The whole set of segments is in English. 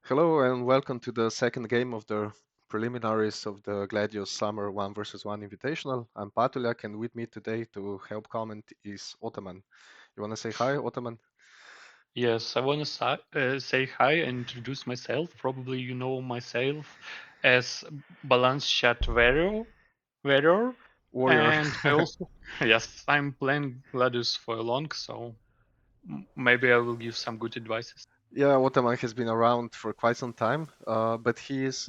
Hello and welcome to the second game of the preliminaries of the Gladius Summer 1 vs 1 Invitational. I'm Patuljak and with me today to help comment is Otaman. You want to say hi, Otaman? Yes, I want to say hi and introduce myself. Probably you know myself as Balance Chat Warrior, Warrior. and I also yes, I'm playing Gladius for long, so maybe I will give some good advices. Yeah, Otaman has been around for quite some time, but he is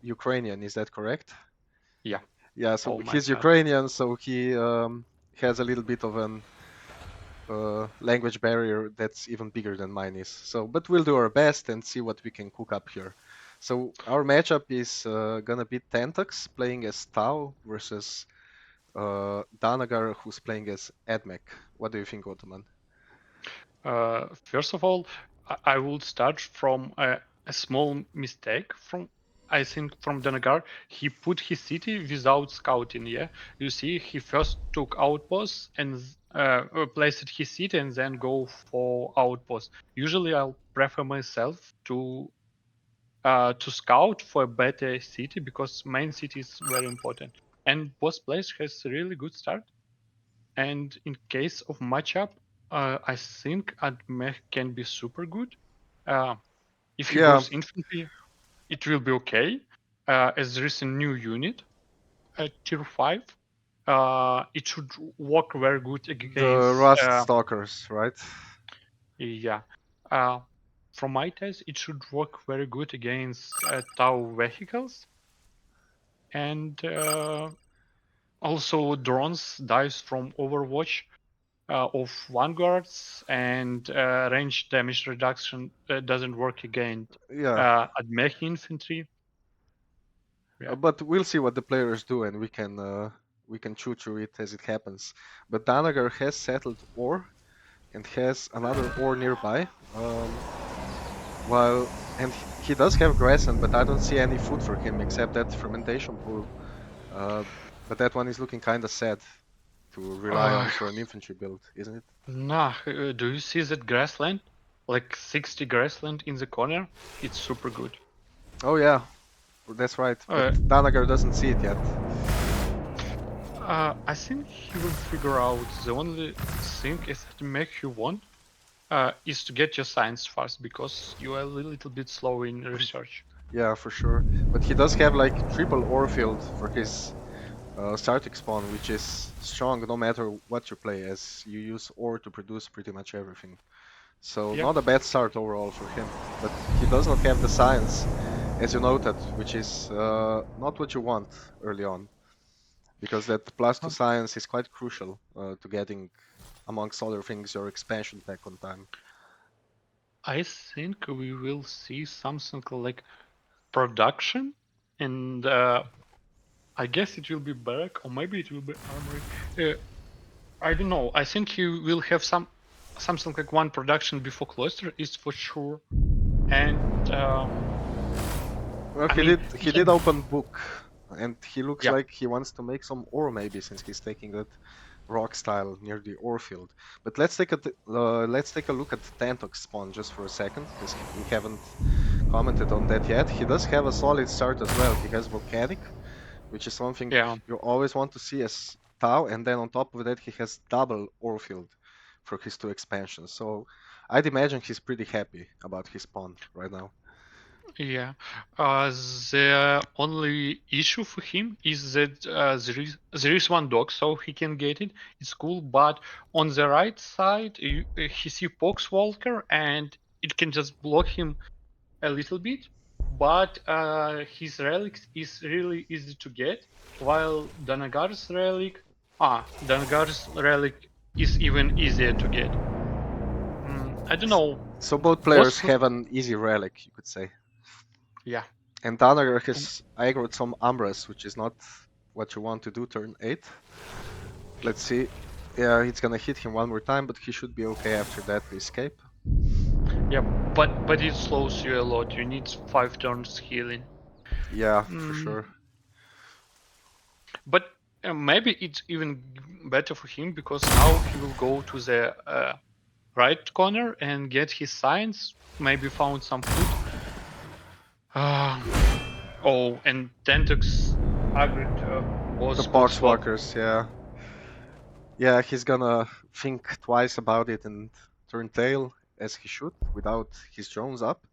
Ukrainian, is that correct? Yeah. Yeah, so Oh my he's God. Ukrainian, so he has a little bit of an language barrier that's even bigger than mine is. So, but we'll do our best and see what we can cook up here. So our matchup is gonna be Thentox playing as Tau versus Danagar who's playing as Admech. What do you think, Ottoman? First of all, I will start from a small mistake from I think from Danagar. He put his city without scouting. Yeah, you see, he first took outposts and placed his city and then go for outposts. Usually, I'll prefer myself to scout for a better city because main city is very important. And boss place has a really good start. And in case of matchup, I think Admech can be super good. Uh, if he Yeah, goes infantry, it will be okay. As there is a new unit at tier 5, it should work very good the against. Rust Stalkers, right? Yeah. Uh, from my test, it should work very good against Tau vehicles. And also drones dies from Overwatch of vanguards and range damage reduction doesn't work against Yeah, Admech infantry. Yeah, but we'll see what the players do, and we can chew through it as it happens. But Danagar has settled ore and has another ore nearby. While and he does have grassland, but I don't see any food for him except that fermentation pool. Uh, but that one is looking kind of sad to rely uh, on for an infantry build, isn't it? nah. Do you see that grassland? Like 60 grassland in the corner. It's super good. Oh yeah, that's right. But Uh, Danagar doesn't see it yet. I think he will figure out. The only thing is to make you want is to get your science fast because you are a little bit slow in research. Yeah, for sure. But he does have like triple ore field for his starting spawn, which is strong no matter what you play, as you use ore to produce pretty much everything. So Yeah. not a bad start overall for him. But he does not have the science, as you noted, which is not what you want early on, because that plus two science is quite crucial to getting, amongst other things, your expansion pack on time. I think we will see something like production, and I guess it will be barrack, or maybe it will be armory. I don't know. I think you will have something like one production before cloister is for sure, and Well, I mean he he did can. open book, and he looks Yeah, like he wants to make some ore maybe since he's taking that rock style near the ore field. But let's take a look at Thentox spawn just for a second, because we haven't commented on that yet. He does have a solid start as well. He has volcanic, which is something yeah, you always want to see as Tau, and then on top of that he has double ore field for his two expansions. So I'd imagine he's pretty happy about his spawn right now. yeah. The only issue for him is that there is one dog, so he can get it. It's cool, but on the right side, he see Pox Walker, and it can just block him a little bit. But his relic is really easy to get, while Danagar's relic is even easier to get. I don't know. So both Both, players have an easy relic, you could say. yeah. And Danagar has aggroed some Umbras, which is not what you want to do turn 8. Let's see. Yeah, it's gonna hit him one more time, but he should be okay after that to escape. Yeah, but it slows you a lot. You need 5 turns healing. Yeah, for Mm, sure. but maybe it's even better for him because now he will go to the right corner and get his science. Maybe found some food. Oh, and Thentox agreed The was box as well. walkers, yeah. Yeah, he's gonna think twice about it and turn tail as he should without his drones up.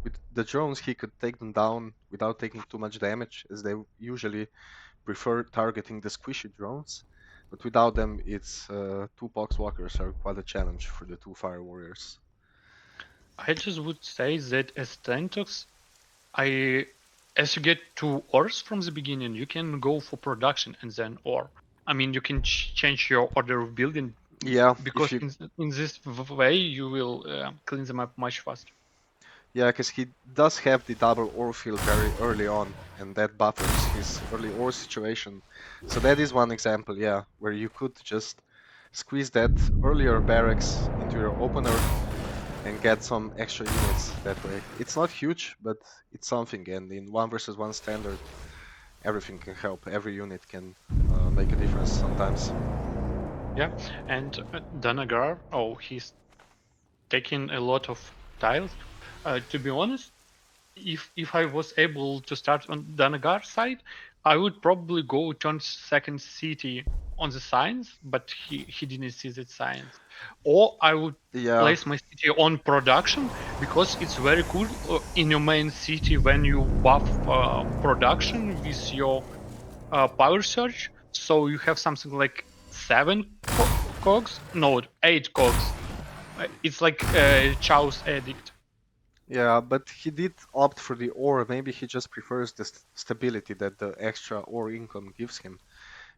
With the drones, he could take them down without taking too much damage, as they usually prefer targeting the squishy drones. But without them, it's two box walkers are quite a challenge for the two fire warriors. I just would say that as Thentox, as you get two ores from the beginning, you can go for production and then ore. I mean, you can change your order of building Yeah, if because you in this way you will clean them up much faster. Yeah, because he does have the double ore field very early on, and that buffers his early ore situation. So that is one example, yeah, where you could just squeeze that earlier barracks into your opener and get some extra units that way. It's not huge, but it's something, and in 1 versus 1 standard, everything can help. Every unit can make a difference sometimes. Yeah, and Danagar, oh, he's taking a lot of tiles. To be honest, if I was able to start on Danagar side, I would probably go turn second city on the science, but he didn't see that science. Or I would Yeah, place my city on production because it's very cool in your main city when you buff production with your power surge. So you have something like seven cogs, no, eight cogs. It's like Chow's edict. yeah, but he did opt for the ore. Maybe he just prefers the stability that the extra ore income gives him.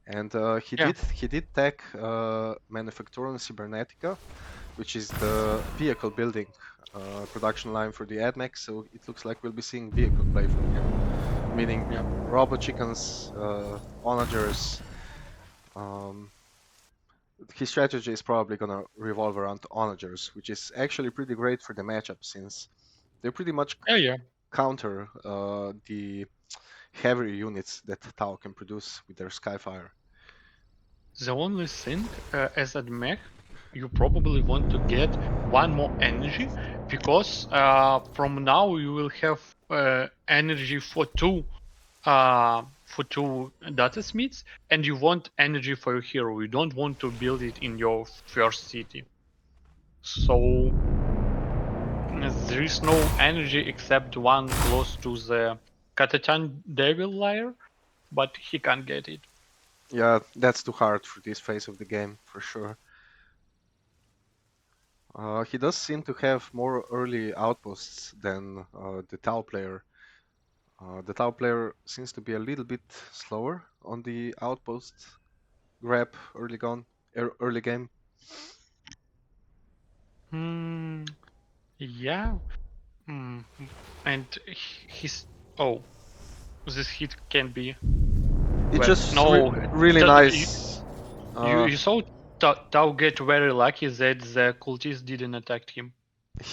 And Yeah. he did tech Manufactorum Cybernetica, which is the vehicle building production line for the Admech. So it looks like we'll be seeing vehicle play from him, meaning Yeah. robo chickens, onagers. Um, his strategy is probably gonna revolve around onagers, which is actually pretty great for the matchup since they pretty much Yeah, yeah. counter the heavier units that Tau can produce with their Skyfire. The only thing, as a mech, you probably want to get one more energy because from now you will have energy for two data smiths, and you want energy for your hero. You don't want to build it in your first city. So there is no energy except one close to the Katatan Devil layer, but he can't get it. Yeah, that's too hard for this phase of the game, for sure. He does seem to have more early outposts than the Tau player. The Tau player seems to be a little bit slower on the outpost grab early game. Hmm. Yeah. Hmm. And he's oh, this hit can be It's well. just No, really you nice. you saw Tao get very lucky that the cultists didn't attack him.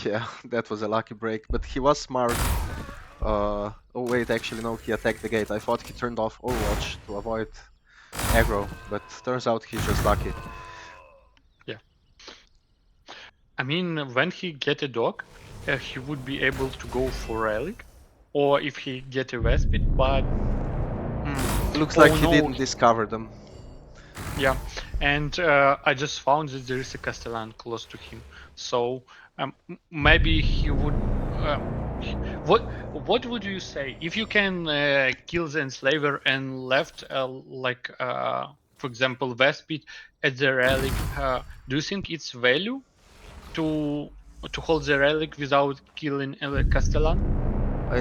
Yeah, that was a lucky break, but he was smart. Oh wait, actually no, he attacked the gate. I thought he turned off Overwatch to avoid aggro, but turns out he's just lucky. Yeah. I mean, when he get a dog, he would be able to go for relic, or if he get a Vespid, but Looks like oh he no, didn't discover them. yeah, and I just found that there is a Castellan close to him, so maybe he would. What would you say if you can kill the enslaver and left like for example Vespid at the relic? Do you think it's value to hold the relic without killing Castellan?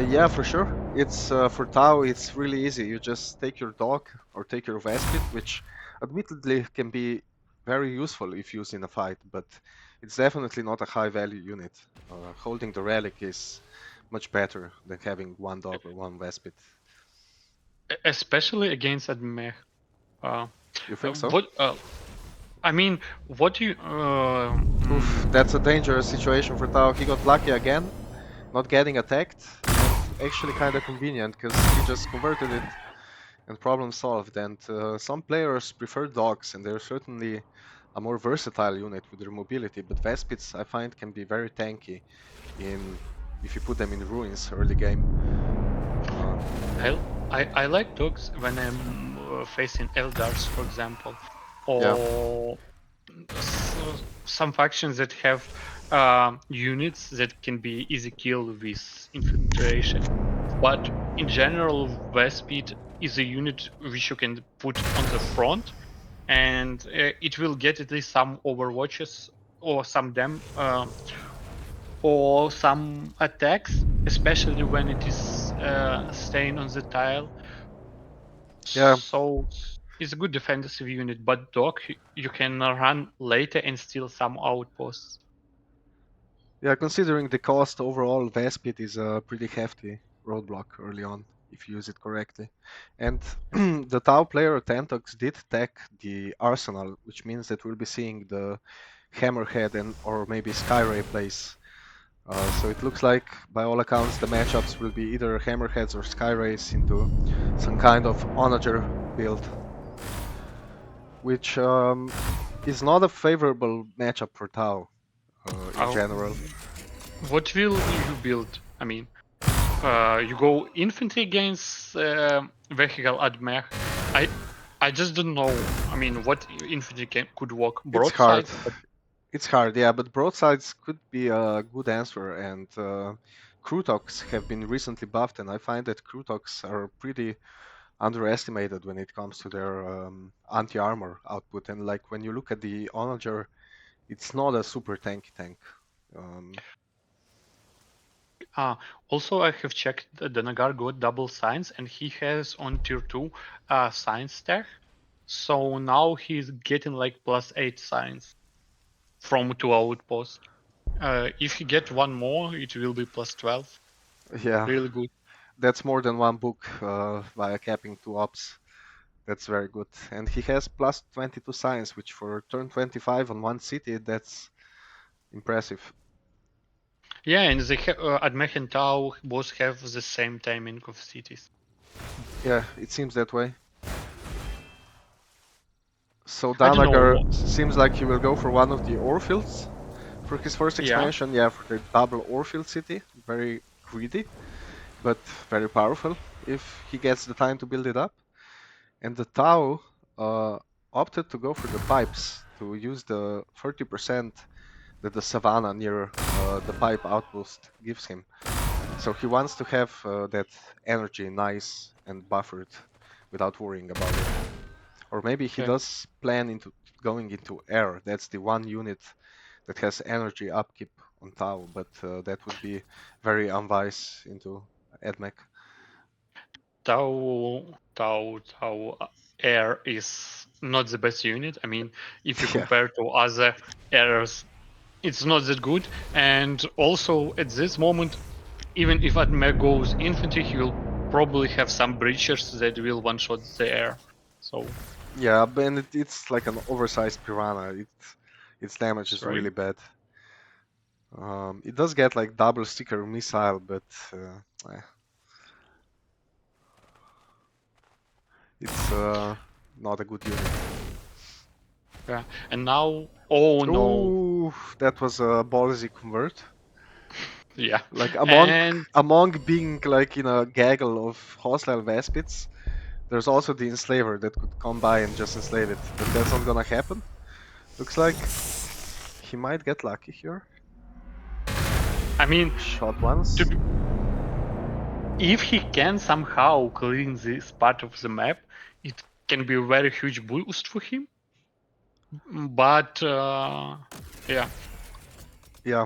Yeah, for sure. It's for Tau. It's really easy. You just take your dog or take your Vespid, which admittedly can be very useful if used in a fight, but it's definitely not a high value unit. Holding the relic is much better than having one dog or one Vespid. Especially against Admech. Uh, You think so? what I mean, what do you? Oof, that's a dangerous situation for Tau. He got lucky again, not getting attacked, and actually kind of convenient because he just converted it and problem solved. And some players prefer dogs, and they're certainly a more versatile unit with their mobility. But Vespids, I find, can be very tanky in if you put them in ruins early game. I like dogs when I'm facing Eldars, for example, Yeah. or some factions that have units that can be easy kill with infiltration. But in general, Vespid is a unit which you can put on the front, and it will get at least some overwatches or some or some attacks, especially when it is staying on the tile. Yeah. So it's a good defensive unit, but Dog you can run later and steal some outposts. Yeah, considering the cost overall, Vespid is a pretty hefty roadblock early on if you use it correctly. And the Tau player Thentox did tech the Arsenal, which means that we'll be seeing the Hammerhead and or maybe Skyray plays. So it looks like, by all accounts, the matchups will be either Hammerheads or Skyrays into some kind of Onager build, which is not a favorable matchup for Tau in Uh, general. what will you build? I mean, you go infantry against vehicle Admech. I just don't know. I mean, what infantry could work? It's hard. Broadsides, but It's hard, yeah, but broadsides could be a good answer, and Crutox have been recently buffed, and I find that Crutox are pretty underestimated when it comes to their anti-armor output. And like when you look at the Onager, it's not a super tanky tank. Um, also I have checked the Danagar got double science, and he has on tier 2 science stack. So now he's getting like +8 science from 2 outposts. If he get one more, it will be +12. yeah, Really good. that's more than one book via capping 2 ops. That's very good. And he has plus 22 science, which for turn 25 on one city, that's impressive. Yeah, and they Admech and Tau both have the same timing of cities. Yeah, it seems that way. So I don't Danagar know. seems like he will go for one of the ore fields for his first Yeah, expansion. Yeah, for the double ore field city. Very greedy, but very powerful if he gets the time to build it up. And the Tau opted to go for the pipes to use the 30% that the savannah near the pipe outpost gives him. So he wants to have that energy nice and buffered without worrying about it. Or maybe he okay. does plan into going into air. That's the one unit that has energy upkeep on Tau, but that would be very unwise into Admech. Tau Air is not the best unit. I mean, if you Yeah, compare to other airs, it's not that good. And also at this moment, even if Admech goes infantry, he will probably have some breachers that will one-shot the air. So yeah, but it's like an oversized piranha. Its damage that's is right. really bad. It does get like double sticker missile, but eh, it's not a good unit. Yeah. And now, oh no, Ooh, that was a ballsy convert. yeah. Like And among being like in a gaggle of hostile Vespids, there's also the enslaver that could come by and just enslave it, but that's not gonna happen. Looks like he might get lucky here. I mean, Shot to once. be, if he can somehow clean this part of the map, it can be a very huge boost for him. But yeah, Yeah,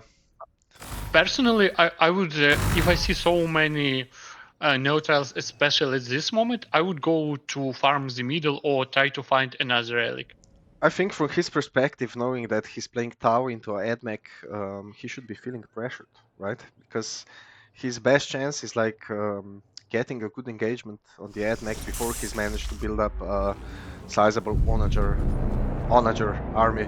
personally, I would if I see so many neutrals, especially at this moment, I would go to farm the middle or try to find another relic. I think from his perspective, knowing that he's playing Tau into a Admech, he should be feeling pressured, right? Because his best chance is like getting a good engagement on the Admech before he's managed to build up a sizable onager army.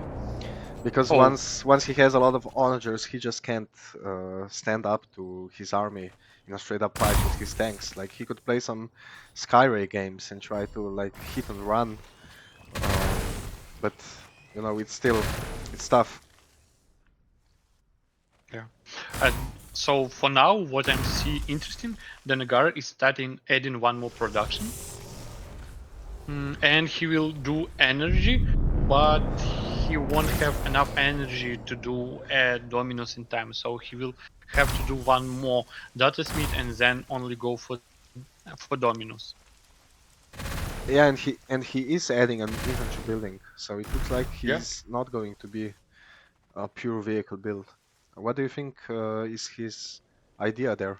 Because Oh, once he has a lot of onagers, he just can't stand up to his army in a straight up fight with his tanks. Like he could play some Skyray games and try to like hit and run, but it's tough. yeah. And So for now, what I'm see interesting, Danagar is starting adding one more production. And he will do energy, but he won't have enough energy to do Dominus in time. So he will have to do one more data smith and then only go for Dominus. Yeah, and he is adding an infantry building, so it looks like Yeah. he's not going to be a pure vehicle build. What do you think is his idea there?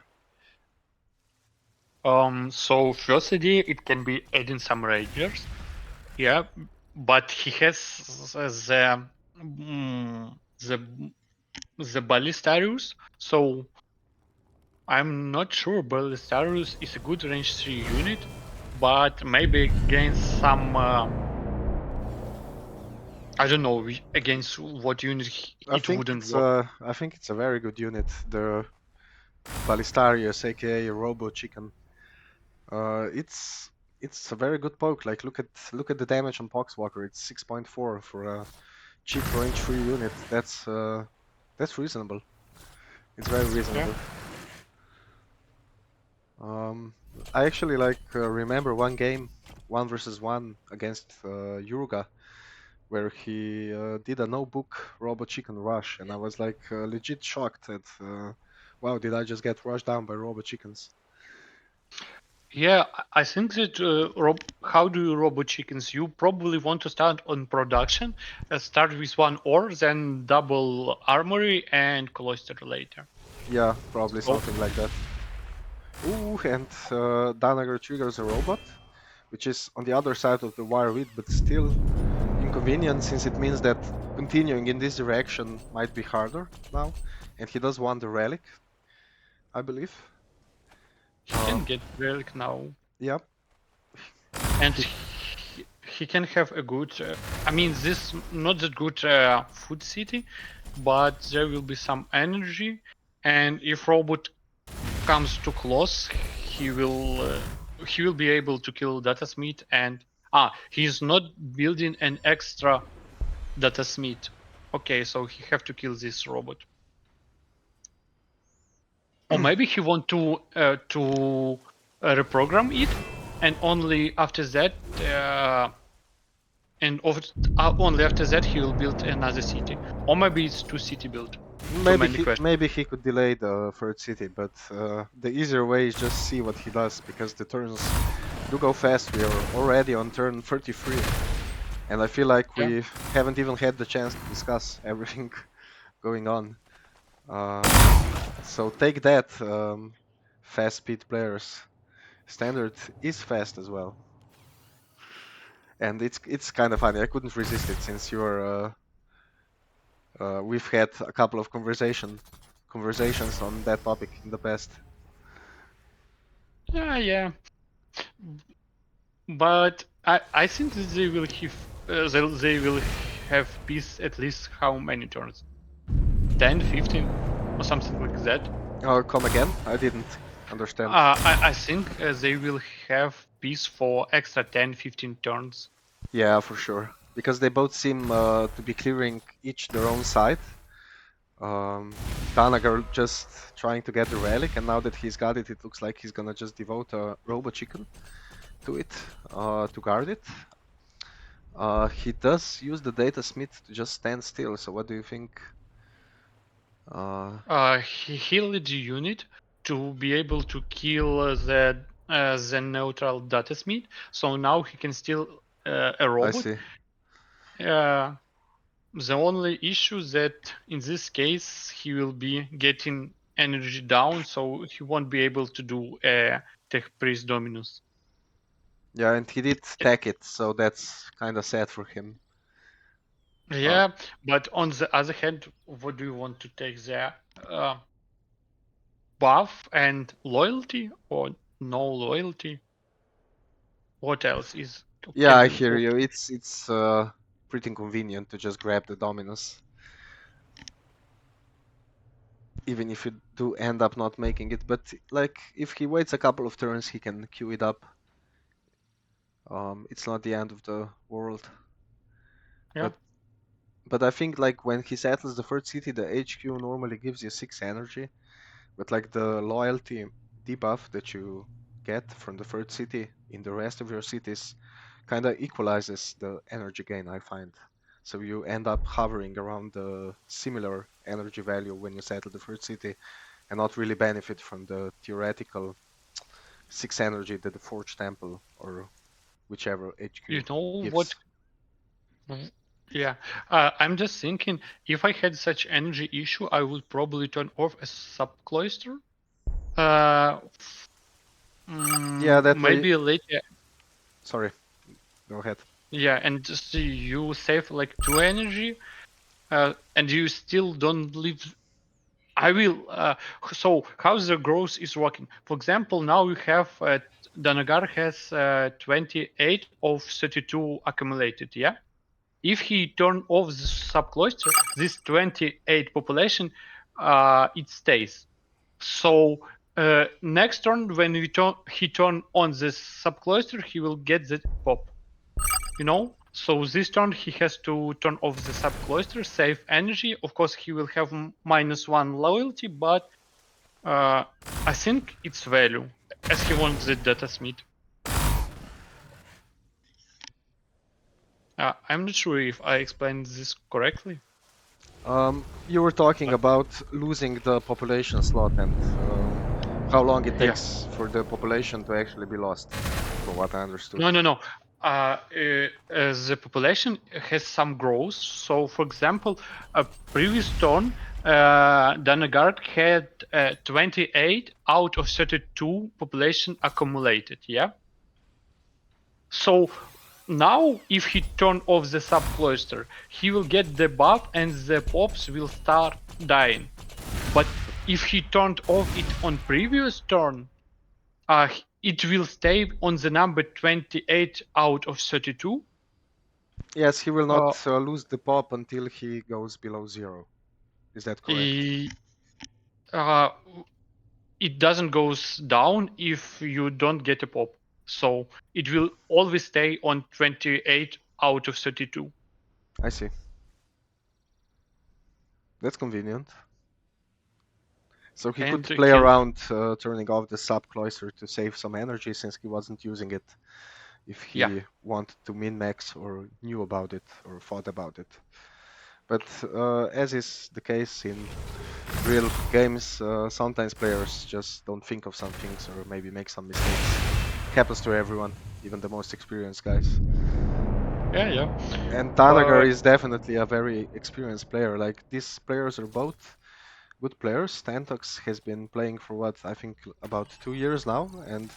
So first idea, it can be adding some rangers. Yeah, but he has the Ballistarius. So I'm not sure Ballistarius is a good range 3 unit, but maybe against some I don't know against what unit it wouldn't work. I think it's a very good unit, the Ballistarius, aka Robo Chicken. It's a very good poke. Like look at the damage on Poxwalker. It's 6.4 for a cheap range 3 unit. That's reasonable. It's very Yeah. reasonable. Um, I actually remember one game, 1 versus 1 against Yuruga, where he did a no-book Robo Chicken rush, and I was like legit shocked at, wow, did I just get rushed down by Robo Chickens? Yeah, I think that how do you robo chickens? You probably want to start on production, start with one ore, then double armory and cloister later. Yeah, probably So something like that. Ooh, and Danagar triggers a robot, which is on the other side of the wire width, but still inconvenient since it means that continuing in this direction might be harder now. And he does want the relic, I believe. he can get relic now, Yep. and He, he can have a good. I mean, this not that good food city, but there will be some energy, and if robot comes too close, he will uh, he will be able to kill data smith and he's not building an extra data smith. Okay, so he have to kill this robot, or maybe he want to reprogram it, and only after that only after that he will build another city, or maybe it's two city build. Too maybe many he questions. maybe he could delay the third city, but the easier way is just see what he does because the turns do go fast. We are already on turn 33, and I feel like Yeah. we haven't even had the chance to discuss everything going on. Uh, so take that, fast speed players. Standard is fast as well, and it's kind of funny. I couldn't resist it since we've had a couple of conversations on that topic in the past. Yeah, but I think that they will have peace at least how many turns? 10, 15, or something like that. Come again? I didn't understand. I think they will have peace for extra 10, 15 turns. Yeah, for sure. Because they both seem to be clearing each their own side. Danagar just trying to get the relic, and now that he's got it, it looks like he's gonna just devote a Robo Chicken to it, to guard it. He does use the Data Smith to just stand still, so what do you think? Uh, He healed the unit to be able to kill the neutral data smith. So now he can steal a I robot. see. Uh, the only issue that in this case he will be getting energy down, so he won't be able to do a tech priest dominus. Yeah, and he did tech it, so that's kind of sad for him. Uh, Yeah, but on the other hand, what do you want to take there? Uh, Buff and loyalty or no loyalty? What else is yeah, can I be hear what? you. It's pretty inconvenient to just grab the Dominus, even if you do end up not making it. But like, if he waits a couple of turns, he can queue it up. It's not the end of the world. Yeah. But but I think like when he settles the third city, the HQ normally gives you 6 energy. But like the loyalty debuff that you get from the third city in the rest of your cities kind of equalizes the energy gain, I find. So you end up hovering around the similar energy value when you settle the third city and not really benefit from the theoretical 6 energy that the Forge Temple or whichever You HQ know what? gives. Yeah, I'm just thinking if I had such energy issue, I would probably turn off a subcluster. Uh, Yeah, that way. maybe later. Sorry, go ahead. Yeah, and just you save like 2 energy, and you still don't leave. I will. So how the growth is working? For example, now you have Danagar has 28 of 32 accumulated. Yeah. If he turn off the subcluster, this 28 population, it stays. So next turn, when he turn on this subcluster, he will get the pop. You know. So this turn he has to turn off the subcluster, save energy. Of course, he will have -1 loyalty, but I think it's value as he wants the data smith. I'm not sure if I explained this correctly. You were talking about losing the population slot and how long it Yeah. takes for the population to actually be lost, from what I understood. No. The population has some growth. So, for example, a previous turn, Danagard had 28 out of 32 population accumulated. Yeah. So now, if he turn off the subcluster, he will get the buff and the pops will start dying. But if he turned off it on previous turn, it will stay on the number 28 out of 32. Yes, he will Uh, not lose the pop until he goes below 0. Is that correct? e- uh, it doesn't goes down if you don't get a pop. So it will always stay on 28 out of 32. I see. That's convenient. So he And could play he, around turning off the sub-cloister to save some energy since he wasn't using it if yeah, he wanted to min-max or knew about it or thought about it. But as is the case in real games, sometimes players just don't think of some things or maybe make some mistakes. Happens to everyone, even the most experienced guys. yeah. And Danagar But is definitely a very experienced player. Like these players are both good players. Thentox has been playing for what I think about 2 years now and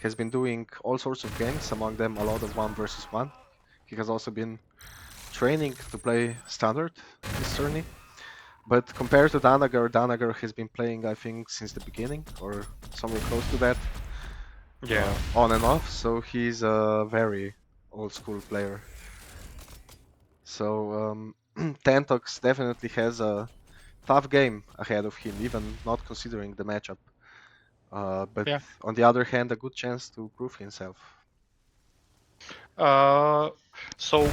has been doing all sorts of games, among them a lot of 1v1. He has also been training to play standard this tourney. But compared to Danagar, Danagar has been playing, I think, since the beginning or somewhere close to that, yeah, on and off. So he's a very old school player. So Thentox definitely has a tough game ahead of him, even not considering the matchup. But yeah. on the other hand, a good chance to prove himself. Uh, so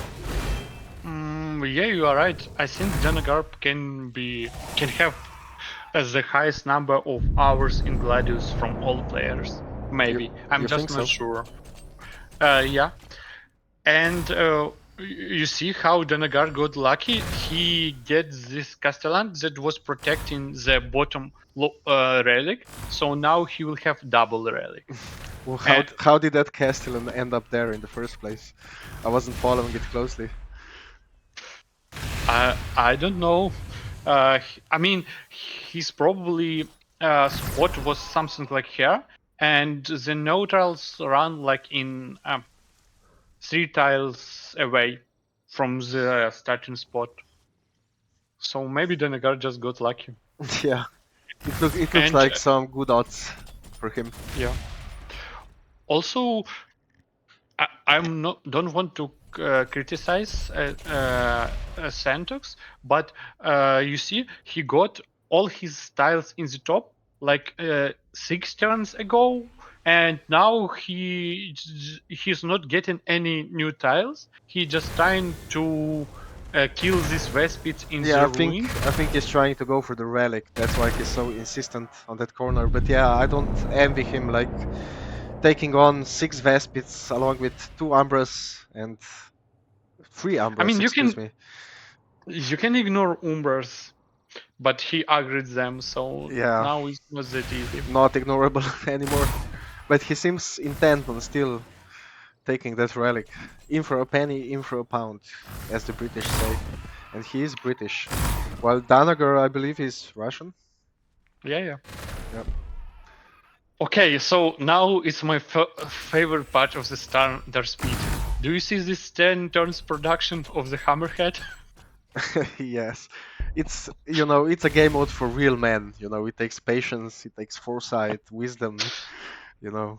yeah, you are right. I think Danagar can have as the highest number of hours in Gladius from all players. You Maybe I'm you think just not so? sure. Yeah, and you see how Danagar got lucky. He gets this Castellan that was protecting the bottom relic, so now he will have double relic. Well, And how did that Castellan end up there in the first place? I wasn't following it closely. I don't know. I mean, his probably spot was something like here, and the neutrals run like in 3 tiles away from the starting spot. So maybe Denegar just got lucky. Yeah, it looks And like some good odds for him. yeah, also I'm not don't want to criticize Santox, but you see, he got all his styles in the top like 6 turns ago, and now he's not getting any new tiles. He just trying to kill these Vespids in Yeah, the ruin. I think he's trying to go for the relic. That's why he's so insistent on that corner. But yeah, I don't envy him like taking on 6 Vespids along with 2 Umbras and 3 I Umbras, mean, excuse me. you can ignore Umbers, but he agreed them, so Yeah, now it's not that easy. not ignorable anymore. But he seems intent on still taking that relic. In for a penny, in for a pound, as the British say. And he is British. While Danagar, I believe, is Russian. Yeah. Yep. Okay, so now it's my favorite part of the Standard Speed. Do you see this 10 turns production of the Hammerhead? Yes. It's it's a game mode for real men. It takes patience, it takes foresight, wisdom, you know.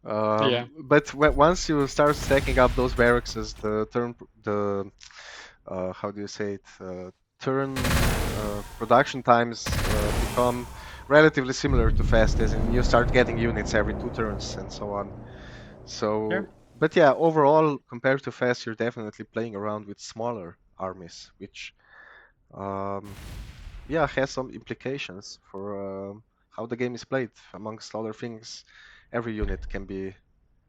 Yeah. But once you start stacking up those barracks, the how do you say it? Turn production times become relatively similar to fast, as in you start getting units every 2 turns and so on. Yeah. But yeah, overall, compared to fast, you're definitely playing around with smaller armies, which um, yeah, has some implications for how the game is played. Amongst other things, every unit can be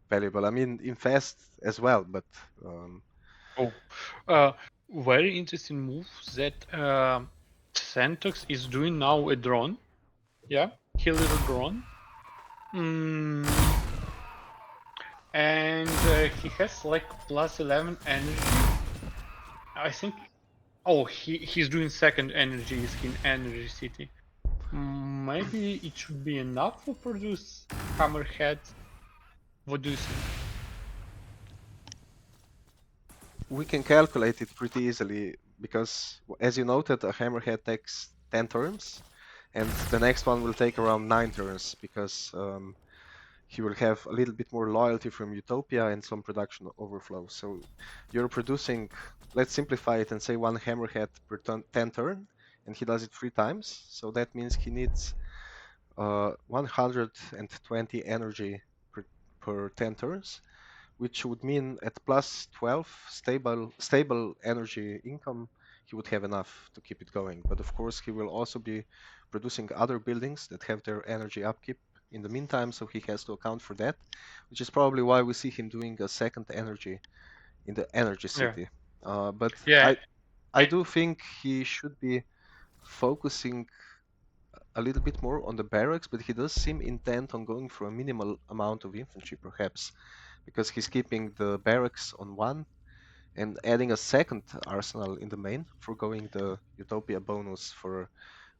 valuable. I mean, in fast as well, but um, Oh, uh, very interesting move that Thentox is doing now a drone. Yeah, killer drone. Mm, and he has like plus 11 energy. I think. Oh, he's doing second energy skin energy city. Maybe it should be enough to produce Hammerhead. What do you think? we can calculate it pretty easily because, as you noted, a hammerhead takes 10 turns, and the next one will take around 9 turns because he will have a little bit more loyalty from Utopia and some production overflow. So you're producing, let's simplify it and say one hammerhead per 10 turn, and he does it 3 times. So that means he needs 120 energy per 10 turns, which would mean at plus 12 stable energy income, he would have enough to keep it going. But of course, he will also be producing other buildings that have their energy upkeep in the meantime, so he has to account for that, which is probably why we see him doing a second energy in the energy Yeah. city. But Yeah. I do think he should be focusing a little bit more on the barracks, but he does seem intent on going for a minimal amount of infantry, perhaps, because he's keeping the barracks on one and adding a second arsenal in the main, foregoing the Utopia bonus for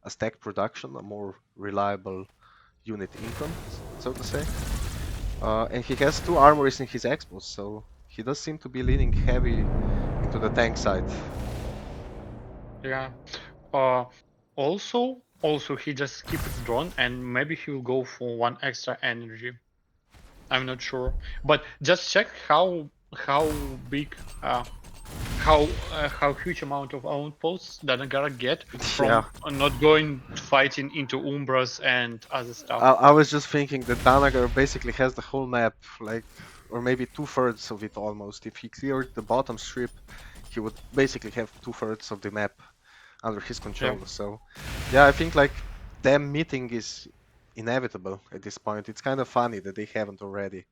a stack production, a more reliable unit income, so to say. And he has 2 armories in his expos, so he does seem to be leaning heavy into the tank side. Yeah. Uh, also he just skipped his drone and maybe he will go for one extra energy. I'm not sure, but just check how big how huge amount of outposts Danagar get Yeah, from not going fighting into Umbras and other stuff. I was just thinking that Danagar basically has the whole map, like, or maybe 2/3 of it almost. If he cleared the bottom strip, he would basically have 2/3 of the map under his Yeah. control. So, yeah, I think like them meeting is inevitable at this point. It's kind of funny that they haven't already,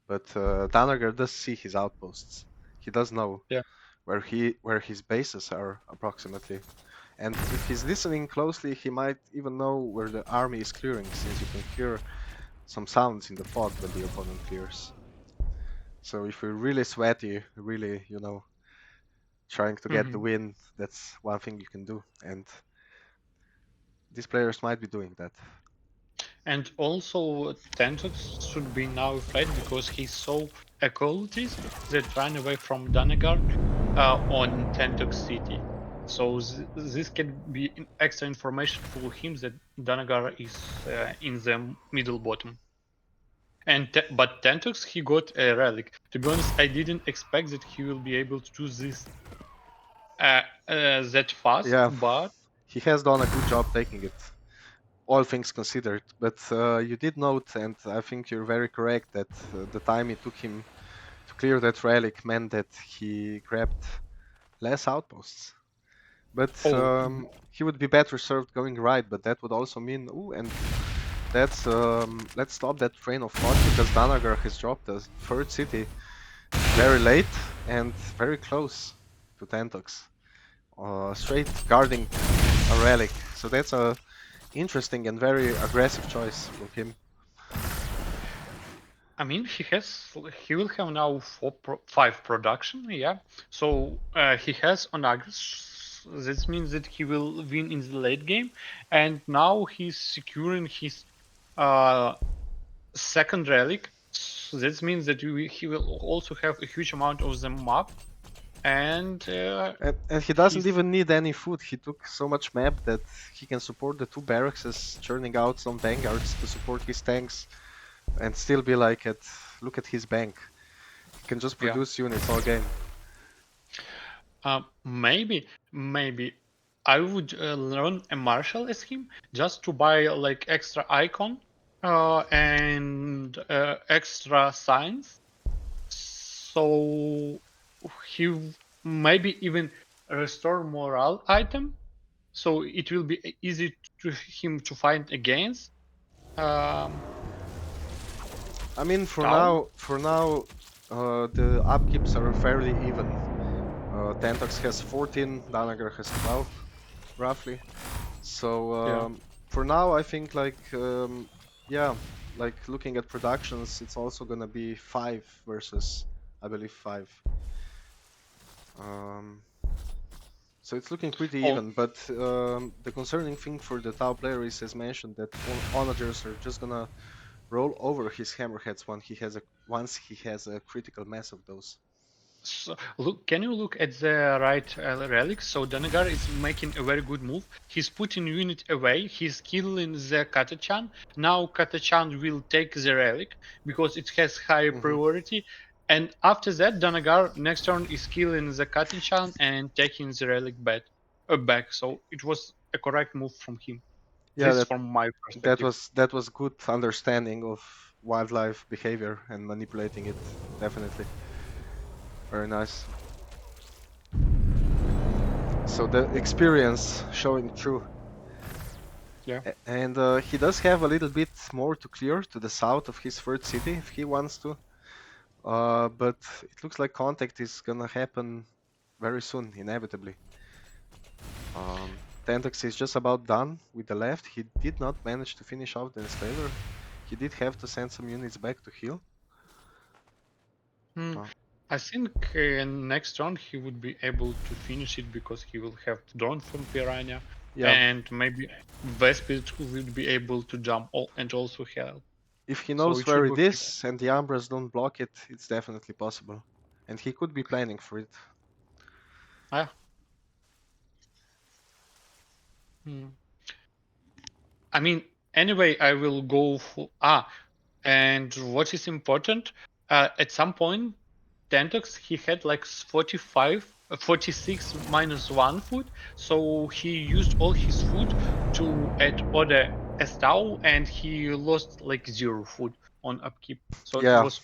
but Danagar does see his outposts. He does know Yeah. where his bases are approximately. And if he's listening closely, he might even know where the army is clearing, since you can hear some sounds in the fog when the opponent clears. So if you're really sweaty, really, trying to get the Hmm. win, that's one thing you can do. And these players might be doing that. And also Thentox should be now afraid because he saw equalities that ran away from Danagar on Thentox City. So this can be extra information for him that Danagar is in the middle bottom. And but Thentox he got a relic. To be honest, I didn't expect that he will be able to do this that fast. Yeah, But he has done a good job taking it, all things considered. But you did note, and I think you're very correct, that the time it took him to clear that relic meant that he grabbed less outposts. But Oh, he would be better served going right, but that would also mean, ooh, and that's let's stop that train of thought because Danagar has dropped the third city very late and very close to Thentox, straight guarding a relic. So that's a interesting and very aggressive choice from him. I mean, he will have now 5 production, yeah. So he has on Agris. That means that he will win in the late game, and now he's securing his uh, second relic. So that means that he will also have a huge amount of the map, and And he doesn't he's even need any food. He took so much map that he can support the two barracks, churning out some vanguards to support his tanks, and still be like, look at his bank. He can just yeah. produce units all game. Maybe I would learn a marshal as him just to buy like extra icon and extra signs. So he maybe even restore morale item. So it will be easy to him to find against. Um, I mean, Tau. for now, the upkeeps are fairly even. Thentox has 14, Danagar has 12, roughly. So Yeah. for now, I think yeah, like looking at productions, it's also gonna be 5 versus, I believe, 5. Um, so it's looking pretty Oh, even, but the concerning thing for the Tau player is, as mentioned, that onagers are just gonna roll over his hammerheads once he has a critical mass of those. so look, can you look at the right relics? So Danagar is making a very good move. He's putting unit away. He's killing the Katachan. Now Katachan will take the relic because it has higher Hmm. priority. And after that, Danagar next turn is killing the Katachan and taking the relic back. So it was a correct move from him. Yeah, This from my perspective. that was good understanding of wildlife behavior and manipulating it. Definitely, very nice. So the experience showing through. Yeah. And he does have a little bit more to clear to the south of his third city if he wants to. But it looks like contact is gonna happen very soon, inevitably. Thentox is just about done with the left. He did not manage to finish off the Enslaver. He did have to send some units back to heal. Hmm. Uh, I think next round he would be able to finish it because he will have drone from Piranha, yeah, and maybe Vespid will be able to jump and also help. if he So knows it where should be it okay. is and the Umbras don't block it, it's definitely possible. And he could be planning for it. Ah, hmm. I mean, anyway, I will go for and what is important, at some point, Thentox, he had like 45, 46 minus 1 food, so he used all his food to add order Estau, and he lost like 0 food on upkeep. So it Yeah, was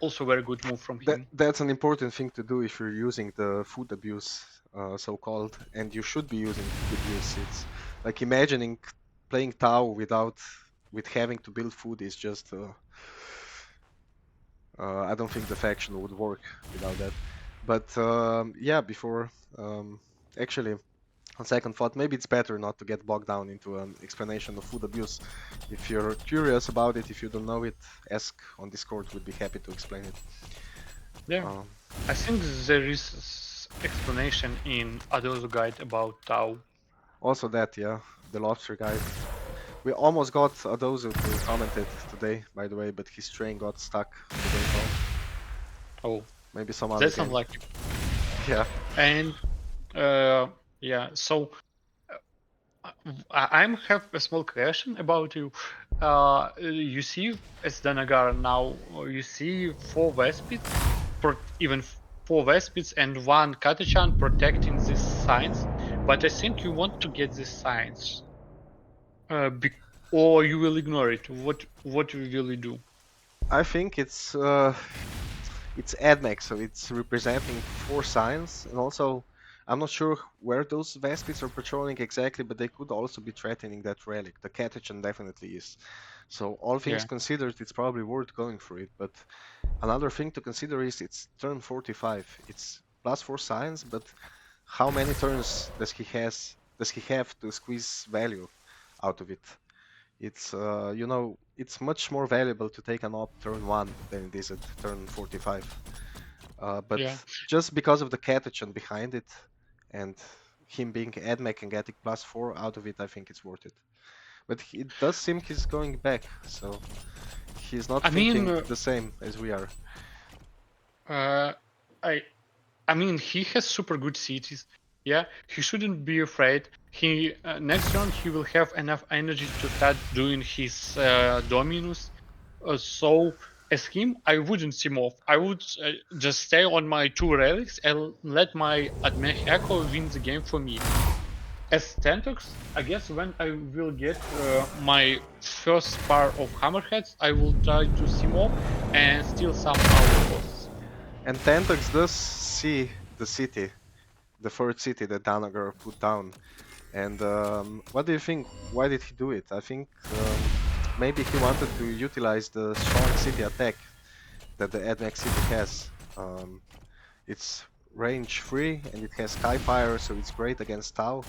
also very good move from him. that's an important thing to do if you're using the food abuse, so-called, and you should be using food abuse. It's like imagining playing Tau with having to build food is just I don't think the faction would work without that. But yeah, before actually on second thought, maybe it's better not to get bogged down into an explanation of food abuse. If you're curious about it, if you don't know it, ask on Discord. We'd be happy to explain it. Yeah, Um, I think there is explanation in Adozo guide about Tau. Also that, yeah, the lobster guide. We almost got Adozu to comment it today, by the way, but his train got stuck on the way home. Oh, Maybe some other that's game. unlucky. Yeah. And yeah, so I have a small question about you. You see, as Danagar now, you see 4 Vespids, even 4 Vespids and 1 Katachan protecting these signs, but I think you want to get these signs, or you will ignore it. What will you do? I think it's Admech, so it's representing 4 signs, and also I'm not sure where those Vespids are patrolling exactly, but they could also be threatening that relic. The Catechan definitely is. So all things Yeah. considered, it's probably worth going for it. But another thing to consider is it's turn 45. It's +4 signs, but how many turns does he have to squeeze value out of it? It's it's much more valuable to take an op turn 1 than it is at turn 45. But Yeah. just because of the catechan behind it and him being Admech and getting +4 out of it, I think it's worth it. But it does seem he's going back, so he's not I mean, thinking the same as we are. uh, I I mean, he has super good cities. Yeah, he shouldn't be afraid. He next round he will have enough energy to start doing his dominus. So as him, I wouldn't sim off. I would just stay on my 2 relics and let my Admech Echo win the game for me. As Thentox, I guess when I will get my first pair of hammerheads, I will try to sim off and steal some outposts. And Thentox does see the city, the third city that Danagar put down. And what do you think? Why did he do it? I think maybe he wanted to utilize the strong city attack that the Admech city has. It's range 3 and it has Skyfire, so it's great against Tau.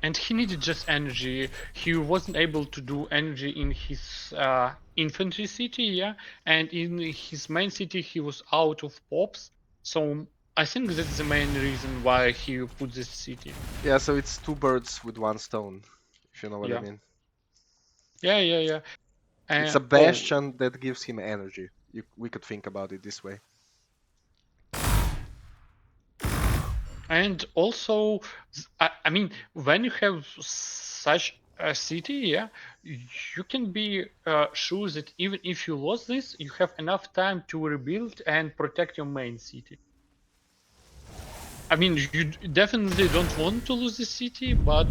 And he needed just energy. He wasn't able to do energy in his infantry city, yeah, and in his main city he was out of pops. So I think that's the main reason why he put this city. Yeah, so it's 2 birds with 1 stone, if you know what I Yeah, mean. yeah. It's a Oh, bastion that gives him energy. We could think about it this way. and also, I mean, when you have such a city, yeah, you can be sure that even if you lost this, you have enough time to rebuild and protect your main city. I mean, you definitely don't want to lose the city, but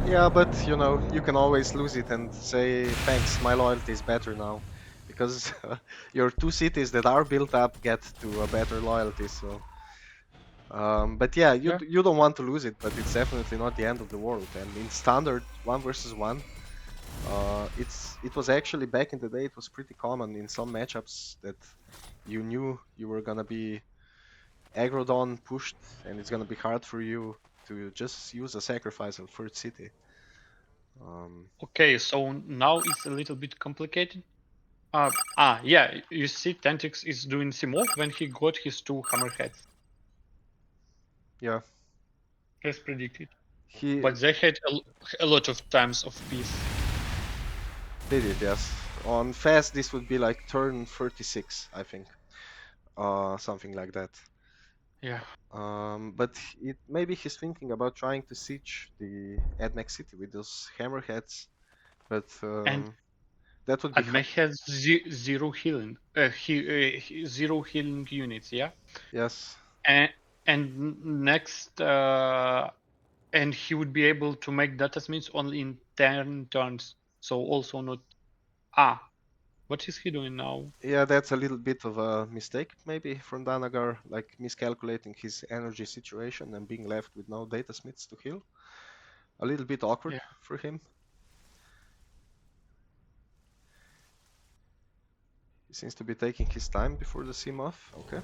Yeah, but you can always lose it and say, thanks, my loyalty is better now. Because your 2 cities that are built up get to a better loyalty, so. But yeah, yeah. you don't want to lose it, but it's definitely not the end of the world. And in standard 1 versus 1, it was actually back in the day. It was pretty common in some matchups that you knew you were gonna be aggroed on, pushed, and it's gonna be hard for you to just use a sacrifice on third city. Um, Okay, so now it's a little bit complicated. Yeah, you see, Tentix is doing Simov when he got his 2 hammerheads, yeah, as predicted. he But they had a lot of times of peace. did it. Yes, on fast this would be like turn 36, I think, something like that. Yeah, But maybe he's thinking about trying to siege the Admech city with those hammerheads, but and that would be Admech has zero healing, zero healing units. Yeah, yes. and next, and he would be able to make data smiths only in 10 turns. So also not. Ah, what is he doing now? Yeah, that's a little bit of a mistake maybe from Danagar, like miscalculating his energy situation and being left with no data smiths to heal. A little bit awkward Yeah, for him. He seems to be taking his time before the sim off. Okay.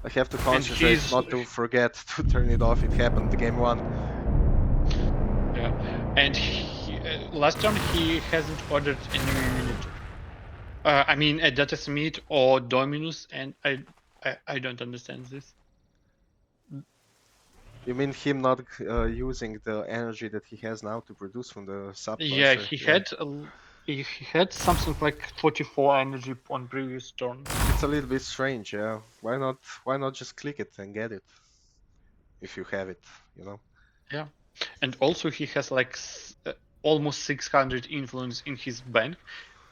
I have to and concentrate he's not to forget to turn it off. It happened game 1. yeah, and last turn he hasn't ordered a new unit. I mean, a data smith or dominus, and I don't understand this. You mean him not using the energy that he has now to produce from the sub Yeah, cluster? Yeah. he had something like 44 energy on previous turn. It's a little bit strange, yeah. Why not just click it and get it if you have it, you know? Yeah, and also he has like almost 600 influence in his bank.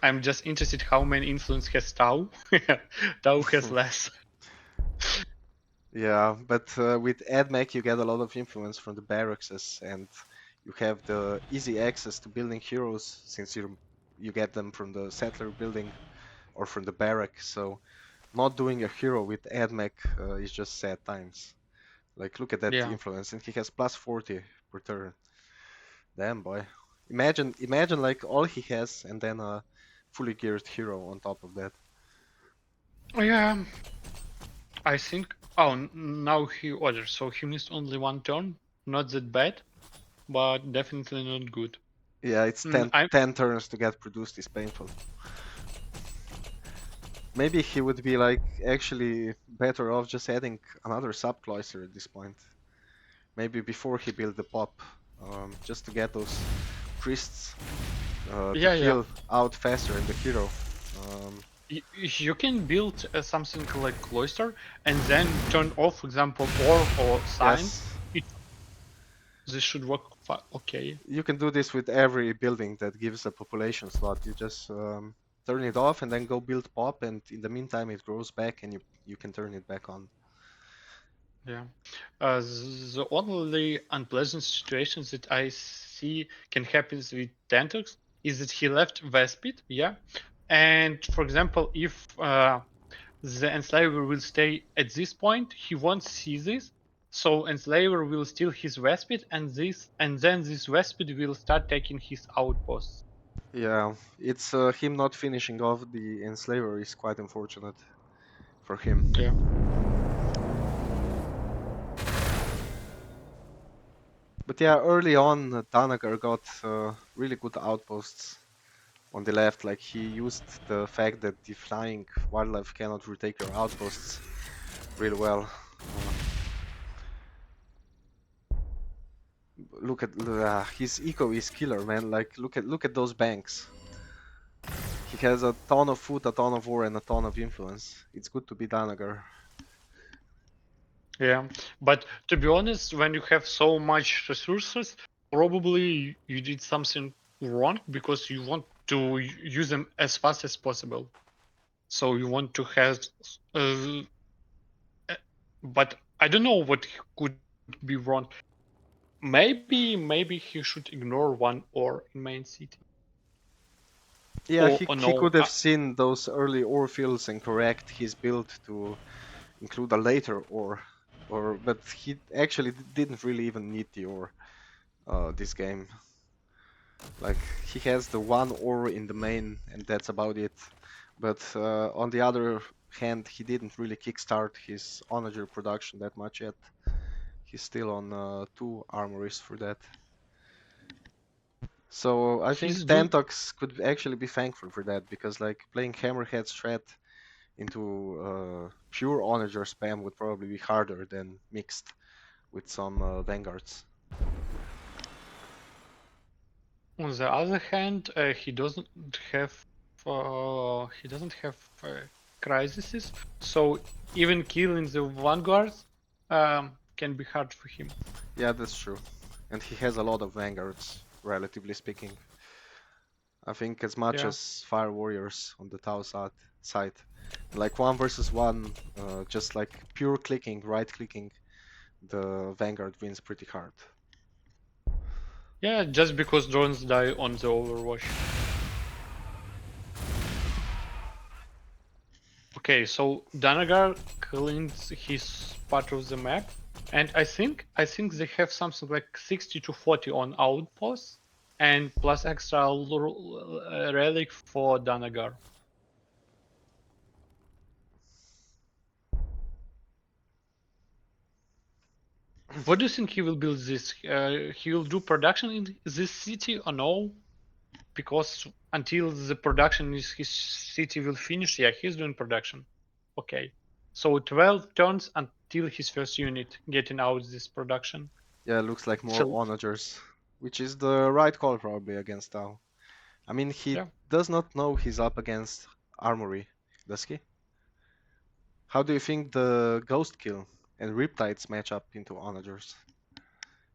I'm just interested how many influence has Tau. Tau has less. Yeah, but with Admech you get a lot of influence from the barracks and you have the easy access to building heroes since you get them from the settler building or from the barrack. So not doing a hero with Admech is just sad times. Like look at that influence, and he has plus 40 per turn. Damn boy. Imagine like all he has, and then a fully geared hero on top of that. Yeah, I think. Oh, now he orders, so he missed only one turn. Not that bad, but definitely not good. Yeah, it's 10 turns to get produced is painful. Maybe he would be like actually better off just adding another subcloister at this point. Maybe before he built the pop, just to get those priests to heal out faster in the hero. You can build something like cloister and then turn off, for example, or sign. Yes. This should work okay. You can do this with every building that gives a population slot. You just turn it off and then go build pop, and in the meantime it grows back and you can turn it back on. Yeah. The only unpleasant situations that I see can happen with Thentox is that he left Vespid, and for example, if the Enslaver will stay at this point, he won't see this, so Enslaver will steal his Vespid, and then this Vespid will start taking his outposts. Yeah, it's him not finishing off the Enslaver is quite unfortunate for him. Yeah. But yeah, early on, Danagar got really good outposts on the left. Like he used the fact that the flying wildlife cannot retake your outposts really well. Look at his eco is killer, man. Like look at those banks. He has a ton of food, a ton of war, and a ton of influence. It's good to be Danagar. Yeah, but to be honest, when you have so much resources, probably you did something wrong because you want to use them as fast as possible. So you want to have, but I don't know what could be wrong. Maybe he should ignore one ore in main city. Yeah, he could have seen those early ore fields and correct his build to include a later ore. But he actually didn't really even need the ore this game. Like he has the one ore in the main, and that's about it. But on the other hand, he didn't really kickstart his onager production that much yet. He's still on 2 armories for that. So I think Thentox could actually be thankful for that, because like playing Hammerhead strat into pure onager spam would probably be harder than mixed with some vanguards. On the other hand, he doesn't have crises, so even killing the vanguards can be hard for him. Yeah, that's true, and he has a lot of vanguards, relatively speaking. I think as much as fire warriors on the Tau side. Like 1 versus 1, just like pure clicking, right clicking, the vanguard wins pretty hard. Yeah, just because drones die on the Overwatch. Okay, so Danagar cleans his part of the map, and I think they have something like 60 to 40 on outposts, and plus extra relic for Danagar. What do you think he will build this? He will do production in this city or no? Because until the production in his city will finish, yeah, he's doing production. Okay. So 12 turns until his first unit getting out this production. Yeah, looks like more onagers, which is the right call probably against Tau. I mean, he does not know he's up against Armory, does he? How do you think the Ghost Kill and Riptides match up into onagers?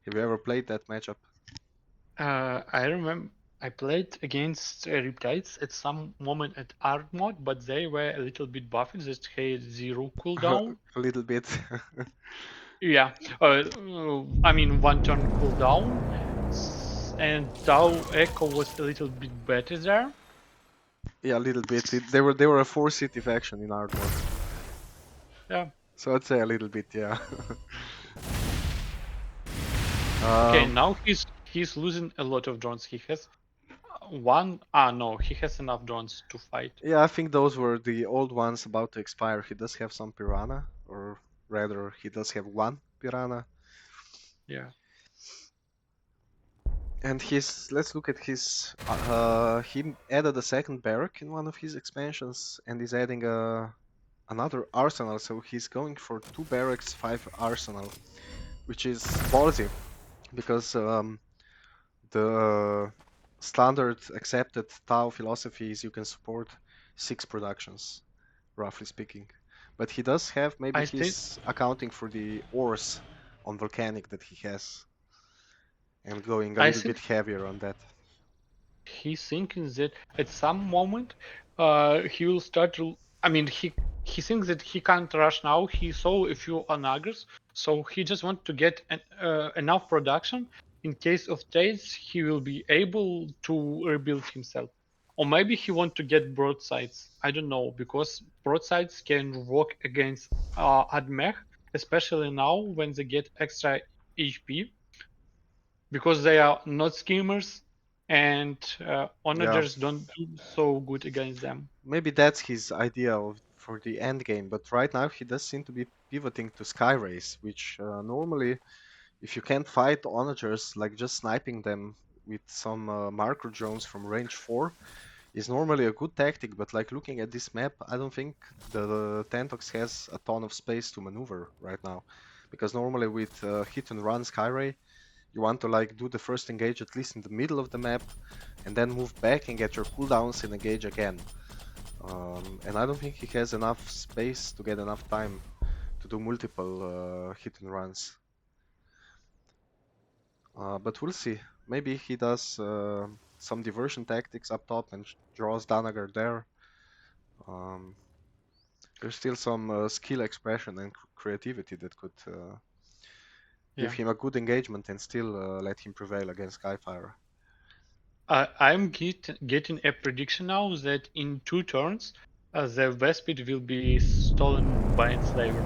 Have you ever played that matchup? I remember I played against Riptides at some moment at art mode, but they were a little bit buffed. Just had 0 cooldown. A little bit. Yeah, I mean 1 turn cooldown, and Tau Echo was a little bit better there. Yeah, a little bit. They were a 4-city faction in Ardmore. Yeah. So I'd say a little bit, yeah. Okay, now he's losing a lot of drones. He has one. No, he has enough drones to fight. Yeah, I think those were the old ones about to expire. He does have some Piranha, or rather, he does have one Piranha. Yeah. And let's look at his, he added a second barrack in one of his expansions and is adding another arsenal. So he's going for 2 barracks, 5 arsenal, which is ballsy because the standard accepted Tau philosophy is you can support 6 productions, roughly speaking. But he does have, maybe I think he's accounting for the ores on volcanic that he has and going a I little think bit heavier on that. he's thinking that at some moment he will start to. I mean, he thinks that he can't rush now. He saw a few onagers, so he just wants to get enough production in case of trades. He will be able to rebuild himself, or maybe he want to get broadsides. I don't know, because broadsides can work against Admech, especially now when they get extra HP, because they are not skimmers, and Yeah, onagers don't do so good against them. maybe that's his idea for the end game, but right now he does seem to be pivoting to Sky Race, which normally, if you can't fight onagers, like just sniping them with some marker drones from range 4 is normally a good tactic, but like looking at this map, I don't think the Thentox has a ton of space to maneuver right now. Because normally with hit and run Skyray, you want to like do the first engage at least in the middle of the map and then move back and get your cooldowns and engage again. And I don't think he has enough space to get enough time to do multiple hit and runs. But we'll see. Maybe he does some diversion tactics up top and draws Danagar there. Um, there's still some skill expression and creativity that could give Yeah. him a good engagement and still let him prevail against Skyfire. I'm getting a prediction now that in 2 turns, the Vespid will be stolen by Enslaver.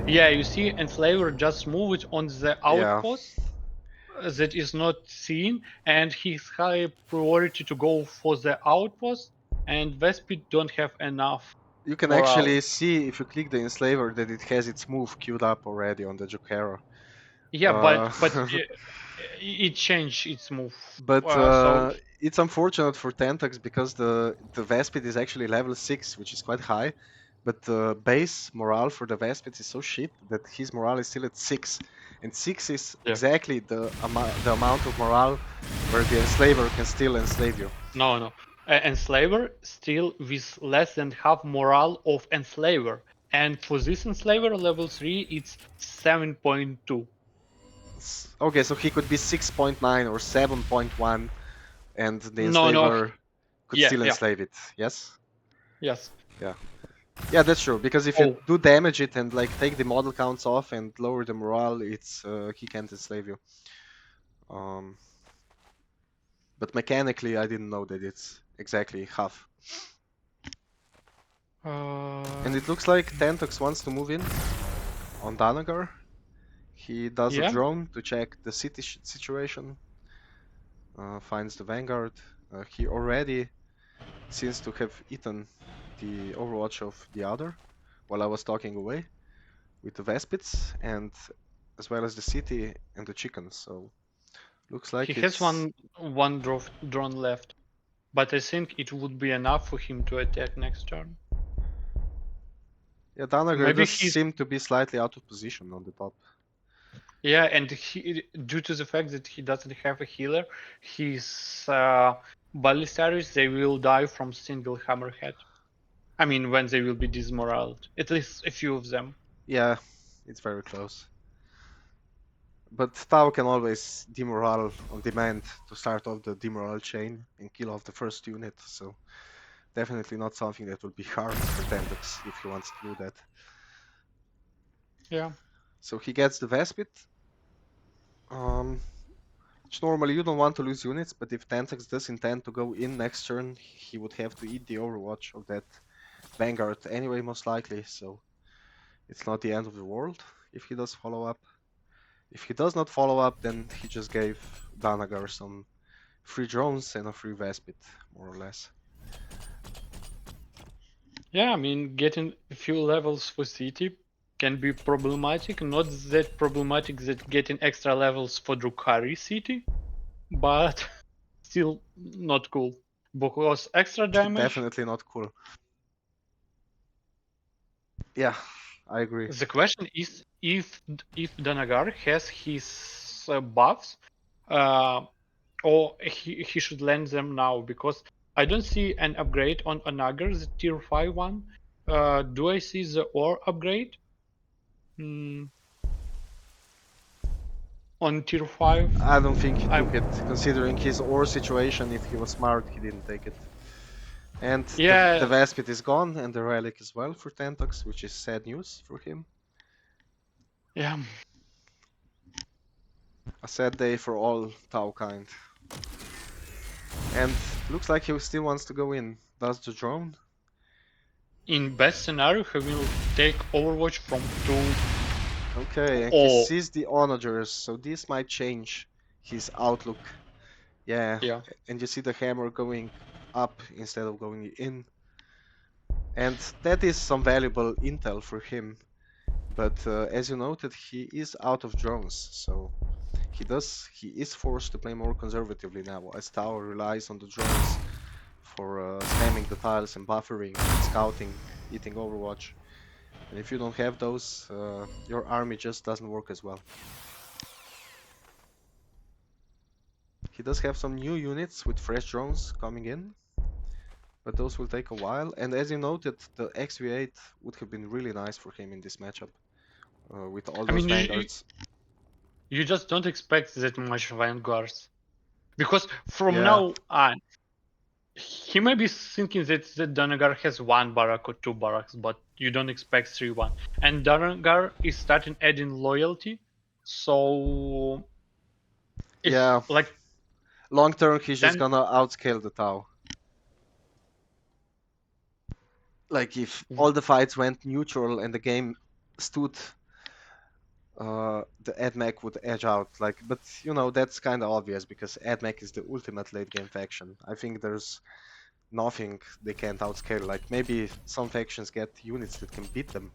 Yeah, you see, Enslaver just moved on the Yeah, outpost that is not seen, and he's high priority to go for the outpost, and Vespid don't have enough you can morale. actually see if you click the Enslaver that it has its move queued up already on the Drukharii. Yeah, Uh, but it changed its move. but So it's unfortunate for Tentax because the Vespid is actually level 6, which is quite high. But the base morale for the Vespid is so shit that his morale is still at 6. And 6 is yeah, exactly the amount of morale where the Enslaver can still enslave you. no. Enslaver still with less than half morale of Enslaver, and for this Enslaver level 3, it's 7.2. Okay, so he could be 6.9 or 7.1 and the No. Enslaver could Yeah, still yeah, enslave it. Yes? yes. Yeah. Yeah, that's true. Because if you Oh, do damage it and like take the model counts off and lower the morale, it's he can't enslave you. Um, but mechanically, I didn't know that it's exactly half. And it looks like Thentox wants to move in on Danagar. He does a yeah. drone to check the city situation. Finds the Vanguard. He already seems to have eaten the Overwatch of the other while I was talking away with the Vespids and as well as the city and the chickens. So looks He like has it's one drone left, but I think it would be enough for him to attack next turn. yeah. Danagar Maybe does he's seem to be slightly out of position on the top. Yeah, and due to the fact that he doesn't have a healer, his Balistaris, they will die from single hammerhead. I mean, when they will be dismoraled, at least a few of them. Yeah, it's very close. But Tau can always demorale on demand to start off the demorale chain and kill off the first unit. So definitely not something that would be hard for Tentux if he wants to do that. Yeah. So he gets the Vespid. Um, Which normally you don't want to lose units, but if Thentox does intend to go in next turn, he would have to eat the overwatch of that Vanguard anyway, most likely, so it's not the end of the world if he does follow up. If he does not follow up, then he just gave Danagar some free drones and a free Vespit, more or less. Yeah, I mean, getting a few levels for city can be problematic. Not that problematic that getting extra levels for Drukharii city, but still not cool. Because extra damage. Definitely not cool. Yeah, I agree. The question is if Danagar has his buffs, uh, or he should land them now, because I don't see an upgrade on Anagar, the tier 5 one. Do I see the ore upgrade? On tier 5? I don't think he took I'm it, considering his ore situation. If he was smart, he didn't take it. And the Yeah, Vespit is gone, and the relic as well for Thentox, which is sad news for him. yeah. A sad day for all Tau kind. And looks like he still wants to go in. Does the drone? In best scenario, he will take Overwatch from 2 Okay, and he or sees the onagers, so this might change his outlook. Yeah, yeah. and you see the hammer going up instead of going in. And that is some valuable intel for him. But as you noted, he is out of drones, so he is forced to play more conservatively now, as Tower relies on the drones for spamming the tiles and buffering, scouting, eating Overwatch. And if you don't have those, your army just doesn't work as well. He does have some new units with fresh drones coming in, but those will take a while. And as you noted, the XV8 would have been really nice for him in this matchup, with all I those mean, vanguards. you just don't expect that much Vanguards. Because from Yeah, now on, he may be thinking that Danagar has 1 barrack or 2 barracks, but you don't expect 3-1. And Danagar is starting adding loyalty, so if yeah. like Long term, he's just then gonna outscale the Tau. Like if all the fights went neutral and the game stood, the Admech would edge out. Like, but you know that's kind of obvious because Admech is the ultimate late game faction. I think there's nothing they can't outscale. Like maybe some factions get units that can beat them,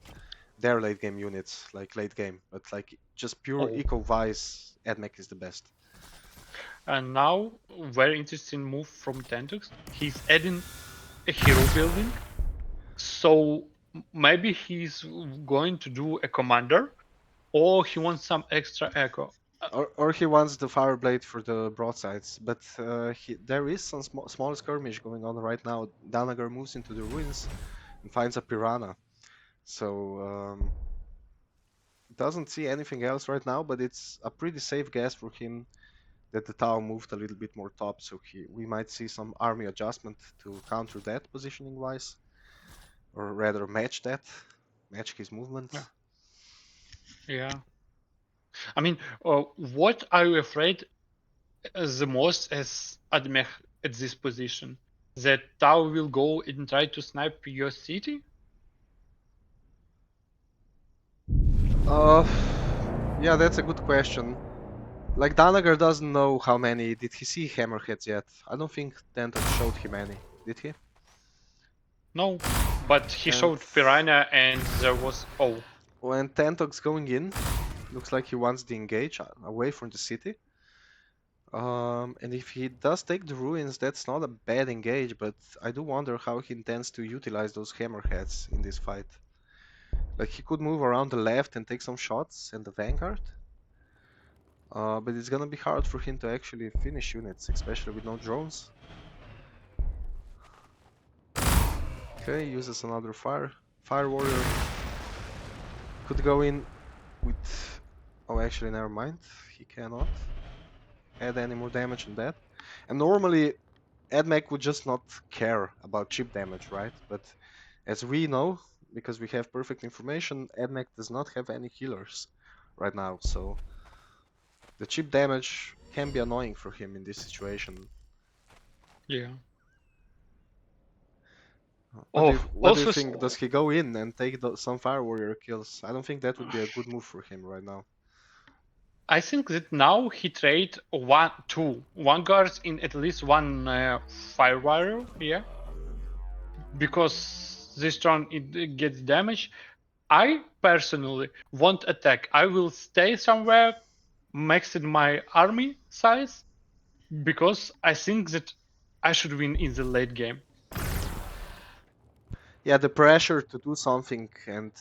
their late game units, like late game. But like just pure oh, eco wise, Admech is the best. and now very interesting move from Thentox. He's adding a hero building, so maybe he's going to do a commander, or he wants some extra echo. Or he wants the Fireblade for the broadsides, but there is some small skirmish going on right now. Danagar moves into the ruins and finds a piranha, so doesn't see anything else right now. But it's a pretty safe guess for him that the Tau moved a little bit more top, so we might see some army adjustment to counter that positioning wise, or rather match his movement. Yeah, yeah. I mean, what are you afraid the most as Admech at this position? That Tau will go and try to snipe your city? Uh, yeah, that's a good question. Like Danagar doesn't know how many. Did he see hammerheads yet? I don't think Thentox showed him any. Did he? No, but he And showed Piranha and there was when Thentox going in, looks like he wants the engage away from the city. And if he does take the ruins, that's not a bad engage, but I do wonder how he intends to utilize those hammerheads in this fight. Like he could move around the left and take some shots and the vanguard. But it's gonna be hard for him to actually finish units, especially with no drones. Okay, uses another fire warrior. Could go in with... Oh, actually, never mind. He cannot add any more damage than that. And normally, Admech would just not care about chip damage, right? But as we know, because we have perfect information, Admech does not have any healers right now, so the chip damage can be annoying for him in this situation. Yeah. What do Oh, you, what do you also, think? Does he go in and take some Fire Warrior kills? I don't think that would be a good move for him right now. I think that now he trade two vanguards in at least one fire warrior, yeah, because this turn it gets damage. I personally won't attack. I will stay somewhere, maxing my army size, because I think that I should win in the late game. Yeah, the pressure to do something and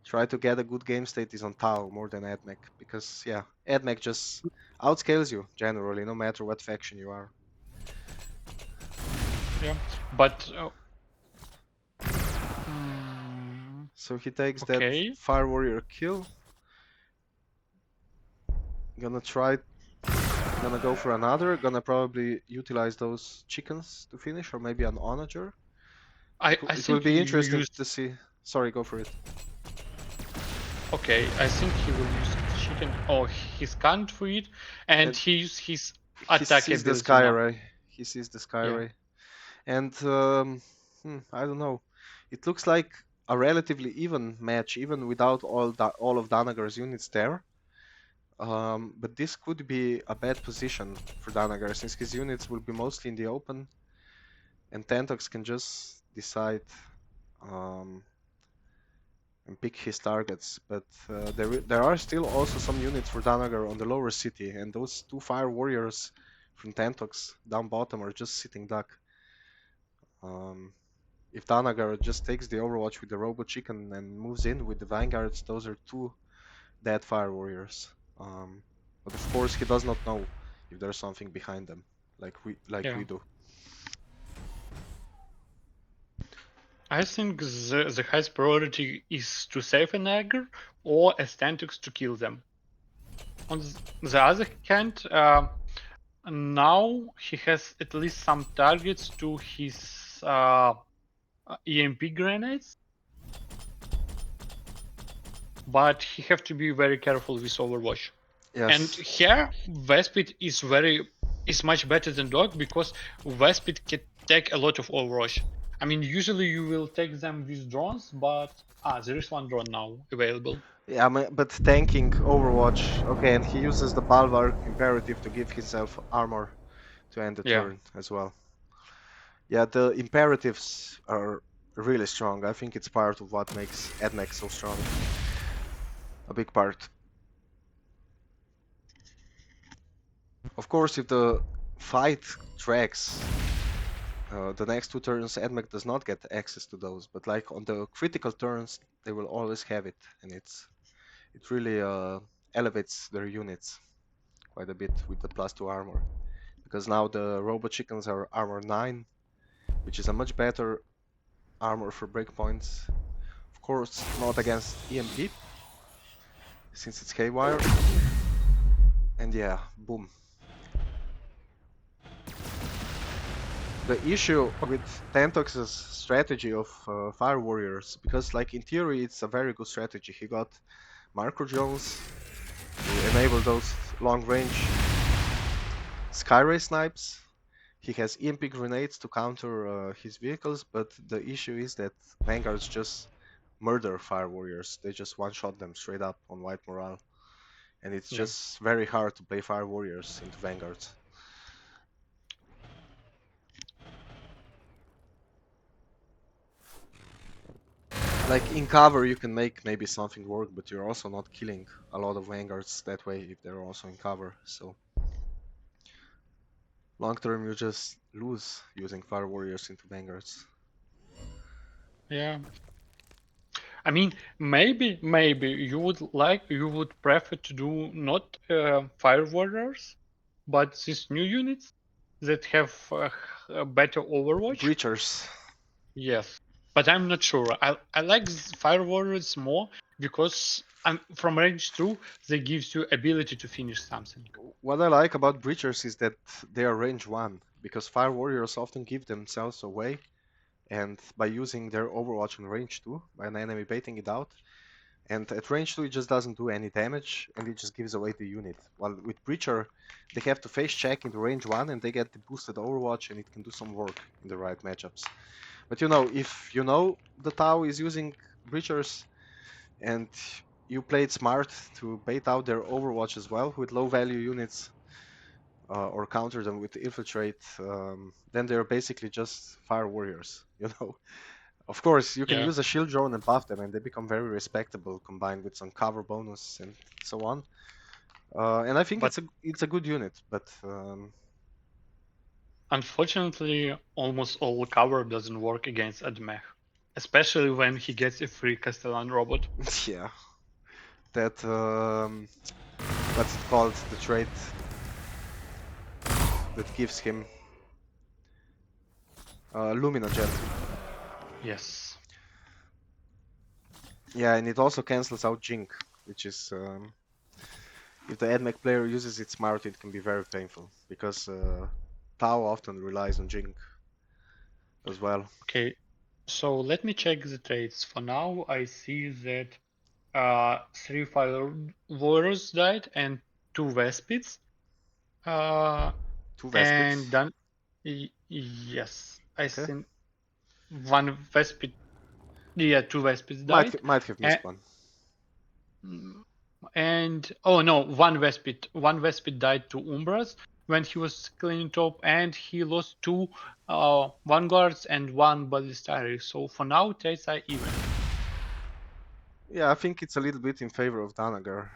try to get a good game state is on Tau more than Admech, because yeah, Admech just outscales you generally, no matter what faction you are. Yeah, but So he takes that okay. Fire Warrior kill. Gonna go for another. Gonna probably utilize those chickens to finish, or maybe an onager. I It will think be you interesting use. to see. Sorry, go for it. Okay, I think he will use chicken. Oh, he scanned for it, and And he used his he attack sees the ability Sky now. Ray. He sees the Sky Yeah, Ray. And I don't know. It looks like a relatively even match, even without all of Danagar's units there. But this could be a bad position for Danagar, since his units will be mostly in the open, and Thentox can just decide um, and pick his targets. But there are still also some units for Danagar on the lower city, and those two Fire Warriors from Thentox down bottom are just sitting duck. Um, if Danagar just takes the Overwatch with the Robo Chicken and moves in with the Vanguards, those are two dead Fire Warriors. But of course, he does not know if there's something behind them, like we yeah. do. I think the highest priority is to save an Dagger or a Stantix to kill them. On the other hand, now he has at least some targets to his EMP grenades, but he have to be very careful with Overwatch. And Yes. here, Vespid is much better than Dog because Vespid can take a lot of Overwatch. I mean, usually you will take them with drones, but there is one drone now available. Yeah, but tanking Overwatch. Okay, and he uses the Balvar imperative to give himself armor to end the Yeah, turn as well. Yeah, the imperatives are really strong. I think it's part of what makes Admech so strong. A big part. Of course, if the fight drags, the next two turns Admech does not get access to those, but like on the critical turns, they will always have it, and it really elevates their units quite a bit with the +2 armor. Because now the Robo Chickens are armor 9, which is a much better armor for breakpoints. Of course, not against EMP, since it's Haywire. And yeah, boom. The issue with Thentox's strategy of Fire Warriors, because like in theory it's a very good strategy. He got Marco Jones to enable those long range Skyray snipes. He has EMP grenades to counter his vehicles, but the issue is that Vanguards just murder Fire Warriors. They just one-shot them straight up on white morale. And it's yeah. just very hard to play Fire Warriors into Vanguards. Like in cover you can make maybe something work, but you're also not killing a lot of Vanguards that way if they're also in cover. So long term you just lose using Fire Warriors into Vanguards. Yeah. I mean, maybe you would prefer to do not Fire Warriors, but these new units that have a better Overwatch. Breachers. Yes, but I'm not sure. I like Fire Warriors more because from range 2 they gives you ability to finish something. What I like about Breachers is that they are range 1, because Fire Warriors often give themselves away, and by using their Overwatch in range 2, by an enemy baiting it out, And at range 2 it just doesn't do any damage and it just gives away the unit. While with Breacher they have to face check into range 1 and they get the boosted Overwatch and it can do some work in the right matchups. But you know, if you know the Tau is using Breachers and you played smart to bait out their Overwatch as well with low value units or counter them with Infiltrate, then they're basically just Fire Warriors, you know. Of course, you can Yeah, use a shield drone and buff them, and they become very respectable combined with some cover bonus and so on. And I think but it's a good unit, but unfortunately, almost all cover doesn't work against Admech, especially when he gets a free Castellan robot. yeah, that what's it called? The trait that gives him Lumina Gem. Yes. Yeah, and it also cancels out Jink, which is if the Admech player uses it smart, it can be very painful because Tau often relies on Jink as well. Okay, so let me check the traits. For now, I see that 3 Fire Warriors died and 2 Vespids. Two And Vespids. then, yes, I Okay. think 1 Vespid, yeah, 2 Vespids died. Might have And, missed one. and oh no, 1 Vespid died to Umbras when he was cleaning top, and he lost 2 Vanguards and 1 Ballistari. So for now, traits are even. Yeah, I think it's a little bit in favor of Danagar,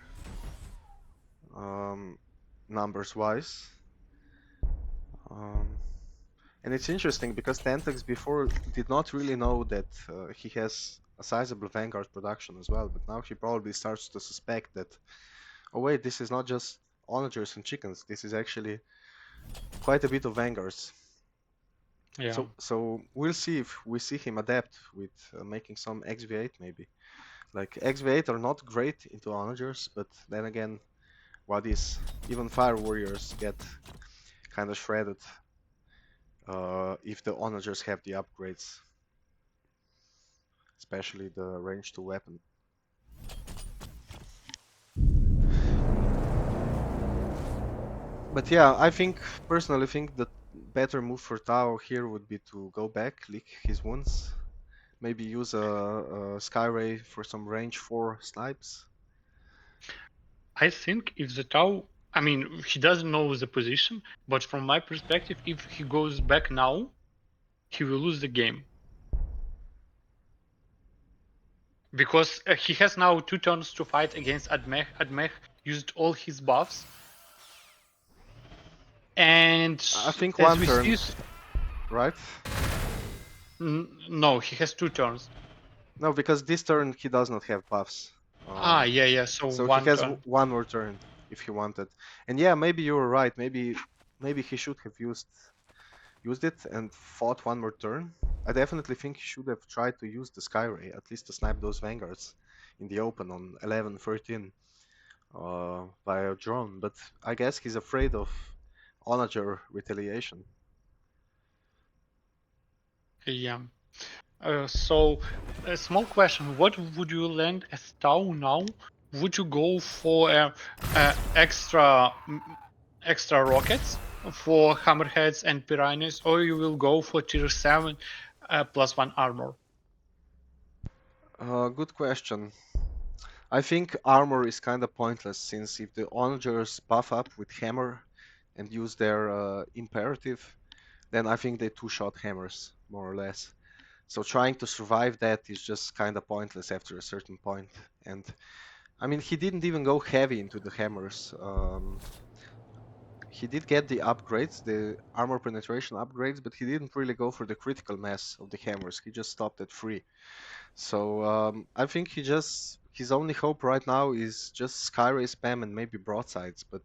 numbers wise. And it's interesting because Thentox before did not really know that he has a sizable Vanguard production as well, but now he probably starts to suspect that, oh wait, this is not just onagers and chickens, this is actually quite a bit of Vanguards. Yeah. So we'll see if we see him adapt with making some XV8 maybe. Like XV8 are not great into onagers, but then again, what is even Fire Warriors get kind of shredded if the onagers have the upgrades, especially the range to weapon. But yeah, I think personally think the better move for Tao here would be to go back, lick his wounds, maybe use a Skyray for some range 4 snipes. I think if the Tau, I mean, he doesn't know the position, but from my perspective, if he goes back now, he will lose the game. Because he has now 2 turns to fight against Admech. Admech used all his buffs. And I think as one we turn, see, right? no, he has 2 turns. No, because this turn he does not have buffs. Yeah, so So he 1 has turn. one more turn if he wanted. And yeah, maybe you were right. Maybe he should have used it and fought one more turn. I definitely think he should have tried to use the Skyray, at least to snipe those Vanguards in the open on 11, 13 via drone. But I guess he's afraid of onager retaliation. Yeah. So, a small question: what would you land as Tau now? Would you go for extra rockets for hammerheads and piranhas, or you will go for tier 7 +1 armor? Good question. I think armor is kind of pointless since if the onagers buff up with hammer and use their imperative, then I think they two-shot hammers more or less. So trying to survive that is just kind of pointless after a certain point. And I mean, he didn't even go heavy into the hammers. He did get the upgrades, the armor penetration upgrades, but he didn't really go for the critical mass of the hammers. He just stopped at 3. So I think his only hope right now is just Skyray spam and maybe broadsides, but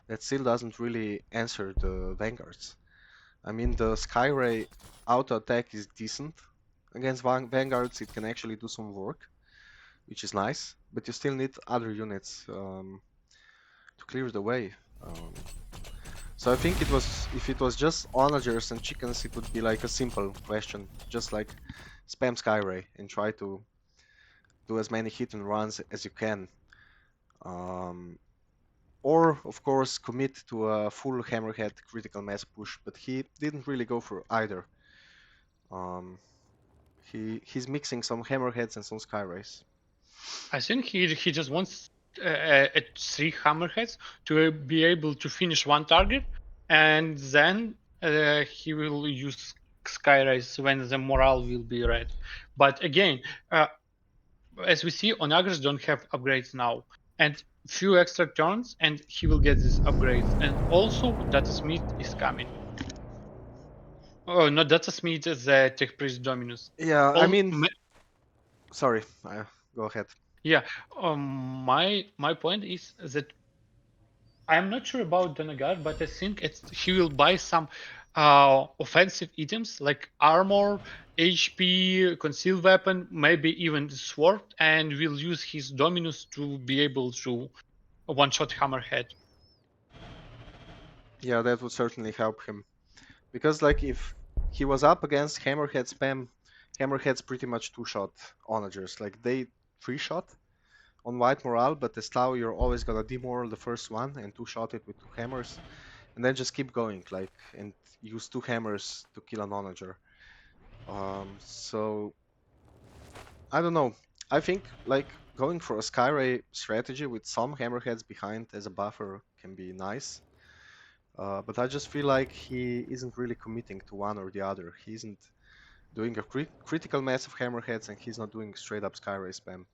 that still doesn't really answer the Vanguards. I mean, the Skyray auto attack is decent against Vanguards. It can actually do some work, which is nice, but you still need other units to clear the way. So I think if it was just onagers and chickens, it would be like a simple question, just like spam Skyray and try to do as many hit and runs as you can. Or, of course, commit to a full Hammerhead critical mass push, but he didn't really go for either. He's mixing some Hammerheads and some Skyrays. I think he just wants 3 Hammerheads to be able to finish one target, and then he will use Skyrise when the morale will be ready. But again, as we see, Onagers don't have upgrades now, and few extra turns, and he will get these upgrades. And also, Data Smith is coming. Oh, not Data Smith, the Tech Priest Dominus. Yeah, I All, mean, sorry, go ahead. yeah, my point is that I'm not sure about Danagar, but I think he will buy some offensive items like armor, HP, concealed weapon, maybe even sword, and will use his Dominus to be able to one-shot Hammerhead. Yeah, that would certainly help him. Because, like, if he was up against Hammerhead spam, Hammerhead's pretty much two-shot onagers. Like, they three-shot on white morale, but as Tau, you're always gonna demoral the first one and two-shot it with two hammers, and then just keep going, like, and use two hammers to kill an onager. So I don't know. I think like going for a Skyray strategy with some hammerheads behind as a buffer can be nice. But I just feel like he isn't really committing to one or the other. He isn't doing a critical mass of hammerheads, and he's not doing straight up Skyray spam.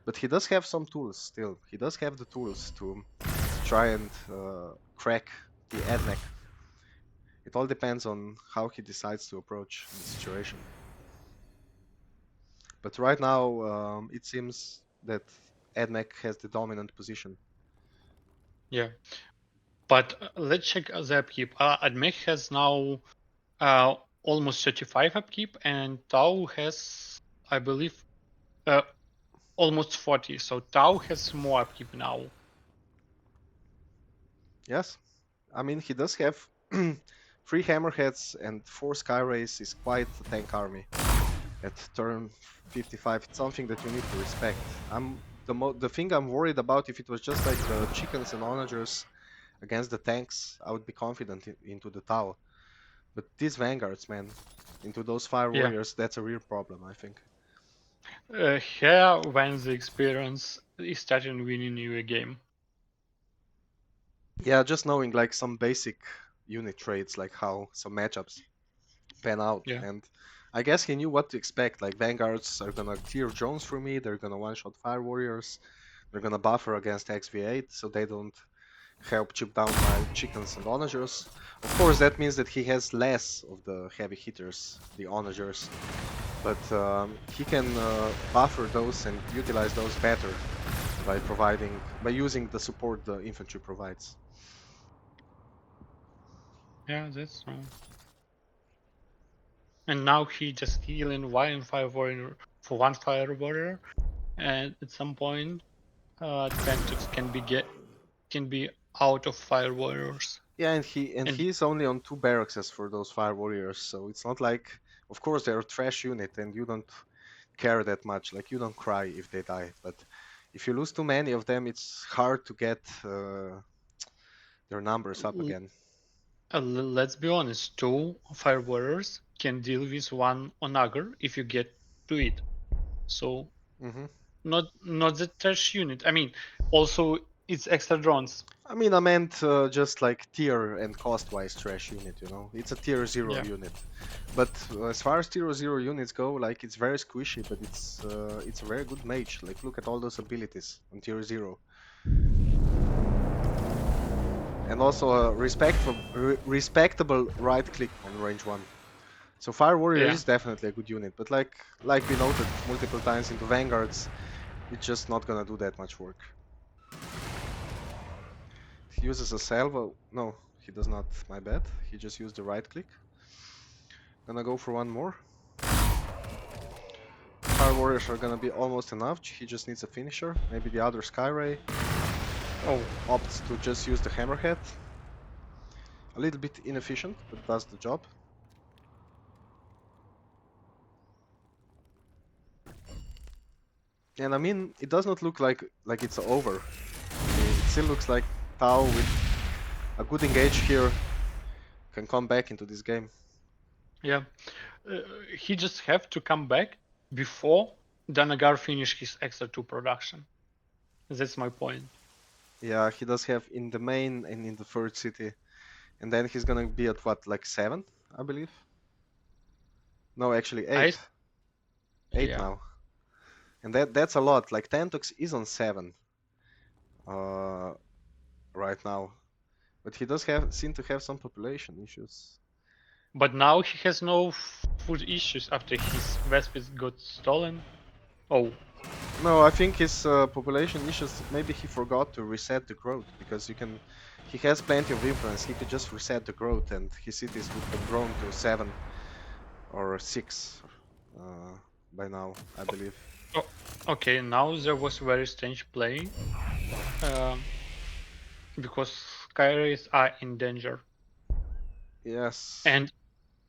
But he does have some tools still. He does have the tools to try and crack the Admech. It all depends on how he decides to approach the situation. But right now, it seems that Admech has the dominant position. Yeah, but let's check the upkeep. Admech has now almost 35 upkeep, and Tau has, I believe, almost 40. So Tau has more upkeep now. Yes, I mean he does have 3 hammerheads and 4 skyrays is quite a tank army at turn 55. It's something that you need to respect. The thing I'm worried about, if it was just like the chickens and onagers against the tanks, I would be confident into the Tau. But these vanguards, man, into those fire warriors, that's a real problem, I think. Here, when the experience is starting winning you a game. Yeah, just knowing like some basic unit traits, like how some matchups pan out. Yeah. And I guess he knew what to expect. Like vanguards are gonna clear drones for me. They're gonna one-shot fire warriors. They're gonna buffer against XV8, so they don't help chip down my chickens and onagers. Of course, that means that he has less of the heavy hitters, the onagers, but he can buffer those and utilize those better by using the support the infantry provides. Yeah, that's true. And now he just healing one fire warrior for one fire warrior, and at some point, Thentox can be out of fire warriors. Yeah, and he's only on 2 barracks for those fire warriors, so it's not like, of course they're a trash unit and you don't care that much, like you don't cry if they die, but if you lose too many of them, it's hard to get their numbers up again. Let's be honest, 2 fire warriors can deal with 1 onager if you get to it. So not the trash unit. I mean, also it's extra drones. I mean, I meant just like tier and cost-wise trash unit, you know? It's a tier 0 unit. But as far as tier 0 units go, like, it's very squishy, but it's a very good mage. Like, look at all those abilities on tier 0. And also a respectable right-click on range 1. So Fire Warrior is definitely a good unit, but like we noted multiple times into Vanguards, it's just not gonna do that much work. He uses a salvo. No, he does not, my bad. He just used the right click. Gonna go for one more. Fire Warriors are gonna be almost enough. He just needs a finisher. Maybe the other Skyray. Oh, opts to just use the Hammerhead. A little bit inefficient, but does the job. And I mean, it does not look like it's over. It still looks like Tao with a good engage here can come back into this game. Yeah, he just have to come back before Danagar finish his extra 2 production. That's my point. Yeah, he does have in the main and in the third city. And then he's gonna be at what, like 7, I believe? No, actually 8. 8 Yeah, now. And that's a lot. Like Thentox is on 7 uh, right now. But he does seem to have some population issues. but now he has no food issues after his Vespers got stolen. Oh, No, I think his population issues, maybe he forgot to reset the growth because he has plenty of influence. He could just reset the growth and his cities would have grown to 7 or 6 uh, by now, I believe. oh, okay. Now there was very strange play, um, because Skyrays are in danger, Yes, and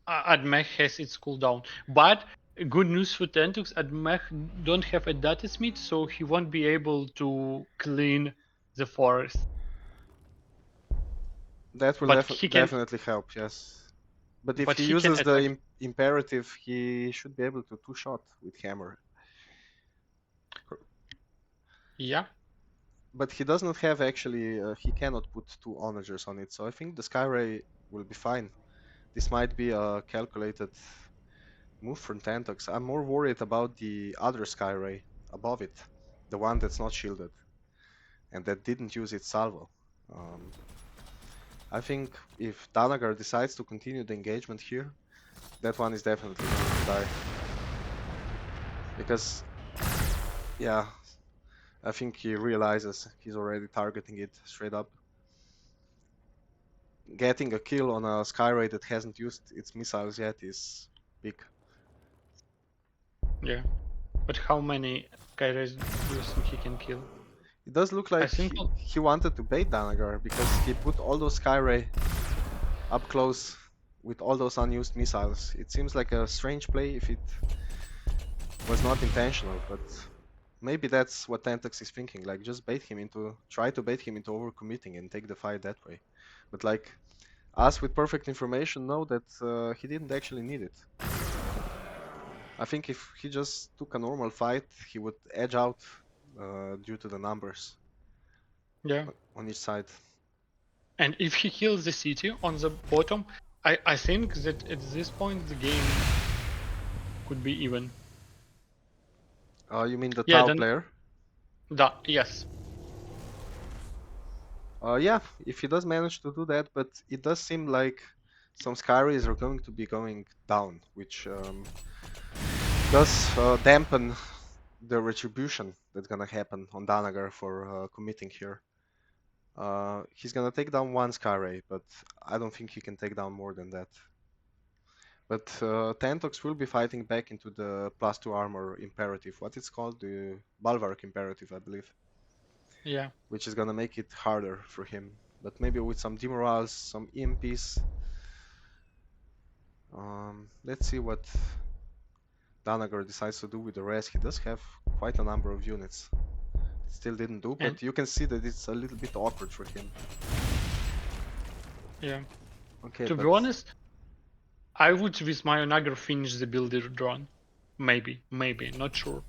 Admech has its cooldown. But good news for Thentox, Admech don't have a data smith, so he won't be able to clean the forest. that will But he can, definitely help, yes. But if but he he can uses the attack. imperative, he should be able to two-shot with hammer. Yeah, But he does not have actually, he cannot put 2 onagers on it, so I think the Skyray will be fine. This might be a calculated move from Thentox. I'm more worried about the other Skyray above it, the one that's not shielded and that didn't use its salvo. Um, I think if Danagar decides to continue the engagement here, that one is definitely going to die. Because, yeah, I think he realizes he's already targeting it straight up. Getting a kill on a Skyray that hasn't used its missiles yet is big. yeah. But how many Skyrays do you think he can kill? It does look I like think. he wanted to bait Danagar because he put all those Skyray up close with all those unused missiles. It seems like a strange play if it was not intentional, but maybe that's what Thentox is thinking. Like, just try to bait him into overcommitting and take the fight that way. But like, us with perfect information know that he didn't actually need it. I think if he just took a normal fight, he would edge out due to the numbers Yeah. on each side. And if he kills the city on the bottom, I think that at this point the game could be even. You mean the Yeah, Tau then player? yes. Yeah, if he does manage to do that, but it does seem like some Skyrays are going to be going down, which does dampen the retribution that's gonna happen on Danagar for committing here. He's gonna take down 1 Skyray, but I don't think he can take down more than that. But Thentox will be fighting back into the +2 armor imperative. What it's called? The Bulwark imperative, I believe. Yeah. Which is gonna make it harder for him. But maybe with some demorals, some EMPs. Let's see what Danagar decides to do with the rest. He does have quite a number of units. Still didn't do, And but you can see that it's a little bit awkward for him. yeah. Okay, To be but honest, I would with my Onager finish the builder drone. Maybe, not sure.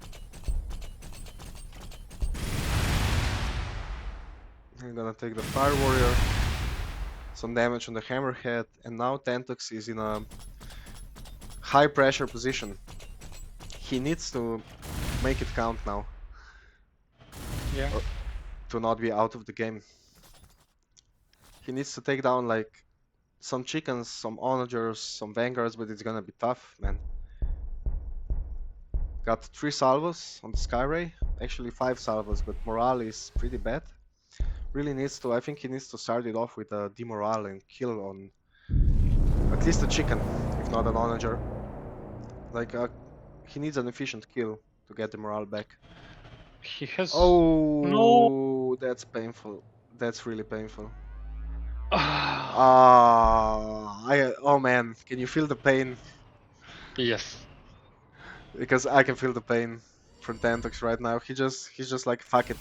I'm gonna take the Fire Warrior, some damage on the Hammerhead, and now Thentox is in a high pressure position. He needs to make it count now. Yeah. To not be out of the game. He needs to take down like some chickens, some onagers, some vanguards, but it's gonna be tough, man. Got 3 salvos on the Skyray, actually 5 salvos, but morale is pretty bad. Really needs to, I think he needs to start it off with a demorale and kill on at least a chicken, if not an onager. Like, he needs an efficient kill to get the morale back. He has no. Oh, that's painful. That's really painful. Ah, Oh man, can you feel the pain? yes. Because I can feel the pain. from Thentox right now. He's just like fuck it.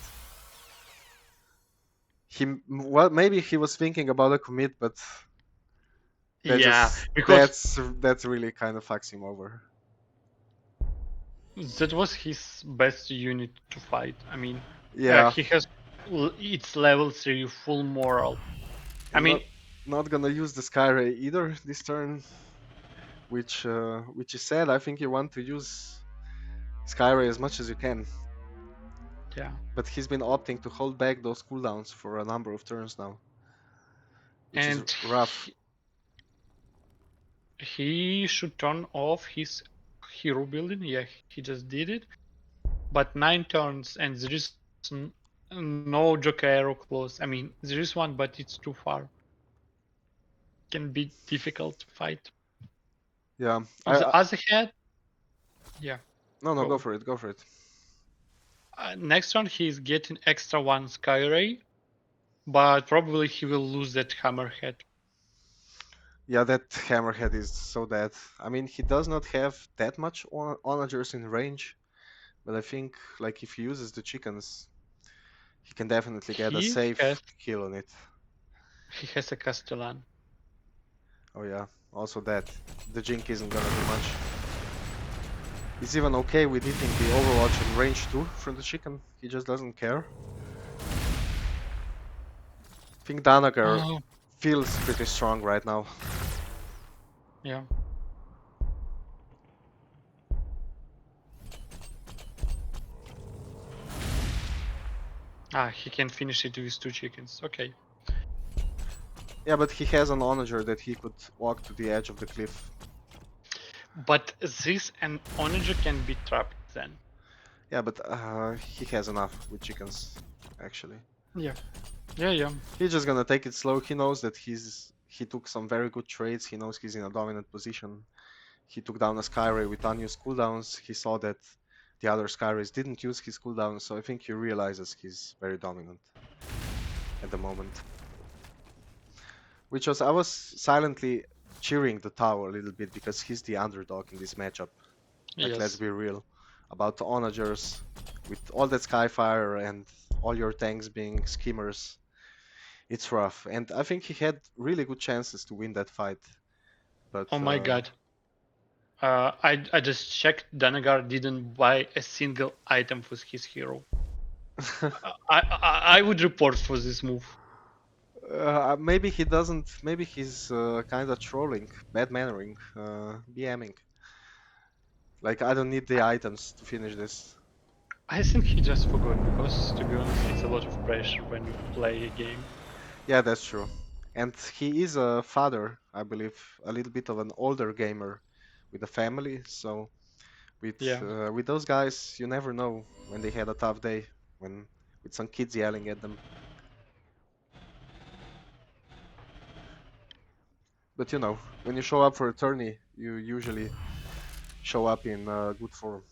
Well, maybe he was thinking about a commit, but Yeah, because that's really kind of fucks him over. that was his best unit to fight. I mean, Yeah, he has its level 3 full moral. I and mean, not gonna use the Skyray either this turn, which is sad. I think you want to use Skyray as much as you can, yeah. but he's been opting to hold back those cooldowns for a number of turns now, which is And rough. he should turn off his hero building. Yeah, he just did it. But 9 turns and there is no Joker arrow close. I mean, there is one, but it's too far. Can be difficult to fight. Yeah, On the other hand, yeah, no, go go. for it, go for it. Next turn he is getting extra one Skyray, but probably he will lose that Hammerhead. Yeah, that Hammerhead is so dead. I mean, he does not have that much onagers in range, but I think like if he uses the chickens, he can definitely get a He safe has kill on it. he has a Castellan. Oh yeah, also that. The Jink isn't gonna do much. He's even okay with hitting the Overwatch in range 2 from the chicken. He just doesn't care. I think Danagar Oh, feels pretty strong right now. yeah. Ah, he can finish it with 2 chickens. Okay. Yeah, but he has an onager that he could walk to the edge of the cliff. But this and Onager can be trapped then. Yeah, but he has enough with chickens, actually. Yeah. Yeah, yeah. He's just gonna take it slow. He knows that he took some very good trades. He knows he's in a dominant position. He took down a Skyray with unused cooldowns. He saw that the other Skyrays didn't use his cooldowns, so I think he realizes he's very dominant at the moment. Which was I was silently cheering the Tau a little bit because he's the underdog in this matchup. Like let's Yes. be real. About the onagers, with all that Skyfire and all your tanks being skimmers, it's rough. And I think he had really good chances to win that fight. But Oh my god. I just checked. Danagar didn't buy a single item for his hero. I would report for this move. maybe he doesn't. Maybe he's kind of trolling, bad mannering, BMing. Like I don't need the items to finish this. I think he just forgot because, to be honest, it's a lot of pressure when you play a game. Yeah, that's true. And he is a father, I believe, a little bit of an older gamer with a family. So Yeah. with those guys, you never know when they had a tough day, when with some kids yelling at them. But you know, when you show up for a tourney, you usually show up in good form.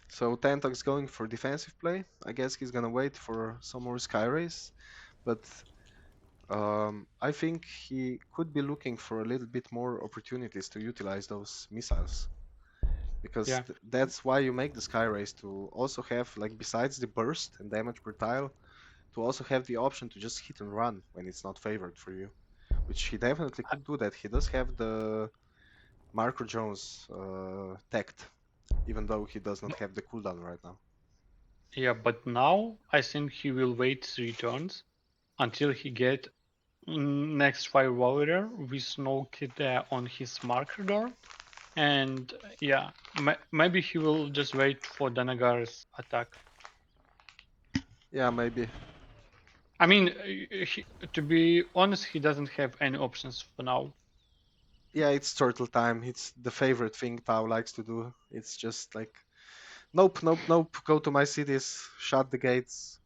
So Thentox going for defensive play. I guess he's gonna wait for some more Skyrays, but I think he could be looking for a little bit more opportunities to utilize those missiles, because Yeah. that's why you make the Skyrays, to also have, like, besides the burst and damage per tile, to also have the option to just hit and run when it's not favored for you, which he definitely could do that. He does have the Marco Jones tact, even though he does not have the cooldown right now. Yeah, but now I think he will wait 3 turns until he get next Fire Warrior with no kid on his marker door. And yeah, maybe he will just wait for Danagar's attack. Yeah, maybe. I mean, to be honest, he doesn't have any options for now. Yeah, it's turtle time. It's the favorite thing Tao likes to do. It's just like, nope, nope, nope. Go to my cities, shut the gates.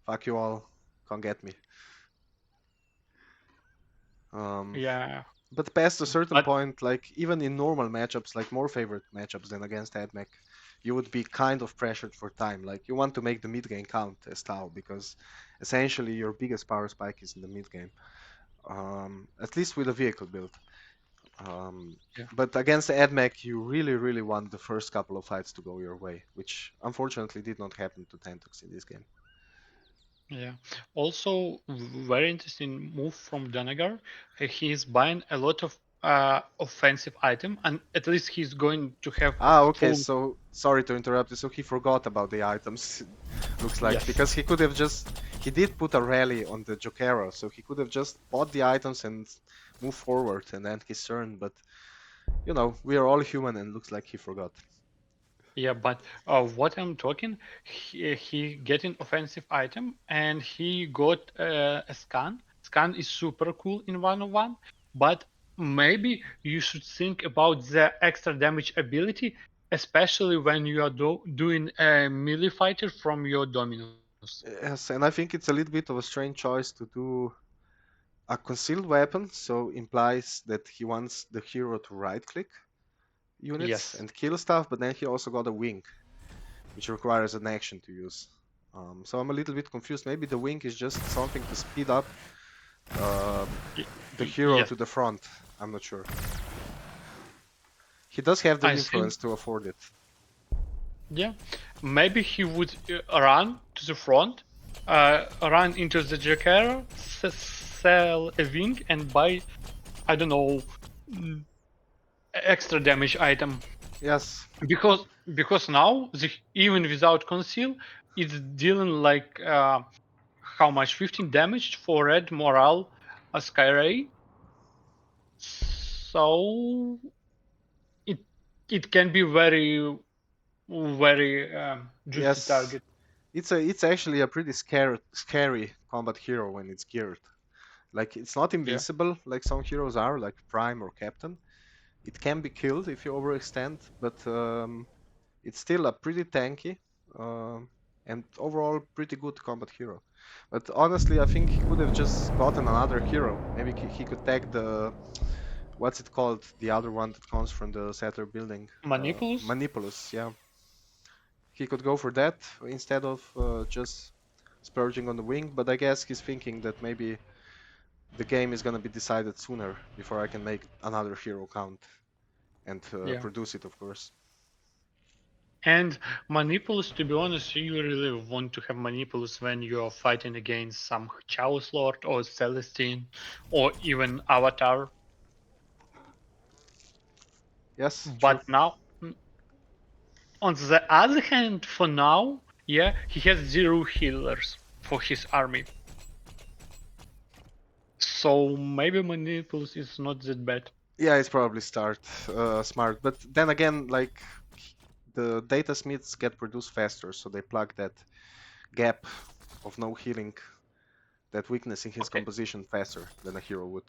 Fuck you all. Can't get me. Um, Yeah, but past a certain but point, like even in normal matchups, like more favored matchups than against Admech, you would be kind of pressured for time. Like you want to make the mid game count as Tao, because essentially your biggest power spike is in the mid game. At least with a vehicle build. Yeah. But against Admech, you really want the first couple of fights to go your way, which unfortunately did not happen to Thentox in this game. Yeah. Also, very interesting move from Danagar. He's buying a lot of offensive item, and at least he's going to have Ah, okay, full. so sorry to interrupt you. So he forgot about the items, looks like, Yes. because he could have just, he did put a rally on the Jokera, so he could have just bought the items and move forward and end his turn, but you know, we are all human and looks like he forgot. Yeah, but what I'm talking, he get an offensive item and he got a scan. Scan is super cool in 101, but maybe you should think about the extra damage ability, especially when you are doing a melee fighter from your Dominus. Yes, and I think it's a little bit of a strange choice to do a concealed weapon, so implies that he wants the hero to right click units Yes. and kill stuff, but then he also got a wing, which requires an action to use. So I'm a little bit confused. Maybe the wing is just something to speed up Y- the hero yes. to the front. I'm not sure. He does have the I think, influence to afford it. yeah, maybe he would run to the front, run into the Jakara, sell a wing, and buy, I don't know, mm, extra damage item. Yes, Because now, even without conceal, it's dealing like how much? 15 damage for red morale, a Skyray. So it it can be very juicy yes. target. It's actually a pretty scary combat hero when it's geared. Like it's not Yeah. invincible like some heroes are, like Prime or Captain. It can be killed if you overextend, but it's still a pretty tanky um, and overall pretty good combat hero. But honestly, I think he could have just gotten another hero. Maybe he could take the, what's it called? The other one that comes from the settler building. Manipulus. Manipulus, yeah. He could go for that instead of just splurging on the wing, but I guess he's thinking that maybe the game is gonna be decided sooner before I can make another hero count and Yeah. produce it, of course. And Manipulus, to be honest, you really want to have Manipulus when you're fighting against some Chaos Lord or Celestine or even Avatar. Yes, true. But now, on the other hand, for now, yeah, he has zero healers for his army. So maybe Manipulus is not that bad. Yeah, it's probably smart, but then again, like the data smiths get produced faster, so they plug that gap of no healing, that weakness in his Okay. composition faster than a hero would.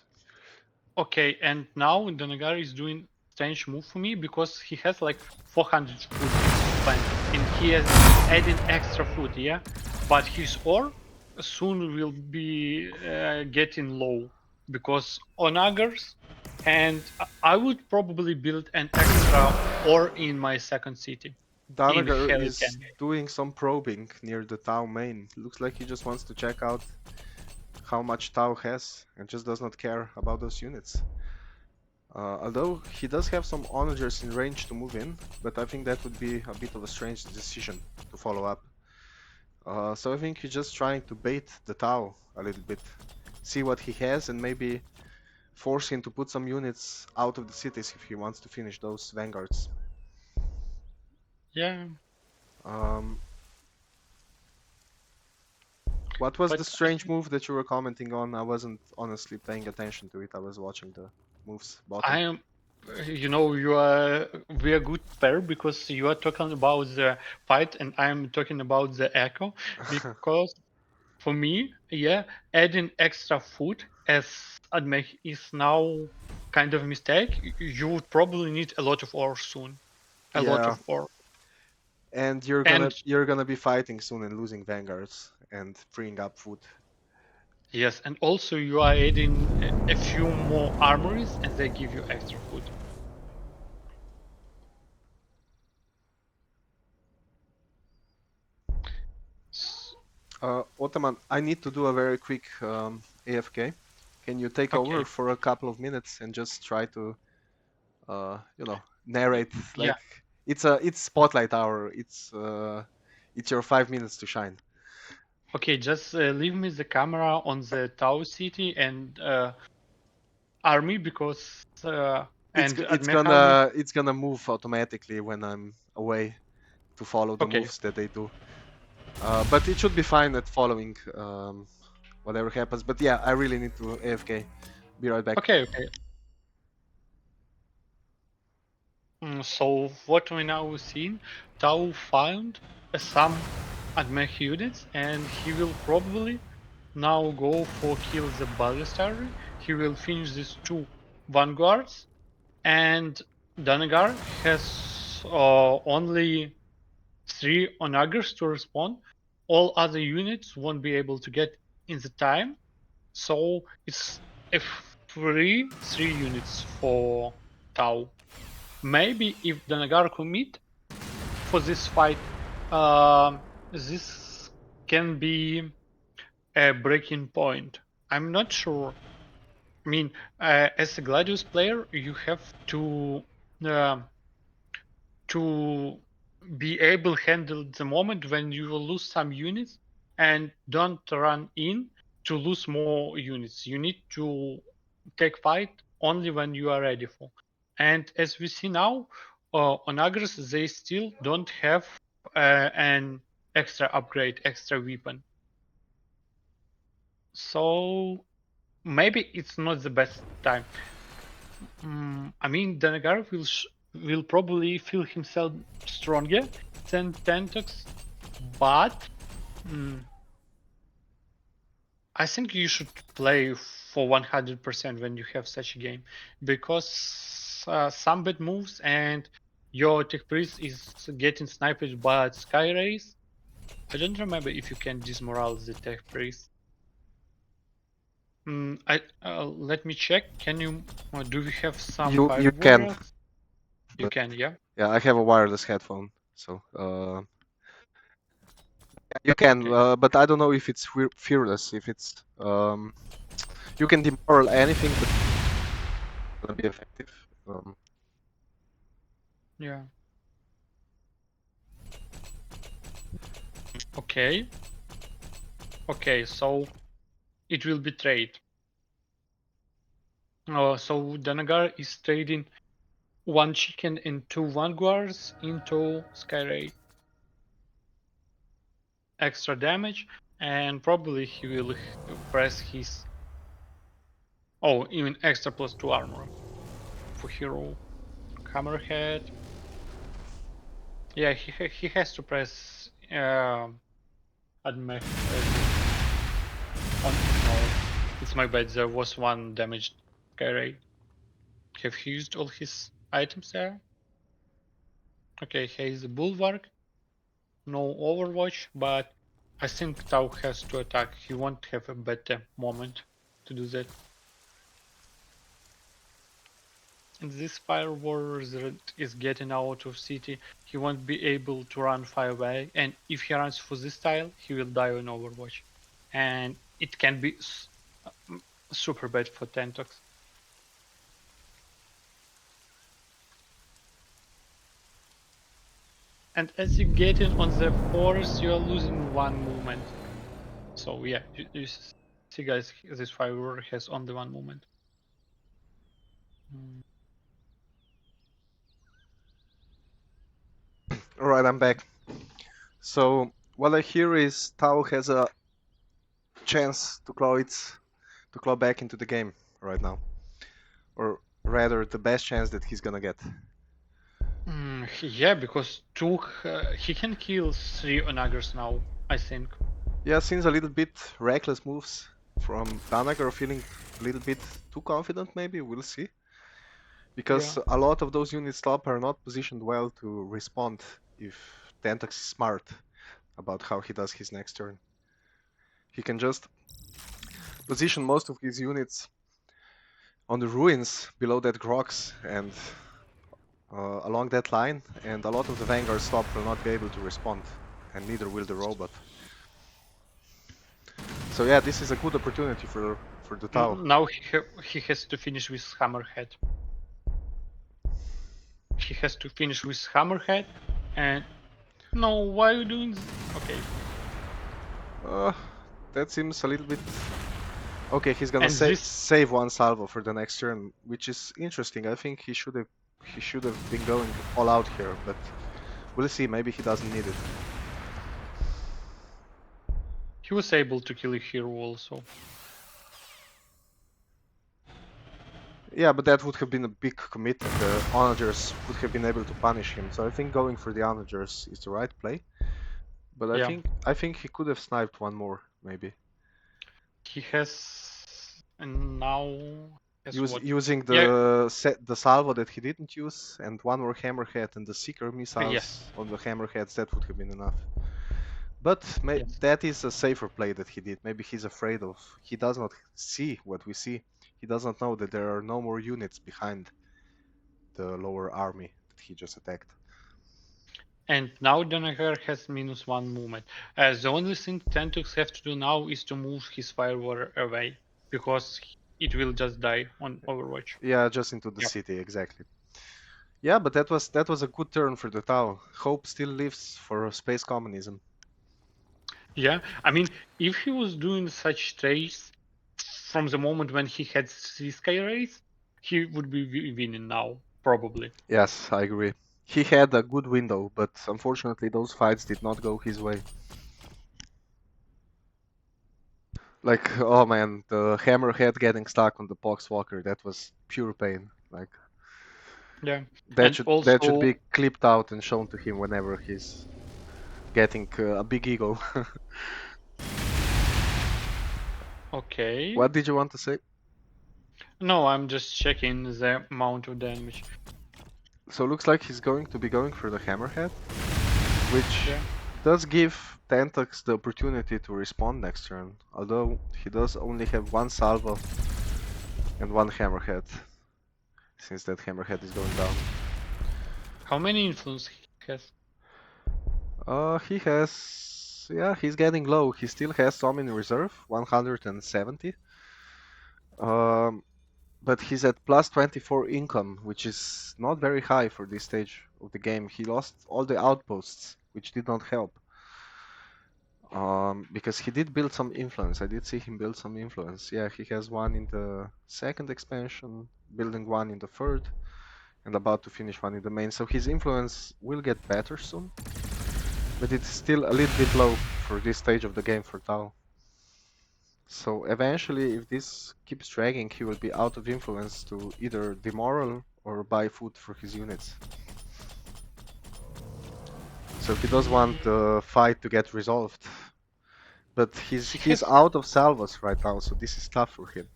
Okay, and now Danagar is doing strange move for me because he has like 400 food in his bank and he is adding extra food, yeah? But his ore soon will be getting low because on Agars, and I would probably build an extra ore in my second city in Danagar is Helican. doing some probing near the Tau main. Looks like he just wants to check out how much Tau has and just does not care about those units. Although he does have some onagers in range to move in, but I think that would be a bit of a strange decision to follow up. So I think he's just trying to bait the Tau a little bit, see what he has, and maybe force him to put some units out of the cities if he wants to finish those vanguards. Yeah, Um, what was the but I strange move that you were commenting on? I wasn't honestly paying attention to it. I was watching the moves I bottom. am, you are we are good pair because you are talking about the fight and I am talking about the echo. Because for me, yeah, adding extra food as Admech is now kind of a mistake. You would probably need a lot of ore soon, a lot Yeah, of ore, and and you're gonna be fighting soon and losing vanguards and freeing up food. yes, and also you are adding a few more armories and they give you extra food. S- Otaman, I need to do a very quick AFK. Can you take over Okay. for a couple of minutes and just try to narrate Yeah. like it's spotlight hour. It's your 5 minutes to shine. Okay, just leave me the camera on the Tau city and army because and Admech army. It's gonna move automatically when I'm away to follow the Okay. moves that they do. But it should be fine at following whatever happens. But yeah, I really need to AFK. Be right back. Okay. Okay. So what we now seen, Tau found some Admech units, and he will probably now go for kill the Ballistary. He will finish these two vanguards, and Danagar has only 3 onagers to respawn. All other units won't be able to get in the time, so it's a three units for Tau. Maybe if Danagar commit for this fight, this can be a breaking point. I'm not sure. I mean, as a Gladius player, you have uh, to be able to handle the moment when you will lose some units and don't run in to lose more units. You need to take fight only when you are ready for. And as we see now, on Agres, they still don't have an extra upgrade, extra weapon. So maybe it's not the best time. I mean, Danagar will probably feel himself stronger than Thentox, but I think you should play for 100% when you have such a game, because some bad moves and your tech priest is getting sniped by sky rays. I don't remember if you can dismorale the tech priest. Let me check. Can you? Do we have some You fire can, warriors? You but can, yeah. yeah, I have a wireless headphone, so you can. Okay. But I don't know if it's fearless. If it's you can demoral anything, but it's gonna be effective. Yeah. Okay. Okay. So it will be trade. So Danagar is trading 1 chicken and 2 vanguards into Skyray. Extra damage, and probably he will press his. Oh, even extra +2 armor for hero. Hammerhead. Yeah, he has to press Admech. No, it's my bad. There was 1 damaged Skyray. Have he used all his items there? Okay, he has a bulwark. No Overwatch, but I think Tau has to attack. He won't have a better moment to do that. And this fire warrior that is getting out of city, he won't be able to run far away, and if he runs for this style, he will die on Overwatch. And it can be super bad for Thentox. And as you get in on the forest, you are losing 1 movement. So yeah, you see guys, this fire warrior has only 1 movement. All right, I'm back. So what I hear is Tao has a chance to claw back into the game right now, or rather, the best chance that he's gonna get. Yeah, because he can kill 3 onagers now, I think. Yeah, seems a little bit reckless moves from Danagar, feeling a little bit too confident. Maybe we'll see, because Yeah. a lot of those units top are not positioned well to respond if Thentox is smart about how he does his next turn. He can just position most of his units on the ruins below that Grox and along that line, and a lot of the Vanguard stop will not be able to respond, and neither will the robot. So yeah, this is a good opportunity for the Tau. Now he has to finish with Hammerhead. he has to finish with Hammerhead. And no, why are you doing this? Okay. That seems a little bit... Okay, he's gonna And this, save one salvo for the next turn, which is interesting. I think he should have been going all out here, but we'll see. Maybe he doesn't need it. he was able to kill a hero also. Yeah, but that would have been a big commit, and the onagers would have been able to punish him. So I think going for the onagers is the right play. But Yeah. I think he could have sniped one more, maybe. He has, and now has what? Using Yeah. the salvo that he didn't use, and one more hammerhead and the seeker missiles Yes. on the hammerheads, that would have been enough. But Yes. that is a safer play that he did. Maybe he's afraid of. He does not see what we see. He does not know that there are no more units behind the lower army that he just attacked. And now Danagar has -1 movement. The only thing Thentox have to do now is to move his firewall away, because it will just die on Overwatch. Yeah, just into the Yep. city, exactly. Yeah, but that was a good turn for the Tau. Hope still lives for space communism. Yeah, I mean, if he was doing such trades from the moment when he had 3 Sky Rays, he would be winning now, probably. Yes, I agree. He had a good window, but unfortunately those fights did not go his way. Like, oh man, the hammerhead getting stuck on the Poxwalker, that was pure pain. Like, Yeah, and that should also, be clipped out and shown to him whenever he's getting a big ego. okay. What did you want to say? No, I'm just checking the amount of damage. So looks like he's going to be going for the hammerhead, which Yeah. does give Thentox the opportunity to respond next turn, although he does only have one salvo and one hammerhead, since that hammerhead is going down. How many influence he has? He has... yeah, he's getting low. He still has some in reserve, 170. But he's at plus 24 income, which is not very high for this stage of the game. He lost all the outposts, which did not help. Because he did build some influence. I did see him build some influence. Yeah, he has one in the second expansion, building one in the third, and about to finish one in the main. So his influence will get better soon, but it's still a little bit low for this stage of the game for Tau. So eventually, if this keeps dragging, he will be out of influence to either demoral or buy food for his units. So he does want the fight to get resolved. But he's out of salvos right now, so this is tough for him.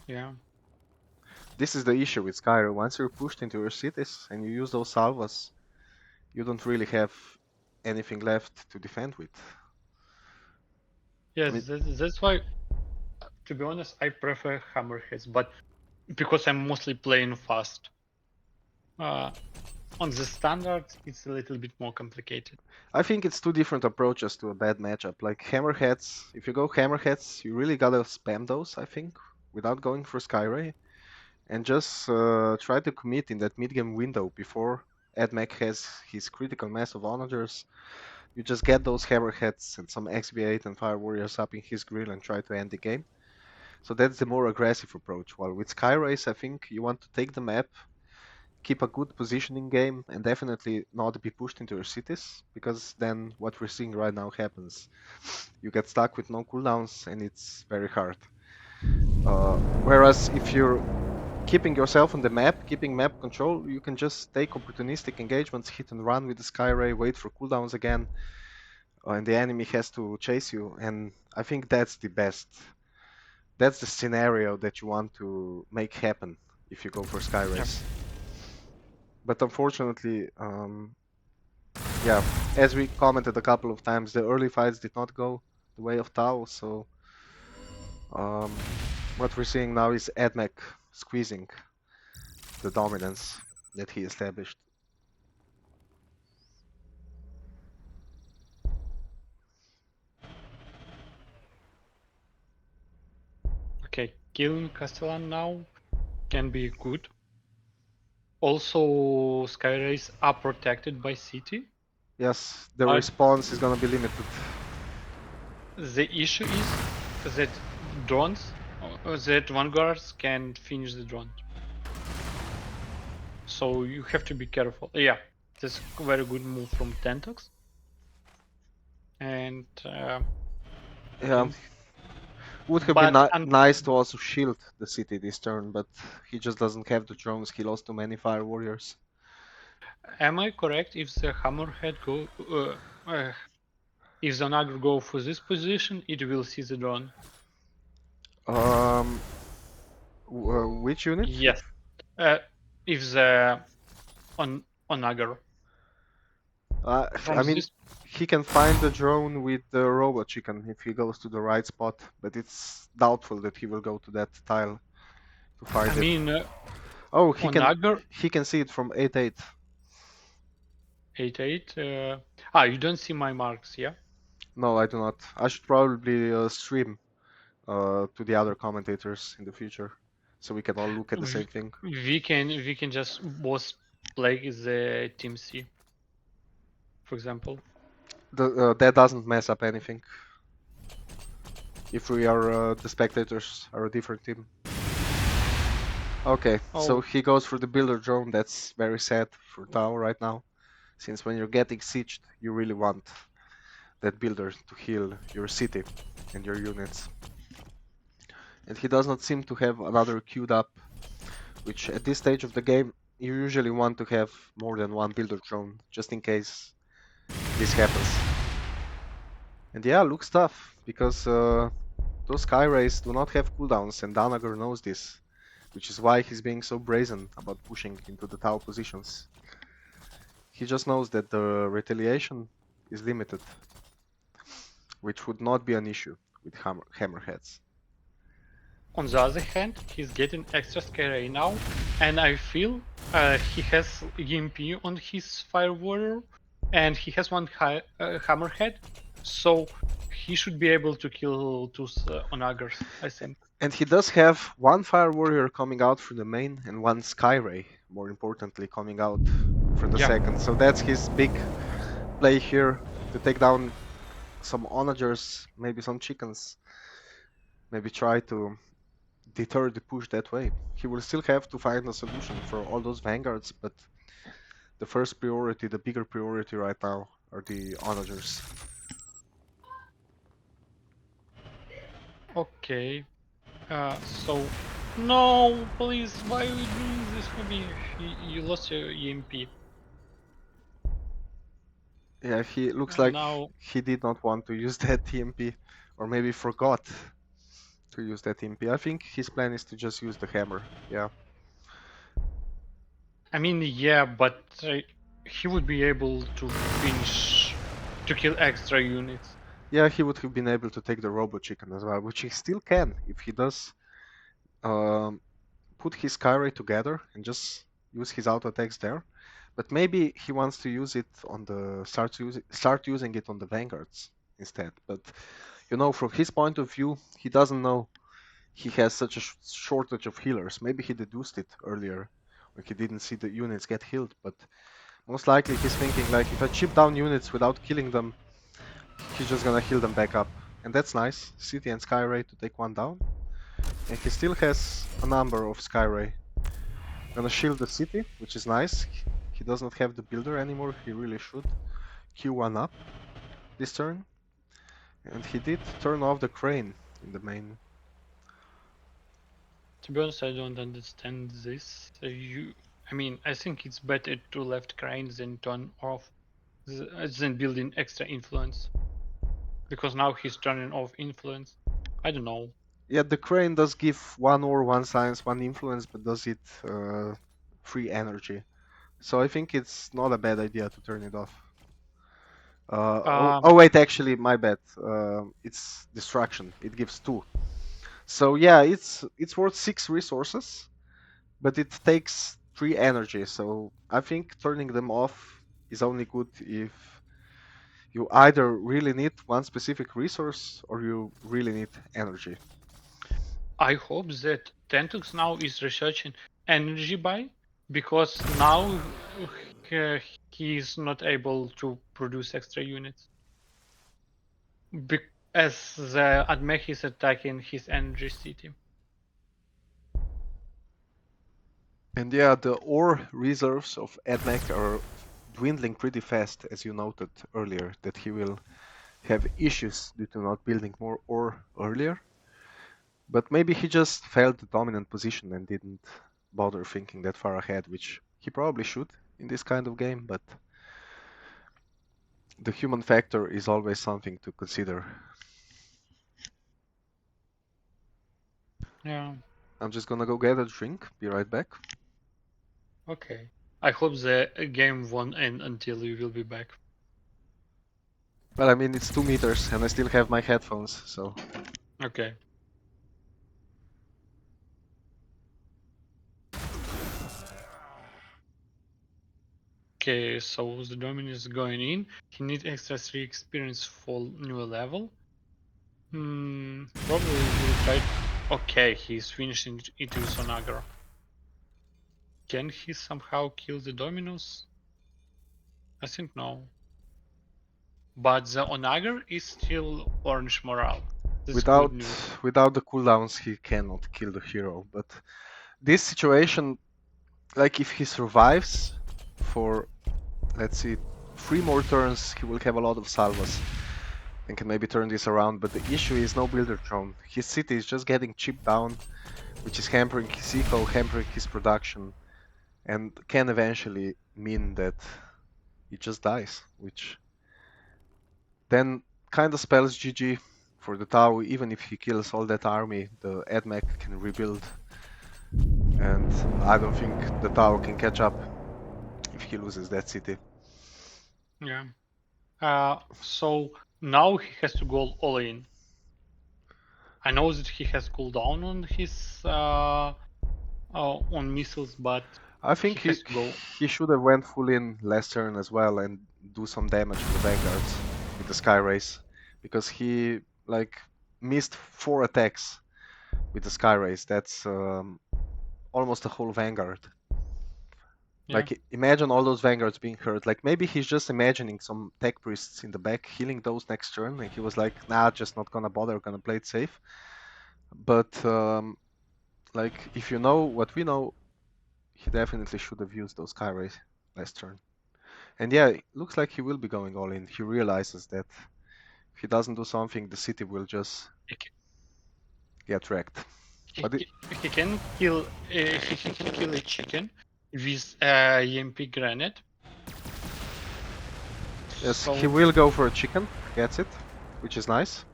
Yeah. This is the issue with Skyrim. Once you're pushed into your cities and you use those salvos, you don't really have anything left to defend with. I Yes, mean, that's why, to be honest, I prefer Hammerheads, but because I'm mostly playing fast. On the standard, it's a little bit more complicated. I think it's two different approaches to a bad matchup. Like hammerheads, if you go hammerheads, you really gotta spam those, I think, without going for Skyray, and just try to commit in that mid-game window before Admech has his critical mass of onagers. You just get those hammerheads and some XB8 and Fire Warriors up in his grill and try to end the game. So that's the more aggressive approach. While with Skyrace, I think you want to take the map, keep a good positioning game, and definitely not be pushed into your cities, because then what we're seeing right now happens. You get stuck with no cooldowns, and it's very hard. Whereas if you're keeping yourself on the map, keeping map control, you can just take opportunistic engagements, hit and run with the Skyray, wait for cooldowns again, and the enemy has to chase you. And I think that's the best. That's the scenario that you want to make happen if you go for Skyrace. Yeah. But unfortunately, yeah, as we commented a couple of times, the early fights did not go the way of Tau, so what we're seeing now is Admech squeezing the dominance that he established. Okay, killing Castellan now can be good. Also, Skyrays are protected by city. Yes, the But response is gonna be limited. the issue is that drones, that vanguards can finish the drone. So you have to be careful. Yeah, that's a very good move from Thentox. And Yeah, would have been but nice to also shield the city this turn, but he just doesn't have the drones. He lost too many fire warriors. am I correct if the hammerhead go if the Danagar go for this position, it will see the drone? Um, which unit? Yes. Uh, if the Onagar I from mean, this, he can find the drone with the robot chicken if he goes to the right spot, but it's doubtful that he will go to that tile to I find it. mean, Oh, Onagar he can see it from 8-8. 8-8. You don't see my marks, yeah? No, I do not. I should probably stream to the other commentators in the future, so we can all look at the same We, thing. we can just both play the team C, for example. That doesn't mess up anything. If we are the spectators are a different team. Okay, so Oh, he goes for the builder drone. That's very sad for Tao right now, since when you're getting sieged, you really want that builder to heal your city and your units. And he does not seem to have another queued up, which at this stage of the game, you usually want to have more than one builder drone, just in case this happens. And yeah, looks tough, because those Sky Rays do not have cooldowns, and Danagar knows this, which is why he's being so brazen about pushing into the Tau positions. He just knows that the retaliation is limited, which would not be an issue with hammerheads. on the other hand, he's getting extra scary now, and I feel he has EMP on his Fire Warrior, and he has one Hammerhead, so he should be able to kill two Onagers, I think. And he does have one Fire Warrior coming out from the main and one Sky Ray, more importantly, coming out from the Yeah. second. So that's his big play here to take down some onagers, maybe some chickens, maybe try to deter the push that way. He will still have to find a solution for all those vanguards, but the first priority, the bigger priority right now, are the onagers. Okay. So, no, please, why are you doing this for me? You lost your EMP. Yeah, he looks And like now, he did not want to use that TMP, or maybe forgot to use that TMP. I think his plan is to just use the hammer. Yeah. I mean, yeah, but he would be able to kill extra units. Yeah, he would have been able to take the Robo Chicken as well, which he still can if he does um, put his Kyrie together and just use his auto attacks there. But maybe he wants to use it on the start using it on the vanguards instead. But you know, from his point of view, he doesn't know he has such a shortage of healers. Maybe he deduced it earlier when he didn't see the units get healed. But most likely he's thinking like, if I chip down units without killing them, he's just gonna heal them back up. And that's nice. City and Skyray to take one down. And he still has a number of Skyray. Gonna shield the city, which is nice. He does not have the builder anymore. He really should queue one up this turn. And he did turn off the crane in the main. To be honest, I don't understand this. I mean, I think it's better to left crane than turn off, than building extra influence. Because now he's turning off influence. I don't know. Yeah, the crane does give one or one science, one influence, but does it free energy. So I think it's not a bad idea to turn it off. Um, Oh wait, actually, my bad. It's destruction. It gives 2. So yeah, it's worth 6 resources, but it takes 3 energy. So I think turning them off is only good if you either really need one specific resource or you really need energy. I hope that Thentox now is researching energy buy, because now he is not able to produce extra units. As the Admech is attacking his energy city. And yeah, the ore reserves of Admech are dwindling pretty fast, as you noted earlier, that he will have issues due to not building more ore earlier. But maybe he just felt the dominant position and didn't bother thinking that far ahead, which he probably should in this kind of game, but the human factor is always something to consider. Yeah. I'm just gonna go get a drink, be right back. Okay. I hope the game won't end until you will be back. Well, I mean, it's 2 meters and I still have my headphones, so. Okay. Okay, so the Dominus is going in. He needs extra 3 experience for new level. Probably will try. Okay, he's finishing it with Danagar. Can he somehow kill the Dominus? I think no. But the Onager is still orange morale. That's good Without news. without the cooldowns, he cannot kill the hero. But this situation, like if he survives for, let's see, 3 more turns, he will have a lot of salvas and can maybe turn this around. But the issue is no builder drone. His city is just getting chipped down, which is hampering his eco, hampering his production, and can eventually mean that he just dies, which then kind of spells GG for the Tau. Even if he kills all that army, the Admech can rebuild, and I don't think the Tau can catch up if he loses that city. Yeah. So now he has to go all in. I know that he has cooldown on his on missiles, but I he think has to go. he should have went full in last turn as well and do some damage to the vanguards with the Sky Race, because he like missed 4 attacks with the Sky Race. That's almost a whole vanguard. Yeah. Like imagine all those vanguards being hurt. Like maybe he's just imagining some tech priests in the back healing those next turn, and he was like, "Nah, just not gonna bother. Gonna play it safe." But like if you know what we know, he definitely should have used those Sky Rays last turn. And yeah, it looks like he will be going all in. He realizes that if he doesn't do something, the city will just He, ca- get wrecked. he, But it, he can kill he can kill a chicken with EMP grenade. yes, he So will go for a chicken, gets it, which is nice.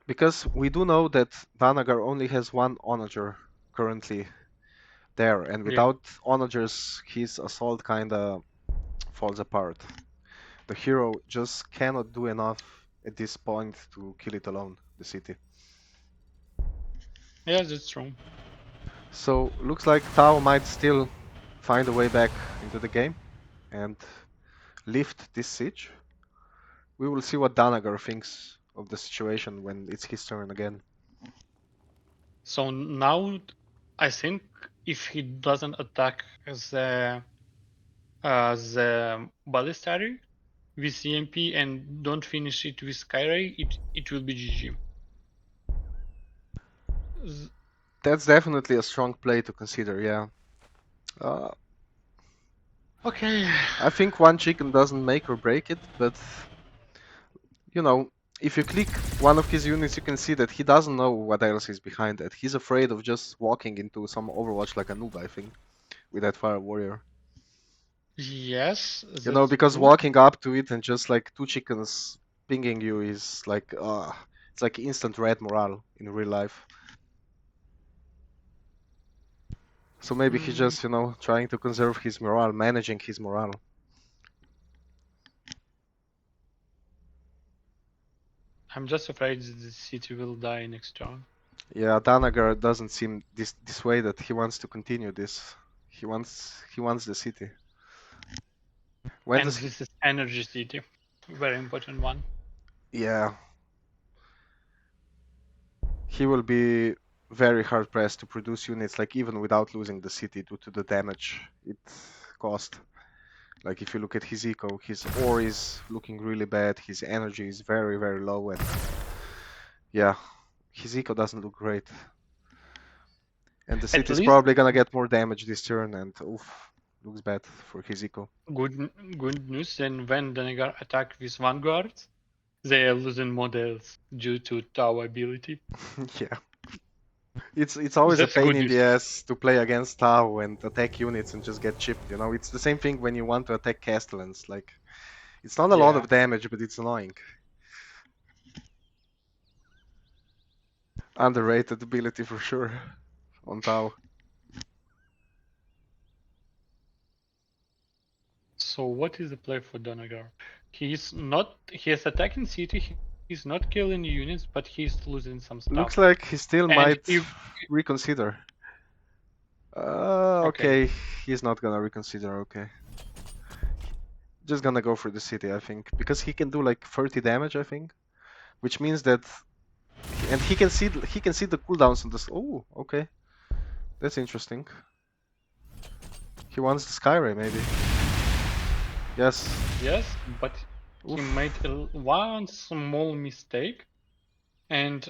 Because we do know that Danagar only has one onager currently there, and yeah. without onagers, his assault kinda falls apart. The hero just cannot do enough at this point to kill it alone, the city. Yeah, that's true. So looks like Tao might still find a way back into the game and lift this siege. We will see what Danagar thinks of the situation when it's his turn again. So now I think if he doesn't attack the ballistary with EMP and don't finish it with Skyray, it will be GG. That's definitely a strong play to consider, yeah. Uh, Okay. I think one chicken doesn't make or break it, but you know, if you click one of his units, you can see that he doesn't know what else is behind it. He's afraid of just walking into some Overwatch like a noob, I think, with that Fire Warrior. Yes, You know, that's because true. walking up to it and just like 2 chickens pinging you is like, it's like instant red morale in real life. So maybe he's Mm, just, you know, trying to conserve his morale, managing his morale. I'm just afraid that the city will die next turn. Yeah, Danagar doesn't seem this way that he wants to continue this. He wants the city. When And does this is energy city, very important one. yeah, he will be. very hard pressed to produce units, like even without losing the city due to the damage it cost. Like if you look at his eco, his ore is looking really bad, his energy is very, very low, and yeah, his eco doesn't look great. And the At city is least probably gonna get more damage this turn, and oof, looks bad for his eco. good news. Then when Danagar attack with Vanguard, they are losing models due to Tau ability. Yeah. It's always a That's pain good in news. the ass to play against Tau and attack units and just get chipped, you know? It's the same thing when you want to attack Castellans. Like, it's not a lot Yeah. of damage, but it's annoying. Underrated ability for sure on Tau. So what is the play for Danagar? He is attacking city, he's not killing units, but he's losing some stuff. Looks like he still And might if reconsider. okay, Okay, he's not gonna reconsider, okay. Just gonna go for the city, I think. Because he can do like 30 damage, I think. Which means that... And he can see the cooldowns on this... Oh, okay. That's interesting. He wants the Skyray, maybe. Yes. yes, but he Oof. made one small mistake, and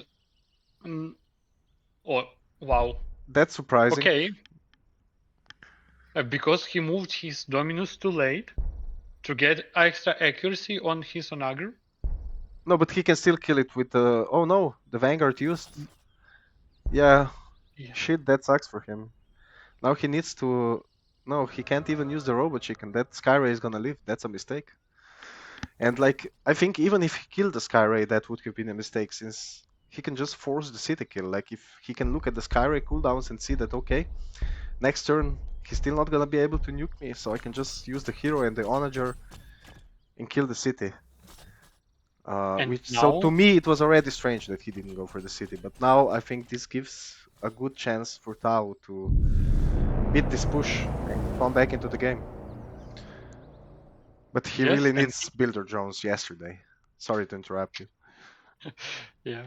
oh wow, That's surprising. okay, because he moved his Dominus too late to get extra accuracy on his Onager. No, but he can still kill it with the... Oh no, the Vanguard used. Yeah, Yeah. shit, that sucks for him. Now he needs to... No, he can't even use the Robot Chicken. That Skyray is gonna live. That's a mistake. And like, I think even if he killed the Skyray, that would have been a mistake, since he can just force the city kill. Like, if he can look at the Skyray cooldowns and see that, okay, next turn he's still not gonna be able to nuke me, so I can just use the hero and the onager and kill the city. And So now, to me it was already strange that he didn't go for the city, but now I think this gives a good chance for Tau to beat this push and come back into the game. But he yes, really and needs Builder drones yesterday. Sorry to interrupt you. yeah,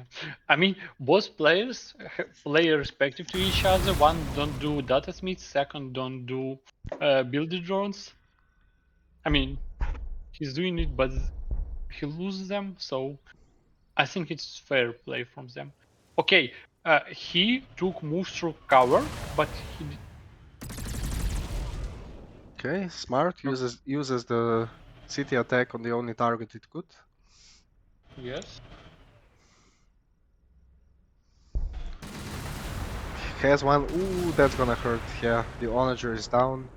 I mean, both players play respective to each other. One don't do data smiths, second don't do builder drones. I mean, he's doing it, but he loses them, so I think it's fair play from them. Okay, he took moves through cover, but he Okay, smart. Uses the city attack on the only target it could. yes. Has one. Ooh, that's gonna hurt. Yeah, the onager is down.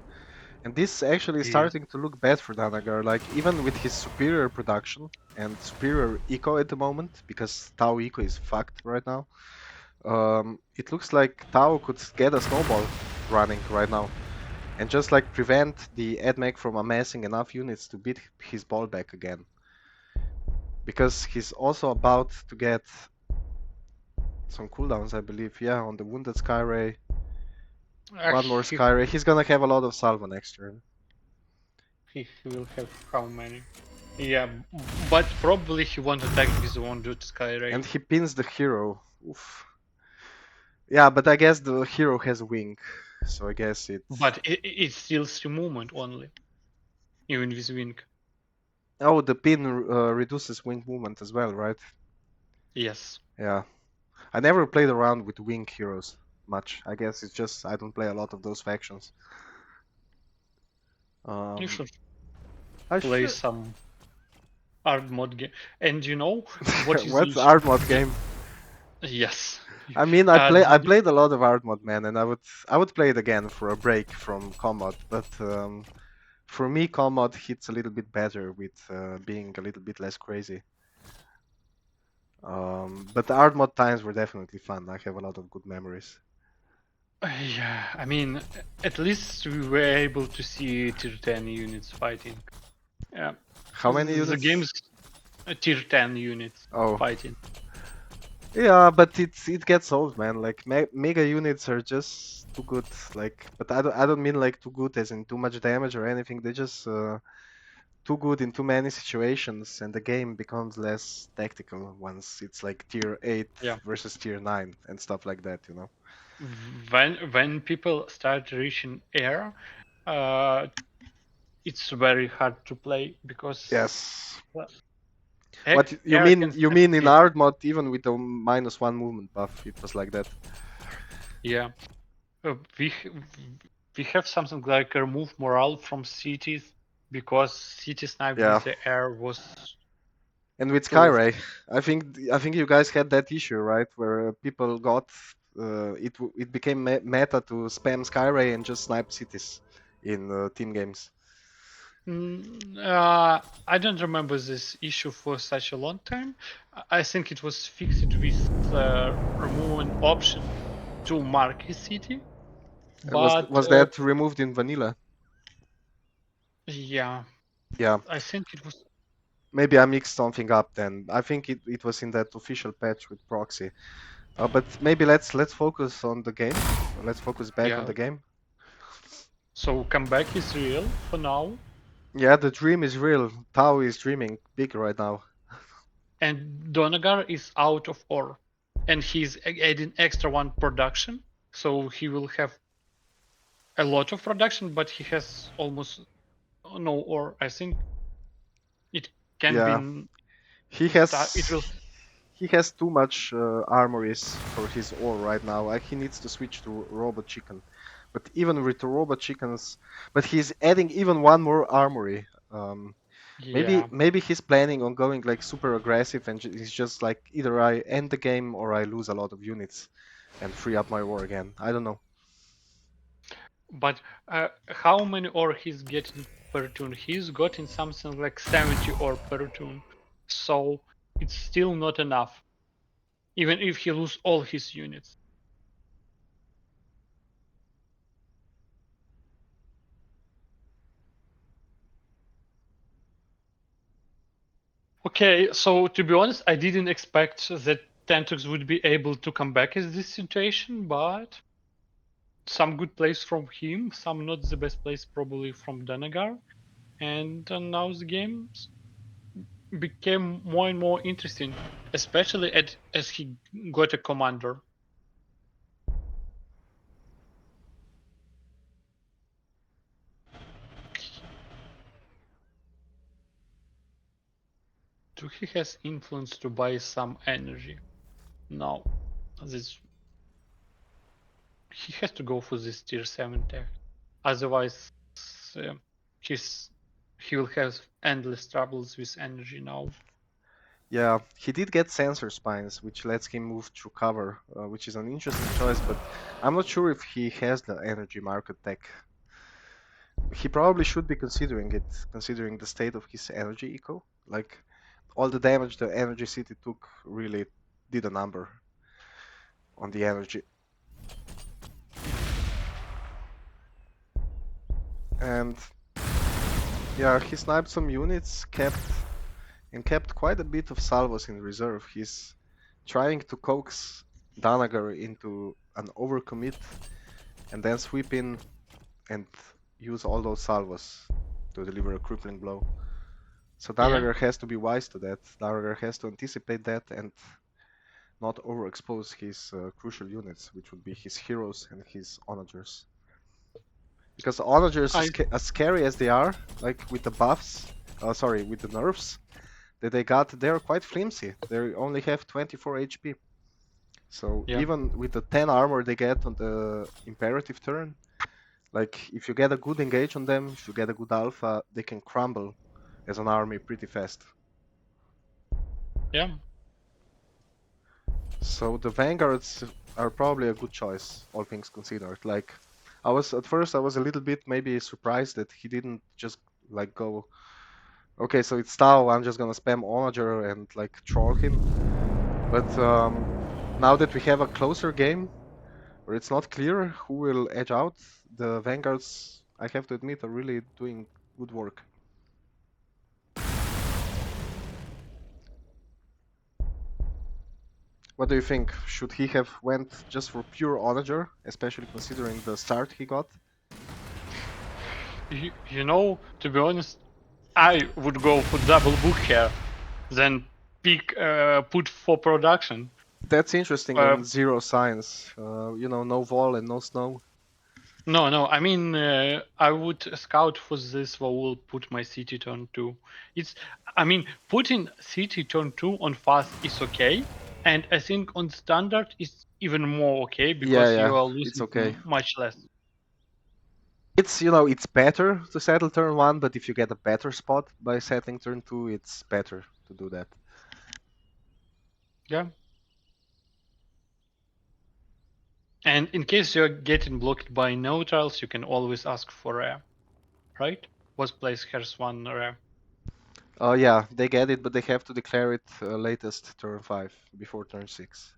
And this actually is Yes. starting to look bad for Danagar, like even with his superior production and superior eco at the moment, because Tau eco is fucked right now. It looks like Tau could get a snowball running right now and just like prevent the Admech from amassing enough units to beat his ball back again. Because he's also about to get some cooldowns, I believe. Yeah, on the Wounded Skyray. One more He, Skyray. He's gonna have a lot of salvo next turn. he will have how many? Yeah, but probably he won't attack with one dude Skyray. And he pins the hero. Oof. Yeah, but I guess the hero has wing, so I guess it's... But it's still 3 movement only, even with wing. Oh, the pin reduces wing movement as well, right? Yes. Yeah. I never played around with wing heroes much. I guess it's just I don't play a lot of those factions. You should I play should... some art mod game. And you know what is What's art mod the- game? Yes. I mean, I The- played a lot of art mod, man, and I would play it again for a break from combat. But for me, combat hits a little bit better with being a little bit less crazy. But the art mod times were definitely fun. I have a lot of good memories. Yeah, I mean, at least we were able to see tier 10 units fighting. Yeah. How many The units? game's tier 10 units Oh, fighting. yeah, but it gets old, man. Like mega units are just too good. Like, but I don't mean like too good as in too much damage or anything. They just too good in too many situations, and the game becomes less tactical once it's like tier 8 Yeah. versus tier 9 and stuff like that, you know. When people start reaching air, it's very hard to play because Yes. well, What you air mean? can You mean in stampede. hard mod, even with the -1 movement buff, it was like that. Yeah. We have something like remove morale from cities because city snipe Yeah. with the air was And with too often. Skyray, I think you guys had that issue, right? Where people got it became meta to spam Skyray and just snipe cities in team games. I don't remember this issue for such a long time. I think it was fixed with removing option to mark a city, Was but was that removed in vanilla? yeah, Yeah. I think it was. Maybe I mixed something up then. I think it was in that official patch with proxy. But maybe let's focus on the game. Let's focus back on Yeah. the game. So comeback is real for now, Yeah, the dream is real. Tao is dreaming big right now. and Donagar is out of ore, and he's adding extra one production, so he will have a lot of production, but he has almost no ore. I think it can Yeah, be he it has will. he has too much armories for his ore right now. He needs to switch to robot chicken. But even with the robot chickens, but he's adding even one more armory. Maybe Yeah, maybe he's planning on going like super aggressive and he's just like either I end the game or I lose a lot of units and free up my ore again. I don't know. but how many ore he's getting per turn? He's gotten something like 70 ore per turn, so it's still not enough, even if he lose all his units. Okay, so to be honest, I didn't expect that Thentox would be able to come back in this situation, but some good plays from him, some not the best plays probably from Danagar, and now the game became more and more interesting, especially as he got a commander. Do he has influence to buy some energy? No, this he has to go for this tier 7 tech. Otherwise, uh, he's he will have endless troubles with energy now. Yeah, he did get sensor spines, which lets him move through cover, which is an interesting choice, but I'm not sure if he has the energy market tech. He probably should be considering it, considering the state of his energy eco. Like, all the damage the energy city took really did a number on the energy. And yeah, he sniped some units, kept quite a bit of salvos in reserve. He's trying to coax Danagar into an overcommit and then sweep in and use all those salvos to deliver a crippling blow. So Yeah, Danagar has to be wise to that. Danagar has to anticipate that and not overexpose his crucial units, which would be his heroes and his onagers. Because onagers, I as scary as they are, like with the buffs, sorry, with the nerfs that they got, they're quite flimsy. They only have 24 HP. So yeah even with the 10 armor they get on the imperative turn, like if you get a good engage on them, if you get a good alpha, they can crumble as an army pretty fast. yeah. So the vanguards are probably a good choice, all things considered. Like I was at first I was a little bit maybe surprised that he didn't just like go, okay, so it's Tau, I'm just gonna spam Onager and like troll him. But now that we have a closer game where it's not clear who will edge out, the vanguards, I have to admit, are really doing good work. What do you think? Should he have went just for pure Onager, especially considering the start he got? You know, to be honest, I would go for double book here, then put for production. That's interesting Uh, on zero science. No wall and no snow. no, I mean I would scout for this. I will put my city turn 2. I mean, putting city turn 2 on fast is okay, and I think on standard is even more okay Yeah, because yeah, you are it's losing okay. much less. It's better to settle turn 1, but if you get a better spot by settling turn 2, it's better to do that. Yeah. And in case you're getting blocked by neutrals, you can always ask for rare, right? What place has one rare? Yeah, they get it, but they have to declare it latest turn 5 before turn 6.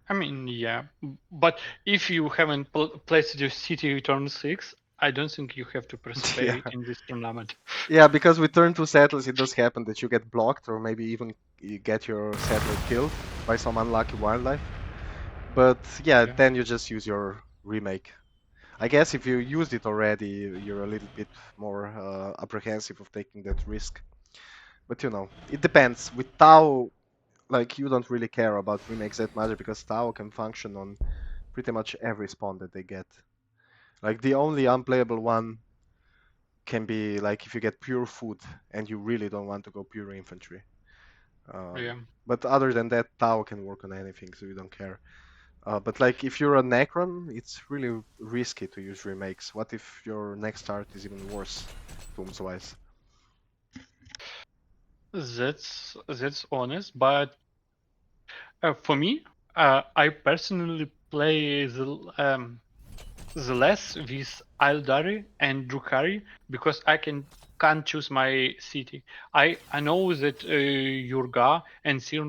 I mean, yeah, but if you haven't placed your city turn 6, I don't think you have to Yeah, participate in this tournament. yeah, because with turn 2 settlers, it does happen that you get blocked or maybe even you get your settler killed by some unlucky wildlife. But yeah, Yeah. then you just use your remake. I guess if you used it already, you're a little bit more apprehensive of taking that risk. But it depends. With Tau, like you don't really care about remakes that much because Tau can function on pretty much every spawn that they get. Like the only unplayable one can be like if you get pure food and you really don't want to go pure infantry. Yeah. But other than that, Tau can work on anything, so you don't care. But like if you're a Necron, it's really risky to use remakes. What if your next art is even worse, Tombs wise? That's honest, but for me, I personally play the less with Aldari and Drukharii because I can't choose my city. I know that Yurga and Sir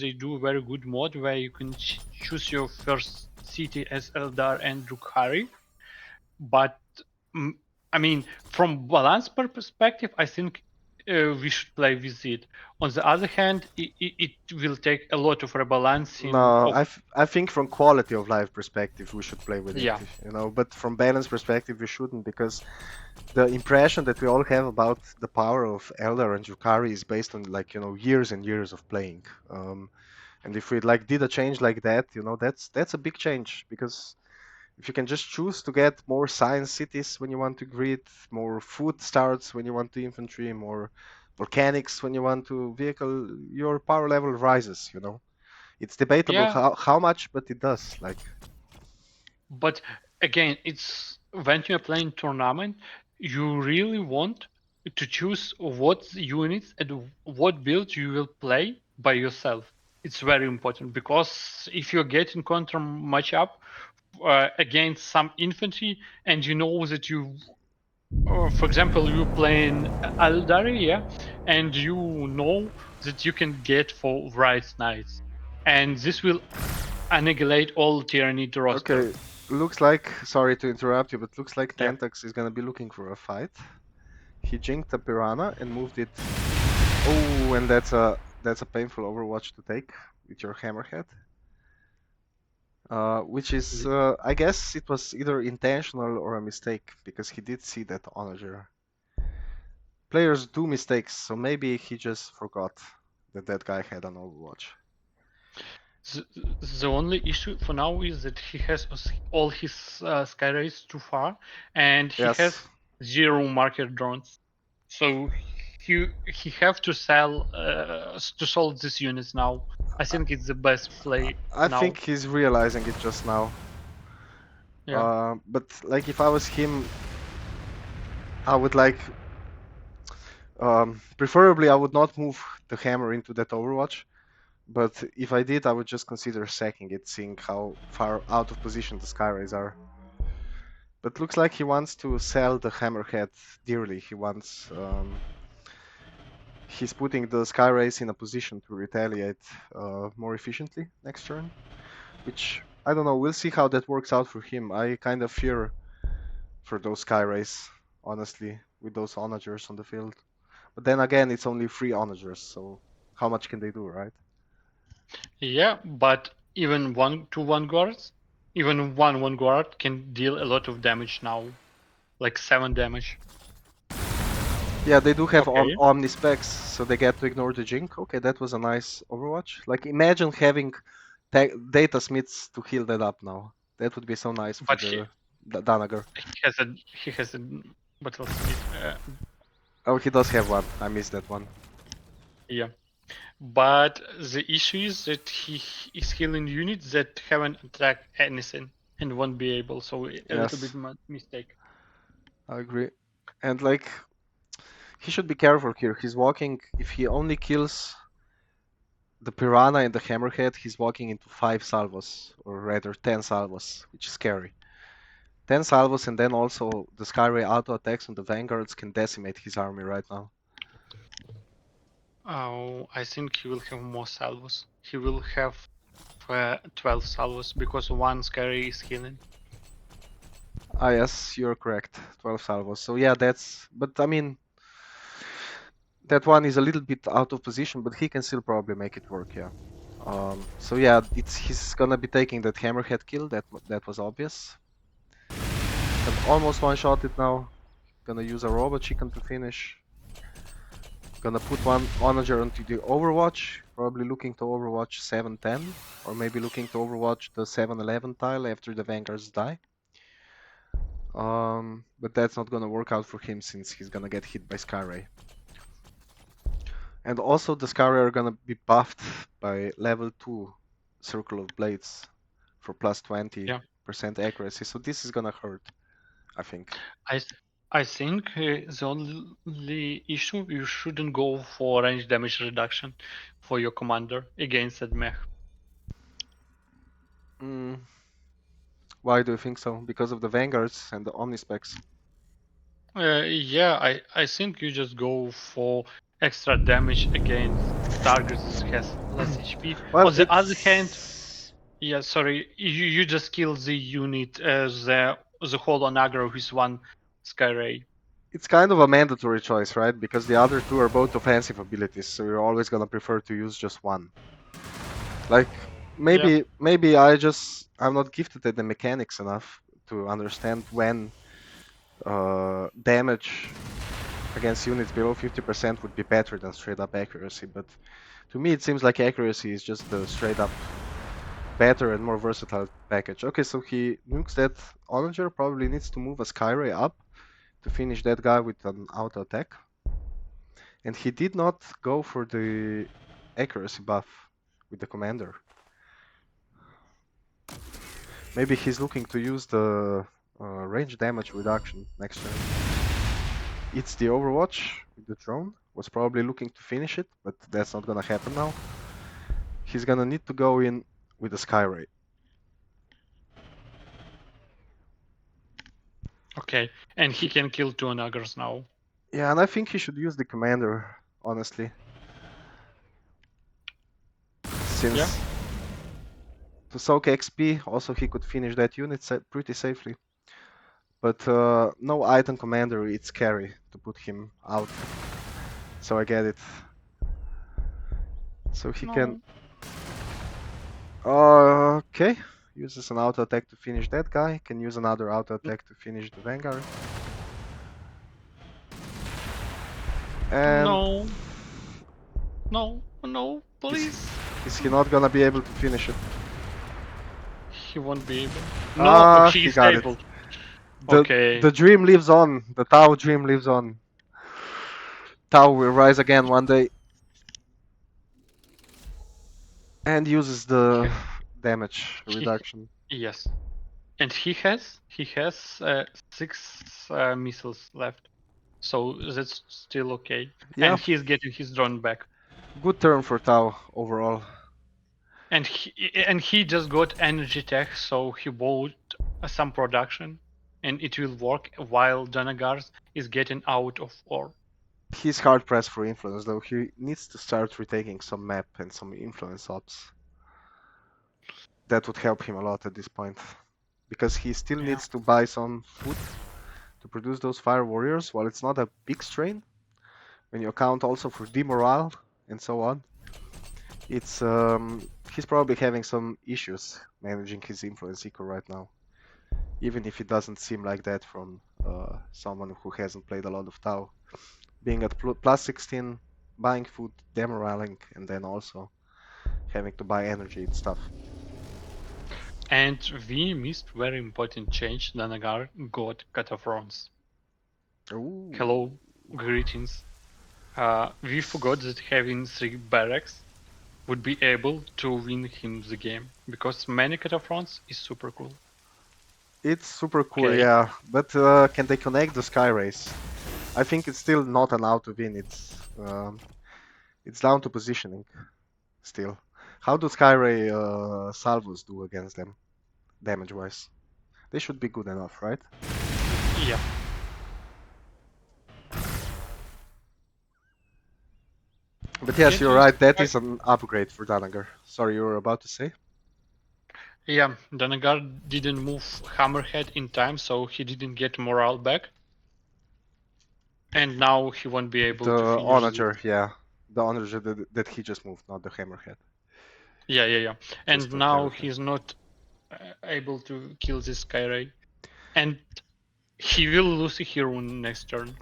they do very good mod where you can choose your first city as Eldar and Drukharii, but mm, I mean from balance perspective, I think we should play with it. On the other hand, it will take a lot of rebalancing No, of I think from quality of life perspective we should play with it, yeah But from balance perspective we shouldn't because the impression that we all have about the power of Eldar and Drukari is based on like years and years of playing. And if we like did a change like that, that's a big change because if you can just choose to get more science cities when you want to grid, more food starts when you want to infantry, more volcanics when you want to vehicle, your power level rises. It's debatable yeah. how much, but it does. Like, But again, it's when you're playing tournament, you really want to choose what units and what build you will play by yourself. It's very important because if you're getting counter matchup against some infantry and you know that for example, you playing Aldari, yeah, and you know that you can get for right knights, and this will annihilate all Tyranid roster. okay, looks like, sorry to interrupt you, but looks like Yeah. Thentox is gonna be looking for a fight. He jinked a piranha and moved it. Oh, and that's a painful Overwatch to take with your hammerhead. Which is, I guess it was either intentional or a mistake because he did see that onager. Players do mistakes, so maybe he just forgot that guy had an Overwatch. The only issue for now is that he has all his skyrays too far, and he Yes, has zero market drones. So he have to sell to solve these units now. I think it's the best play I think now. he's realizing it just now. Yeah. But like if I was him, I would like, preferably I would not move the hammer into that Overwatch. But if I did, I would just consider sacking it, seeing how far out of position the Skyrays are. But looks like he wants to sell the Hammerhead dearly. He's putting the Skyrays in a position to retaliate more efficiently next turn, which I don't know. We'll see how that works out for him. I kind of fear for those Skyrays, honestly, with those onagers on the field. But then again, it's only 3 onagers, so how much can they do, right? Yeah, but even one guards, even one guard can deal a lot of damage now, like 7 damage. Yeah, they do have Okay. Omni specs, so they get to ignore the Jink. Okay, that was a nice Overwatch. Like, imagine having data smiths to heal that up now. That would be so nice for But he the Danagar. he has a battlesmith. Oh, he does have one. I missed that one. Yeah. But the issue is that he is healing units that haven't attacked anything and won't be able. So a little bit Yes, mistake. I agree. And like, he should be careful here. He's walking. If he only kills the Piranha and the Hammerhead, he's walking into 5 salvos, or rather 10 salvos, which is scary. 10 salvos, and then also the Skyray auto attacks on the Vanguards can decimate his army right now. Oh, I think he will have more salvos. He will have 12 salvos because one scary is healing. Ah, yes, you're correct. 12 salvos. So yeah, that's. But I mean, that one is a little bit out of position, but he can still probably make it work. Yeah. So yeah, he's gonna be taking that Hammerhead kill. That was obvious. Can almost one-shot it now. Gonna use a robot chicken to finish. Gonna put one onager onto the Overwatch. Probably looking to Overwatch 7-10, or maybe looking to Overwatch the 7-11 tile after the Vanguards die. But that's not gonna work out for him since he's gonna get hit by Skyray. And also the Skyray are gonna be buffed by level 2 Circle of Blades for plus 20% Yeah. accuracy. So this is gonna hurt, I think. I I think the only issue you shouldn't go for range damage reduction for your commander against Admech. Mm, why do you think so? Because of the Vanguards and the Omnispecs. Yeah, I think you just go for extra damage against targets that has less HP. Well, On the other hand, it's yeah, sorry, you just kill the unit, the whole on aggro with one Skyray. it's kind of a mandatory choice, right? Because the other two are both offensive abilities, so you're always gonna prefer to use just one. Like Yeah, maybe I'm not gifted at the mechanics enough to understand when damage against units below 50% would be better than straight up accuracy, but to me it seems like accuracy is just the straight up better and more versatile package. Okay, so he nukes that Onager, probably needs to move a Skyray up to finish that guy with an auto attack. And he did not go for the accuracy buff with the commander. Maybe he's looking to use the range damage reduction next turn. It's the Overwatch with the drone. Was probably looking to finish it, but that's not gonna happen now. He's gonna need to go in with the Skyray. okay, and he can kill two Naggers now. Yeah, and I think he should use the commander, honestly. Since Yeah, to soak XP, also he could finish that unit pretty safely. But no item commander, it's scary to put him out. So I get it. So he can... no, Okay. Uses an auto attack to finish that guy. Can use another auto attack to finish the Vanguard. And... no, no, Is, please. is he not gonna be able to finish it? He won't be able. No, he He is got it. able. The Okay, the dream lives on. The Tau dream lives on. Tau will rise again one day. And uses the damage he reduction. yes, and he has 6 missiles left, so that's still okay. Yeah, And he's getting his drone back. good turn for Tau overall. And he just got energy tech, so he bought some production, and it will work while Danagar is getting out of ore. He's hard pressed for influence though. He needs to start retaking some map and some influence ops. That would help him a lot at this point. Because he still Yeah. needs to buy some food to produce those fire warriors. While it's not a big strain, when you account also for demorale and so on, it's he's probably having some issues managing his influence eco right now. Even if it doesn't seem like that from someone who hasn't played a lot of Tau. being at plus 16, buying food, demoralizing, and then also having to buy energy and stuff. And we missed very important change. Danagar got Cataphrons. Ooh. Hello, greetings. We forgot that having 3 barracks would be able to win him the game, because many Cataphrons is super cool. It's super cool, Okay. yeah. But can they connect the Sky Race? I think it's still not an out to win. It's down to positioning still. How do Skyray salvos do against them, damage-wise? They should be good enough, right? Yeah. But yes, Can't you're you right. That Sky- is an upgrade for Danagar. Sorry, you were about to say? Yeah, Danagar didn't move Hammerhead in time, so he didn't get morale back. And now he won't be able to The finish this. Onager, yeah. The Onager that he just moved, not the Hammerhead. Yeah. Just And for now clarity. he's not able to kill this Skyray. And he will lose a hero next turn.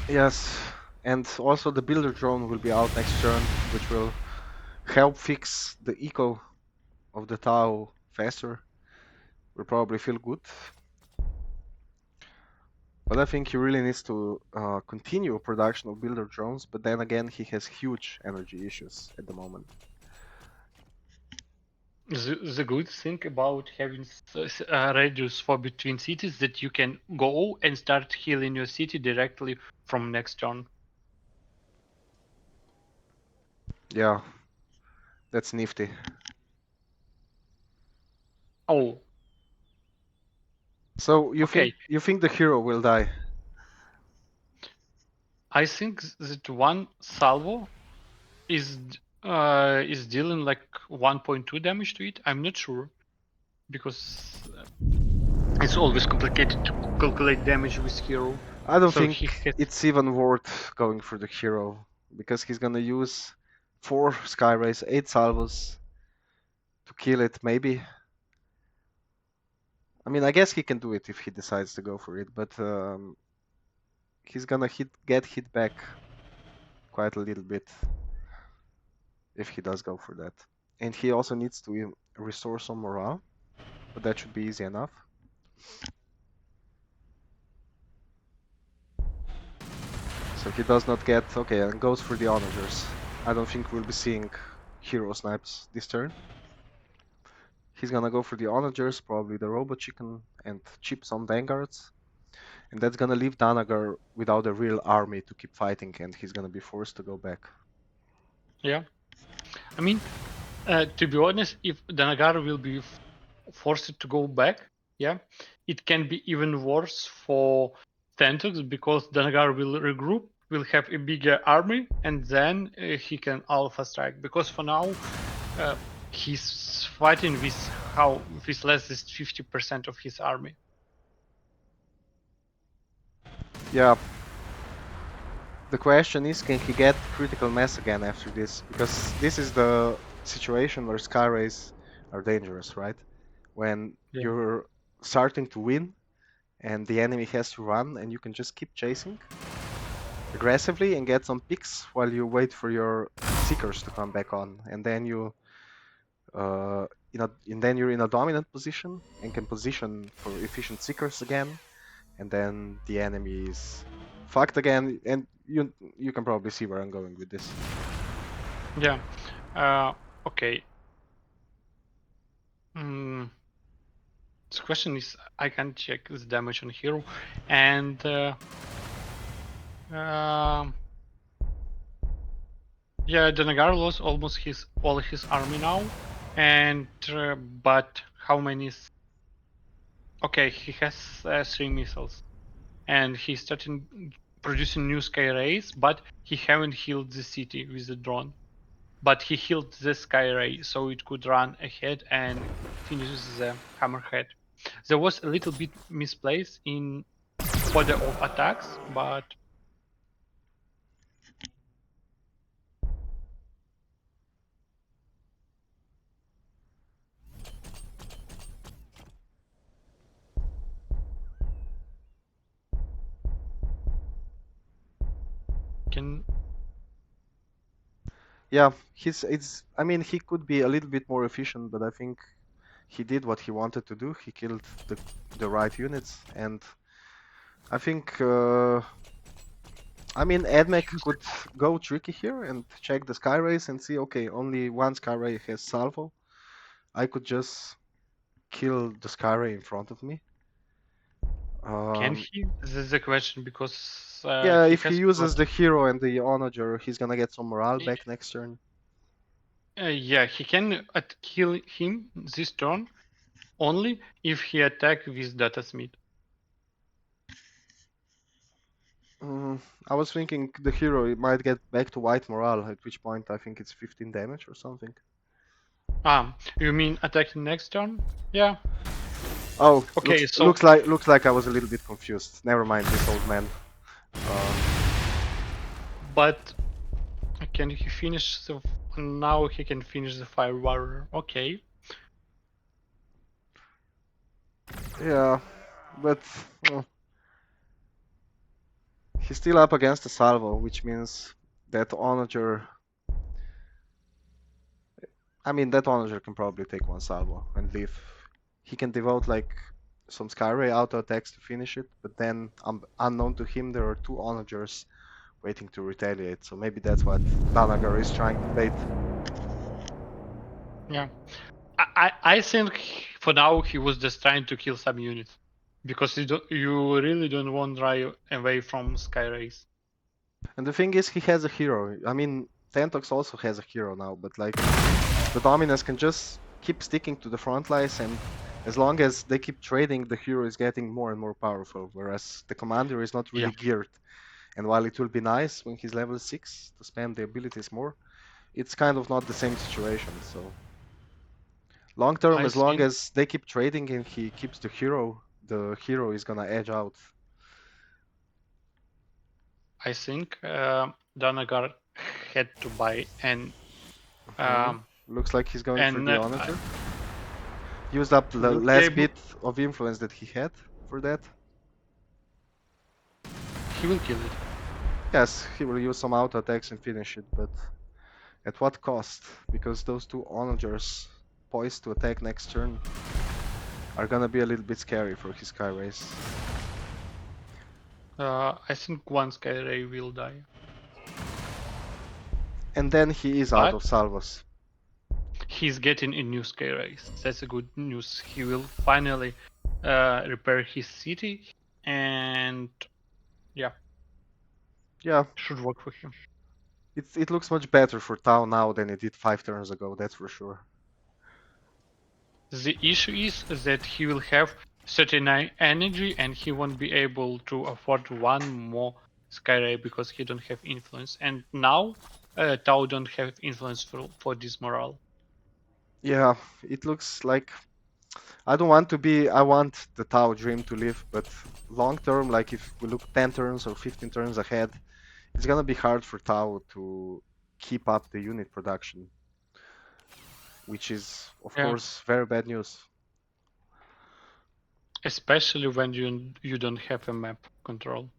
Yes, and also the Builder Drone will be out next turn, which will help fix the eco of the Tau faster. Will probably feel good. But I think he really needs to continue production of builder drones, but then again he has huge energy issues at the moment. The good thing about having radius for between cities that you can go and start healing your city directly from next turn. Yeah, that's nifty. Oh, So okay. you think the hero will die? I think that one salvo is dealing like 1.2 damage to it. I'm not sure, because it's always complicated to calculate damage with hero. I don't So he think has it's even worth going for the hero because he's gonna use 4 Sky Rays, 8 salvos to kill it maybe. I mean, I guess he can do it if he decides to go for it, but he's gonna get hit back quite a little bit if he does go for that. And he also needs to restore some morale, but that should be easy enough. So he does not get... Okay, and goes for the onagers. I don't think we'll be seeing hero snipes this turn. He's gonna go for the onagers, probably the robot chicken, and chip some vanguards. And that's gonna leave Danagar without a real army to keep fighting, and he's gonna be forced to go back. yeah. I mean, to be honest, if Danagar will be forced to go back, yeah, it can be even worse for Thentox, because Danagar will regroup, will have a bigger army, and then he can alpha strike. Because for now, he's fighting with less than 50% of his army. Yeah. The question is, can he get critical mass again after this? Because this is the situation where Sky Rays are dangerous, right? When Yeah. you're starting to win and the enemy has to run and you can just keep chasing aggressively and get some picks while you wait for your seekers to come back on, and then you're in a dominant position and can position for efficient seekers again, and then the enemy is fucked again, and you can probably see where I'm going with this. Yeah. Okay. Mm, the question is, I can check the damage on hero, and yeah, Danagar lost almost all his army now, and but how many? Okay, he has 3 missiles, and he's starting producing new sky rays, but he haven't healed the city with the drone. But he healed the sky ray, so it could run ahead and finish the hammerhead. There was a little bit misplaced in order of attacks, but can. Yeah, I mean, he could be a little bit more efficient, but I think he did what he wanted to do. He killed the right units, and I think I mean Admech could go tricky here and check the sky rays and see, okay, only one sky ray has salvo. I could just kill the sky ray in front of me. Can he? This is the question because Yeah, he if he has uses got. the hero and the onager, he's gonna get some morale back next turn. Yeah, he can kill him this turn only if he attack with data smith. I was thinking the hero might get back to white morale, at which point I think it's 15 damage or something. You mean attacking next turn? Yeah. Oh, Okay, so looks like I was a little bit confused. Never mind, this old man. but can he finish the? Now he can finish the fire warrior. Okay. Yeah, but well, he's still up against the salvo, which means that onager. I mean, that onager can probably take one salvo and leave. He can devote like some Skyray auto attacks to finish it, but then unknown to him, there are two onagers waiting to retaliate. So maybe that's what Danagar is trying to bait. Yeah. I think for now he was just trying to kill some units because you really don't want to drive away from sky rays. And the thing is, he has a hero. I mean, Thentox also has a hero now, but like the Dominus can just keep sticking to the front lines, and as long as they keep trading, the hero is getting more and more powerful. Whereas the commander is not really geared. And while it will be nice when he's level 6 to spam the abilities more, it's kind of not the same situation. So long term, I as long think as they keep trading and he keeps the hero is gonna edge out. Danagar had to buy an Looks like he's going for and the onager. Used up the will be last able. bit of influence that he had for that. He will kill it. Yes, he will use some auto attacks and finish it, but at what cost? Because those two onagers poised to attack next turn are gonna be a little bit scary for his sky race. I think one sky ray will die. And then he is out But of salvos. he's getting a new sky race. That's a good news. He will finally repair his city, and yeah, Yeah, should work for him. it looks much better for Tau now than it did 5 turns ago, that's for sure. The issue is that he will have 39 energy and he won't be able to afford one more Skyray because he don't have influence. And now Tau don't have influence for this morale. Yeah, it looks like I don't want to be. I want the Tau dream to live, but long term, like if we look 10 turns or 15 turns ahead, it's gonna be hard for Tau to keep up the unit production, which is, of Yeah. course, very bad news. Especially when you don't have a map control.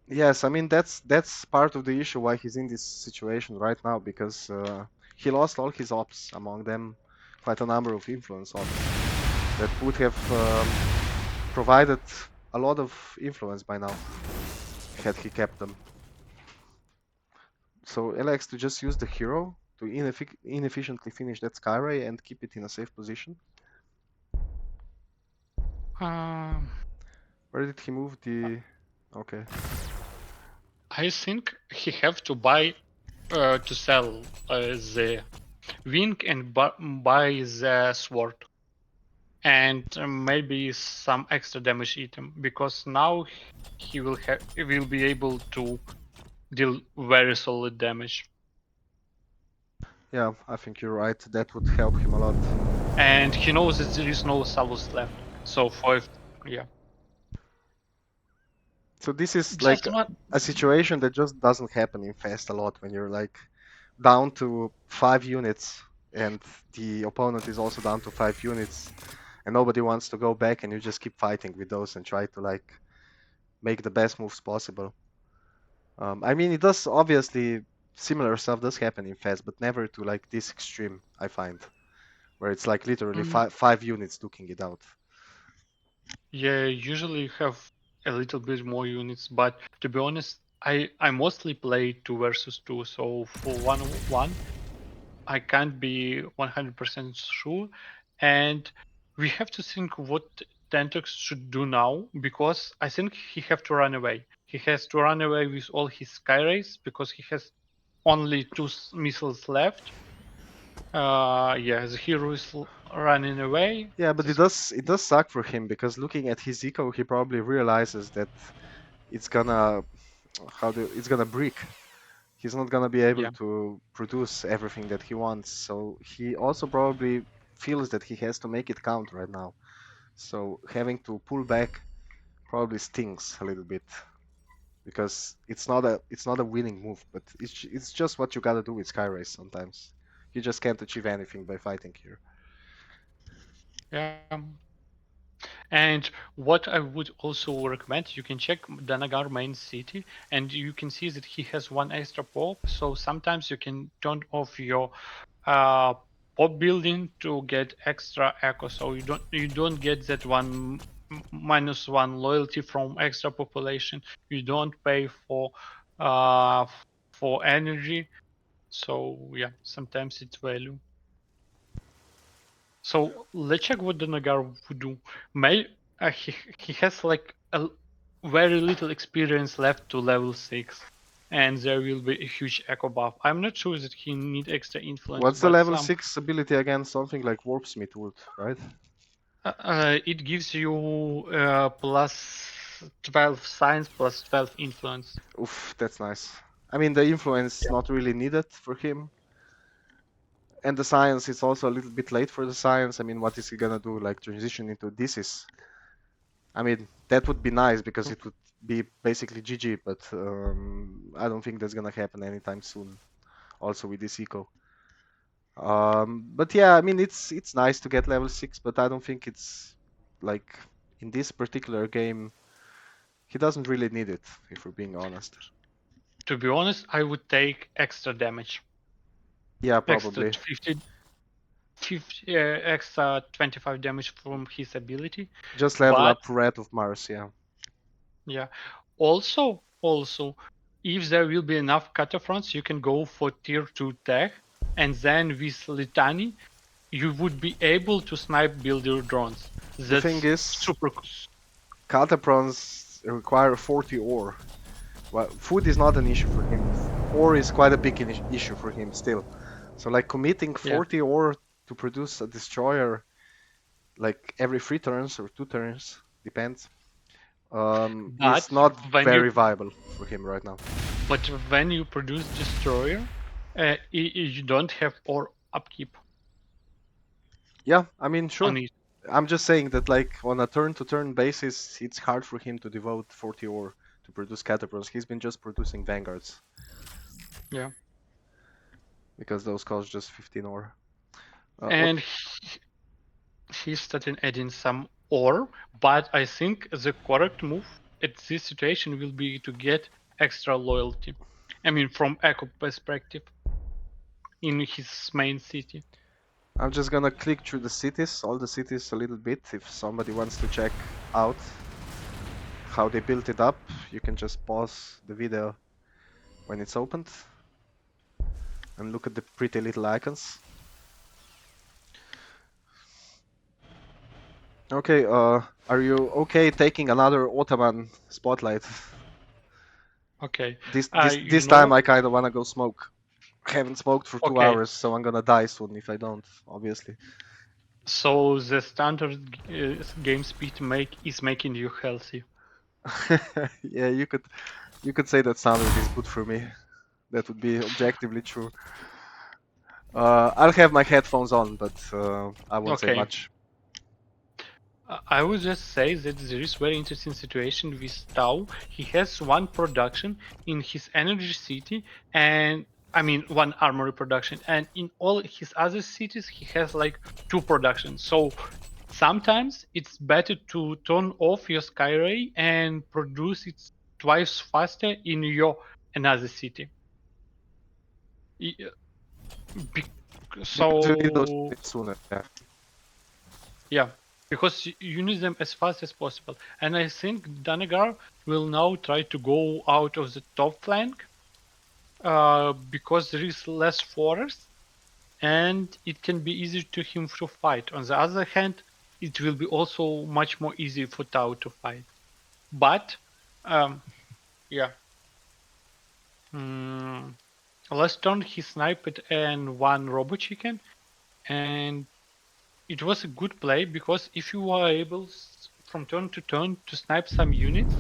Yes, I mean that's part of the issue why he's in this situation right now because he lost all his ops, among them quite a number of influence ops that would have provided a lot of influence by now had he kept them. So Alex to just use the hero to inefficiently finish that Skyray and keep it in a safe position. Where did he move the? Okay. I think he have to buy to sell the wing and buy the sword and maybe some extra damage item because now he will be able to deal very solid damage. Yeah, I think you're right. That would help him a lot. And he knows that there is no salvos left. So yeah. So this is like Just one. a situation that just doesn't happen in Fast a lot when you're like down to 5 units and the opponent is also down to 5 units and nobody wants to go back and you just keep fighting with those and try to like make the best moves possible. I mean, it does obviously similar stuff does happen in Fez, but never to like this extreme. I find where it's like literally Mm, five units duking it out. yeah, usually you have a little bit more units, but to be honest, I mostly play 2 versus 2, so for 1v1 I can't be 100% sure, and we have to think what Thentox should do now, because I think he have to run away. He has to run away with all his skyrays because he has only 2 missiles left. Yeah, the hero is running away. Yeah, but it does suck for him because looking at his eco, he probably realizes that it's gonna it's gonna break. He's not gonna be able Yeah, to produce everything that he wants. So he also probably feels that he has to make it count right now. So having to pull back probably stings a little bit because it's not a winning move, but it's just what you gotta do with Skyrace sometimes. You just can't achieve anything by fighting here. yeah. And what I would also recommend, you can check Danagar main city, and you can see that he has 1 extra pop. So sometimes you can turn off your uh, pop building to get extra echo. So you don't get that -1 loyalty from extra population. You don't pay uh for energy. So yeah, sometimes it's value. So let's check what the Nagar would do. He has like very little experience left to level 6, and there will be a huge echo buff. I'm not sure that he need extra influence, What's the but level 6 ability again? Something like Warp Smith would, right? it gives you +12 science, +12 influence. Oof, that's nice. I mean, the influence Yeah. not really needed for him, and the science is also a little bit late for the science. I mean, what is he gonna do? Like transition into Thesis? I mean, that would be nice because it would be basically GG, but I don't think that's gonna happen anytime soon. Also with this eco. But yeah, I mean, it's nice to get level 6, but I don't think it's like in this particular game he doesn't really need it, if we're being honest. To be honest, I would take extra damage, Yeah, extra probably. 50, extra 25 damage from his ability. Just level But up Red of Mars, yeah. yeah, also, if there will be enough cataphrons, you can go for tier 2 tech, and then with Litani, you would be able to snipe builder drones. The thing That's is, super. Cataprons require 40 ore. Well, food is not an issue for him. Ore is quite a big issue for him still. So like committing Yeah, 40 ore to produce a destroyer like every 3 turns or 2 turns, depends, is but not when you very viable for him right now. but when you produce destroyer, you don't have or upkeep Yeah, I mean, sure. on it. I'm just saying that like on a turn-to-turn basis, it's hard for him to devote 40 ore to produce Cataprons. He's been just producing Vanguards Yeah, because those cost just 15 ore. What? and he's starting adding some ore, but I think the correct move at this situation will be to get extra loyalty. I mean, from Echo perspective, in his main city. I'm just gonna click through the cities, all the cities a little bit. If somebody wants to check out how they built it up, you can just pause the video when it's opened and look at the pretty little icons. Okay, are you okay taking another Ottoman spotlight? Okay, This time I kind of wanna go smoke. I haven't smoked for two okay. hours, so I'm gonna die soon if I don't, obviously. So the standard game speed is making you healthy. Yeah, you could say that standard is good for me. That would be objectively true. I'll have my headphones on, but I won't say Okay. much. I would just say that there is very interesting situation with Tau. He has one production in his energy city, and I mean one armory production, and in all his other cities he has like 2 productions. So sometimes it's better to turn off your Skyray and produce it twice faster in your another city. Because we need those So sooner. Yeah. yeah, because you need them as fast as possible. And I think Danagar will now try to go out of the top flank because there is less forest and it can be easier to him to fight. On the other hand, it will be also much more easy for Tau to fight. But yeah. Last turn he sniped and one Robo Chicken, and it was a good play because if you are able from turn to turn to snipe some units,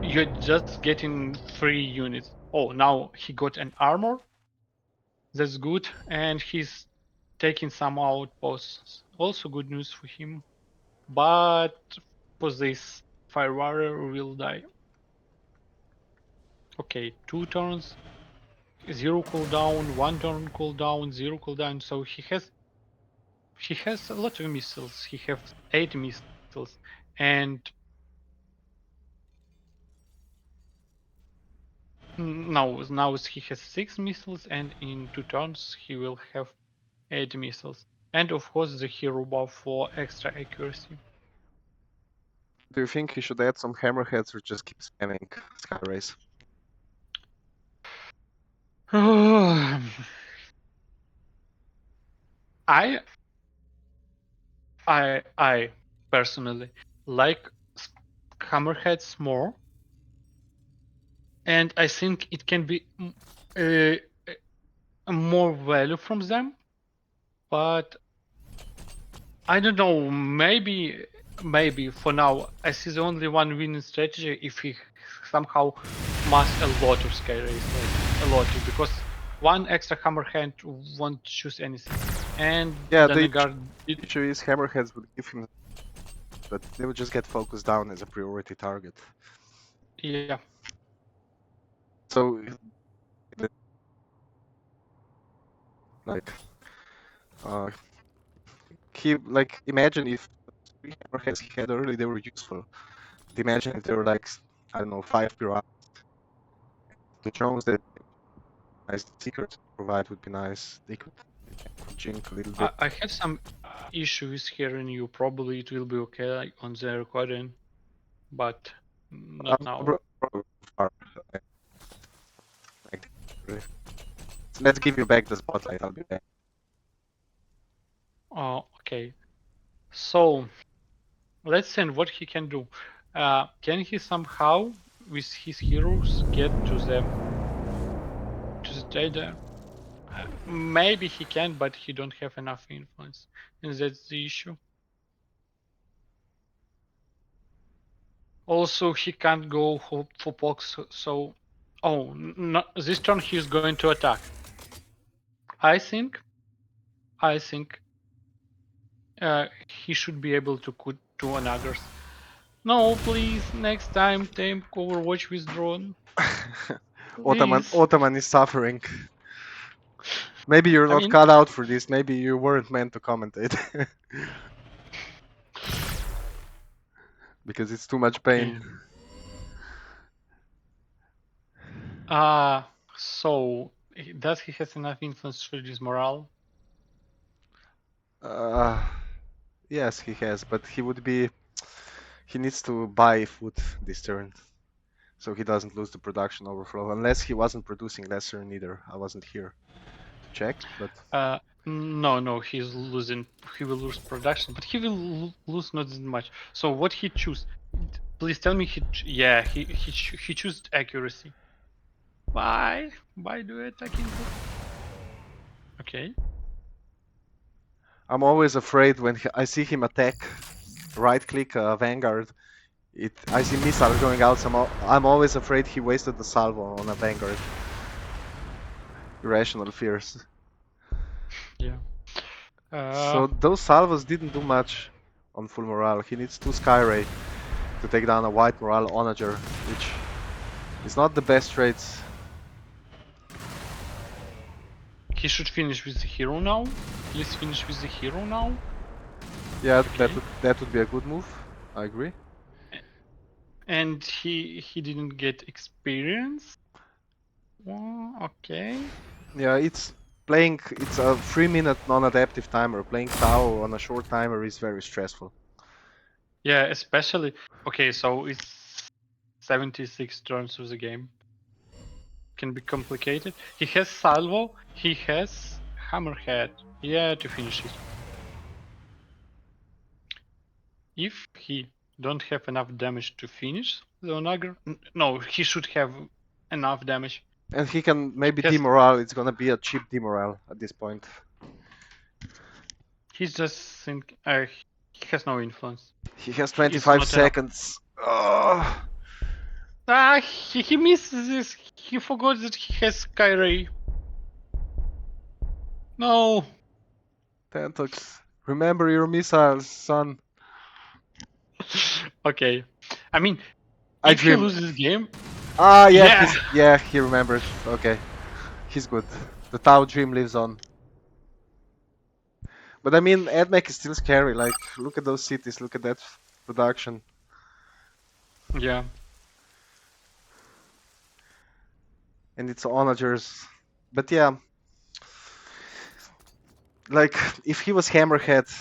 you're just getting 3 units. Oh, now he got an armor. That's good, and he's taking some outposts. Also good news for him. But for this, Fire Warrior will die. Okay, 2 turns, 0 cooldown, 1 turn cooldown, 0 cooldown. So he has a lot of missiles. He has 8 missiles, and now he has 6 missiles, and in 2 turns he will have 8 missiles. And of course the hero buff for extra accuracy. Do you think he should add some hammerheads or just keep spamming Sky Rays? I personally like hammerheads more, and I think it can be more value from them. But I don't know. Maybe for now, I see the only one winning strategy if he somehow mass a lot of Sky Rays, like a lot, because one extra hammerhead won't choose anything. And Yeah, the Danagar did. issue is hammerheads would give him, but they would just get focused down as a priority target. Yeah. So, like, imagine if the 3 hammerheads he had early, they were useful. Imagine if there were like, I don't know, 5 pirates. The drones that nice secrets provide would be nice. They could jink a little bit. I had some issues hearing you. Probably it will be okay on the recording, but not now. Let's give you back the spotlight. I'll be back. Oh, okay. So let's see what he can do. Can he somehow, with his heroes, get to the trader? Maybe he can, but he don't have enough influence, and that's the issue. Also, he can't go for Pox, so... Oh, no, this turn he's going to attack. I think he should be able to put 2 Danagars. No, please, next time take Overwatch with drone. Otaman is suffering. Maybe you're not cut out for this. Maybe you weren't meant to commentate. Because it's too much pain. So does he have enough influence to reduce morale? Yes, he has, but he needs to buy food this turn, so he doesn't lose the production overflow. Unless he wasn't producing lesser neither. I wasn't here to check, but no, he's losing. He will lose production, but he will lose not that much. So what he choose? Please tell me he chose accuracy. Why do you attacking? Okay. I'm always afraid when I see him attack, right-click Vanguard. I see missile going out. I'm always afraid he wasted the salvo on a Vanguard. Irrational fears. Yeah. So those salvos didn't do much on full morale. He needs 2 Skyray to take down a white morale onager, which is not the best traits. He should finish with the hero now. Please finish with the hero now. Yeah, okay. that would be a good move. I agree. And he didn't get experience. Okay. Yeah, it's a 3-minute non-adaptive timer. Playing Tau on a short timer is very stressful. Yeah, especially. Okay, so it's 76 turns of the game. Can be complicated. He has Salvo. He has Hammerhead. Yeah, to finish it. If he don't have enough damage to finish Leonagar, no, he should have enough damage. And he can maybe He has, demorale. It's gonna be a cheap demorale at this point. he's just think he has no influence. He has It's 25 not enough. seconds. Oh, He misses this. He forgot that he has Kyrie. No. Thentox, remember your missiles, son. Okay. I mean, I if he dream. loses game, Ah, yeah, yeah. he remembered. Okay, he's good. The Tau dream lives on. But I mean, Admech is still scary. Like, look at those cities. Look at that production. Yeah. And it's onagers. But yeah, like if he was Hammerhead,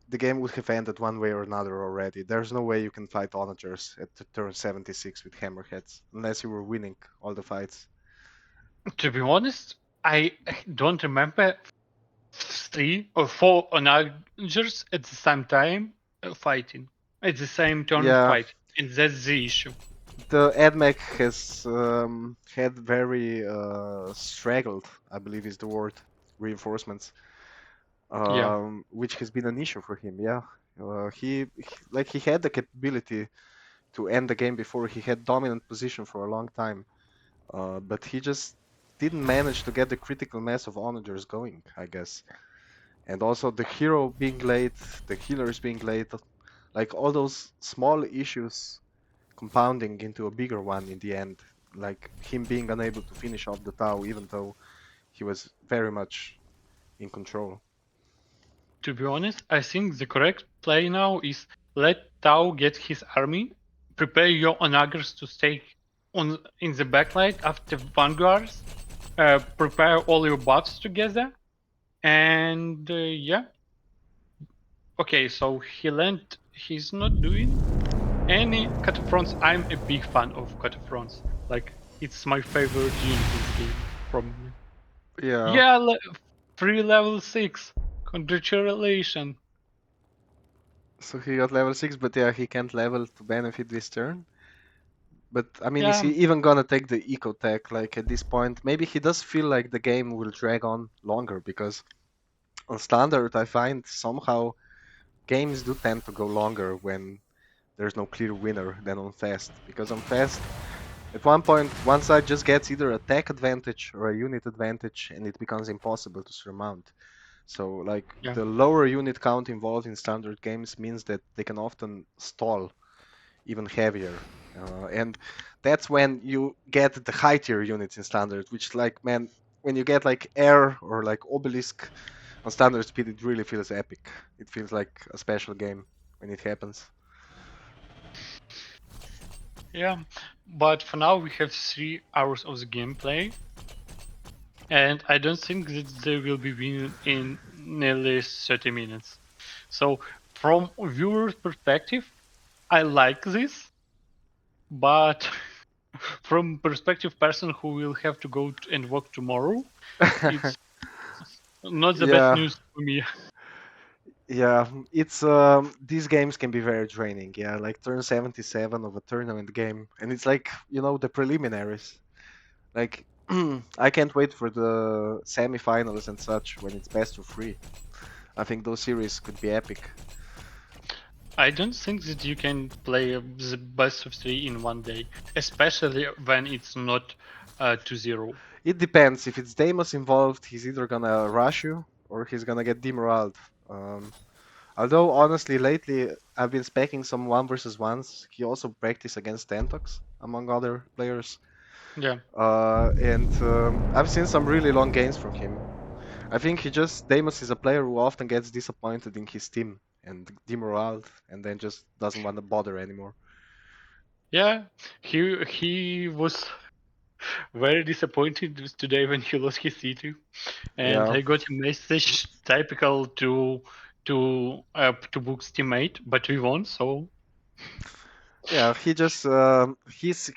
the game would have ended one way or another already. There's no way you can fight onagers at the turn 76 with Hammerheads unless you were winning all the fights. To be honest, I don't remember 3 or 4 onagers at the same time fighting at the same turn Yeah, fight, and that's the issue. the Admech has had very straggled, I believe is the word, reinforcements, Yeah. which has been an issue for him. Yeah, he had the capability to end the game before. He had dominant position for a long time, but he just didn't manage to get the critical mass of onagers going, I guess. And also the hero being late, the healers being late, like all those small issues compounding into a bigger one in the end, like him being unable to finish off the Tau even though he was very much in control. To be honest, I think the correct play now is let Tau get his army, prepare your onagers to stay on in the backlight after vanguards, prepare all your buffs together, and yeah. Okay, so he learned he's not doing any Cataphrons. I'm a big fan of Cataphrons. Like, it's my favorite unit in the game, probably. Yeah, Yeah, free level 6. Congratulations. so he got level 6, but yeah, he can't level to benefit this turn. But I mean, is Yeah, he even gonna take the eco tech? Like at this point, maybe he does feel like the game will drag on longer because on standard, I find somehow games do tend to go longer when there's no clear winner than on fast. Because on fast, at one point, one side just gets either a tech advantage or a unit advantage, and it becomes impossible to surmount. So, like, yeah. the lower unit count involved in standard games means that they can often stall even heavier. And that's when you get the high tier units in standard, which, like, man, when you get like air or like obelisk on standard speed, it really feels epic. It feels like a special game when it happens. Yeah, but for now we have 3 hours of the gameplay, and I don't think that they will be winning in nearly 30 minutes. So, from viewer's perspective, I like this, but from perspective person who will have to go and work tomorrow, it's not the best Yeah, news for me. yeah, it's these games can be very draining. Yeah, like turn 77 of a tournament game, and it's like the preliminaries. Like I can't wait for the semifinals and such when it's best of three. I think those series could be epic. I don't think that you can play the best of 3 in one day, especially when it's not 2-0. It depends. If it's Deimos involved, he's either gonna rush you or he's gonna get demoralized. Although honestly, lately I've been specking some one versus ones. He also practiced against Thentox, among other players. Yeah. And I've seen some really long games from him. I think Deimos is a player who often gets disappointed in his team and demoralized, and then just doesn't want to bother anymore. Yeah, he was very disappointed today when he lost his city, and Yeah, I got a message typical to Book's teammate, but we won, so yeah. He just he's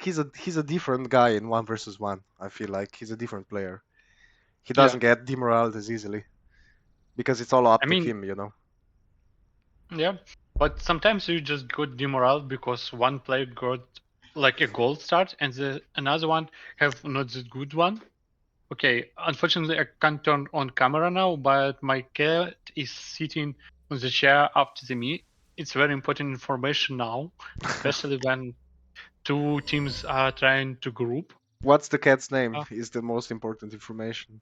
a different guy in 1v1. I feel like he's a different player. He yeah. doesn't get demoralized as easily because it's all up I to mean, him, you know. yeah, but sometimes you just got demoralized because one player got like a gold start and the another one have not the good one. Okay, unfortunately I can't turn on camera now, but my cat is sitting on the chair after the me. It's very important information now, especially when two teams are trying to group. What's the cat's name? Uh, Is the most important information.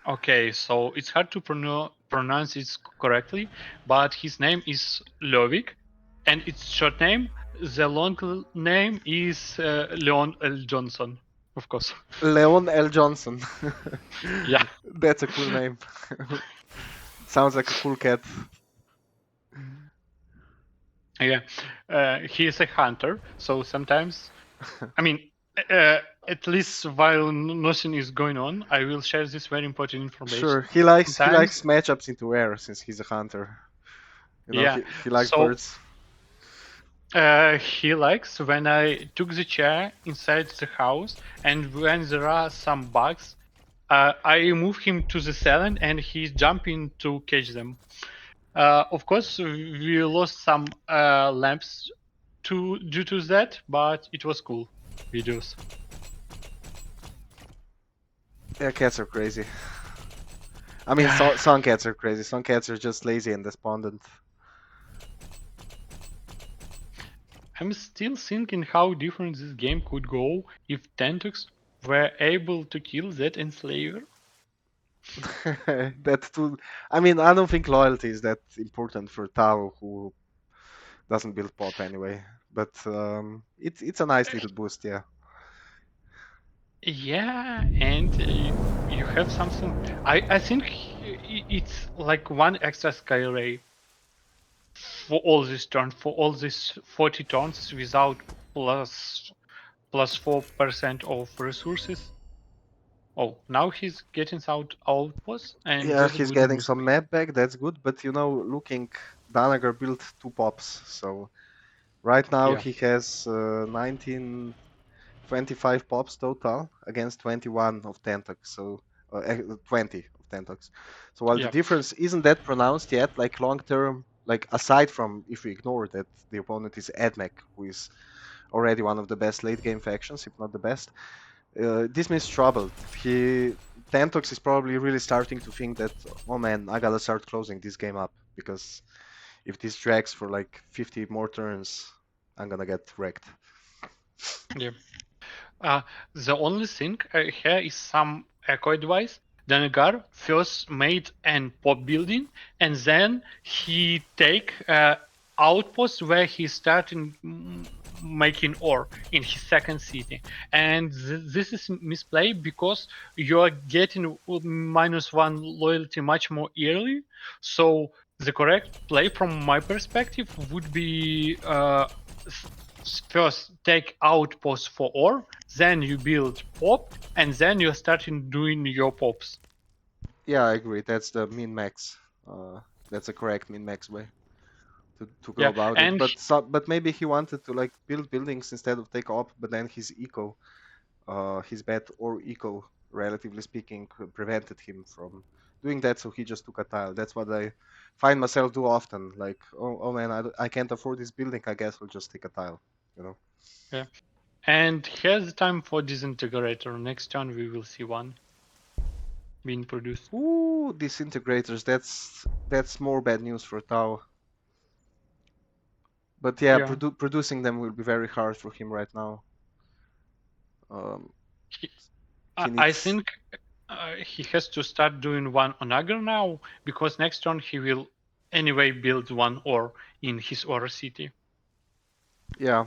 okay, so it's hard to pronounce it correctly, but his name is Lovik, and its short name, the long name is Leon L. Johnson, of course. Leon L. Johnson. Yeah, That's a cool name. Sounds like a cool cat. yeah. He is a hunter, so sometimes, I mean, uh, at least while nothing is going on, I will share this very important Sure, information. he likes Sometimes, matchups into air since he's a hunter. You know, yeah. he likes So birds. he likes when I took the chair inside the house, and when there are some bugs, I move him to the ceiling, and he's jumping to catch them. Of course, we lost some lamps due to that, but it was cool videos. Yeah, cats are crazy. I mean, Yeah, some cats are crazy. Some cats are just lazy and despondent. I'm still thinking how different this game could go if Thentox were able to kill that enslaver. That's too. I mean, I don't think loyalty is that important for Tao, who doesn't build pop anyway. But it's a nice little boost, yeah. Yeah, and you have something. I think it's like one extra sky ray for all this turn, for all these 40 turns without plus 4% of resources. Oh, now he's getting out outposts, and Yeah, that's a he's good getting boost. some map back. That's good. But looking, Danagar built two pops, so right now Yeah, he has 19, 25 pops total against 21 of Thentox, so 20 of Thentox. So while the yeah, difference isn't that pronounced yet, like long term, like aside from if we ignore that the opponent is Admech, who is already one of the best late game factions, if not the best, this means trouble. He Thentox is probably really starting to think that, oh man, I gotta start closing this game up because if this drags for like 50 more turns, I'm gonna get wrecked. yeah. Uh, the only thing here is some echo advice. Danagar first made an pop building, and then he take outpost where he started making ore in his second city. And this is misplay because you are getting -1 loyalty much more early. So the correct play from my perspective would be first take outpost for ore, then you build pop, and then you're starting doing your pops. Yeah, I agree. That's the min max. That's a correct min max way to go Yeah, about it. and But maybe he wanted to like build buildings instead of take op, but then his eco, his bet or eco, relatively speaking, prevented him from doing that. So he just took a tile. That's what I find myself do often. Like, oh man, I can't afford this building. I guess we'll just take a tile. You know. yeah, and here's the time for disintegrator. Next turn we will see one being produced. Ooh, disintegrators. That's more bad news for Tao. But yeah, Yeah, producing them will be very hard for him right now. Um, he, he I needs. think he has to start doing one on Agar now because next turn he will anyway build one ore in his ore city. Yeah,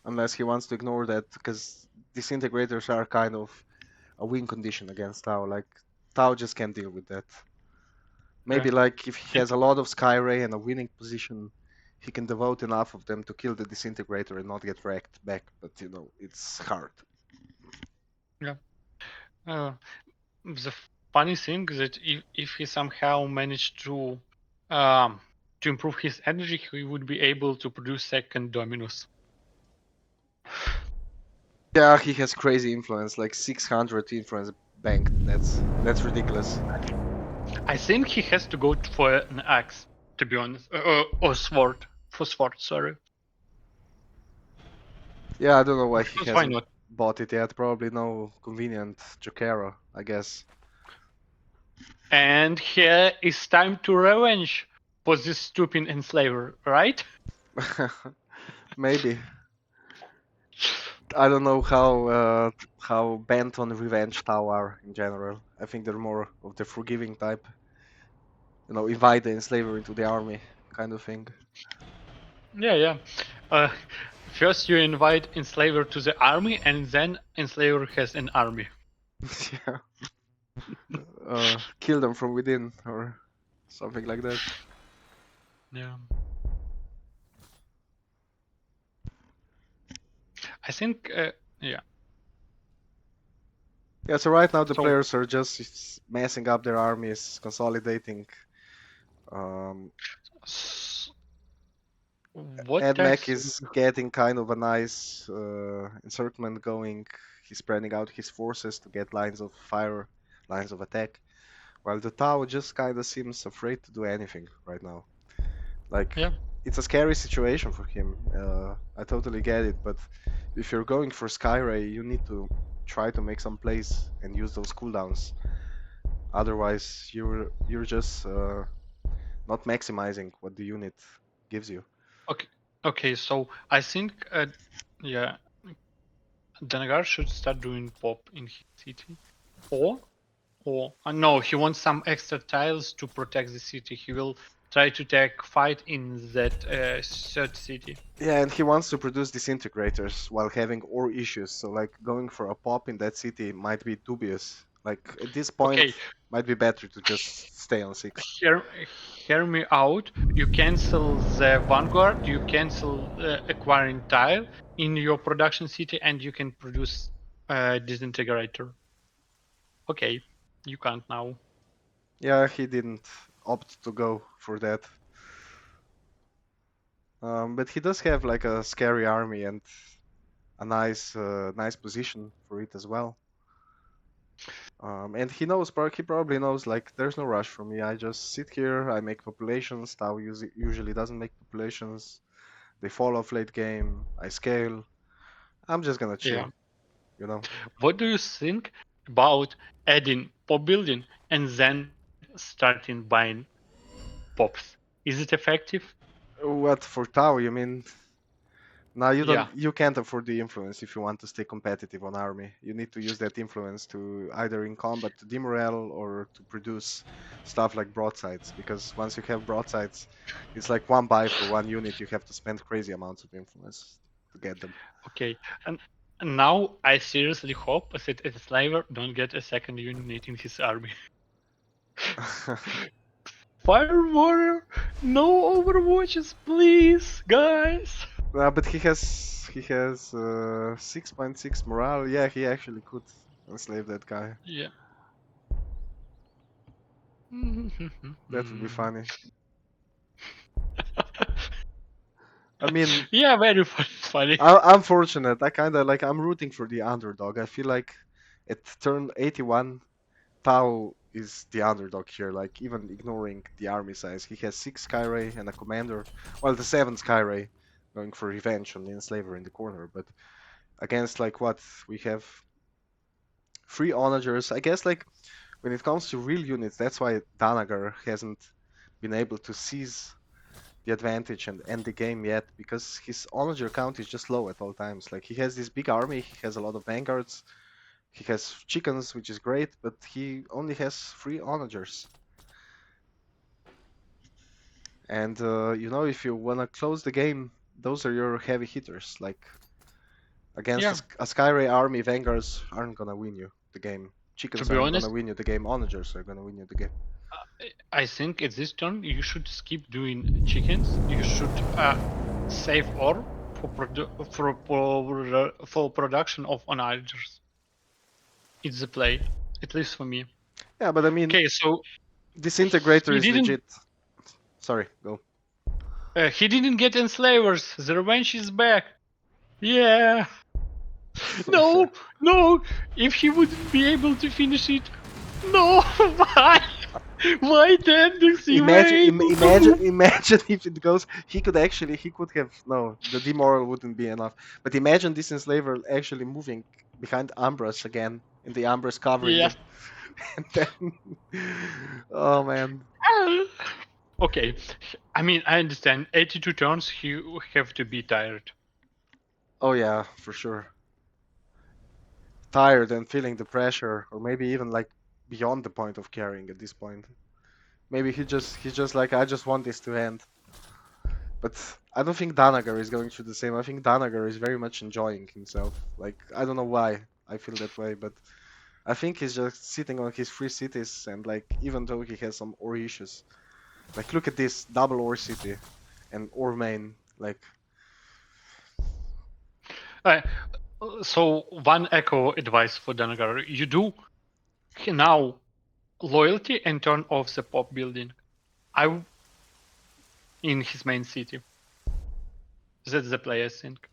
unless he wants to ignore that, because disintegrators are kind of a win condition against Tau. Like Tau just can't deal with that. Yeah, Maybe like if he and has a lot of Skyray and a winning position, he can devote enough of them to kill the disintegrator and not get wrecked back. But it's hard. Yeah. The funny thing is that if he somehow managed to improve his energy, he would be able to produce second Dominus. Yeah, he has crazy influence, like 600 influence banked. That's ridiculous. I think he has to go for an axe, to be honest, or sword. For sword, sorry. Yeah, I don't know why he Because why hasn't not? bought it yet. Probably no convenient Jokera, I guess. And here is time to revenge for this stupid enslaver, right? Maybe. I don't know how bent on revenge Tau are in general. I think they're more of the forgiving type. Invite the enslaver into the army, kind of thing. Yeah. Uh, First, you invite enslaver to the army, and then enslaver has an army. Yeah. Kill them from within or something like that. Yeah. I think, yeah. Yeah, so right now the So, players are just messing up their armies, consolidating. Um, what Admech tax? is getting kind of a nice encirclement going. He's spreading out his forces to get lines of fire, lines of attack, while the Tau just kind of seems afraid to do anything right now. Like, Yeah. it's a scary situation for him. I totally get it, but if you're going for Skyray, you need to try to make some plays and use those cooldowns. Otherwise, you're just not maximizing what the unit gives you. Okay. Okay. So I think, yeah, Danagar should start doing pop in his city, or no, he wants some extra tiles to protect the city. He will try to take fight in that third city. Yeah, and he wants to produce disintegrators while having ore issues. So like going for a pop in that city might be dubious. Like at this point, Okay, might be better to just stay on 6. hear hear me out. You cancel the Vanguard. You cancel acquiring tile in your production city, and you can produce disintegrator. Okay, you can't now. Yeah, he didn't opt to go for that. But he does have like a scary army and a nice position for it as well. And he probably knows like there's no rush for me. I just sit here, I make populations. Tau usually doesn't make populations. They fall off late game. I scale. I'm just gonna Yeah. chill, you know. What do you think about adding pop building and then starting buying pops? Is it effective? What for Tau? You mean? Now Yeah. you can't afford the influence if you want to stay competitive on army. You need to use that influence to either in combat to demorale or to produce stuff like broadsides. Because once you have broadsides, it's like one buy for one unit. You have to spend crazy amounts of influence to get them. Okay. And now I seriously hope that a slaver don't get a second unit in his army. Fire warrior, no overwatches, please, guys. But he has 6.6 morale. Yeah, he actually could enslave that guy. Yeah. That would be funny. I mean, Yeah, very funny. I'm fortunate. I kind of like I'm rooting for the underdog. I feel like at turn 81, Tau is the underdog here. Like even ignoring the army size, he has 6 Skyray and a commander, while the 7 Skyray going for revenge on the enslaver in the corner. But against like what we have 3 onagers, I guess like when it comes to real units, that's why Danagar hasn't been able to seize the advantage and end the game yet because his onager count is just low at all times. Like he has this big army, he has a lot of vanguards, he has chickens, which is great, but he only has 3 onagers. And if you wanna close the game, those are your heavy hitters. Like against Yeah. a Skyray army, vanguards aren't gonna win you the game. To Chickens be aren't gonna honest, win you the game. Onagers are gonna win you the game. I think at this turn you should skip doing chickens. You should save ore for production of onagers. It's the play, at least for me. Yeah, but I mean, Okay, so Disintegrator he is didn't legit. Sorry, go. he didn't get enslavers. The revenge is back. Yeah. No, no. If he wouldn't be able to finish it, no. Why? Why tendency? Imagine, Wait. imagine if it goes. He could have. No, the demoral wouldn't be enough. But imagine this enslaver actually moving behind Umbras again, and the Umbras covering Yeah. it. And then, oh man. Okay. I mean, I understand. 82 turns, you have to be tired. Oh yeah, for sure. Tired and feeling the pressure, or maybe even like beyond the point of carrying at this point. Maybe he's just like, I just want this to end. But I don't think Danagar is going through the same. I think Danagar is very much enjoying himself. Like, I don't know why I feel that way, but I think he's just sitting on his free cities, and like, even though he has some ore issues, like, look at this double ore city and ore main. Like, Uh, so, one echo advice for Danagar. You do now loyalty and turn off the pop building. In his main city. That's the play, I think.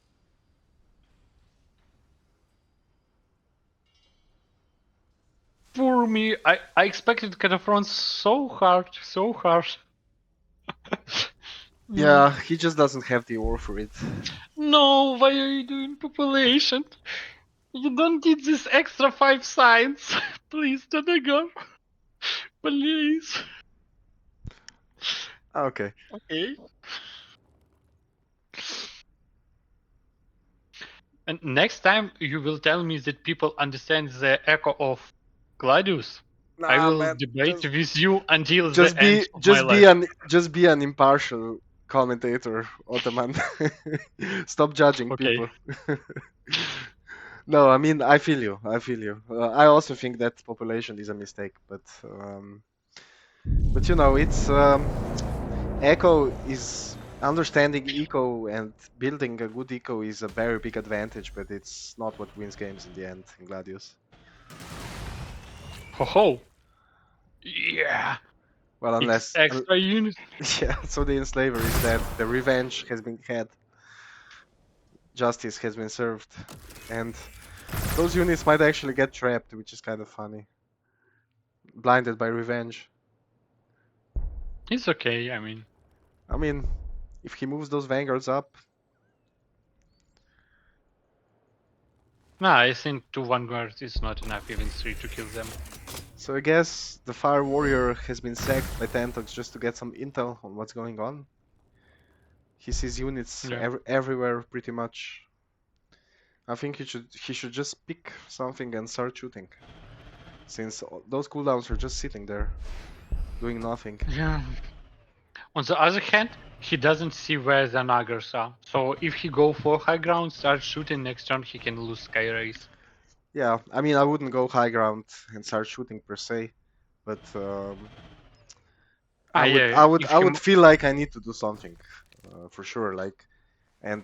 For me, I expected Cataphrons so hard, so hard. yeah, he just doesn't have the ore for it. No, why are you doing population? You don't need this extra 5 signs. Please, Danagar. Please. Okay. Okay. And next time you will tell me that people understand the echo of Gladius. I Nah, will man. debate with you until the Just end be of my just be life. an just be an impartial commentator, Otaman. Stop judging Okay. people. No, I mean, I feel you. I feel you. I also think that population is a mistake, but you know, it's eco is understanding eco and building a good eco is a very big advantage, but it's not what wins games in the end in Gladius. Ho ho. Yeah. Well, unless Extra units. yeah, so the enslaver is dead. The revenge has been had. Justice has been served, and those units might actually get trapped, which is kind of funny. Blinded by revenge. It's okay, I mean. I mean, if he moves those vanguards up, Nah, I think 2 vanguards is not enough, even 3 to kill them. so I guess the Fire Warrior has been sacked by Thentox just to get some intel on what's going on. He sees units Yeah. everywhere pretty much. I think he should just pick something and start shooting, since those cooldowns are just sitting there, doing nothing. Yeah. On the other hand, he doesn't see where the Nagars are. So if he go for high ground, start shooting next turn, he can lose Sky Race. Yeah, I mean, I wouldn't go high ground and start shooting per se, but I would, Yeah, I would, if I he... would feel like I need to do something, for sure. Like, and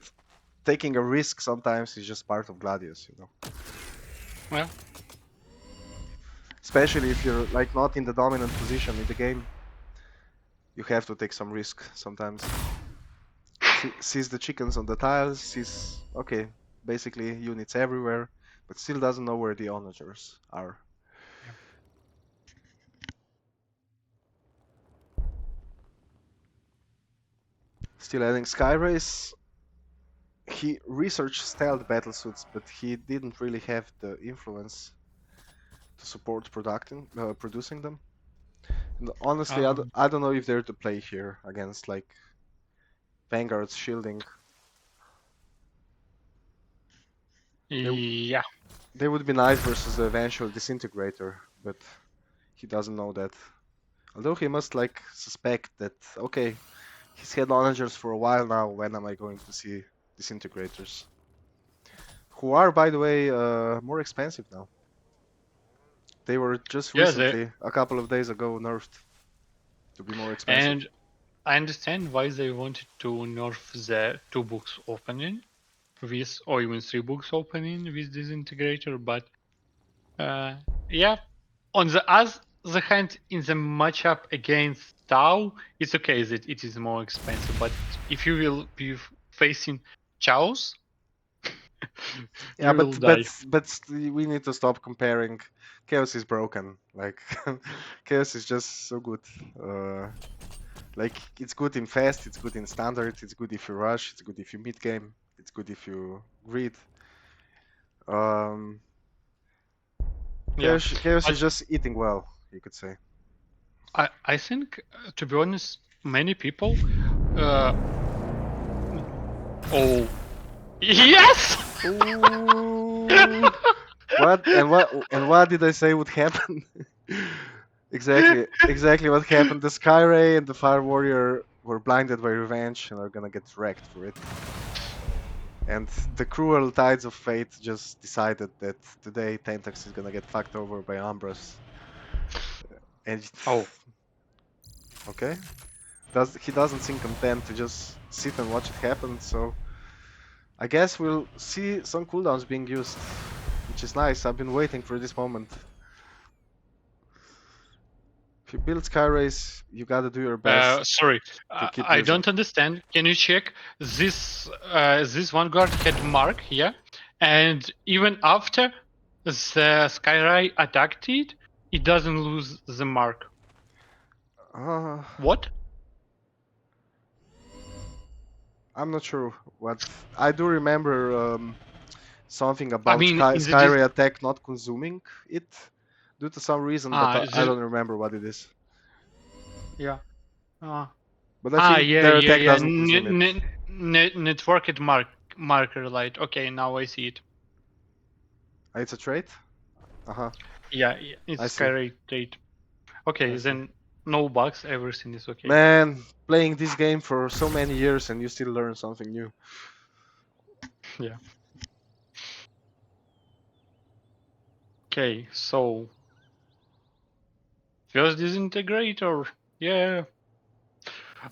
taking a risk sometimes is just part of Gladius, you know. Well, Especially if you're like not in the dominant position in the game, you have to take some risk sometimes. Sees the chickens on the tiles, sees okay, basically units everywhere, but still doesn't know where the onagers are. yeah. Still adding Sky Race. He researched stealth battlesuits, but he didn't really have the influence to support producing them. And honestly, Um, I don't know if they're to play here against like Vanguard's shielding. They, yeah. they would be nice versus the eventual disintegrator, but he doesn't know that. Although he must like suspect that okay, he's had onagers for a while now. When am I going to see disintegrators? Who are, by the way, more expensive now. They were just Yeah, recently, a couple of days ago, nerfed. to be more expensive. And I understand why they wanted to nerf the 2 books opening with, or even 3 books opening with Disintegrator, but yeah. On the other hand, in the matchup against Tau, it's okay that it is more expensive, but if you will be facing Chaos, Yeah, you will die. we need to stop comparing. Chaos is broken. Like Chaos is just so good. Like it's good in fast, it's good in standard, it's good if you rush, it's good if you mid game, it's good if you greed. Um, Yeah, Chaos but is just eating well, you could say. I think, to be honest, many people. Uh, oh, yes. Ooh, what did I say would happen? Exactly what happened. The Skyray and the Fire Warrior were blinded by revenge and are gonna get wrecked for it. And the cruel tides of fate just decided that today Thentox is gonna get fucked over by Umbras. And Oh, okay, he doesn't seem content to just sit and watch it happen. So I guess we'll see some cooldowns being used, which is nice. I've been waiting for this moment. If you build Skyrays, you gotta do your best sorry, to keep I using. don't understand. Can you check this? This Vanguard had mark, yeah, and even after the Skyray attacked it, it doesn't lose the mark. Uh, What? I'm not sure what. I do remember something I about mean, in the Skyray attack not consuming it due to some reason, but I the don't remember what it is. yeah. Uh, But I think yeah, their yeah, attack yeah. doesn't consume it. Networked marker light. Okay, now I see it. It's a trait? Uh-huh. Yeah, I it's see. Skyray trait. I Okay, see. then no bugs. Everything is okay. Man, playing this game for so many years and you still learn something new. Yeah. Okay, so first disintegrator. Yeah.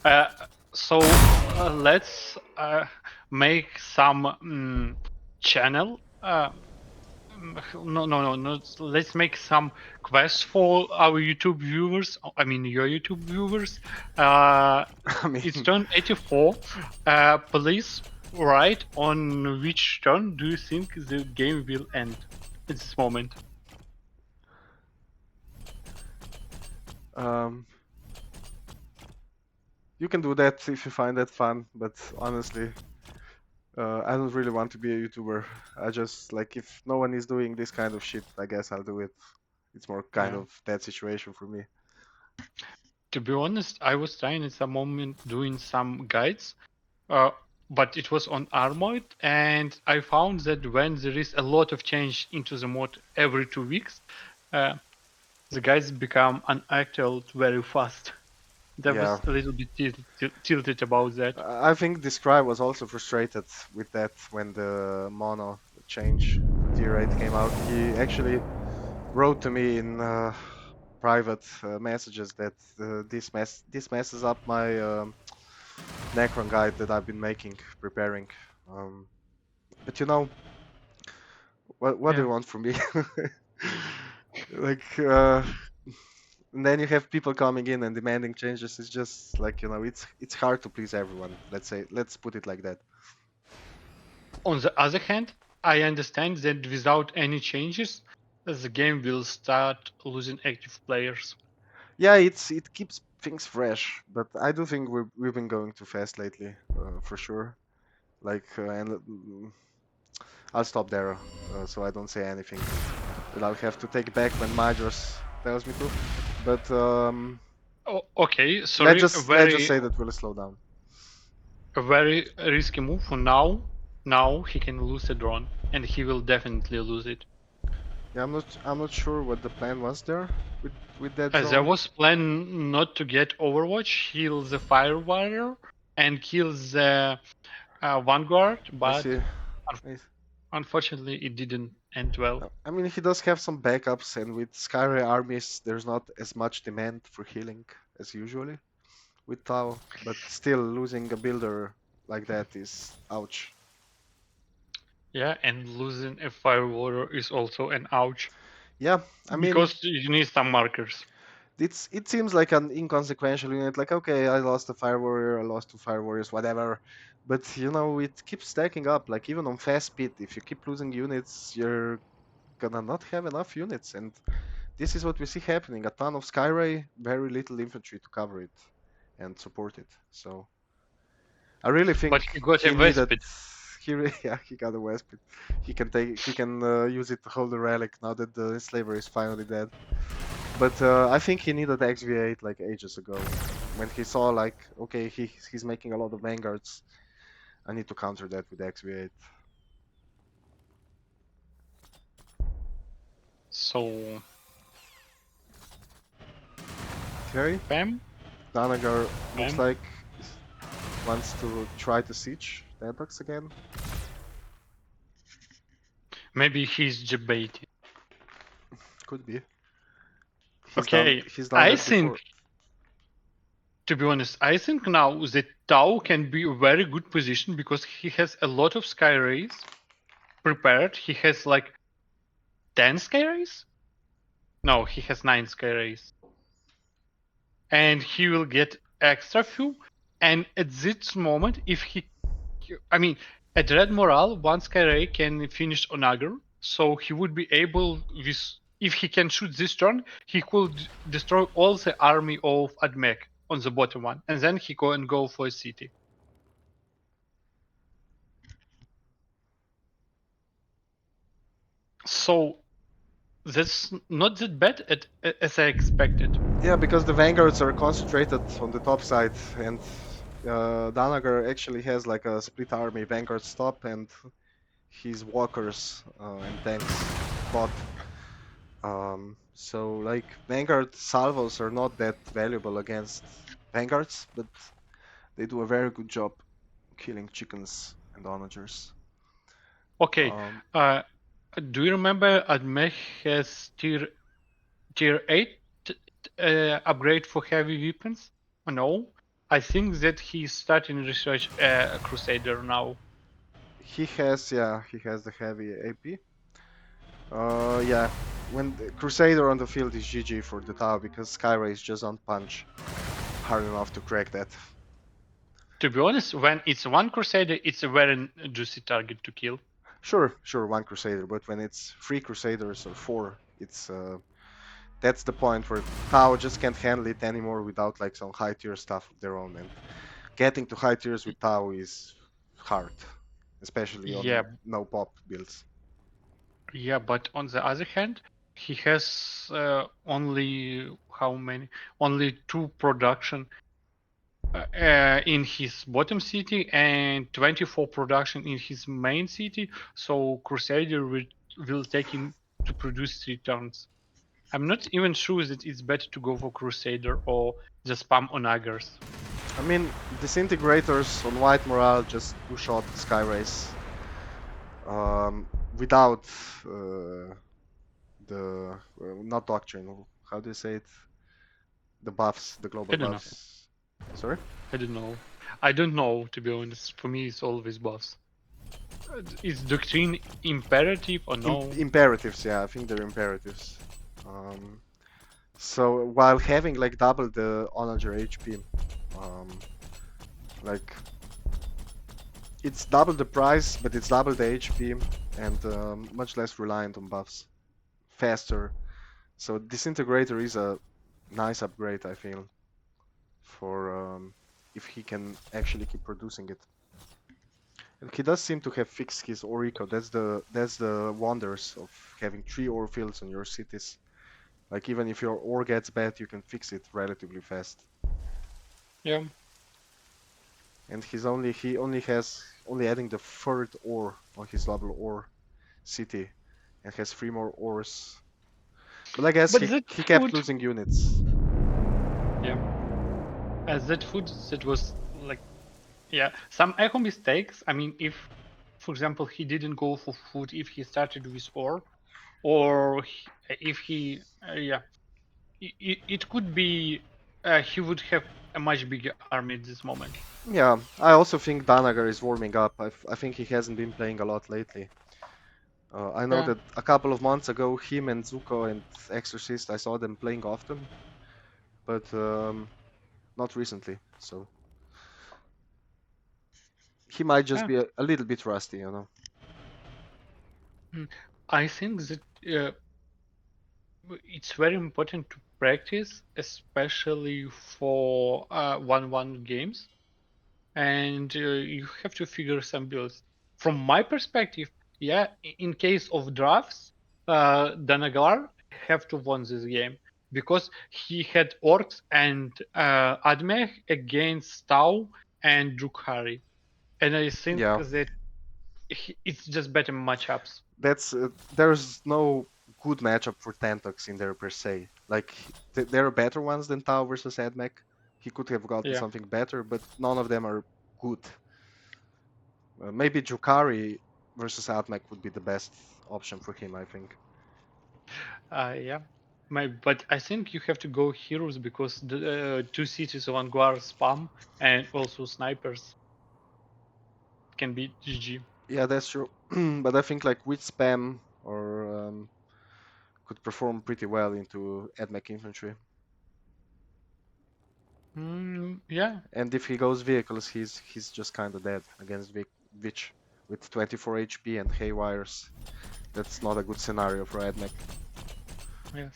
Uh, so let's make some channel. No. Let's make some quests for our YouTube viewers. I mean, your YouTube viewers. I It's mean, turn 84. Please write on which turn do you think the game will end at this moment. um, you can do that if you find that fun, but honestly, I don't really want to be a YouTuber. I just like if no one is doing this kind of shit, I guess I'll do it. It's more kind Yeah. of that situation for me. To be honest, I was trying at some moment doing some guides, uh, but it was on Armored, and I found that when there is a lot of change into the mod every 2 weeks, uh, the guides become unactual very fast. That Yeah, was a little bit tilted about that. I think this guy was also frustrated with that when the mono change to tier 8 came out. He actually wrote to me in private messages that this messes up my Necron guide that I've been preparing. Um, but you know, what do Yeah. you want from me? Like, and then you have people coming in and demanding changes. It's just like it's hard to please everyone. Let's put it like that. On the other hand, I understand that without any changes, the game will start losing active players. Yeah, it keeps things fresh, but I do think we've been going too fast lately, for sure. Like, I'll stop there, so I don't say anything that I'll have to take back when Majors tells me to. But Oh, okay, let's sorry, just say that we'll slow down. a very risky move for now. Now he can lose the drone, and he will definitely lose it. Yeah, I'm not sure what the plan was there with that There drone. was plan not to get Overwatch, heal the Fire Warrior, and kill the Vanguard, I but see. un- unfortunately it didn't end well. I mean, he does have some backups, and with Skyray armies, there's not as much demand for healing as usually with Tau, but still losing a builder like that is ouch. Yeah, and losing a fire warrior is also an ouch. Yeah, I mean, Because you need some markers. it seems like an inconsequential unit. Like, okay, I lost a fire warrior, I lost 2 fire warriors, whatever. But you know, it keeps stacking up. Like even on fast speed, if you keep losing units, you're gonna not have enough units, and this is what we see happening. A ton of Skyray, very little infantry to cover it and support it. So I really But think he got a he needed. Vespid. Yeah, he got a Wespit. He can use it to hold the relic now that the slaver is finally dead. But I think he needed XV8 like ages ago, when he saw like, okay, he's making a lot of vanguards. I need to counter that with XV8. So, Okay, Pam? Danagar looks Pam? like wants to try to siege Thentox again. Maybe he's debating. Could be. Okay, He's done I that think, before. to be honest, I think now that Tau can be a very good position because he has a lot of Sky Rays prepared. He has like 10 Sky Rays? No, he has 9 Sky Rays. And he will get extra few. And at this moment, if he, I mean, at Red Morale, one Skyray can finish Onager, so he would be able, with, if he can shoot this turn, he could destroy all the army of Admech on the bottom one, and then he go for a city. So that's not that bad as I expected. Yeah, because the vanguards are concentrated on the top side, and Danagar actually has like a split army vanguard stop and his walkers and tanks bot. So like vanguard salvos are not that valuable against vanguards, but they do a very good job killing chickens and onagers. Okay, Um, uh, do you remember Admech has tier 8 upgrade for heavy weapons? No. I think that he's starting research Crusader now. he has the heavy AP. Yeah, when the Crusader on the field is GG for the Tau because Skyray is just on punch hard enough to crack that. To be honest, when it's one Crusader, it's a very juicy target to kill. Sure, one Crusader, but when it's 3 Crusaders or 4, it's that's the point where Tau just can't handle it anymore without like some high tier stuff of their own, and getting to high tiers with Tau is hard, especially Yeah, on no pop builds. yeah, but on the other hand, he has only how many? Only 2 production in his bottom city and 24 production in his main city. So Crusader will take him to produce 3 turns. I'm not even sure that it's better to go for Crusader or just spam on Aggers. I mean, disintegrators on white morale just push out the Sky Race without the not doctrine. How do you say it? The buffs, the global I don't know. buffs. Sorry? I don't know. I don't know, to be honest. For me, it's always buffs. Is Doctrine imperative or no? Imperatives, yeah, I think they're imperatives. Um, so while having like double the onager HP, um, like it's double the price, but it's double the HP and much less reliant on buffs. Faster. So Disintegrator is a nice upgrade, I feel, for if he can actually keep producing it. And he does seem to have fixed his Orico. That's the wonders of having 3 ore fields on your cities. Like even if your ore gets bad, you can fix it relatively fast. Yeah. And he only has only adding the third ore on his double ore city, and has 3 more ores. But I guess But that he kept food, losing units. yeah, as that food that was like, yeah, some echo mistakes. I mean, if, for example, he didn't go for food if he started with ore, or if he, yeah, it could be. he would have a much bigger army at this moment. Yeah, I also think Danagar is warming up. I think he hasn't been playing a lot lately. I know Yeah. that a couple of months ago, him and Zuko and Exorcist, I saw them playing often, but not recently. So he might just Yeah. be a little bit rusty, you know. Mm. I think that it's very important to practice, especially for 1v1 games, and you have to figure some builds. From my perspective, yeah, in case of drafts, Danagar have to win this game because he had Orks and Admech against Tau and Drukharii, and I think Yeah, that it's just better matchups. that's there's no good matchup for Thentox in there per se. Like there are better ones than Tau versus Admech. He could have gotten Yeah. something better, but none of them are good. Maybe Drukharii versus Admech would be the best option for him, I think. Yeah. But I think you have to go heroes because the two cities of Anguar spam and also snipers can be GG. Yeah, that's true. But I think like witch spam or could perform pretty well into Admech infantry. Yeah. And if he goes vehicles, he's just kind of dead against witch with 24 HP and haywires. That's not a good scenario for Admech. Yes.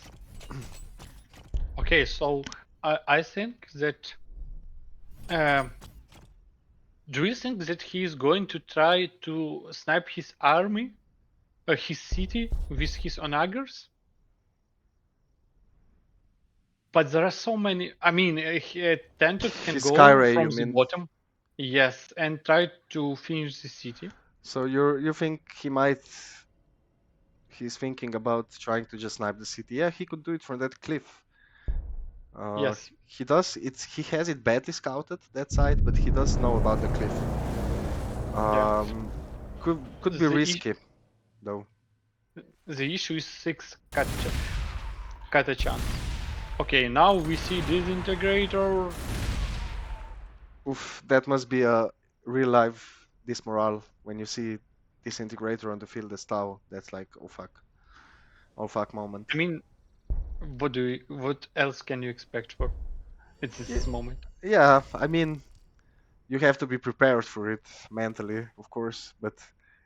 Okay. So I think that. Um, do you think that he is going to try to snipe his army, his city with his onagers? But there are so many. I mean, Thentox can His go Skyray, from you the mean? bottom, yes, and try to finish the city. So you think he's thinking about trying to just snipe the city? Yeah, he could do it from that cliff. Yes. He does. He has it badly scouted that side, but he does know about the cliff. Yeah. Um, could be The risky though. the issue is 6 kata chance. Okay, now we see disintegrator. Oof, that must be a real life dismorale when you see disintegrator on the field as Tau. That's like oh fuck moment. I mean, what else can you expect for at Yeah, this moment? yeah. I mean, you have to be prepared for it mentally, of course, but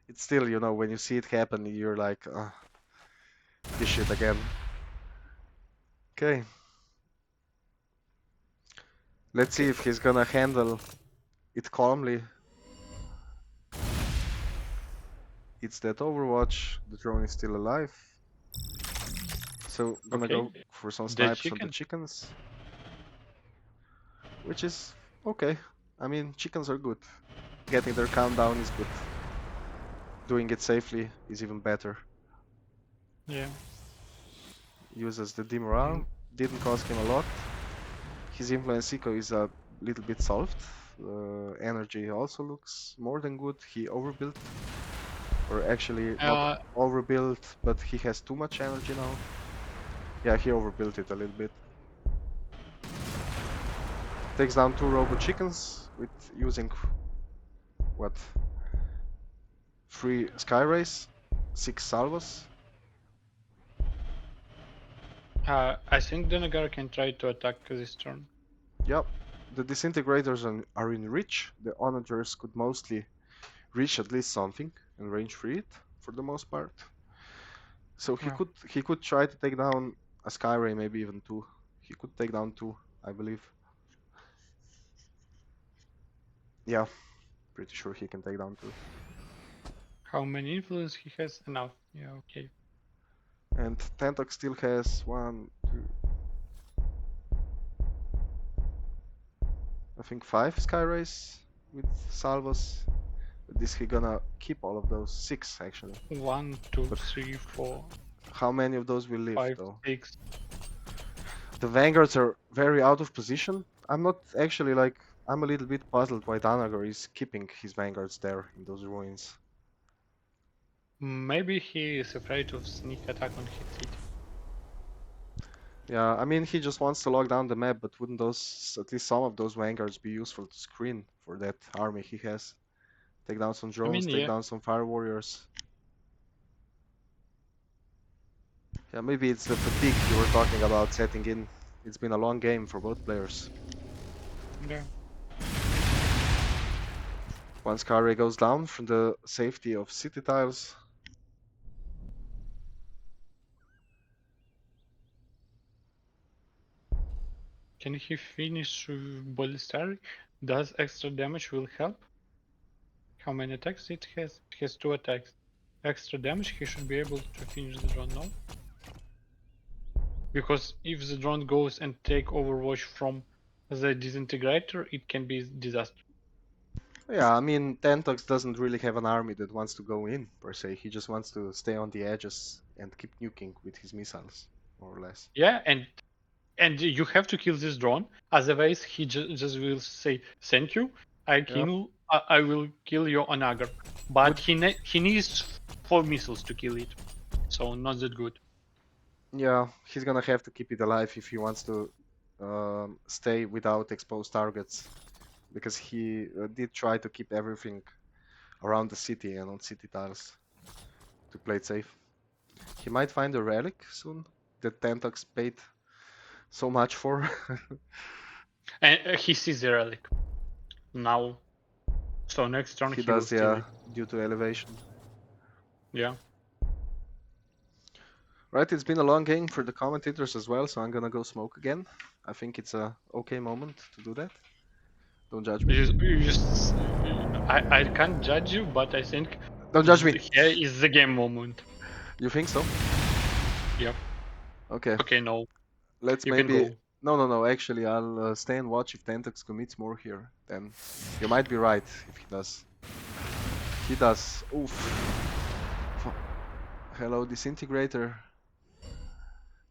it's still, you know, when you see it happen, you're like, this shit again. Okay, let's see Okay. if he's gonna handle it calmly. It's that Overwatch. The drone is still alive. So gonna Okay. go for some The snipes on the chicken. chickens, which is okay. I mean, chickens are good. Getting their countdown is good. Doing it safely is even better. Yeah. Uses the demorale. Mm, Didn't cost him a lot. His influence eco is a little bit soft. Energy also looks more than good. He overbuilt, or actually not Uh, overbuilt, but he has too much energy now. Yeah, he overbuilt it a little bit. Takes down 2 robot chickens with using what? 3 Skyrays, 6 salvos. I think Danagar can try to attack this turn. Yep. The disintegrators are in reach. The onagers could mostly reach at least something and range free it for the most part. So Yeah. he could try to take down a Skyray, maybe even 2. He could take down 2, I believe. Yeah, pretty sure he can take down 2. How many influence he has? Enough. Yeah. Okay. And Thentox still has 1, 2, I think 5 Skyrays with salvos. With this he gonna keep all of those. 6 actually. One, two, But three, four, how many of those will live five, though? 6. The vanguards are very out of position. I'm not actually like I'm a little bit puzzled why Danagar is keeping his vanguards there in those ruins. Maybe he is afraid of sneak attack on his city. Yeah, I mean he just wants to lock down the map, but wouldn't those at least some of those vanguards be useful to screen for that army he has? Take down some I drones, mean, take yeah. down some fire warriors. Yeah, maybe it's the fatigue you were talking about setting in. It's been a long game for both players. Yeah. Once Kare goes down from the safety of city tiles. Can he finish with Ballistary? Does extra damage will help? How many attacks it has? It has 2 attacks. Extra damage, he should be able to finish the drone, no? Because if the drone goes and take Overwatch from the disintegrator, it can be disaster. Yeah, I mean Thentox doesn't really have an army that wants to go in per se. He just wants to stay on the edges and keep nuking with his missiles, more or less. Yeah, and you have to kill this drone, otherwise he just will say thank you. Yeah. I will kill your Danagar, but Would he needs 4 missiles to kill it, so not that good. Yeah, he's gonna have to keep it alive if he wants to stay without exposed targets, because he did try to keep everything around the city and on city tiles to play it safe. He might find a relic soon that Tentax paid so much for. And he sees the relic now, so next turn He he will does, steal yeah, it. due to elevation. Yeah. Right, it's been a long game for the commentators as well, so I'm gonna go smoke again. I think it's a okay moment to do that. Don't judge me. I can't judge you, but I think Don't judge me. here is the game moment. You think so? Yeah. Okay. Okay, no, Let's you can maybe. go. No, no, no. Actually, I'll stay and watch if Tentax commits more here. Then you might be right if he does. He does. Oof. Hello, disintegrator.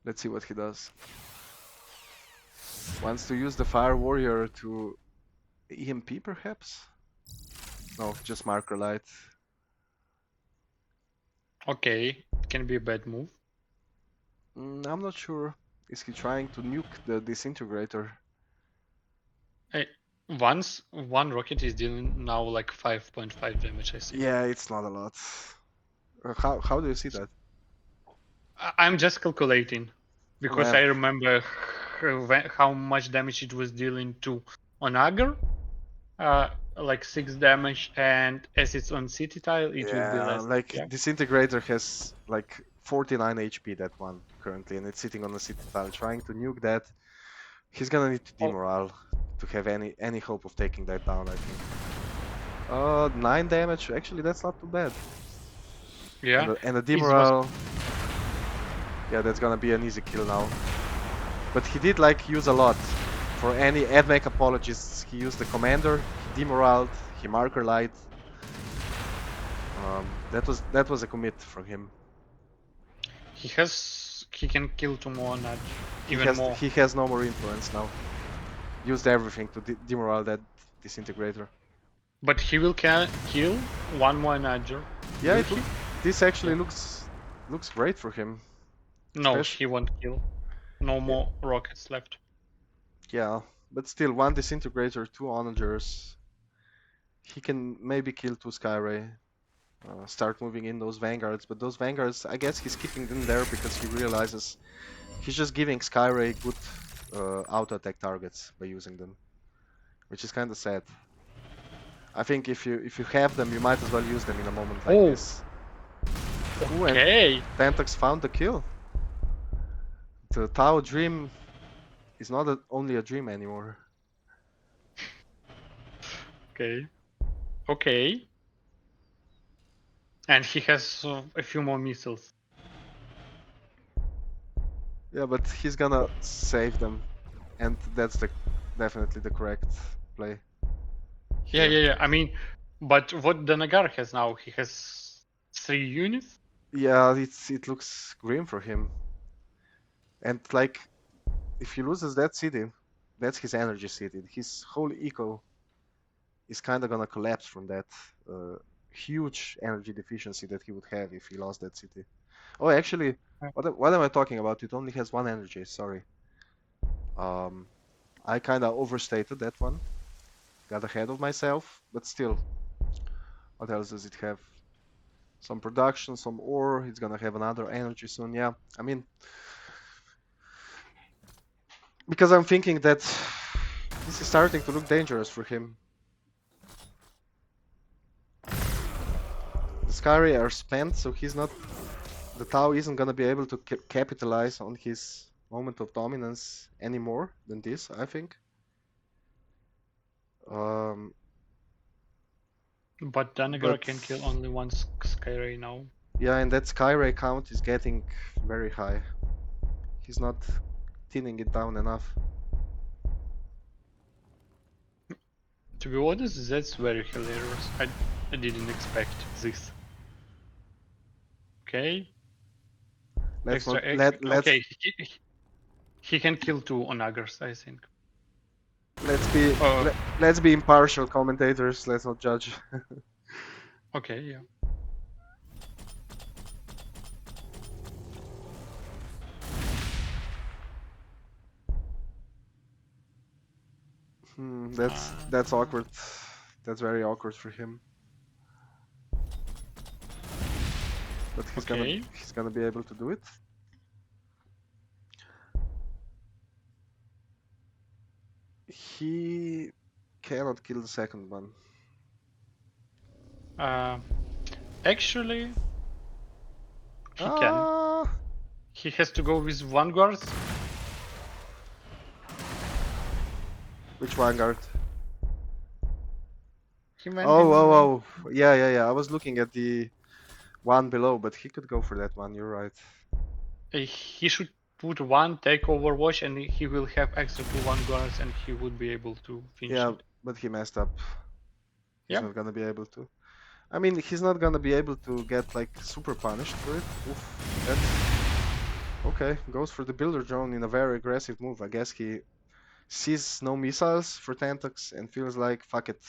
Let's see what he does. Wants to use the fire warrior to EMP, perhaps? No, just marker light. Okay, it can be a bad move. I'm not sure. Is he trying to nuke the disintegrator? Hey, once one rocket is dealing now like 5.5 damage, I think. Yeah, it's not a lot. How do you see that? I'm just calculating because Man, I remember how much damage it was dealing to Onager, like 6 damage, and as it's on city tile, it will be yeah, less. like Yeah. disintegrator has like 49 HP that one currently, and it's sitting on the city tile. Trying to nuke that, he's gonna need to Oh, demorale to have any hope of taking that down. I think. 9 damage. Actually, that's not too bad. yeah. And a It was. demorale. Yeah, that's gonna be an easy kill now. But he did like use a lot. For any Admech apologists, he used the commander, he demoraled, he marker light. That was a commit from him. He can kill two more nudge, even more. He has no more influence now. Used everything to demorale that disintegrator. But he will kill one more nudger. Yeah, Will he? this actually Yeah. looks great for him. No, Especially he won't kill. No yeah, more rockets left. yeah, but still one disintegrator, two onagers. He can maybe kill two Skyray. Start moving in those vanguards, but those vanguards, I guess he's keeping them there because he realizes he's just giving Skyray good auto attack targets by using them, which is kind of sad. I think if you have them, you might as well use them in a moment like Oh, this. Ooh, and okay. Thentox found the kill. The Tao dream is not only a dream anymore. Okay. Okay. And he has a few more missiles. Yeah, but he's gonna save them, and that's definitely the correct play Yeah, here. yeah, yeah. I mean, but what Danagar has now, he has 3 units. Yeah, it looks grim for him, and like if he loses that city, that's his energy city. His whole eco is kind of gonna collapse from that huge energy deficiency that he would have if he lost that city. Oh, actually, Yeah. what am I talking about? It only has one energy. Sorry. I kind of overstated that one. Got ahead of myself, but still, what else does it have? Some production, some ore. It's gonna have another energy soon. Yeah, I mean, because I'm thinking that this is starting to look dangerous for him. The Skari are spent, so he's not. The Tau isn't gonna be able to capitalize on his moment of dominance any more than this, I think. Um, But Danagar but can kill only one Skyray now. yeah, and that Skyray count is getting very high. He's not thinning it down enough. To be honest, that's very hilarious. I didn't expect this. Okay, Let's extra not egg. let Okay, he can kill two Onagers, I think. let's be Uh, let's be impartial commentators. Let's not judge. okay, yeah. That's awkward. That's very awkward for him. But Okay. he's gonna be able to do it. He cannot kill the second one. Uh, actually, he can. Ah, He has to go with Vanguard. which Vanguard? He went Oh, in. oh, oh, yeah. I was looking at the one below, but he could go for that one. You're right. He should put one, take Overwatch, and he will have extra two Vanguards, and he would be able to finish Yeah, it. but he messed up. He's Yeah. not gonna be able to. I mean, he's not gonna be able to get like super punished for it. Oof, that's okay. Goes for the builder drone in a very aggressive move. I guess he sees no missiles for Thentox and feels like fuck it.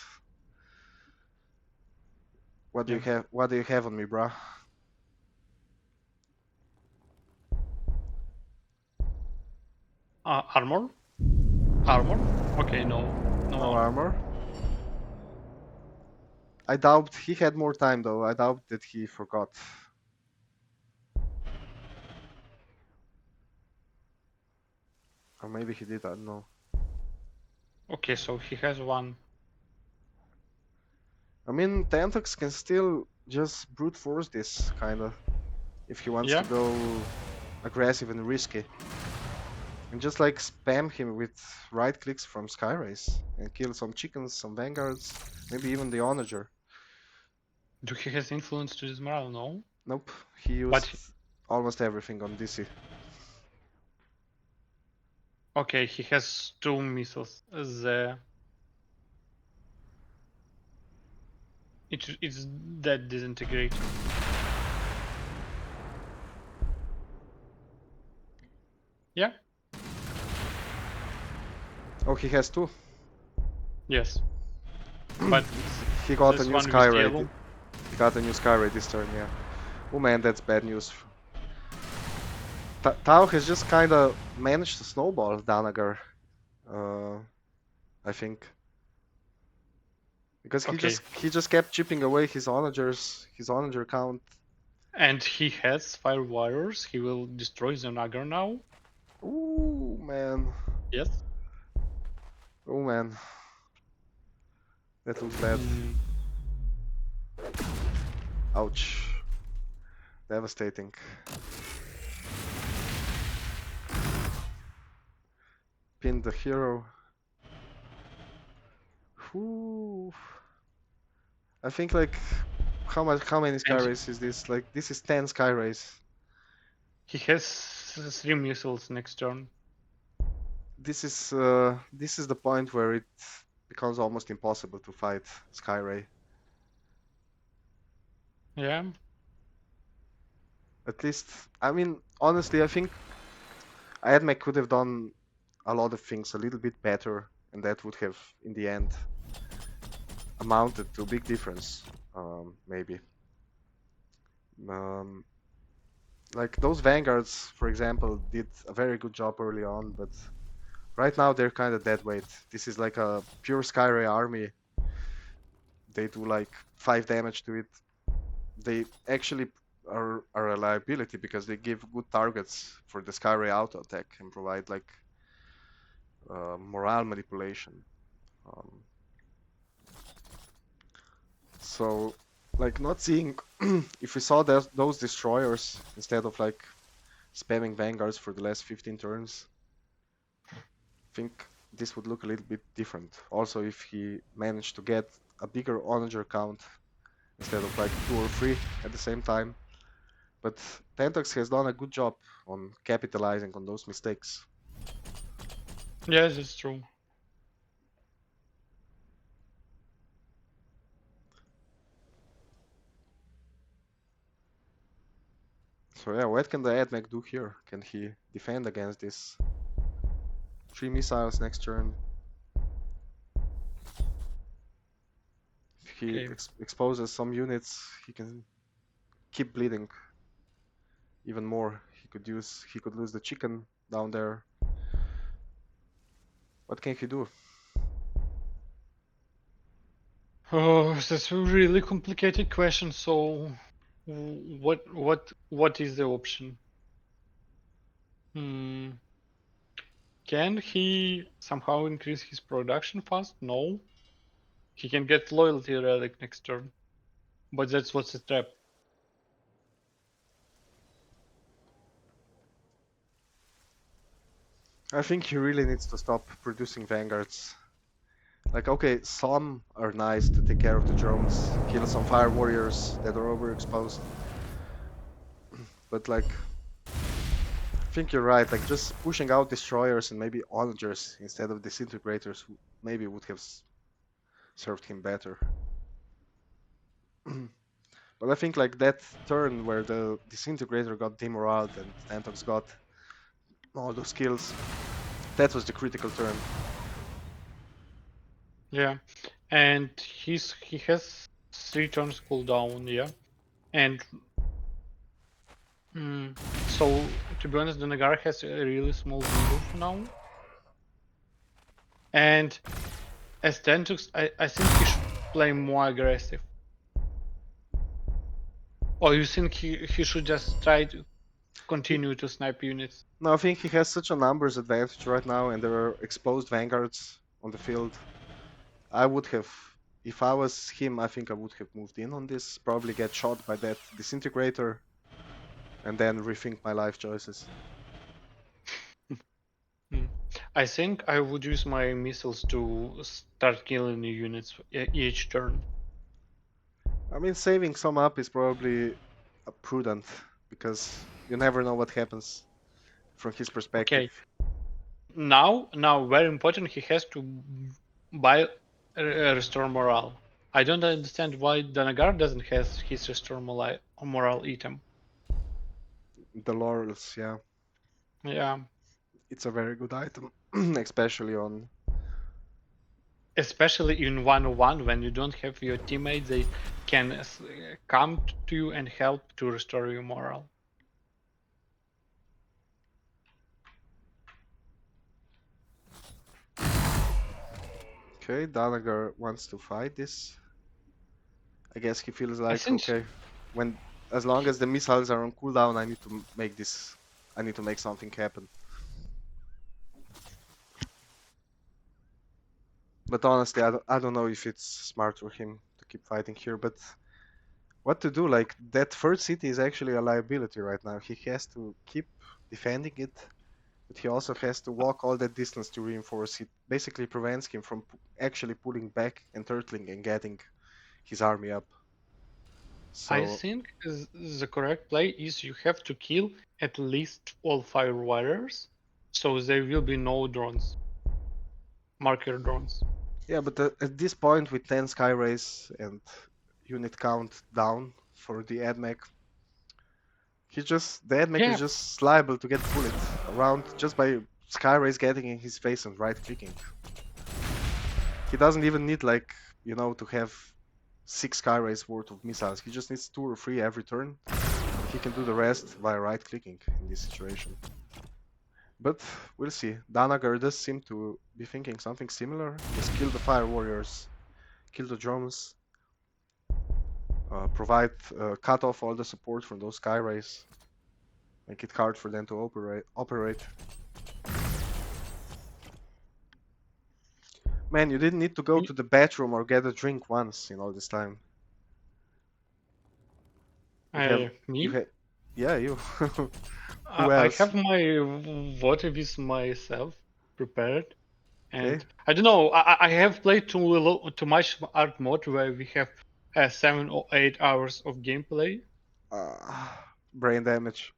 What do Yeah. you have? What do you have on me, bruh? Armor? Armor? Okay, no. No No armor. armor. I doubt he had more time though. I doubt that he forgot. Or maybe he did. I don't know. Okay, so he has one. I mean, Thentox can still just brute force this kinda if he wants to Yeah. go aggressive and risky. And just like spam him with right clicks from Skyrace and kill some chickens, some vanguards, maybe even the onager. Do he has influence to this morale? No. Nope, he used But almost everything on DC. okay, he has two missiles. It's that disintegrate. Yeah. Oh, he has two. Yes. But He got a this new one with Skyray. yellow. He got a new Skyray this turn, yeah. Oh man, that's bad news. Tao has just kind of managed to snowball Danagar, uh, I think, because Okay. he just kept chipping away his onagers, his onager count. And he has fire warriors. He will destroy the Nagar now. Ooh man, Yes. oh man, that looks bad. Mm. Ouch, devastating. Pinned the hero. Ooh. I think like how many And Skyrays is this? Like this is 10 Skyrays. he has three missiles next turn. This is the point where it becomes almost impossible to fight Skyray. Yeah. At least, I mean, honestly, I think Admech could have done a lot of things a little bit better, and that would have, in the end, amounted to a big difference. Maybe. Um, Like those vanguards, for example, did a very good job early on, but right now they're kind of dead weight. This is like a pure Skyray army. They do like 5 damage to it. They actually are a liability because they give good targets for the Skyray auto attack and provide like morale manipulation. Um, so, like, not seeing if we saw those destroyers instead of like spamming vanguards for the last 15 turns, I think this would look a little bit different. Also, if he managed to get a bigger onager count instead of like 2 or 3 at the same time. But Thentox has done a good job on capitalizing on those mistakes. Yes, it's true. So yeah, what can the Admech do here? Can he defend against this 3 missiles next turn? If he Okay. exposes some units, he can keep bleeding even more. He could lose the chicken down there. What can he do? Oh, that's a really complicated question. So, what is the option? Hmm. Can he somehow increase his production fast? No. He can get loyalty relic next turn, but that's what's a trap. I think he really needs to stop producing vanguards. Like, okay, some are nice to take care of the drones, kill some fire warriors that are overexposed. But like, I think you're right. Like, just pushing out destroyers and maybe onagers instead of disintegrators maybe would have served him better. But I think like that turn where the disintegrator got demoralized and Thentox got all those kills, that was the critical turn. Yeah, and he has 3 turns cooldown. Yeah, and so to be honest, Danagar has a really small window for now. And as Tentux, I think he should play more aggressive. Or you think he should just try to continue to snipe units? No, I think he has such a numbers advantage right now, and there are exposed vanguards on the field. I would have, if I was him, I think I would have moved in on this, probably get shot by that disintegrator, and then rethink my life choices. I think I would use my missiles to start killing new units each turn. I mean, saving some up is probably prudent, because you never know what happens from his perspective. Okay, now very important. He has to buy restore morale. I don't understand why Danagar doesn't have his restore morale item. The laurels, yeah, Yeah, it's a very good item, especially on. especially in 1v1 when you don't have your teammates, they can come to you and help to restore your morale. Okay, Danagar wants to fight this. I guess he feels I like, think okay, when as long as the missiles are on cooldown, I need to make this. I need to make something happen. But honestly, I don't know if it's smart for him to keep fighting here. But what to do? Like, that third city is actually a liability right now. He has to keep defending it, but he also has to walk all that distance to reinforce. It basically prevents him from actually pulling back and turtling and getting his army up. I So think the correct play is you have to kill at least all fire warriors, so there will be no drones, marker drones. yeah, but at this point with 10 Skyrays and unit count down for the Admech, the Admech is Yeah, just liable to get bullet around just by Skyrays getting in his face and right clicking. He doesn't even need like, to have 6 Skyrays worth of missiles. He just needs 2 or 3 every turn. he can do the rest by right-clicking in this situation. But we'll see. Danagar does seem to be thinking something similar. Just kill the fire warriors, kill the drones, provide cut off all the support from those sky rays, make it hard for them to operate. Man, you didn't need to go to the bathroom or get a drink once in all this time. You have, you Me? have, yeah, you. Who I else? have my water with myself prepared, Okay. and I don't know. I have played too much art mode where we have 7 or 8 hours of gameplay. Uh, brain damage.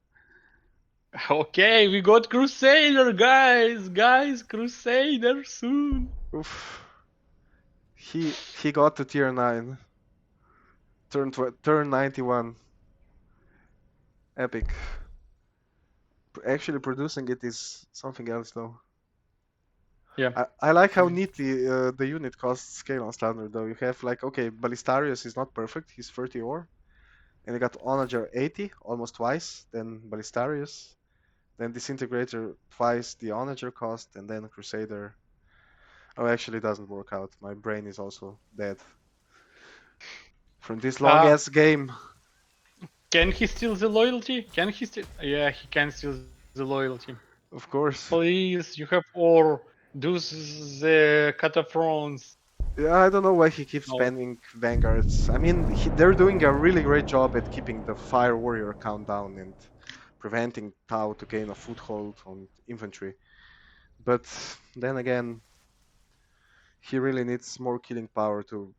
Okay, we got Crusader, guys, Crusader soon. Oof. He got to tier 9. Turn 91. Epic. Actually producing it is something else though. Yeah, I like how neatly the unit costs scale on standard though. You have like, okay, Ballistarius is not perfect, he's 30 ore. And you got Onager 80, almost twice, then Ballistarius. Then Disintegrator twice the Onager cost, and then Crusader. Oh, actually it doesn't work out. My brain is also dead. From this long ass game. can he steal the loyalty? Can he steal? Yeah, he can steal the loyalty. Of course. Please, you have ore. Do the cataphrons. Yeah, I don't know why he keeps No. spamming Vanguards. I mean, they're doing a really great job at keeping the Fire Warrior count down and preventing Tau to gain a foothold on infantry. But then again, he really needs more killing power to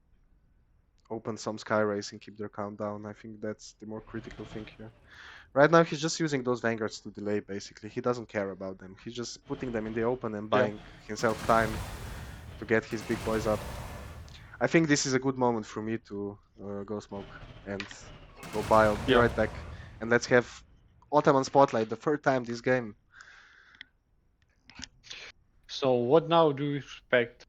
open some Sky Rays and keep their count down. I think that's the more critical thing here. Right now, he's just using those Vanguards to delay, basically. He doesn't care about them. He's just putting them in the open and Yeah. buying himself time to get his big boys up. I think this is a good moment for me to go smoke and go buy. I'll be right back. And let's have Otaman Spotlight, the third time this game. So what now do you expect?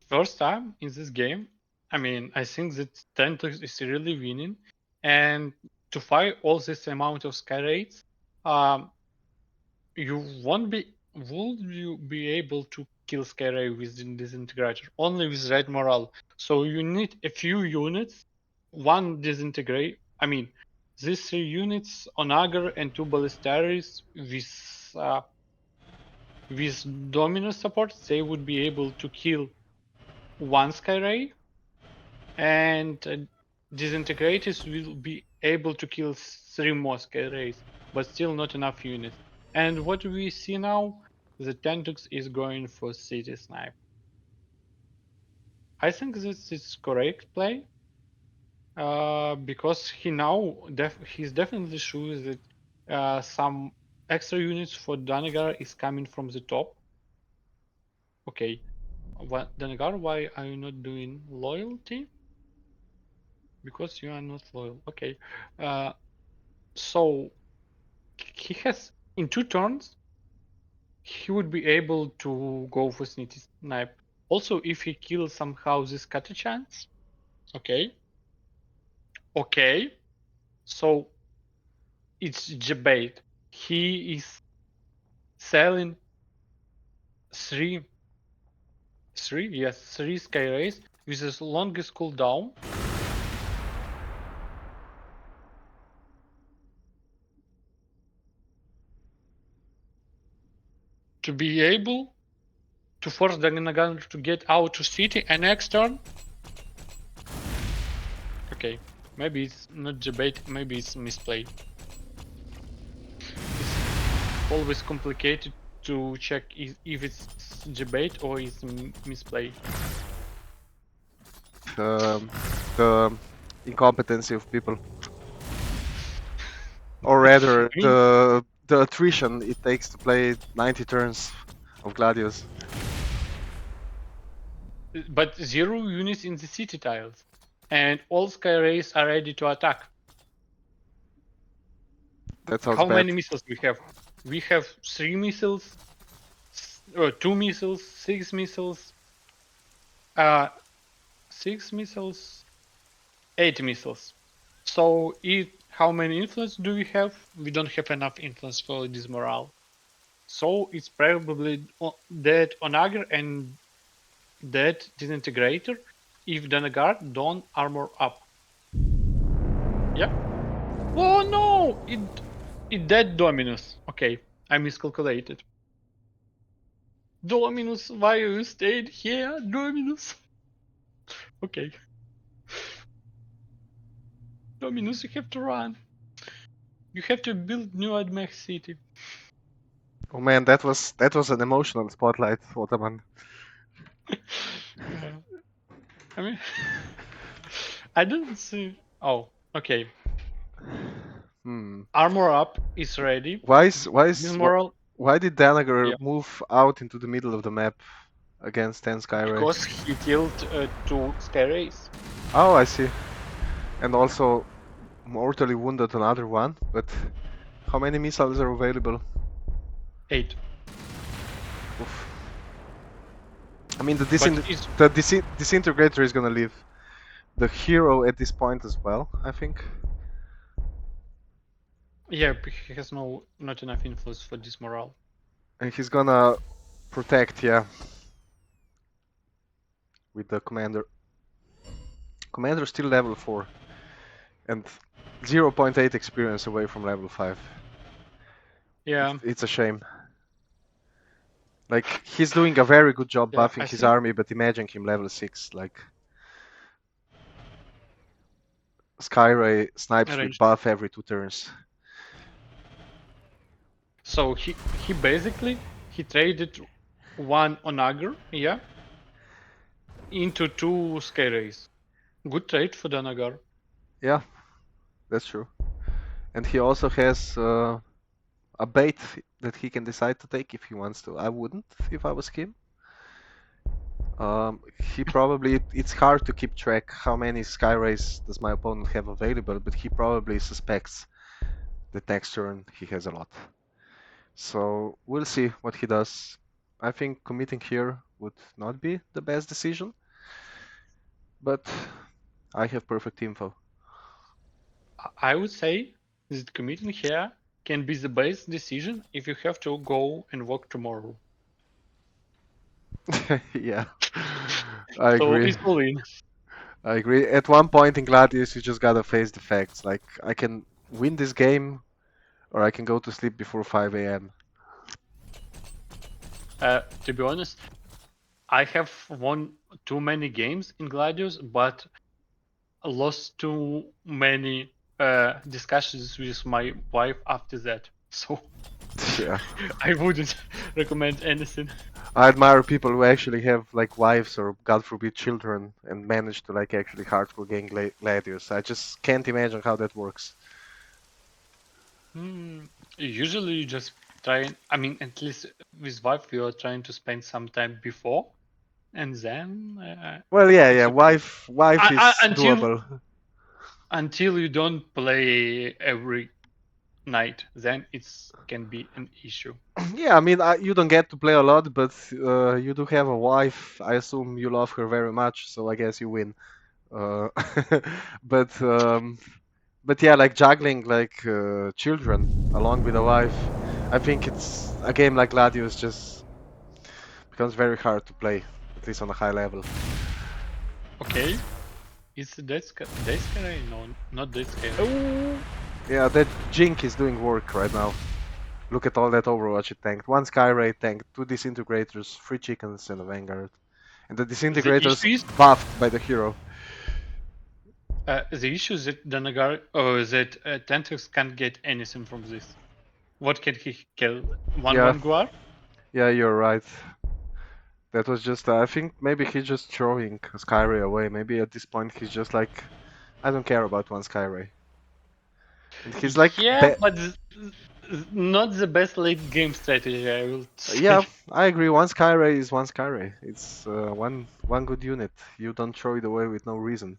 First time in this game, I mean, I think that Thentox is really winning, and to fight all this amount of sky raids, you won't be. Will you be able to kill Skyray with the disintegrator? Only with red morale. So you need a few units, one disintegrate. I mean, these 3 units on Agar and 2 Ballistarians with Dominus support, they would be able to kill one Skyray, and disintegrators will be able to kill 3 more Skyrays, but still not enough units. And what we see now, the Thentox is going for City Snipe. I think this is correct play, because he's definitely sure that some extra units for Danagar is coming from the top. Okay, Danagar, why are you not doing loyalty? Because you are not loyal. Okay, so he has in 2 turns he would be able to go for Snitty Snipe. Also, if he kills somehow this Catachans, okay, so it's debate. He is selling three Sky Rays with the longest cooldown. To be able to force Danagar to get out to city, and next turn. Okay, maybe it's not debate, maybe it's misplay. It's always complicated to check if it's debate or it's misplay. The incompetency of people. Or rather, the attrition it takes to play 90 turns of Gladius. But 0 units in the city tiles, and all Sky Rays are ready to attack. That sounds How bad. many missiles we have? We have 3 missiles, 2 missiles, 6 missiles, 6 missiles, 8 missiles. So how many influence do we have? We don't have enough influence for this morale. So it's probably that Onager and that Disintegrator if Danagar don't armor up. Yeah. Oh no! It dead Dominus. Okay, I miscalculated. Dominus, why you stayed here, Dominus? Okay. Dominus, you have to run. You have to build new Admech city. Oh man, that was an emotional spotlight, Otaman. Yeah. I mean, I didn't see. Oh, okay. Hmm. Armor up is ready. Why is This moral, why did Danagar yeah, move out into the middle of the map against 10 Skyray? because he killed two Skyrays. Oh, I see. And also mortally wounded another one, but how many missiles are available? 8. Oof. I mean, the, But it's disintegrator is gonna leave the hero at this point as well, I think. yeah, he has not enough influence for this morale. And he's gonna protect, yeah, with the commander. Commander still level 4 and 0.8 experience away from level 5. Yeah, It's a shame. Like, he's doing a very good job yeah. buffing I his think army, but imagine him level 6. Like, Skyray snipes with arranged. buff every 2 turns. So he basically he traded one Onager, yeah, into two Skyrays. Good trade for Danagar. Yeah, that's true. And he also has a bait that he can decide to take if he wants to. I wouldn't if I was him. He probably, it's hard to keep track how many Skyrays does my opponent have available, but he probably suspects that next turn he has a lot. So we'll see what he does. I think committing here would not be the best decision, but I have perfect info. I would say that committing here can be the best decision if you have to go and work tomorrow. Yeah, I So agree. it's all in. I agree. At one point in Gladius, you just gotta face the facts. Like, I can win this game, or I can go to sleep before 5 a.m. To be honest, I have won too many games in Gladius, but lost too many discussions with my wife after that. So Yeah. I wouldn't recommend anything. I admire people who actually have like wives or God forbid children and manage to like actually hardcore game Gladius. I just can't imagine how that works. Usually you just try. I mean, at least with wife, you are trying to spend some time before, and then Well, yeah, it's yeah. okay. Wife is Until doable. you don't play every night, then it's can be an issue. Yeah, I mean, you don't get to play a lot, but you do have a wife. I assume you love her very much, so I guess you win. Uh, but um, but yeah, like juggling like children along with a wife, I think it's a game like Gladius just becomes very hard to play, at least on a high level. Okay, is that scary? No, not that scary. Oh, yeah, that Jink is doing work right now. Look at all that Overwatch it tanked. One Skyray tanked, two disintegrators, three chickens, and a Vanguard. And the The disintegrators issue is buffed by the hero. the issue is that Danagar or that Thentox can't get anything from this. What can he kill? One Yeah, Vanguard? yeah, you're right. That was just, I think maybe he's just throwing Skyray away. Maybe at this point he's just like, I don't care about one Skyray. And he's like, Yeah, but not the best late game strategy, I will yeah, say. I agree. One Skyray is one Skyray. It's one good unit. You don't throw it away with no reason.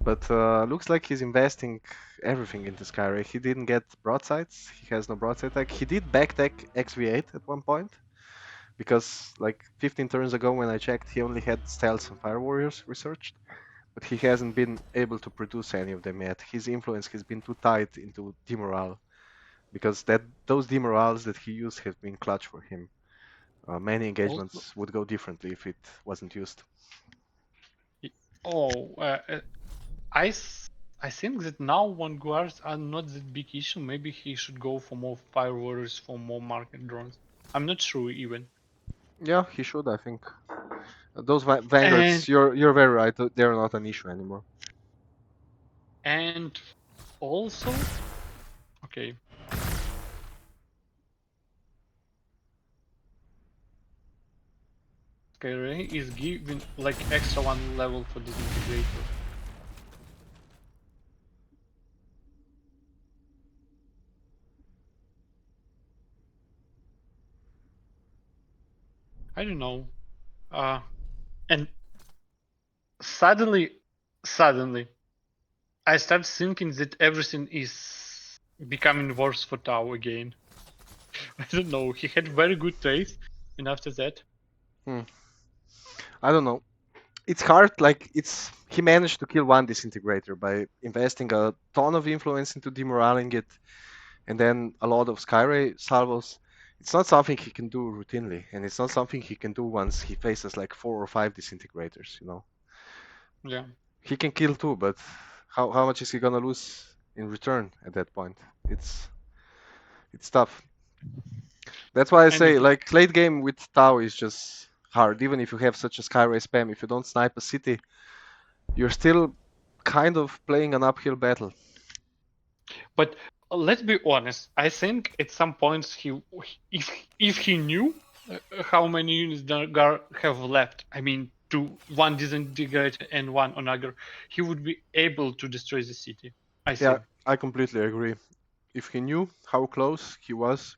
But looks like he's investing everything into Skyray. He didn't get broadsides. He has no broadside tech. He did backtech XV8 at one point because like 15 turns ago when I checked, he only had stealths and fire warriors researched. but he hasn't been able to produce any of them yet. His influence has been too tight into demorale, because those demorales that he used have been clutch for him. Many Also, engagements would go differently if it wasn't used. oh, I I think that now vanguards are not that big issue. Maybe he should go for more fire warriors, for more market drones. I'm not sure even. Yeah, he should, I think. Those And vanguards, you're very right. They're not an issue anymore. and also, okay, Skyray is giving like extra one level for disintegrator. I don't know. And suddenly, I start thinking that everything is becoming worse for Tao again. I don't know. He had very good days, and after that, Hmm. I don't know. It's hard. Like he managed to kill one disintegrator by investing a ton of influence into demoralizing it, and then a lot of Skyray salvos. It's not something he can do routinely, and it's not something he can do once he faces like 4 or 5 disintegrators. yeah. He can kill two, but how much is he gonna lose in return at that point? It's it's tough. That's why I And say like late game with Tau is just hard. Even if you have such a Skyray spam, if you don't snipe a city, you're still kind of playing an uphill battle. but let's be honest. I think at some points if he knew how many units Danagar have left, I mean, to one disintegrator and one Onager, he would be able to destroy the city. I Yeah, think. I completely agree. If he knew how close he was,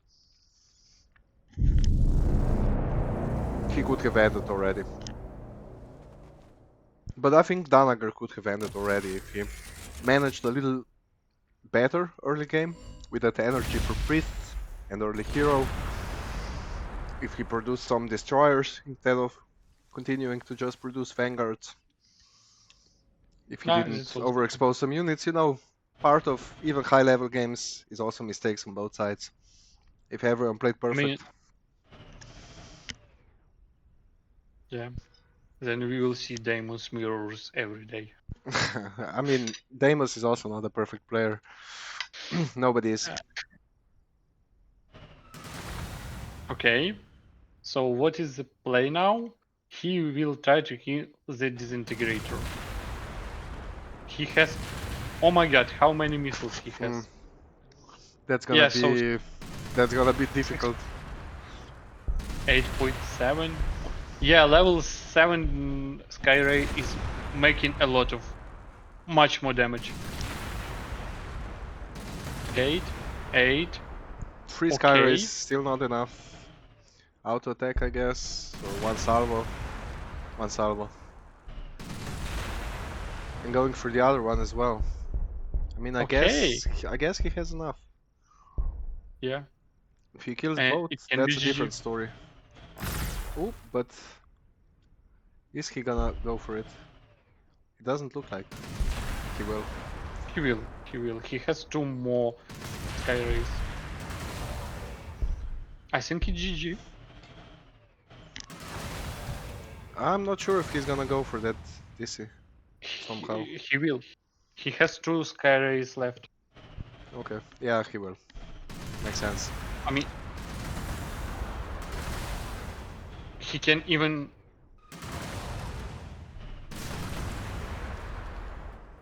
he could have ended already. But I think Danagar could have ended already if he managed a little better early game with that energy for priests and early hero. If he produced some destroyers instead of continuing to just produce vanguards. If he Ah, didn't that's also true. overexpose some units, part of even high level games is also mistakes on both sides. If everyone played I mean, perfect. yeah. Then we will see Damon's mirrors every day. I mean, Deimos is also not a perfect player. Nobody is. Uh, okay. So what is the play now? He will try to kill the disintegrator. He has. Oh my god, how many missiles he Hmm, has? that's gonna Yeah, so be difficult. 8.7. Yeah, level 7 Skyray is making a lot of much more damage. 8, 8. Three Skyra is Okay, still not enough. Auto attack, I guess, or one salvo. One salvo. And going for the other one as well. I mean, okay. I guess he has enough. Yeah, If he kills and both, it can be that's a GG. different story. Oh, but is he gonna go for it? It doesn't look like he will. He will, he will. He has 2 more Skyrays. I think it's GG. I'm not sure if he's gonna go for that DC somehow. He will. He has 2 Skyrays left. Okay, yeah, he will. Makes sense. I mean, he can even.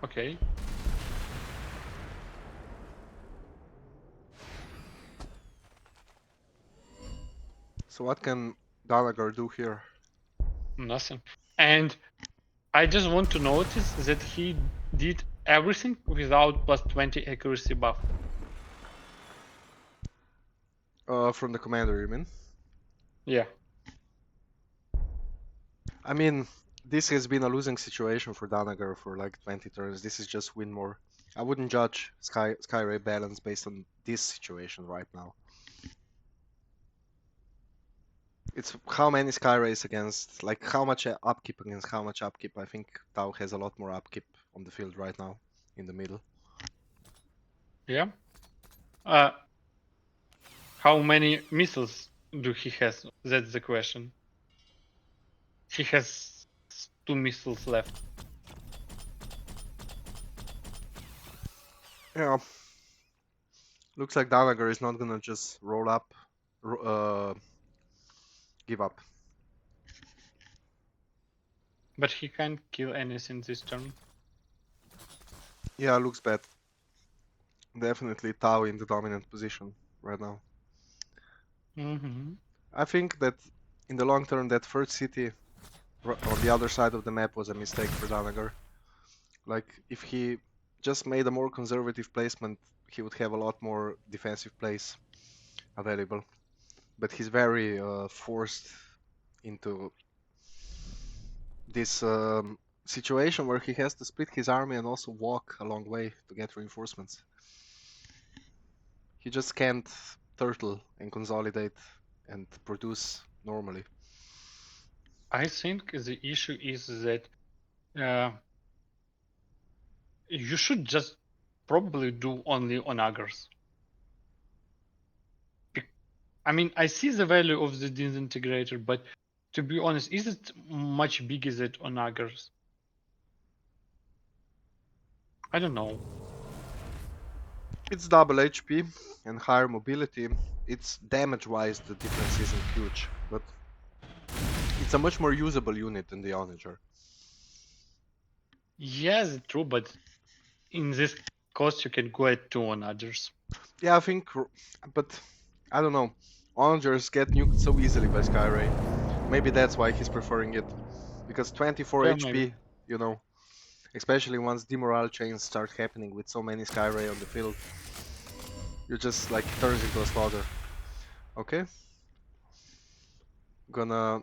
Okay. So what can Danagar do here? Nothing. And I just want to notice that he did everything without plus 20 accuracy buff. From the commander, you mean? Yeah. I mean, this has been a losing situation for Danagar for like 20 turns. This is just win more. I wouldn't judge Skyray balance based on this situation right now. It's how many sky rays against, like how much upkeep against how much upkeep. I think Tau has a lot more upkeep on the field right now in the middle. Yeah. How many missiles do he has? That's the question. He has 2 missiles left. Yeah. Looks like Danagar is not gonna just roll up, give up. But he can't kill anything this turn. Yeah, looks bad. Definitely Tau in the dominant position right now. Mm-hmm. I think that in the long term, that third city on the other side of the map was a mistake for Danagar. Like, if he just made a more conservative placement, he would have a lot more defensive plays available. But he's very forced into this situation where he has to split his army and also walk a long way to get reinforcements. He just can't turtle and consolidate and produce normally. I think the issue is that you should just probably do only onagers. I mean, I see the value of the disintegrator, but to be honest, is it much bigger than onagers? I don't know. It's double HP and higher mobility. It's damage-wise, the difference isn't huge, but it's a much more usable unit than the Onager. Yes, true, but in this cost you can go at 2 onagers. Yeah, I think, but I don't know. Onagers get nuked so easily by Skyray. Maybe that's why he's preferring it. Because 24 Yeah, maybe. HP, you know, especially once demorale chains start happening with so many Skyray on the field, you just like turns into a slaughter. Okay. Gonna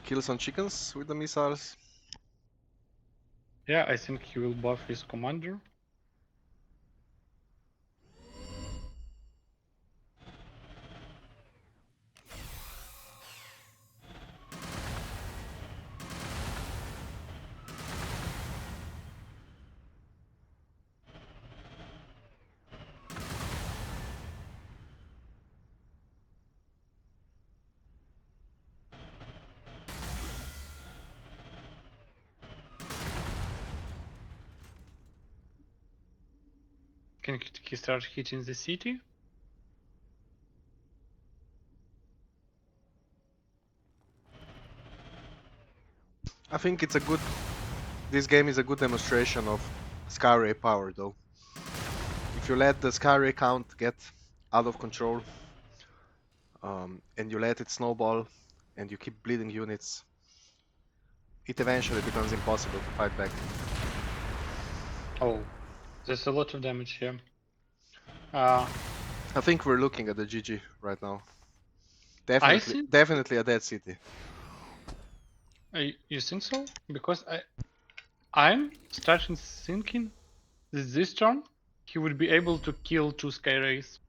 kill some chickens with the missiles. Yeah, I think he will buff his commander. Can he start hitting the city? I think it's a good. This game is a good demonstration of Skyray power, though. If you let the Skyray count get out of control, and you let it snowball, and you keep bleeding units, it eventually becomes impossible to fight back. Oh, there's a lot of damage here. I think we're looking at the GG right now. I Definitely, think. definitely a dead city. You think so? Because I'm starting thinking that this turn he would be able to kill 2 Sky Rays.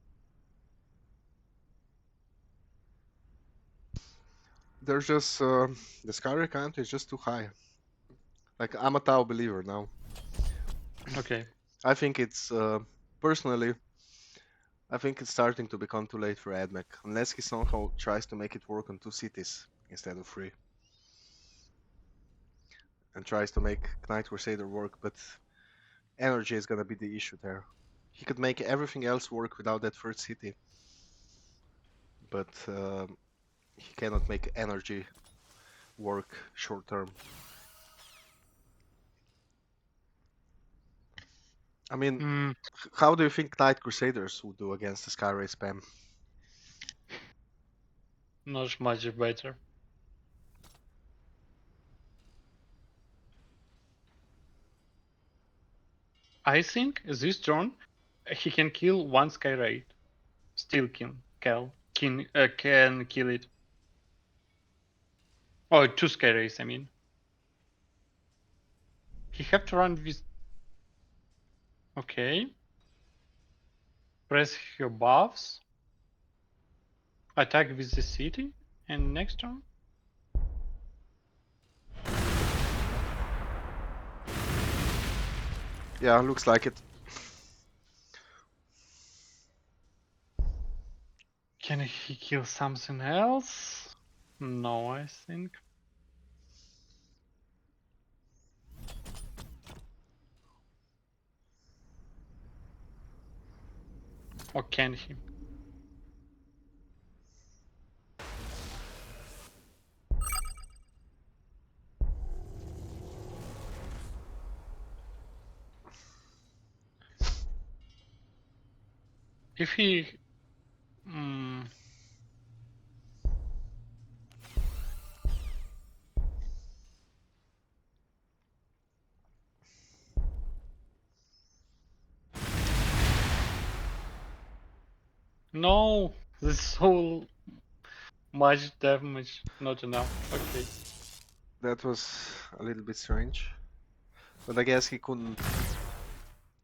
There's just the Skyray count is just too high. Like, I'm a Tau believer now. Okay. I think it's personally, I think it's starting to become too late for Admech, unless he somehow tries to make it work on 2 cities instead of 3, and tries to make Knight Crusader work, but energy is gonna be the issue there. He could make everything else work without that third city, but he cannot make energy work short term. I mean, how do you think Knight Crusaders would do against the Skyray spam? Not much better. I think this turn he can kill 1 Sky Ray. Still can kill it. Oh, 2 Sky Rays, I mean. He have to run with. Okay. Press your buffs. Attack with the city. And next turn? Yeah, looks like it. Can he kill something else? No, I think. Or can he? If he... No! There's so much damage. Not enough. Okay. That was a little bit strange. But I guess he couldn't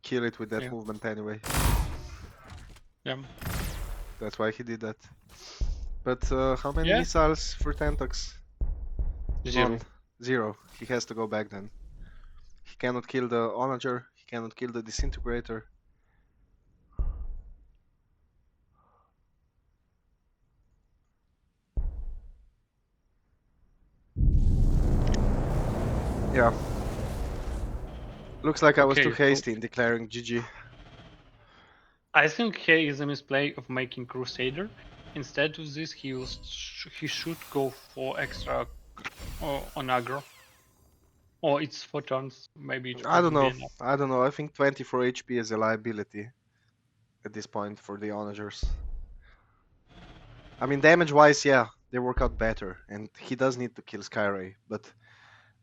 kill it with that Yeah. movement anyway. Yeah. That's why he did that. But how many Yeah. missiles for Thentox? 0. None. 0. He has to go back then. He cannot kill the Onager. He cannot kill the Disintegrator. Yeah. Looks like I was too Okay, so hasty in declaring GG. I think here is a misplay of making Crusader. Instead of this, he should go for extra on aggro. Or it's 4 turns. Maybe it I don't wouldn't be know. enough. I don't know. I think 24 HP is a liability at this point for the Onagers. I mean, damage-wise, yeah, they work out better, and he does need to kill Skyray, but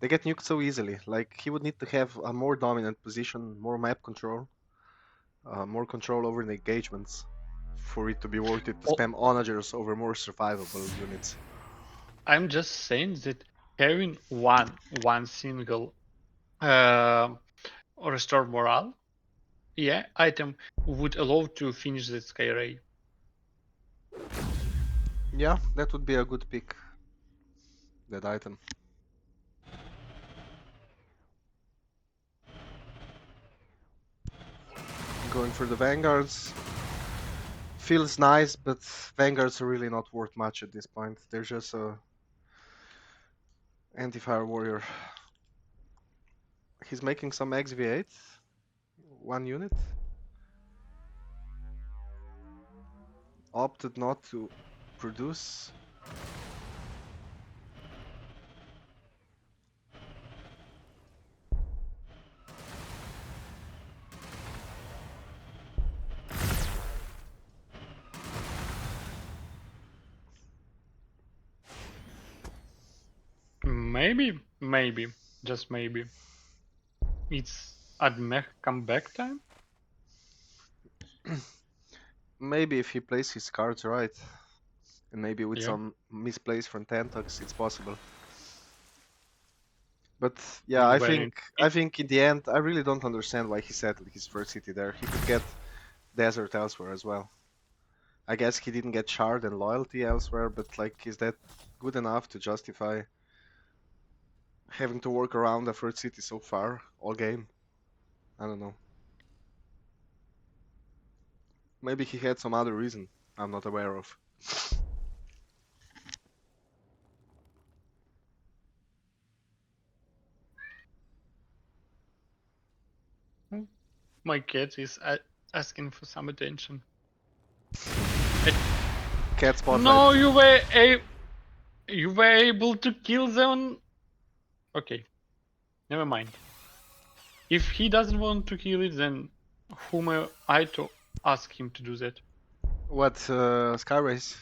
they get nuked so easily. Like, he would need to have a more dominant position, more map control, more control over the engagements for it to be worth it to spam Onagers over more survivable units. I'm just saying that having one single restore morale, yeah, item would allow to finish the Skyray. Yeah, that would be a good pick. That item. Going for the Vanguards. Feels nice, but Vanguards are really not worth much at this point. They're just a anti-fire warrior. He's making some XV8. 1 unit. Opted not to produce. Maybe, just maybe. It's Admech comeback time? Maybe if he plays his cards right, and maybe with Yeah. some misplays from Thentox, it's possible. But yeah, And I when think in the end, I really don't understand why he settled his first city there. He could get desert elsewhere as well. I guess he didn't get shard and loyalty elsewhere, but like, is that good enough to justify having to work around the first city so far all game? I don't know. Maybe he had some other reason I'm not aware of. my cat is asking for some attention. Cat spotlight. No, you were able to kill them. Okay, never mind. If he doesn't want to kill it, then whom am I to ask him to do that? What, Skyrace?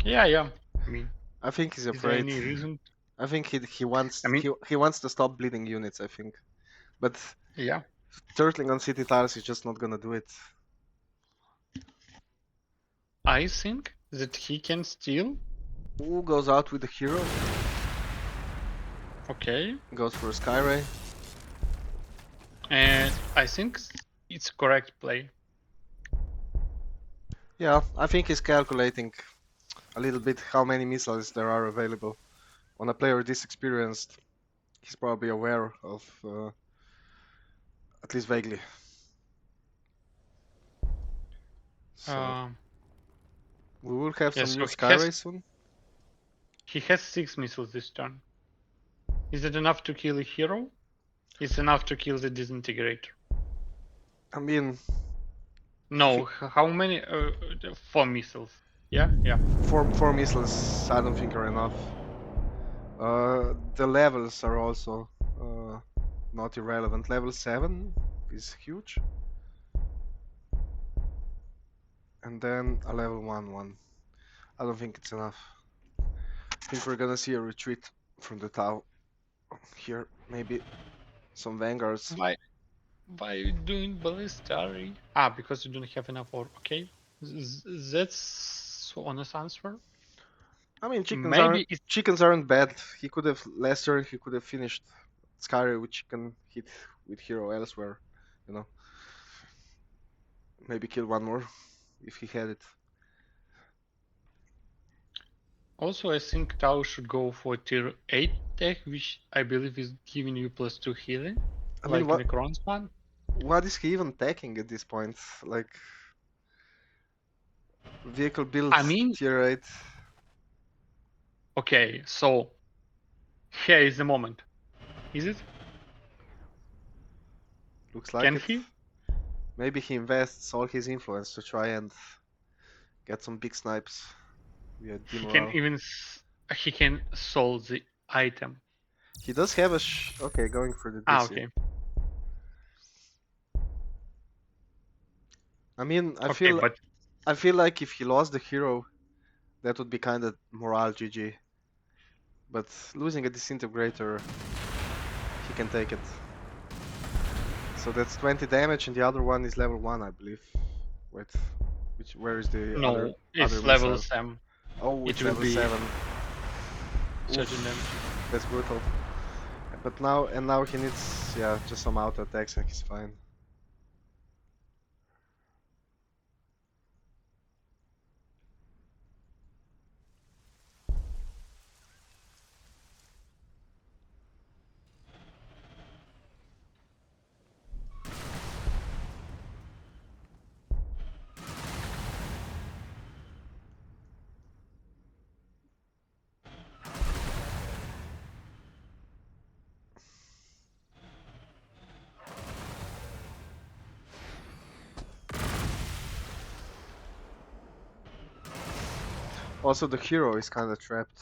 Yeah. I mean, I think he's is there afraid. any reason? I think he wants I mean, he wants to stop bleeding units, I think. But yeah. turtling on city tiles is just not gonna do it. I think that he can steal. Who goes out with the hero? Okay. Goes for Skyray. And I think it's correct play. Yeah, I think he's calculating a little bit how many missiles there are available. On a player this experienced, he's probably aware of, at least vaguely. So we will have yeah, some so new Skyray soon. he has 6 missiles this turn. Is it enough to kill a hero? It's enough to kill the disintegrator. I mean, No, how many? 4 missiles. Yeah, yeah. four missiles I don't think are enough. The levels are also not irrelevant. Level 7 is huge. And then a level 1. I don't think it's enough. I think we're gonna see a retreat from the Tau here. Maybe some vanguards. Why you doing Ballistari? Ah, because you don't have enough ore. Okay, that's honest answer. I mean, Maybe it's chickens aren't bad. He could have last turn. He could have finished Skyrim with chicken hit with hero elsewhere. You know, maybe kill one more if he had it. also I think Tau should go for tier 8 tech, which I believe is giving you +2 healing, I mean, like in the Kron's one. what is he even attacking at this point? Like vehicle build I mean, tier 8. okay, so here is the moment. Is it? Looks like Can it. he? Maybe he invests all his influence to try and get some big snipes via He can demorale. even he can solve the item. He does have a okay, going for the Ah, DC. okay. I mean, Okay, but I feel like if he lost the hero, that would be kind of morale GG. But losing a disintegrator, he can take it. So that's 20 damage, and the other one is level 1, I believe. Wait, where is the no, other it's level missile? 7. Oh, It it's will level be 7. 13 damage. Oof, that's brutal. But now he needs, yeah, just some auto attacks and he's fine. Also, the hero is kind of trapped.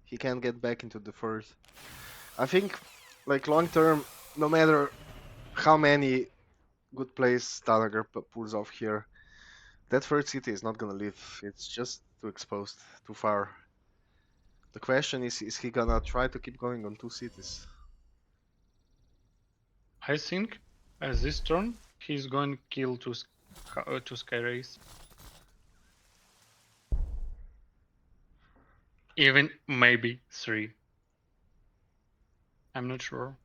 He can't get back into the first. I think, like long term, no matter how many good plays Danagar pulls off here, that third city is not gonna live. It's just too exposed, too far. The question is he gonna try to keep going on 2 cities? I think as this turn he's going to kill two Sky Rays. Even maybe 3. I'm not sure.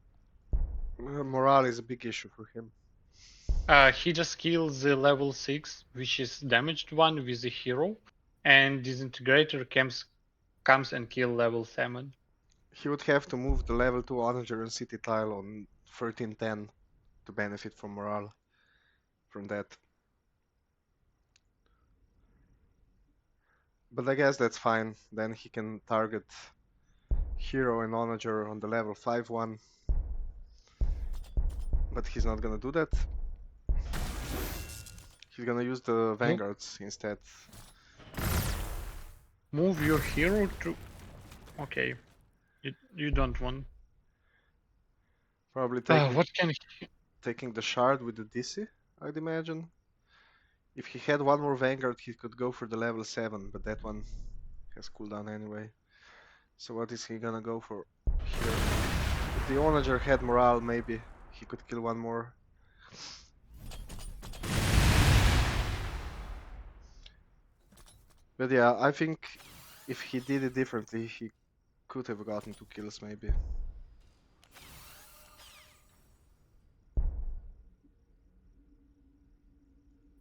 Morale is a big issue for him. He just kills the level 6, which is damaged one with the hero, and Disintegrator comes and kill level 7. He would have to move the level 2 Onager and City tile on 1310 to benefit from morale from that. But I guess that's fine. Then he can target Hero and Onager on the level 5 one. But he's not gonna do that. He's gonna use the Vanguards instead. Move your hero to... Okay. You don't want... Probably what can he... taking the shard with the DC, I'd imagine. If he had one more Vanguard, he could go for the level 7, but that one has cooldown anyway. So what is he gonna go for here? If the Onager had morale, maybe he could kill one more. But yeah, I think if he did it differently, he could have gotten 2 kills maybe.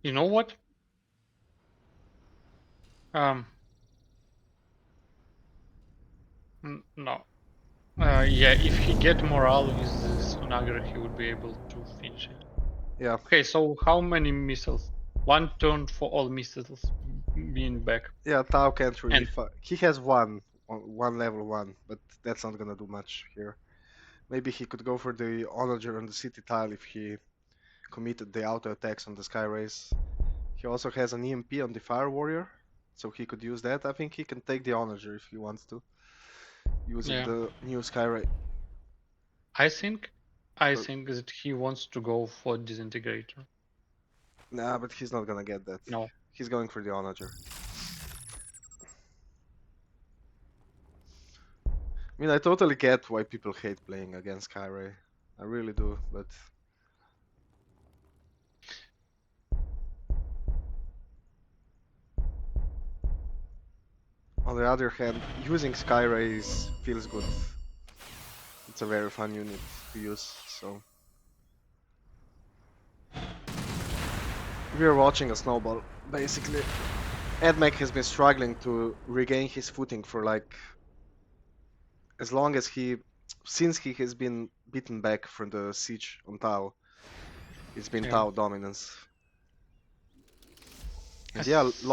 You know what? No. Yeah, if he get morale with this Onager, he would be able to finish it. Yeah. Okay, so how many missiles? One turn for all missiles being back. Yeah, Tau can't really. And He has one level 1, but that's not gonna do much here. Maybe he could go for the Onager on the city tile if he committed the auto attacks on the Sky Rays. He also has an EMP on the Fire Warrior, so he could use that. I think he can take the Onager if he wants to, using yeah, the new Sky Ray. I think Or- that he wants to go for disintegrator. Nah, but he's not gonna get that. No. He's going for the Onager. I mean, I totally get why people hate playing against Sky Ray. I really do, but on the other hand, using Sky Rays feels good. It's a very fun unit to use, so. We are watching a snowball, basically. Admech has been struggling to regain his footing for like as long as since he has been beaten back from the siege on Tau. It's been Yeah. Tau dominance. And I yeah, think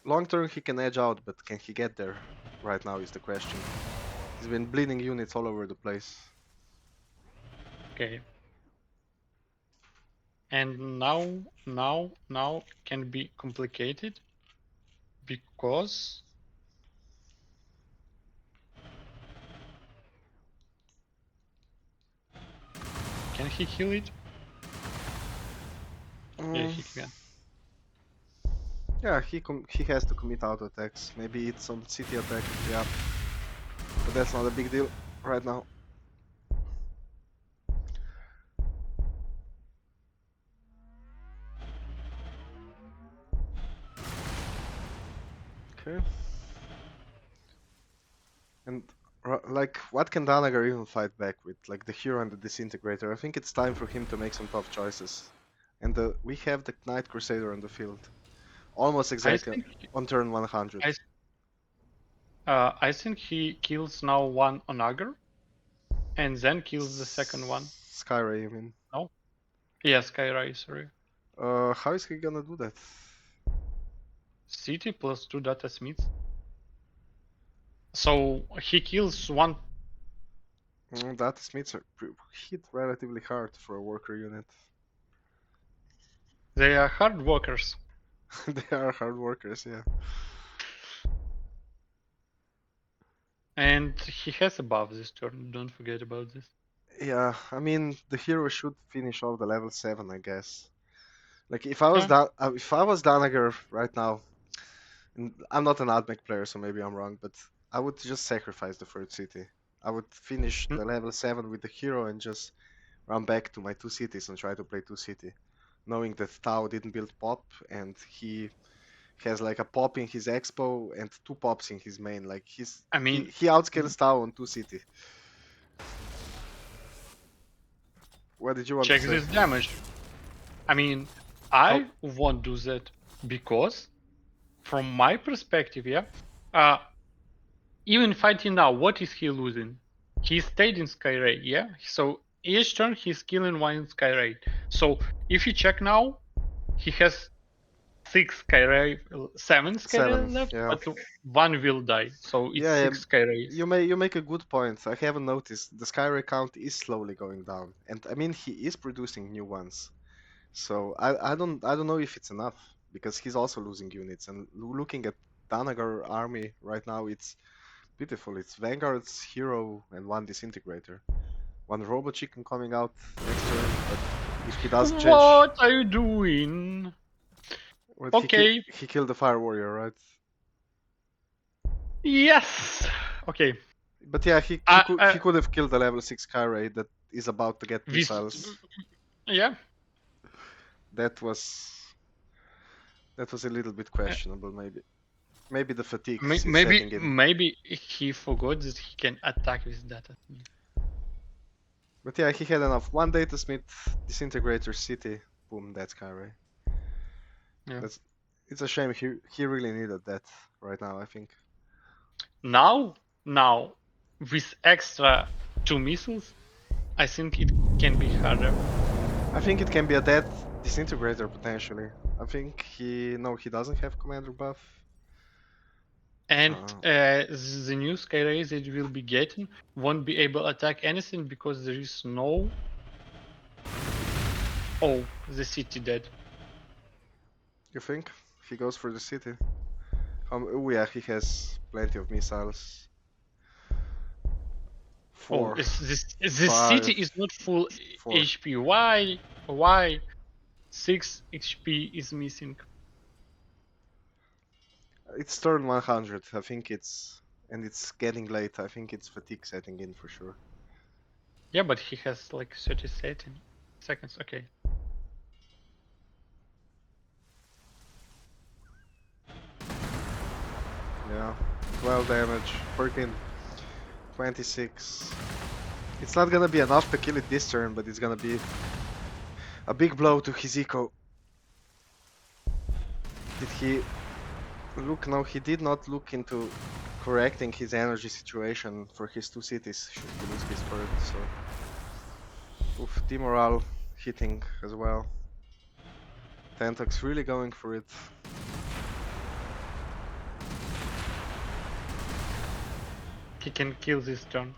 long term he can edge out, but can he get there? Right now is the question. He's been bleeding units all over the place. Okay. And now can be complicated because can he heal it? Yeah, he can. Yeah, he has to commit auto attacks. Maybe it's some city attack. Yeah, but that's not a big deal right now. Okay. And like, what can Danagar even fight back with? Like the hero and the disintegrator. I think it's time for him to make some tough choices. And we have the Knight Crusader on the field, almost I exactly think on turn 100. I think he kills now one Onager and then kills the second one. Skyray, I mean. No? Yeah, Skyrise, sorry. How is he gonna do that? City plus 2 data smiths. So he kills one. Data Smiths are hit relatively hard for a worker unit. They are hard workers. They are hard workers, yeah. And he has a buff this turn, don't forget about this. Yeah, I mean the hero should finish off the level 7, I guess. Like if I was Yeah. if I was Danagar right now, and I'm not an Admech player, so maybe I'm wrong, but I would just sacrifice the third city. I would finish Mm, the level 7 with the hero and just run back to my 2 cities and try to play 2 city, knowing that Tau didn't build pop and he has like a pop in his expo and 2 pops in his main. Like I mean, he outscales Tau on 2 city. What did you want to check say? this damage. I mean, How? I won't do that because, from my perspective, yeah, even fighting now, what is he losing? He stayed in Skyray, yeah? So each turn he's killing one in Skyray. So if you check now, he has 7 7, Skyray left, yeah. but one will die. So it's Yeah, 6 Skyrays. you make a good point. I haven't noticed the Skyray count is slowly going down, and I mean he is producing new ones. So I don't know if it's enough because he's also losing units. And looking at Danagar army right now, it's beautiful. It's Vanguard's hero and one disintegrator, one Robo Chicken coming out next turn. But if he does change, What are you doing? what Okay, he killed the Fire Warrior, right? yes. Okay. But yeah, Uh, he could have killed the level 6 Skyray that is about to get this, missiles. yeah. That was a little bit questionable, maybe. Maybe the fatigue is Maybe setting in. maybe he forgot that he can attack with data. But yeah, he had enough. One data smith, disintegrator city, boom, that's Skyray. Yeah. That's it's a shame he really needed that right now, I think. Now Now, with extra 2 missiles, I think it can be harder. I think it can be a dead disintegrator potentially. I think he doesn't have commander buff. And the new Skyrays that we'll be getting won't be able to attack anything because there is no... Oh, the city dead. You think? He goes for the city. Oh yeah, he has plenty of missiles. Oh, 4, this 5, city is not full 4. HP. Why 6 HP is missing? It's turn 100. I think it's getting late. I think it's fatigue setting in for sure. Yeah, but he has like 30 seconds. Okay. Yeah, 12 damage, 14, 26. It's not gonna be enough to kill it this turn, but it's gonna be a big blow to his eco. Did he look? No, he did not look into correcting his energy situation for his 2 cities should he lose his third, so... Oof, demorale hitting as well. Thentox really going for it. He can kill this turn.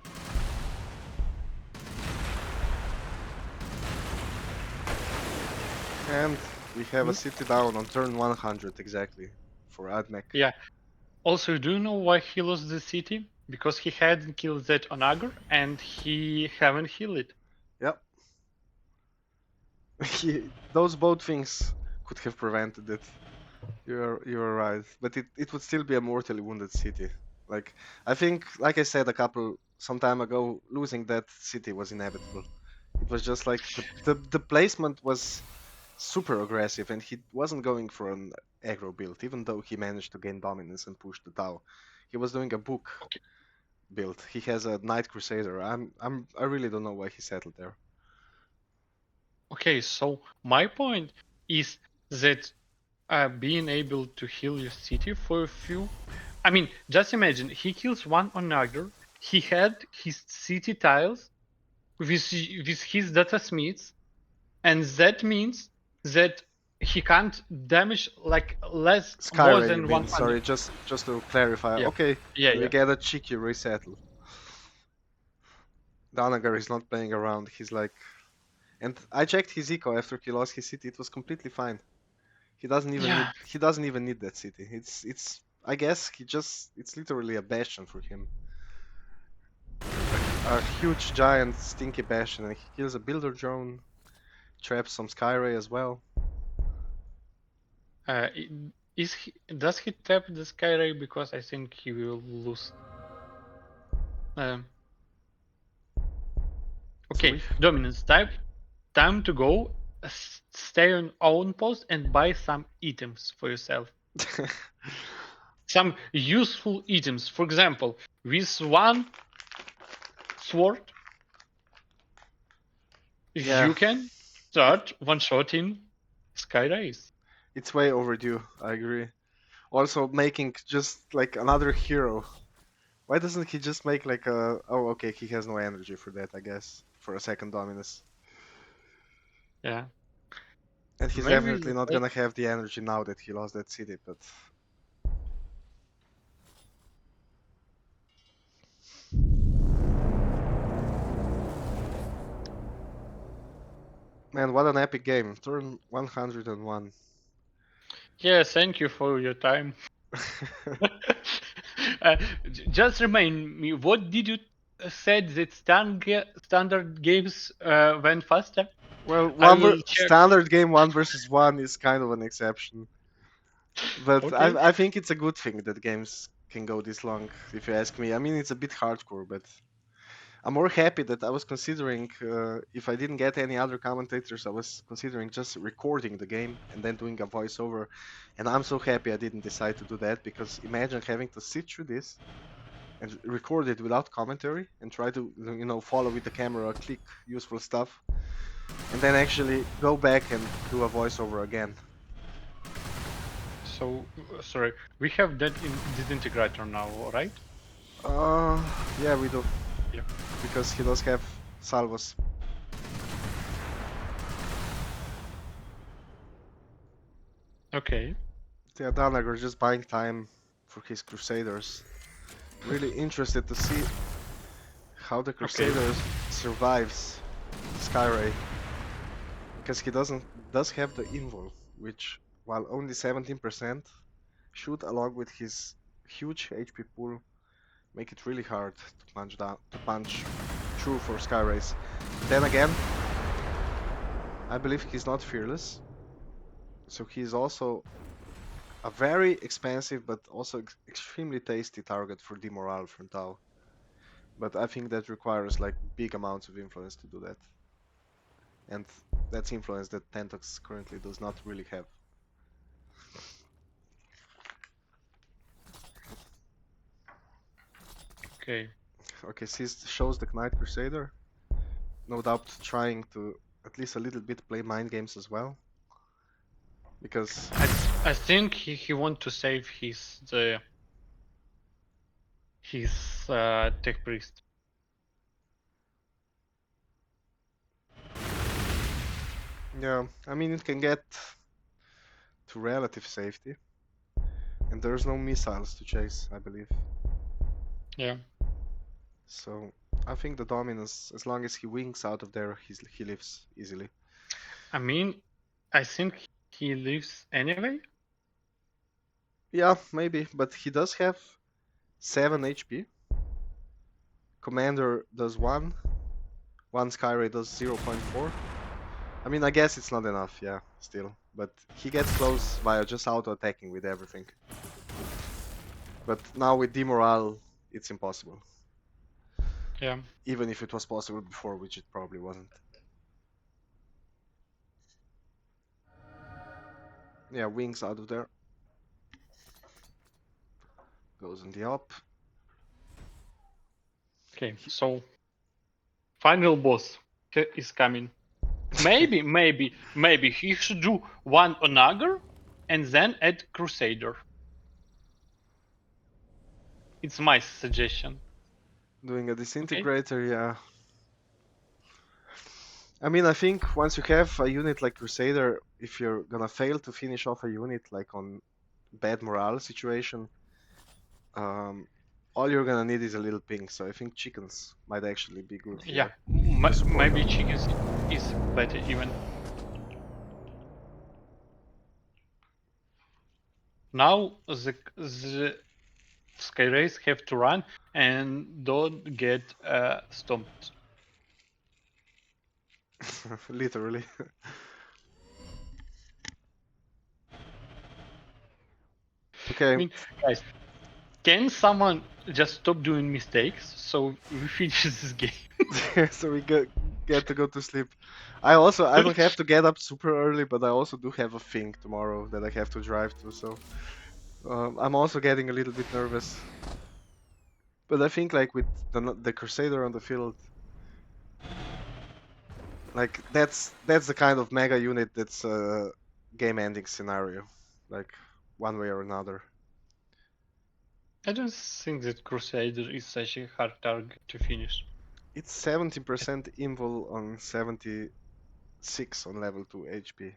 And we have a city down on turn 100 exactly for Admech. Yeah. Also, do you know why he lost the city? Because he hadn't killed that Danagar and he haven't healed it. Yep. Those both things could have prevented it. You're right, but it would still be a mortally wounded city. Like, I think, like I said some time ago, losing that city was inevitable. It was just like the placement was super aggressive, and he wasn't going for an aggro build, even though he managed to gain dominance and push the Tau. He was doing a book build. He has a Knight Crusader. I really don't know why he settled there. Okay, so my point is that being able to heal your city for a few... I mean, just imagine, he kills one Onager, he had his city tiles with his data smiths, and that means that he can't damage like more Skyray, you than mean? 100. Sorry, just to clarify. Yeah. Okay, Yeah, we yeah. get a cheeky resettle. Danagar is not playing around. He's like, and I checked his eco after he lost his city. It was completely fine. He doesn't even Yeah. need that city. It's I guess it's literally a bastion for him. A huge giant stinky bastion, and he kills a builder drone, traps some Skyray as well. Does he tap the Skyray? Because I think he will lose. Okay, So dominance. Time to go. Stay on own post and buy some items for yourself. Some useful items. For example, with one sword, Yeah, you can start one-shotting Skyrays. it's way overdue. I agree. Also, making just like another hero. Why doesn't he just make like a... Oh, okay, he has no energy for that, I guess. For a second Dominus. Yeah. And he's Maybe definitely not gonna have the energy now that he lost that city, but... Man, what an epic game. Turn 101. Yeah, thank you for your time. Just remind me, what did you said that standard games went faster? Well, I will check. standard game 1 versus 1 is kind of an exception. But Okay. I think it's a good thing that games can go this long, if you ask me. I mean, it's a bit hardcore, but I'm more happy that I was considering, if I didn't get any other commentators, I was considering just recording the game and then doing a voiceover. And I'm so happy I didn't decide to do that, because imagine having to sit through this and record it without commentary and try to, follow with the camera, click useful stuff, and then actually go back and do a voiceover again. So sorry, we have that in disintegrator now, right? Yeah, we do. Yeah. Because he does have salvos. Okay. Yeah, Danagar just buying time for his Crusaders. Really interested to see how the Okay. Crusaders survives Skyray. Because he does have the invul, which while only 17% should along with his huge HP pool make it really hard to punch through for Skyrays. Then again, I believe he's not fearless. So he's also a very expensive but also extremely tasty target for demorale from Tau. But I think that requires like big amounts of influence to do that. And that's influence that Thentox currently does not really have. Okay. Okay, shows the Knight Crusader. No doubt trying to at least a little bit play mind games as well. Because I think he want to save his tech priest. yeah, I mean it can get to relative safety. And there's no missiles to chase, I believe. Yeah. So I think the dominance, as long as he wings out of there, he lives easily. I mean, I think he lives anyway. Yeah, maybe, but he does have 7 HP. Commander does 1. One Skyray does 0.4. I mean, I guess it's not enough, yeah, still. But he gets close via just auto-attacking with everything. But now with Demorale, it's impossible. Yeah. Even if it was possible before, which it probably wasn't. Yeah, wings out of there. Goes in the up. Okay. So final boss is coming. Maybe he should do one Onager and then add Crusader. It's my suggestion. Doing a Okay. Disintegrator, yeah. I mean, I think once you have a unit like Crusader, if you're gonna fail to finish off a unit like on bad morale situation, all you're gonna need is a little ping. So I think chickens might actually be good Yeah. here to support Maybe them. chickens is better even. Now the Skyrays have to run and don't get stomped. Literally. I Okay, mean, guys, can someone just stop doing mistakes so we finish this game? so we get to go to sleep. I don't have to get up super early, but I also do have a thing tomorrow that I have to drive to. So I'm also getting a little bit nervous. But I think like with the Crusader on the field, like that's the kind of mega unit that's a game-ending scenario, like one way or another. I don't think that Crusader is such a hard target to finish. It's 70% invul on 76 on level 2 HP.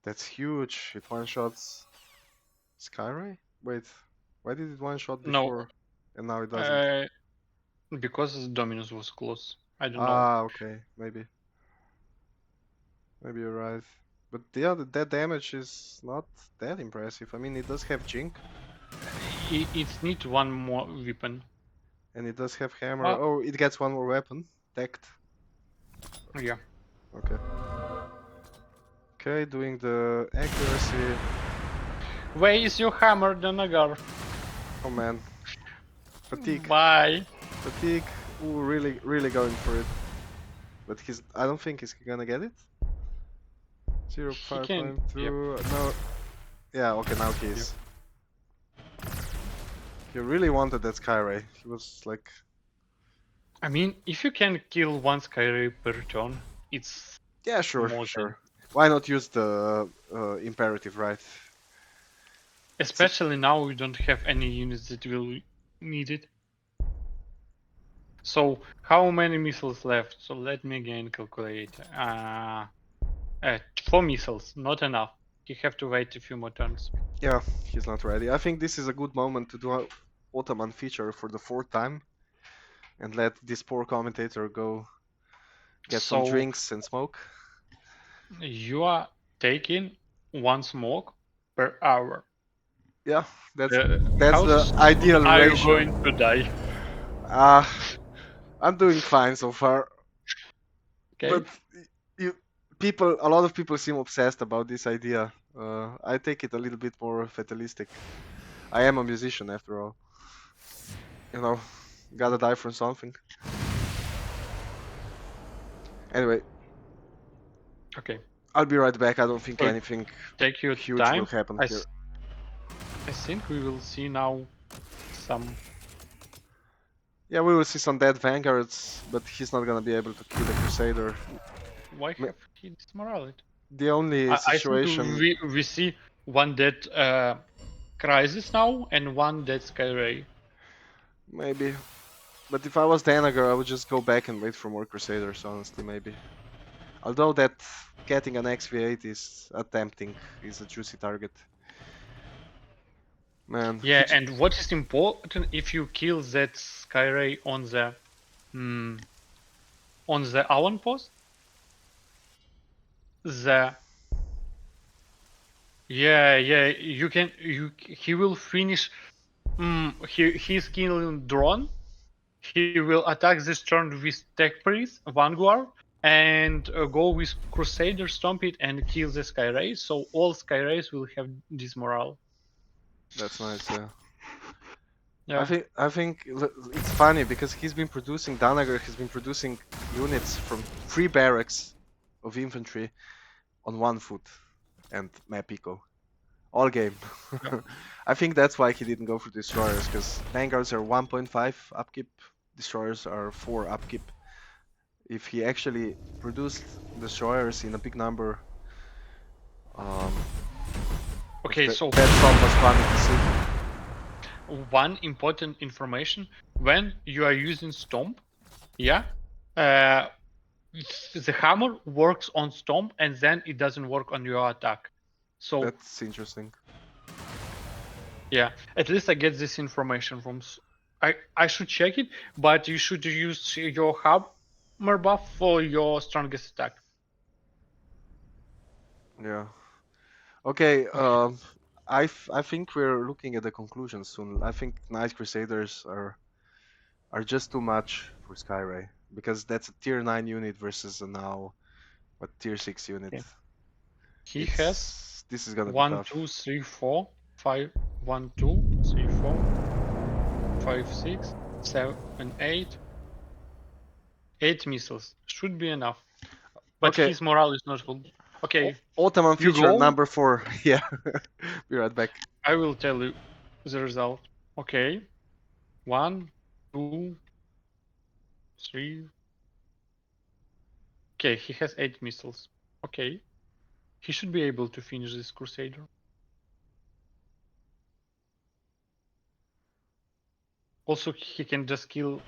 That's huge. It one-shots Skyray? Wait, why did it one-shot No, before and now it doesn't? because Dominus was close. I don't know. Ah, okay, maybe you're right. But yeah, that damage is not that impressive. I mean, it does have Jink It needs one more weapon. and it does have Hammer. Uh, Oh, it gets one more weapon. Decked. yeah. Okay. Okay, doing the accuracy. Where is your hammer, Danagar? Oh man. Fatigue. Bye. Fatigue. Ooh, really going for it. But I don't think he's gonna get it. He can. Yeah. 0.5.2. No. Yeah, okay, now he is. He really wanted that Skyray. He was like. I mean, if you can kill one Skyray per turn, it's Yeah, sure, more than. sure. Why not use the imperative, right? Especially now we don't have any units that will needed. So how many missiles left? So let me again calculate. 4 missiles, not enough. You have to wait a few more turns. Yeah, he's not ready. I think this is a good moment to do a Otaman feature for the 4th time and let this poor commentator go get some So drinks and smoke. you are taking 1 smoke per hour. Yeah, that's How the soon ideal are you ratio. going to die? I'm doing fine so far, Okay. but you a lot of people seem obsessed about this idea. I take it a little bit more fatalistic. I am a musician after all. You know, gotta die for something. Anyway, Okay. I'll be right back. I don't think So anything take your huge will time. happen I, here. I think we will see now some. Yeah, we will see some dead vanguards, but he's not gonna be able to kill the Crusader. Why have he dismoralized? The only I think situation, we see one dead Crisis now and one dead Skyray. maybe. But if I was Danagar, I would just go back and wait for more Crusaders, honestly, maybe. Although that getting an XV8 is tempting, is a juicy target. Man, Yeah, and what is important if you kill that Skyray mm, on the avant-post? The he will finish. He's killing drone. He will attack this turn with Tech Priest, Vanguard, and go with Crusader, Stomp it, and kill the Skyrays. So all Skyrays will have this morale. that's nice, yeah. Yeah. I think it's funny because he's been producing Danagar has been producing units from 3 barracks of infantry on 1 foot and map eco. All game. Yeah. I think that's why he didn't go for destroyers, because vanguards are 1.5 upkeep, destroyers are 4 upkeep. If he actually produced destroyers in a big number, um, Okay, so that stuff was funny to see. one important information: when you are using Stomp, yeah, uh, the hammer works on Stomp and then it doesn't work on your attack. So That's interesting. yeah, at least I get this information from. I should check it, but you should use your hammer buff for your strongest attack. Yeah. Okay. Okay. I think we're looking at the conclusion soon. I think Night Crusaders are just too much for Skyray, because that's a tier 9 unit versus a now what tier 6 unit. Okay. He has This is gonna be 1, tough. 2, 3, 4, 5, 1, 2, 3, 4, 5, 6, 7, 8. 8 missiles should be enough. But Okay. his morale is not full. Okay, Ottoman you feature go. number 4. Yeah. Be right back. I will tell you the result. Okay. 1, 2, 3. Okay, he has 8 missiles. Okay. He should be able to finish this Crusader. Also, he can just kill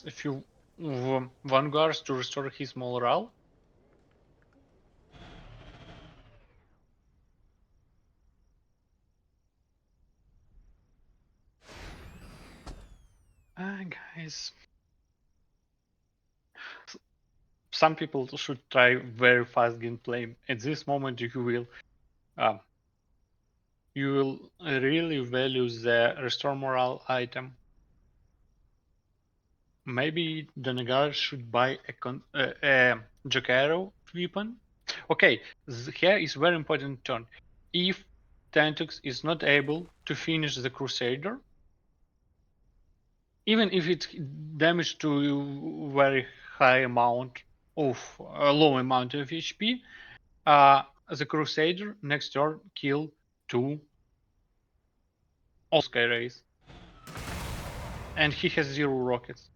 a few vanguards to restore his morale. Guys, some people should try very fast gameplay. At this moment, uh, you will really value the restore morale item. Maybe Danagar should buy a Jokero weapon. Okay, here is very important turn. If Thentox is not able to finish the Crusader, even if it damage to very high amount of a low amount of HP, the Crusader next turn kill 2 all Skyrays, and he has 0 rockets.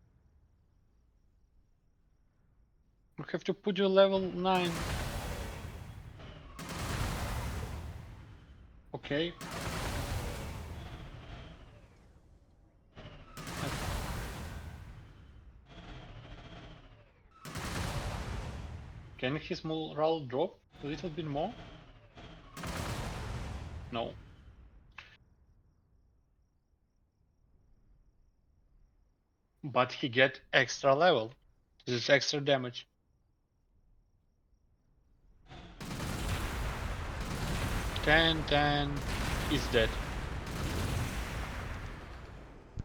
We have to put you level 9. Okay. Can his morale drop a little bit more? No. But he get extra level. This is extra damage. 10, is dead.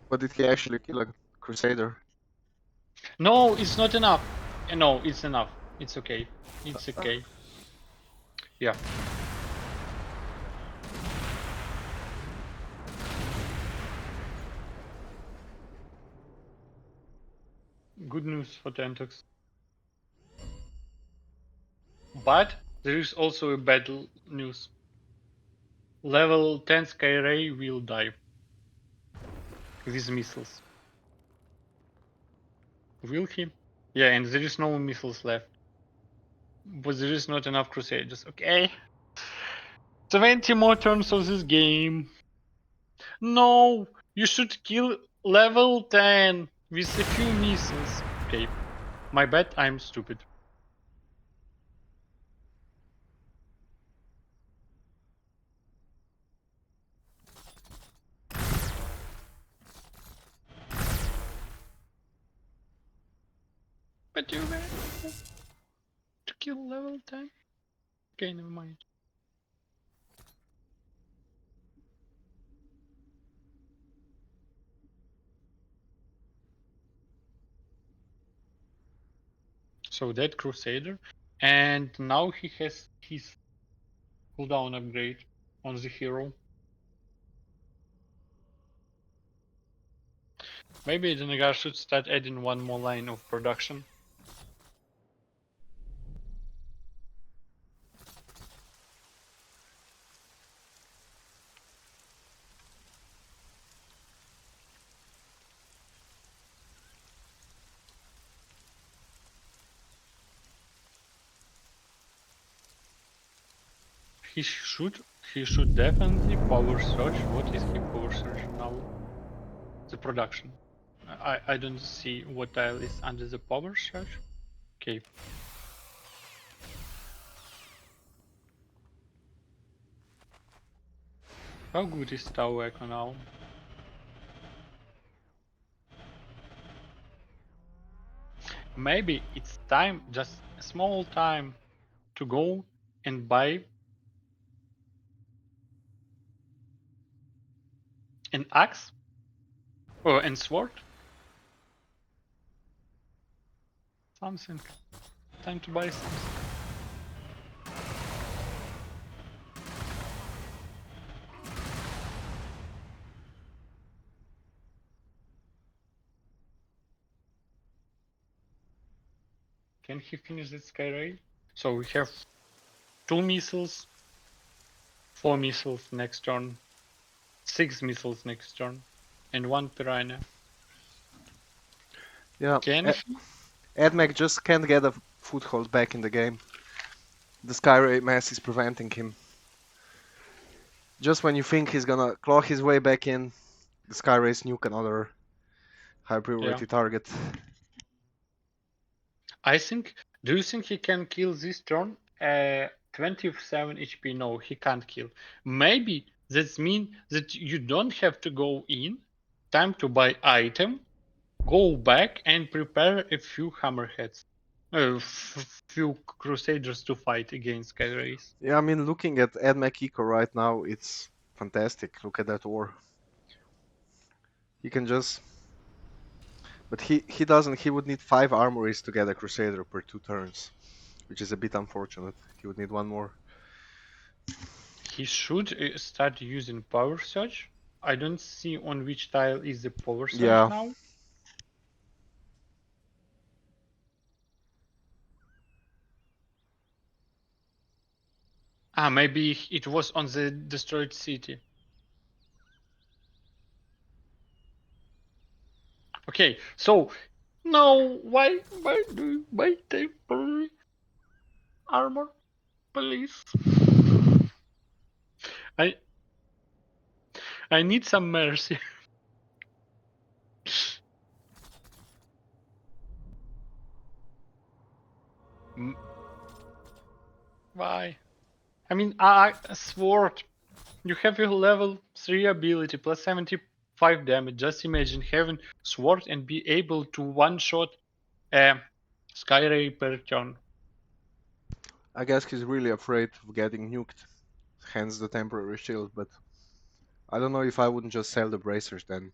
But did he actually kill a Crusader? No, it's not enough. No, it's enough. It's okay. It's okay. Yeah. Good news for Thentox. But there is also a bad news. Level 10 Skyray will die with missiles. Will he? Yeah, and there is no missiles left. But there is not enough Crusaders. Okay. 20 more turns of this game. No! You should kill level 10 with a few missiles. Okay. My bad, I'm stupid. But you managed to kill level 10? Okay, never mind. So that Crusader. And now he has his cooldown upgrade on the hero. Maybe Danagar should start adding one more line of production. He should definitely power search. What is he power search now? The production. I don't see what tile is under the power search. Okay. How good is Tower Echo now? Maybe it's time, just a small time, to go and buy an axe or and sword. Something. Time to buy something. Can he finish this Skyray? So we have 2 missiles, 4 missiles next turn, 6 missiles next turn, and 1 piranha. Yeah. Can he? Admech just can't get a foothold back in the game. The Skyray mass is preventing him. Just when you think he's gonna claw his way back in, the Skyray's nuke another high priority target. I think. Do you think he can kill this turn? 27 HP. No, he can't kill. Maybe that means that you don't have to go in. Time to buy item. Go back and prepare a few hammerheads. Few crusaders to fight against Skyrays. Yeah, I mean, looking at Admech Eco right now, it's fantastic. Look at that war. He can just... But he doesn't. He would need 5 armories to get a Crusader per 2 turns, which is a bit unfortunate. He would need 1 more. He should start using power surge. I don't see on which tile is the power surge now. Ah, maybe it was on the destroyed city. Okay, so no, why do you buy temporary armor, please? I need some mercy. Why? I mean, sword. You have your level 3 ability plus 75 damage. Just imagine having sword and be able to one-shot a Skyray per turn. I guess he's really afraid of getting nuked, hence the temporary shield, but I don't know if I wouldn't just sell the bracers then.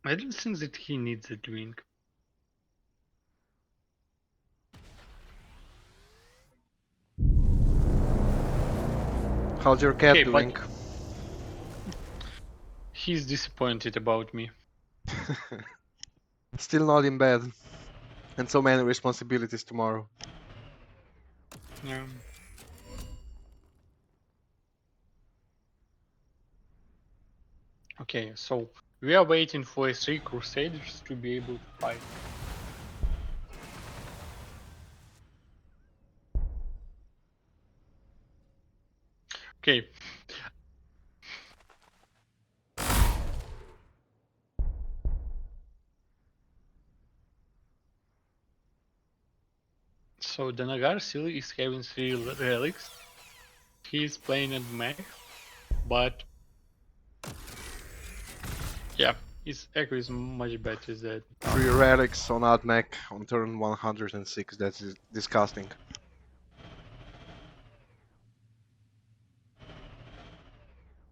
I don't think that he needs a drink. How's your cat Okay, doing? but he's disappointed about me. Still not in bed. And so many responsibilities tomorrow. Yeah. Okay, so we are waiting for 3 Crusaders to be able to fight. Okay. So Danagar still is having 3 relics. He is playing Admech, but yeah, his echo is much better than 3 relics on Admech on turn 106. That's disgusting.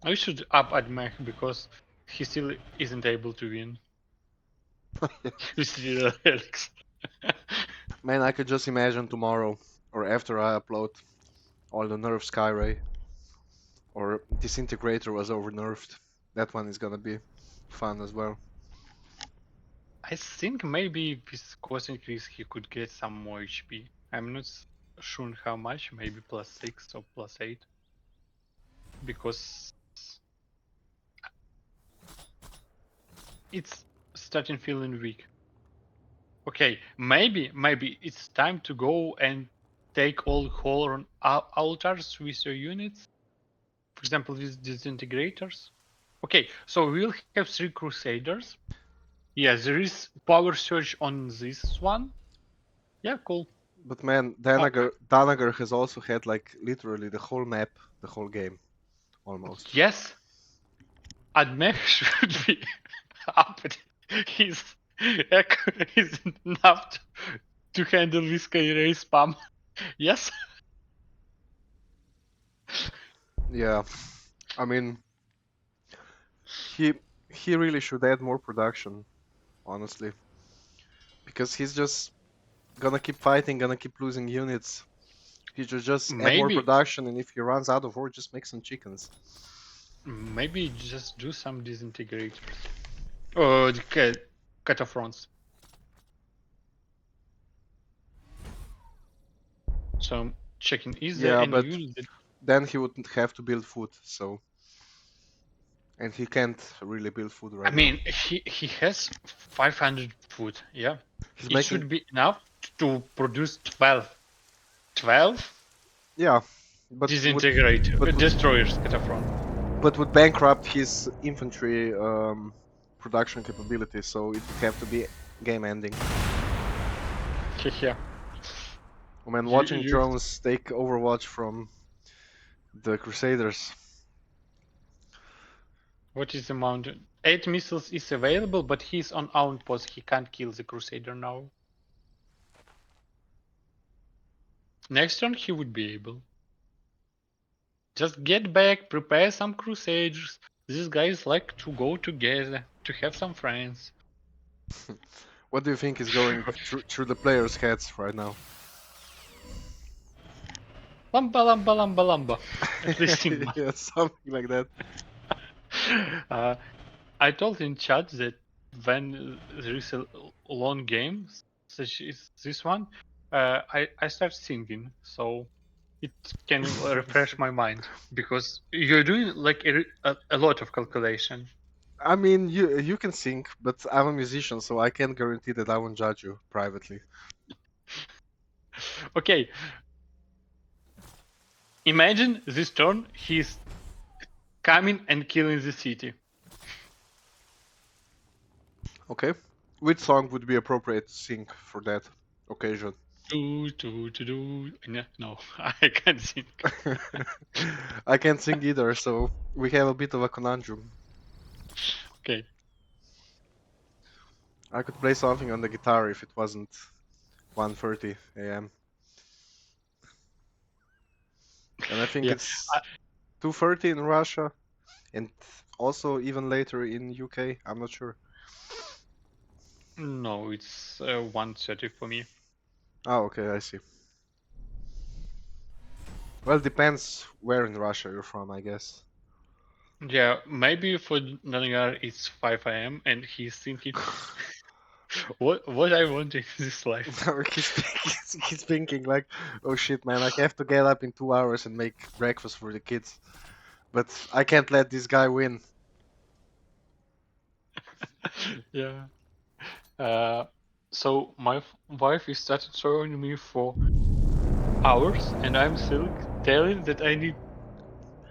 I should up Admech because he still isn't able to win with 3 relics. Man, I could just imagine tomorrow or after I upload all the nerf Skyray or Disintegrator was over nerfed. That one is gonna be fun as well. I think maybe with cost increase he could get some more HP. I'm not sure how much, maybe plus 6 or plus 8. Because it's starting feeling weak. Okay, maybe it's time to go and take all Horn altars with your units. For example, with disintegrators. Okay, so we'll have 3 Crusaders. Yeah, there is power surge on this one. Yeah, cool. But man, Uh, Danagar has also had like literally the whole map, the whole game, almost. yes, Admech should be up. His echo is enough to handle this Skyray spam. Yes. Yeah, I mean, he he really should add more production, honestly, because he's just gonna keep fighting, gonna keep losing units. He should just add more Maybe production, and if he runs out of ore, just make some chickens. maybe just do some disintegrators. Oh, the cataphrons. So I'm checking, is there Yeah, any but unit that... then he would have to build food, so and he can't really build food I right now. mean, he has 500 food, yeah. He's It making should be enough to produce 12. 12 yeah, but would but would destroyers cataphron. but would bankrupt his infantry production capability, so it would have to be game ending. Yeah. I mean, You, watching you, drones take Overwatch from the Crusaders. what is the amount? 8 missiles is available, but he's on outpost. He can't kill the Crusader now. Next turn he would be able. Just get back, prepare some Crusaders. These guys like to go together, to have some friends. What do you think is going through the players' heads right now? Lamba, lamba, lamba, lamba. At least in my... Yeah, something like that. I told in chat that when there is a long game, such as this one, I start singing, so it can refresh my mind because you're doing like a lot of calculation. I mean, you can sing, but I'm a musician, so I can't guarantee that I won't judge you privately. Okay, imagine this turn he's coming and killing the city. Okay. Which song would be appropriate to sing for that occasion? No, I can't sing. I can't sing either, so we have a bit of a conundrum. Okay. I could play something on the guitar if it wasn't 1:30 a.m. And I think Yeah. it's 2:30 in Russia, and also even later in UK. I'm not sure. No, it's 1:30 for me. Oh, okay, I see. Well, depends where in Russia you're from, I guess. Yeah, maybe for Danagar it's 5 a.m. and he's thinking, what I want in this life. He's thinking like, oh shit, man, I have to get up in 2 hours and make breakfast for the kids, but I can't let this guy win. Yeah. So my wife is started showing me for hours, and I'm still telling that I need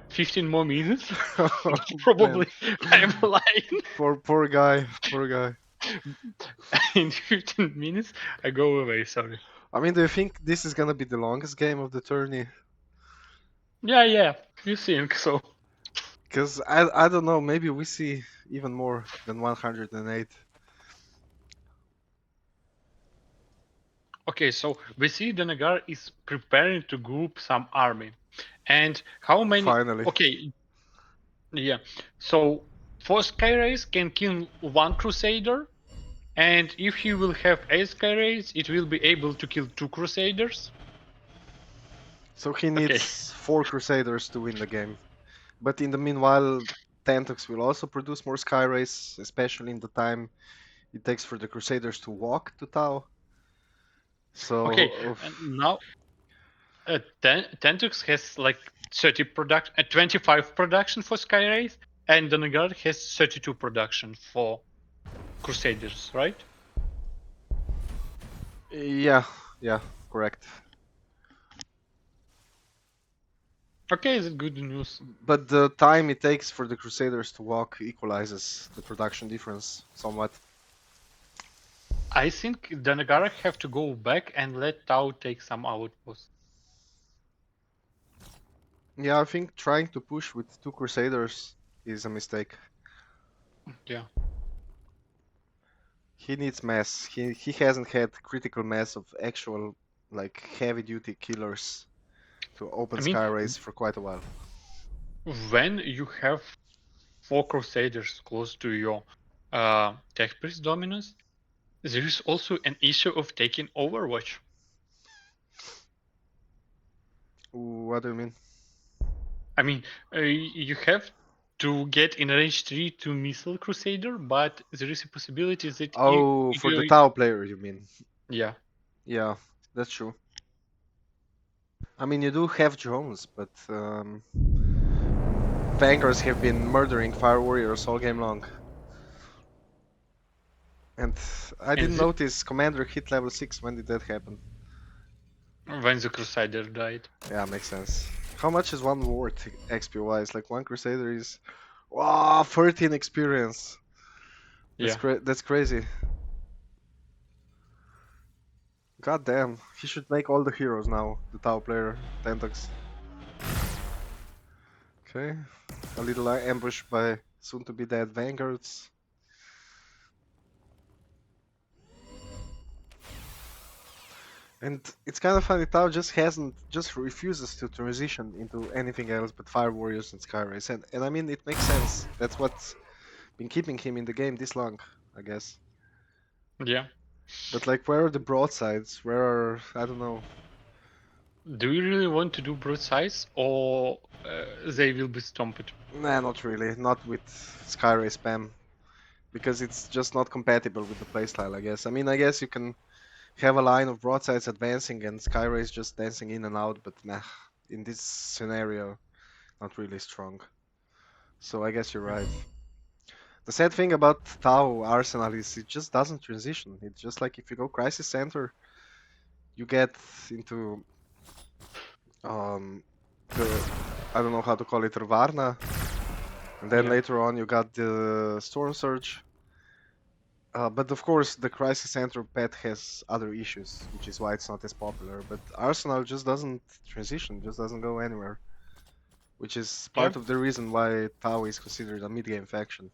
15 more minutes. Oh, man. Probably I'm lying. Poor guy, poor guy. In 15 minutes, I go away. Sorry. I mean, do you think this is gonna be the longest game of the tourney? Yeah. You think so? Because I don't know, maybe we see even more than 108. Okay, so we see Danagar is preparing to group some army, and how many? Finally. Okay, yeah. So 4 Skyrays can kill 1 Crusader, and if he will have 8 Skyrays, it will be able to kill 2 Crusaders. So he Okay. needs 4 Crusaders to win the game. But in the meanwhile, Thentox will also produce more Skyrays, especially in the time it takes for the Crusaders to walk to Tau. Okay, So, and now Tentux has like 30 production, 25 production for Skyrays, and Danagar has 32 production for Crusaders, right? yeah, correct. Okay, that's good news. But the time it takes for the Crusaders to walk equalizes the production difference somewhat. I think Danagar have to go back and let Tau take some outposts. Yeah, I think trying to push with 2 Crusaders is a mistake. Yeah. He needs mass. He hasn't had critical mass of actual like heavy duty killers to open I mean, Skyrays for quite a while. when you have 4 Crusaders close to your tech priest dominance, there is also an issue of taking Overwatch. What do you mean? I mean, you have to get in range 3 to missile Crusader, but there is a possibility that Oh, for the Tau player, you mean? yeah. Yeah, that's true. I mean, you do have drones, but Vanguards have been murdering Fire Warriors all game long. And I And didn't notice Commander hit level 6. When did that happen? when the Crusader died. Yeah, makes sense. How much is one worth XP wise? Like one Crusader is, wow, 13 experience. Yeah. That's crazy. God damn, he should make all the heroes now. The Tau player, Thentox. Okay, a little ambush by soon to be dead Vanguards. And it's kind of funny, Tau just refuses to transition into anything else but Fire Warriors and Skyrays. And I mean, it makes sense. That's what's been keeping him in the game this long, I guess. Yeah. But like, where are the broadsides? Where are, I don't know. Do you really want to do broadsides, or they will be stomped? Nah, not really. Not with Skyray spam. Because it's just not compatible with the playstyle, I guess. I mean, I guess you can have a line of broadsides advancing and Skyrays just dancing in and out, but nah, in this scenario, not really strong. So I guess you're right. The sad thing about Tau Arsenal is it just doesn't transition. It's just like if you go Crisis Center, you get into the, I don't know how to call it, Varna, and then Yeah. later on you got the Storm Surge. But of course, the Crisis Center pet has other issues, which is why it's not as popular. But Arsenal just doesn't transition, just doesn't go anywhere, which is Yeah, part of the reason why Tau is considered a mid-game faction.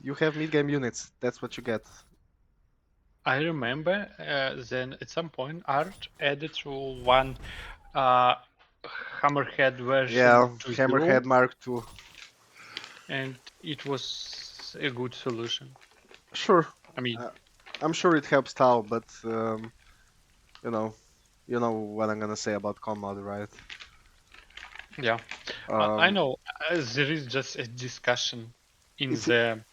You have mid-game units, that's what you get. I remember then at some point Art added to one uh, Hammerhead version Yeah, to Hero, Hammerhead Mark II. and it was a good solution. Sure, I mean, uh, I'm sure it helps Tau, but you know, you know what I'm gonna say about Commod, right? yeah, I Um, know there is just a discussion in it's the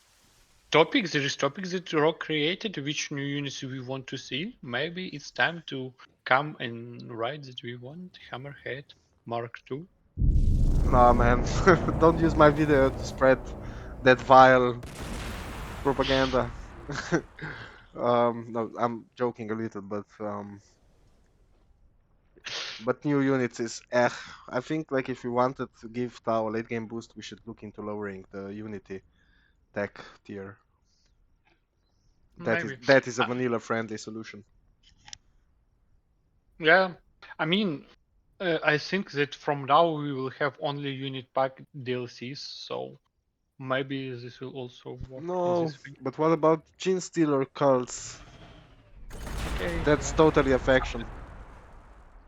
topics. There is topics that Rock created, which new units we want to see. Maybe it's time to come and write that we want Hammerhead Mark II. Nah, man, don't use my video to spread that vile propaganda. No, I'm joking a little, but new units is eh. I think like if we wanted to give Tau a late game boost, we should look into lowering the Unity tech tier. Maybe. That is a Uh, vanilla friendly solution. yeah, I mean, I think that from now we will have only unit pack DLCs, so maybe this will also work in No, this way. but what about Gene Stealer cults? Okay, That's totally a faction.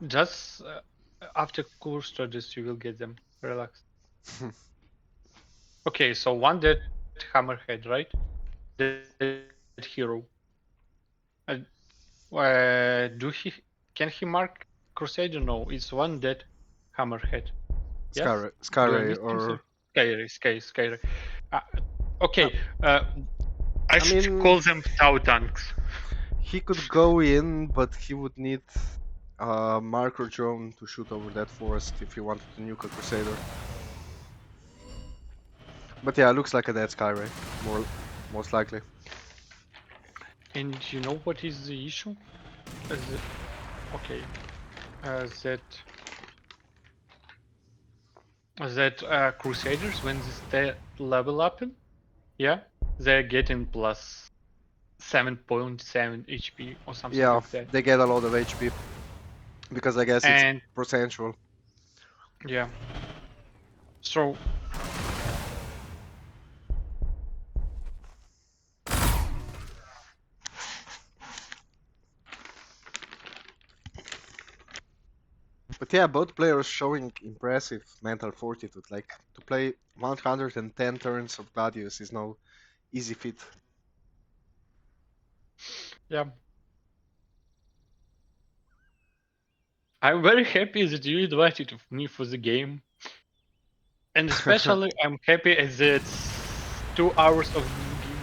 just after course studies you will get them. Relax. Okay, so one dead Hammerhead, right? Dead hero. Uh, do he can he mark Crusader? No, it's one dead Hammerhead. Yes? Do I Skyray miss something? or Skyray. Uh, uh, okay, I I should mean call them Tau tanks. he could go in, but he would need a marker drone to shoot over that forest if he wanted to nuke a Crusader. But yeah, looks like a dead Skyray, most likely. And you know what is the issue? Okay, that Crusaders when they level up, yeah, they're getting plus 7.7 HP or something Yeah, like that. they get a lot of HP because I guess it's And procentual. yeah, so But yeah, both players showing impressive mental fortitude. Like to play 110 turns of Gladius is no easy feat. yeah, I'm very happy that you invited me for the game, and especially I'm happy as it's 2 hours of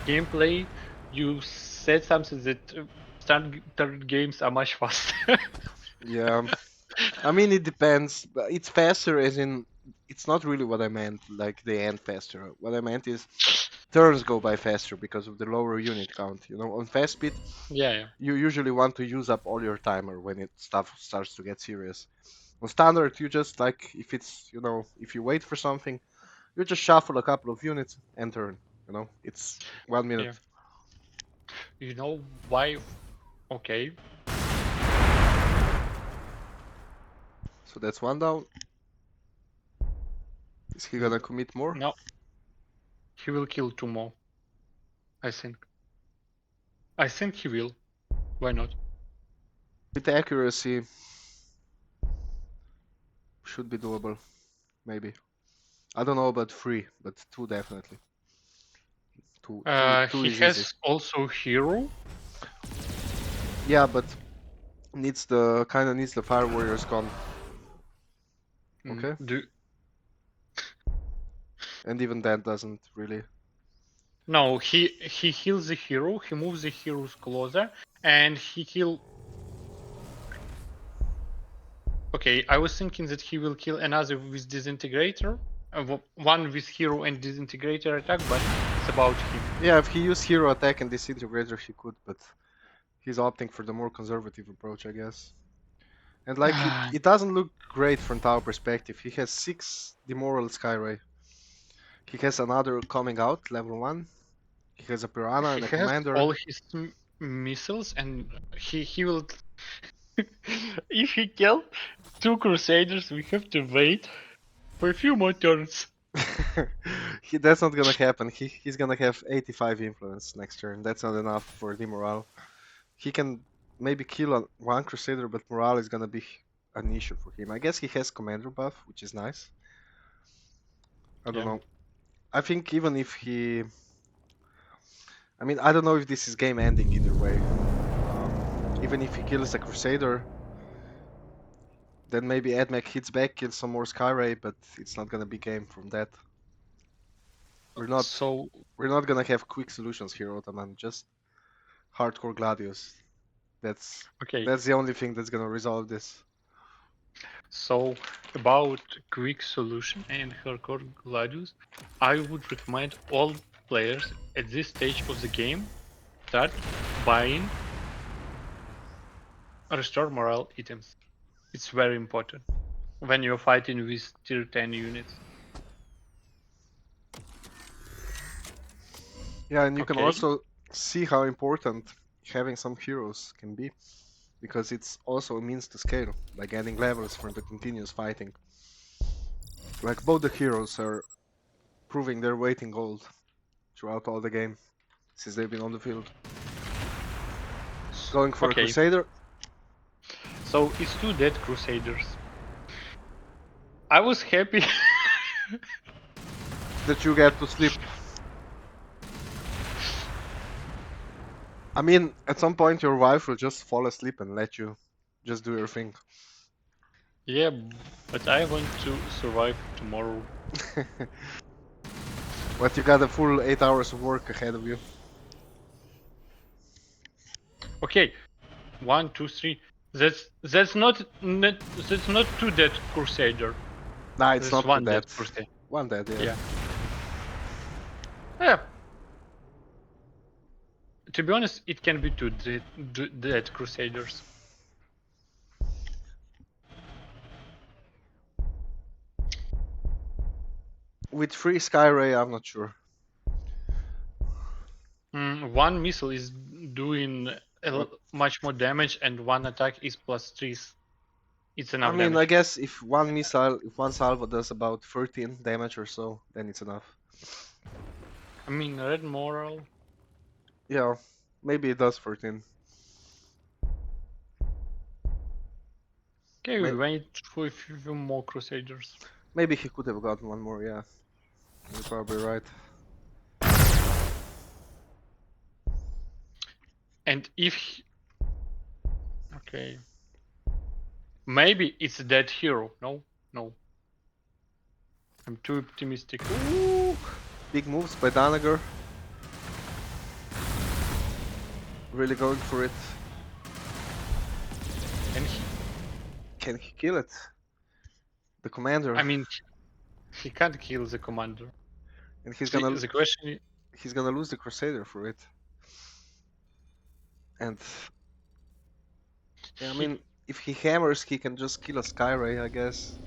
gameplay. You said something that standard games are much faster. Yeah, I mean it depends. But it's faster as in it's not really what I meant. Like they end faster. What I meant is turns go by faster because of the lower unit count. You know, on fast speed Yeah, you usually want to use up all your timer when it stuff starts to get serious. On standard, you just like if it's if you wait for something, you just shuffle a couple of units and turn. It's 1 minute. yeah. You know why? Okay. So that's one down. Is he gonna commit more? No, he will kill 2 more. I think. I think he will. Why not? With accuracy, should be doable. Maybe. I don't know about three, but two definitely. Two He is easy. has also hero. Yeah, but needs the fire warriors gone. Okay, Do and even that doesn't really. no, he heals the hero. He moves the heroes closer, and he kill. Okay, I was thinking that he will kill another with disintegrator, one with hero and disintegrator attack, but it's about him. Yeah, if he used hero attack and disintegrator, he could, but he's opting for the more conservative approach, I guess. And like it doesn't look great from Tau perspective. He has 6 Demoral Skyray. He has another coming out, level 1. He has a piranha and a He has commander. all his missiles, and he will. If he kills 2 Crusaders, we have to wait for a few more turns. That's not gonna happen. He's gonna have 85 influence next turn. That's not enough for the morale. He can maybe kill one Crusader, but morale is gonna be an issue for him. I guess he has commander buff, which is nice. I don't Yeah. know. I think even if he, I mean, I don't know if this is game ending either way. Even if he kills a Crusader, then maybe Admech hits back, kills some more Skyray, but it's not gonna be game from that. We're not So we're not gonna have quick solutions here, Otaman. Just hardcore Gladius. That's okay. that's the only thing that's gonna resolve this. So about quick solution and hardcore Gladius, I would recommend all players at this stage of the game start buying restore morale items. It's very important when you're fighting with tier 10 units. Yeah, and you can Okay. also see how important having some heroes can be, because it's also a means to scale by getting levels for the continuous fighting. Like both the heroes are proving their weight in gold throughout all the game since they've been on the field. Going for a Okay. Crusader. So it's 2 dead Crusaders. I was happy. That you get to sleep. I mean, at some point your wife will just fall asleep and let you just do your thing. Yeah, but I want to survive tomorrow. But you got a full 8 hours of work ahead of you. Okay, 1, 2, 3. That's not 2 dead Crusader. Nah, it's That's not to 1 dead that. Crusader. One dead, yeah. Yeah. Yeah. To be honest, it can be 2 dead Crusaders. With 3 Skyray, I'm not sure. 1 missile is doing What? much more damage, and 1 attack is +3. It's I enough mean, I damage. guess if one salvo does about 13 damage or so, then it's enough. I mean, red moral. Yeah, maybe it does 13. Okay, we May- wait for a few more Crusaders. Maybe he could have gotten one more, yeah. You're probably right. And if okay, maybe it's a dead hero. No, no. I'm too optimistic. Ooh, big moves by Danagar. Really going for it. And Can he kill it? The commander. I mean, he can't kill the commander. And he's The question. gonna lose the Crusader for it. And yeah, I mean, if he hammers, he can just kill a Skyray, I guess.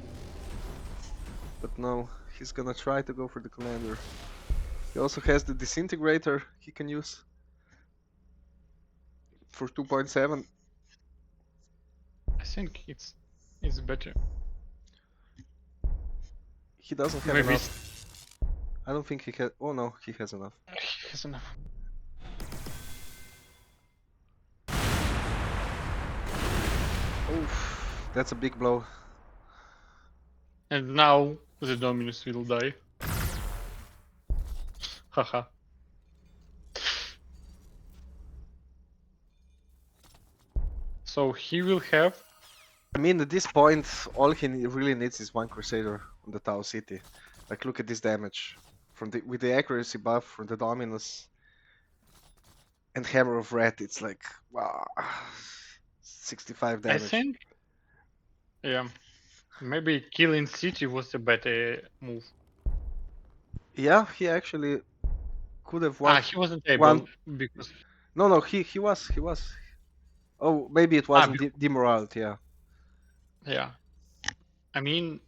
But no, he's gonna try to go for the commander. He also has the disintegrator he can use for 2.7. I think it's better. He doesn't have Maybe enough. I don't think he has. Oh no, he has enough. he has enough. Oof, that's a big blow. And now the Dominus will die. Haha. So he will have. I mean, at this point, all he really needs is one Crusader on the Tau City. Like, look at this damage from with the accuracy buff from the Dominus and Hammer of Red. It's like wow, 65 I damage. think. Yeah. Maybe killing city was a better move. Yeah, he actually could have won. He wasn't able because. No, he was. Oh, maybe it wasn't demoralized. Yeah. Yeah. I mean,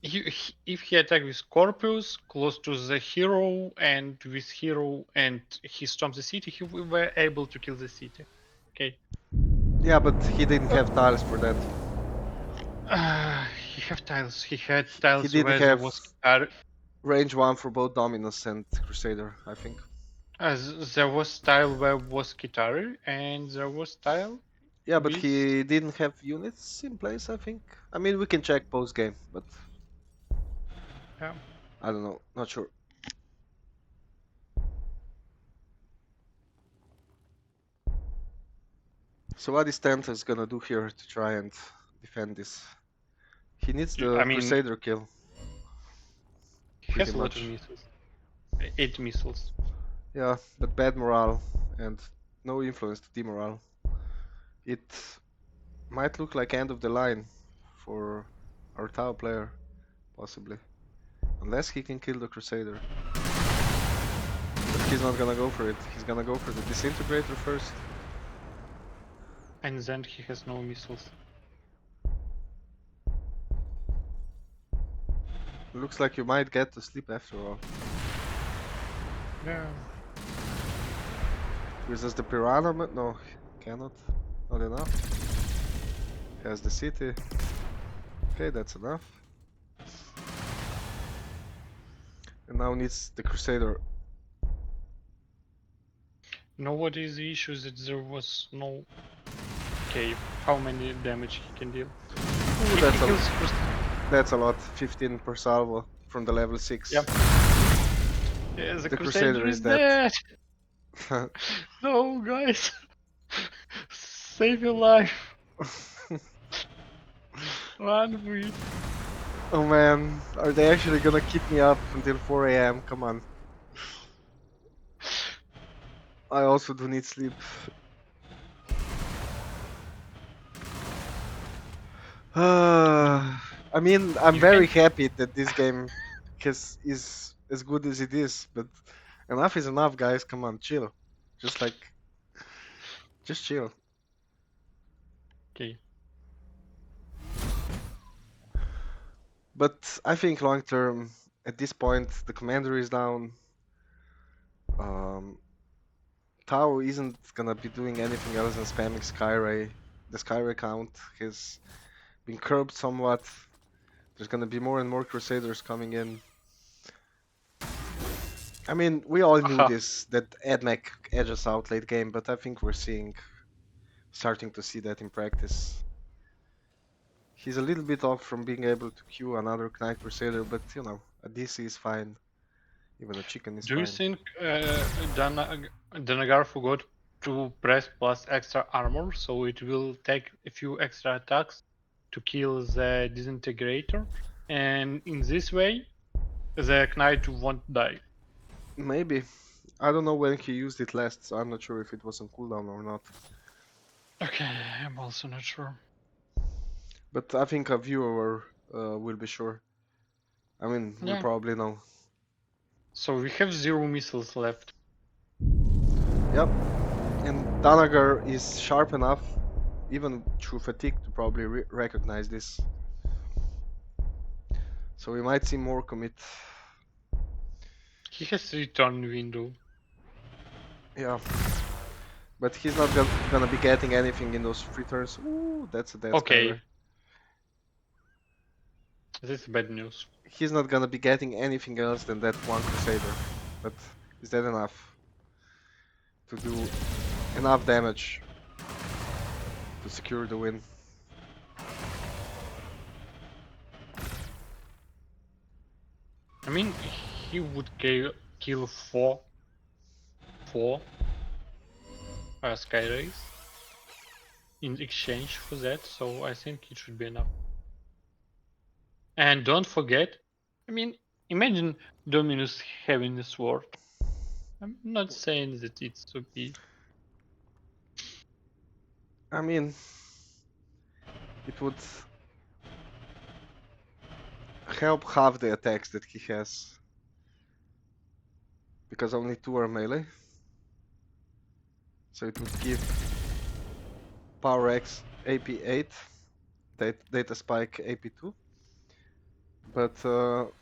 if he attacked with Scorpius close to the hero and with hero and he stormed the city, he were able to kill the city. Okay. Yeah, but he didn't have tiles for that. He have tiles. He had He tiles didn't where there have was range 1 for both Dominus and Crusader, I think. there was tile where was Kitari and there was tile Yeah, but with he didn't have units in place, I think. I mean, we can check post game, but yeah. I don't know, not sure. So what is Thentox gonna do here to try and defend this? He needs the I mean, Crusader kill, he pretty has a lot of much. missiles. 8 missiles. Yeah, but bad morale and no influence to demorale. It might look like end of the line for our Tau player, possibly. Unless he can kill the Crusader. But he's not gonna go for it. He's gonna go for the Disintegrator first. And then he has no missiles. Looks like you might get to sleep after all. Yeah. Uses the Piranha, but no, cannot. Not enough. Has the city. Okay, that's enough. And now needs the Crusader. Know what is the issue that there was no. Okay, how many damage he can deal? Ooh, If he kills that's a lot. 15 per salvo from the level 6. Yep. Yeah, the The Crusader Crusader is is dead. dead. No, guys. Save your life. Run, we. Oh man, are they actually gonna keep me up until 4 a.m.? Come on. I also do need sleep. I mean, I'm You very can. happy that this game is as good as it is, but enough is enough, guys. Come on, chill. Just like, just chill. Okay. But I think long term, at this point, the commander is down. Um, Tau isn't gonna be doing anything else than spamming Skyray. The Skyray count has been curbed somewhat. There's gonna be more and more Crusaders coming in. I mean, we all knew Aha. this, that Admech edges out late game, but I think we're starting to see that in practice. He's a little bit off from being able to queue another Knight Crusader, but you know, a DC is fine. Even a chicken is Do you fine. think Danagar forgot to press plus extra armor, so it will take a few extra attacks to kill the disintegrator, and in this way, the knight won't die? Maybe. I don't know when he used it last, so I'm not sure if it was on cooldown or not. Okay, I'm also not sure. But I think a viewer will be sure. I mean, we'll Yeah. probably know. So we have 0 missiles left. Yep. And Danagar is sharp enough, even through fatigue, to probably recognize this. So we might see more commit. He has return window. Yeah. But he's not gonna be getting anything in those free turns. Ooh, that's a dead Okay, Skyray. this is bad news. He's not gonna be getting anything else than that one Crusader. But is that enough to do enough damage to secure the win? I mean, he would kill four Skyrays in exchange for that, so I think it should be enough. And don't forget, I mean, imagine Dominus having a sword. I'm not saying that it's OP. I mean, it would help half the attacks that he has. Because only 2 are melee. So it would give Power X AP 8, Data Spike AP 2. But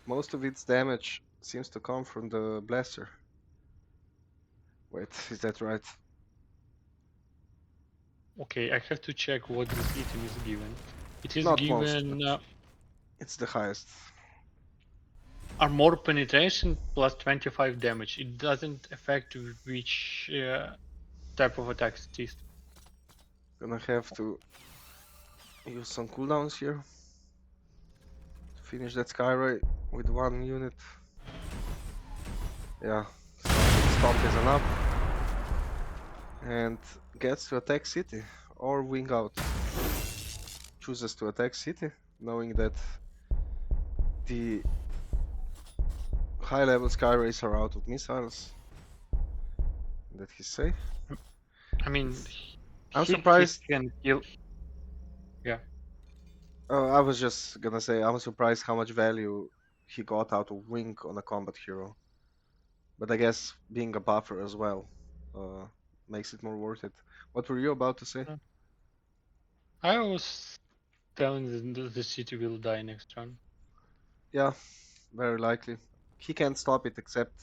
most of its damage seems to come from the blaster. Wait, is that right? Okay, I have to check what this item is given. It is Not most, but given it's the highest. armor penetration plus 25 damage. It doesn't affect which type of attack it is. Gonna have to use some cooldowns here. Finish that Skyray with 1 unit. Yeah, Stomp is enough. And gets to attack city or wing out. Chooses to attack city, knowing that the high level Skyrays are out of missiles. That he's safe. I mean, I'm he surprised. can kill. Yeah. I was just gonna say, I'm surprised how much value he got out of wing on a combat hero. But I guess being a buffer as well uh, makes it more worth it. What were you about to say? I was telling the city will die next turn. Yeah, very likely. He can't stop it except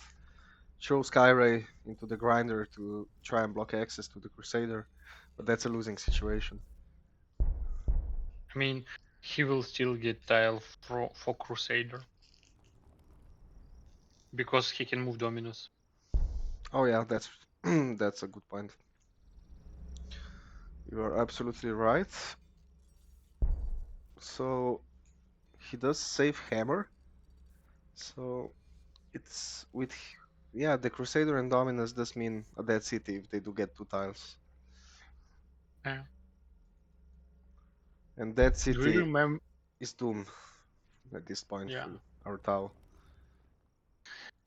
throw Skyray into the grinder to try and block access to the Crusader, but that's a losing situation. I mean, he will still get tile for Crusader because he can move Dominus. Oh yeah, that's that's a good point. You are absolutely right. So he does save hammer. So it's with yeah, the Crusader and Dominus does mean a dead city if they do get 2 tiles. Yeah. And that Do you city remember? is doomed at this point Yeah. for our Tau.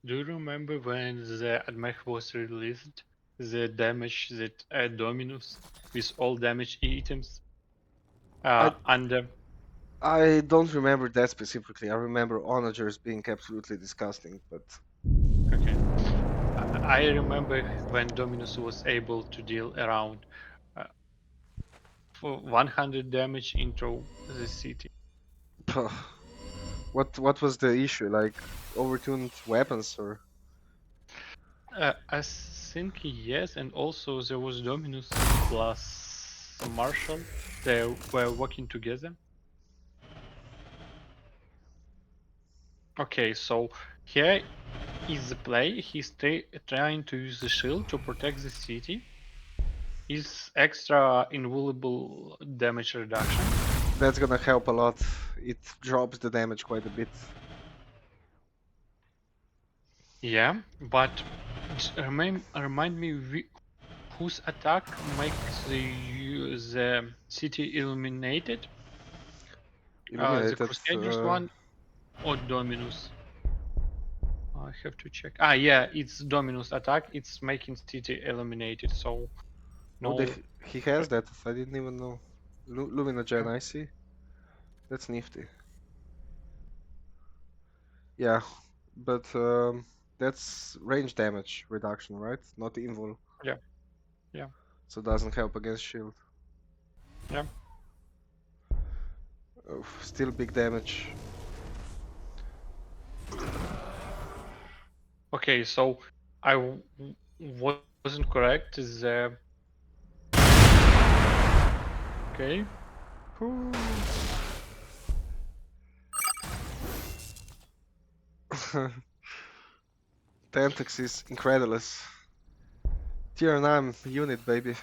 Do you remember when the Admech was released? The damage that Dominus with all damage items I under. I don't remember that specifically. I remember onagers being absolutely disgusting, but Okay. I remember when Dominus was able to deal around uh, for 100 damage into the city. what was the issue? Like overtuned weapons or I think yes, and also there was Dominus plus Marshall. They were working together. Okay, so here is the play. He's trying to use the shield to protect the city. Is extra invulnerable damage reduction. that's gonna help a lot. It drops the damage quite a bit. Yeah, but remind me whose attack makes the city illuminated? The Illuminated. Crusaders one or Dominus? I have to check. Ah, yeah, it's Dominus attack. It's making city eliminated. So Oh, no. he has that. I didn't even know. Luminogen, Yeah, I see. That's nifty. Yeah, but that's range damage reduction, right? Not invul, yeah, yeah, so doesn't help against shield. yeah. Still big damage. Okay, so wasn't correct. The okay. Thentox is incredulous. Tier 9 unit, baby.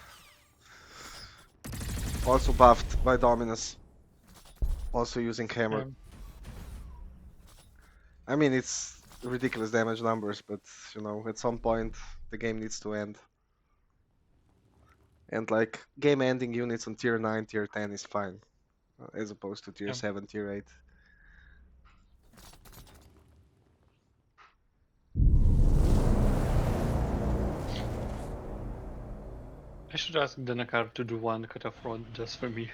Also buffed by Dominus. Also using hammer. Yeah, I mean, it's ridiculous damage numbers, but you know, at some point the game needs to end. And like game ending units on tier 9, tier 10 is fine, as opposed to tier yeah. 7, tier 8. I should ask Danagar to do one cut off rod just for me.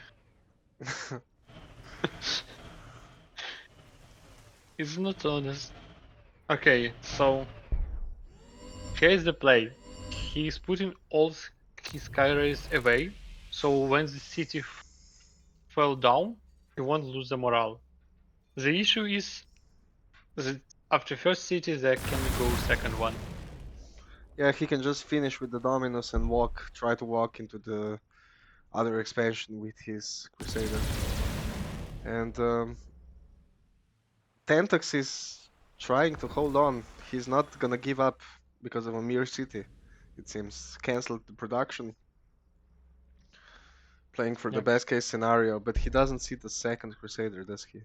It's not honest. Okay, so here's the play. He's putting all his skyrays away, so when the city fell down, he won't lose the morale. The issue is that after first city, there can go second one. Yeah, he can just finish with the Dominus and try to walk into the other expansion with his Crusader. And Thentox is trying to hold on. He's not gonna give up because of a mere city. It seems canceled the production, playing for the Yeah. best case scenario, but he doesn't see the second Crusader, does he?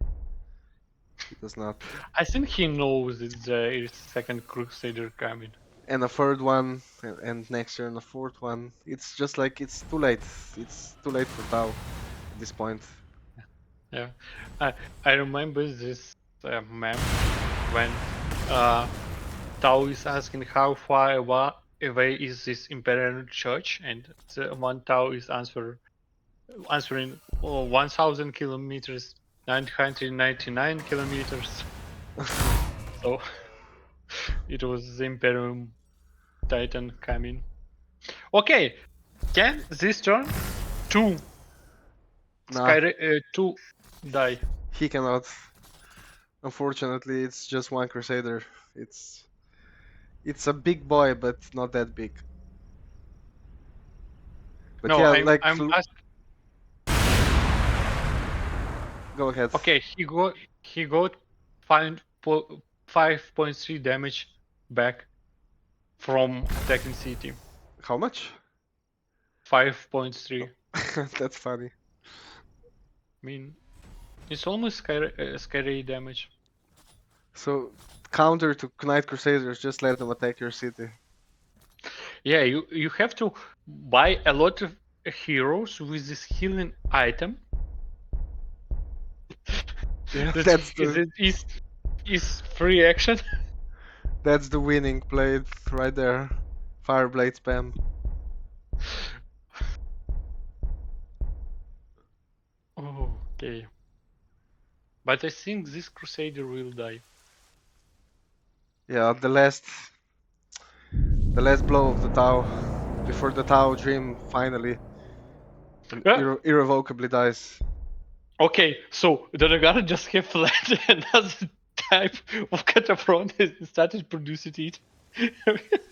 He does not. I think he knows that there is second Crusader coming. And a third one, and next year and a fourth one. It's just like it's too late. It's too late for Tau at this point. Yeah, I remember this meme when Tao is asking how far away is this Imperial Church, and the one Tao is answering 1,000 kilometers, 999 kilometers. So it was the Imperium Titan coming. Okay, can this turn two Nah, two die? he cannot. Unfortunately, it's just one Crusader. It's a big boy, but not that big. But No, yeah, I'm like I'm asking. go ahead. Okay, he got 5.3 damage back from attacking city. How much? 5.3. That's funny. I mean, it's almost scary damage. So counter to Knight Crusaders, just let them attack your city. Yeah, you have to buy a lot of heroes with this healing item. Yeah, that is free action. that's the winning play right there. Fireblade spam. Okay. But I think this Crusader will die. Yeah, the last blow of the Tau before the Tau dream finally irrevocably dies. Okay, so Danagar just have fled another type of Cataphrone and started producing it.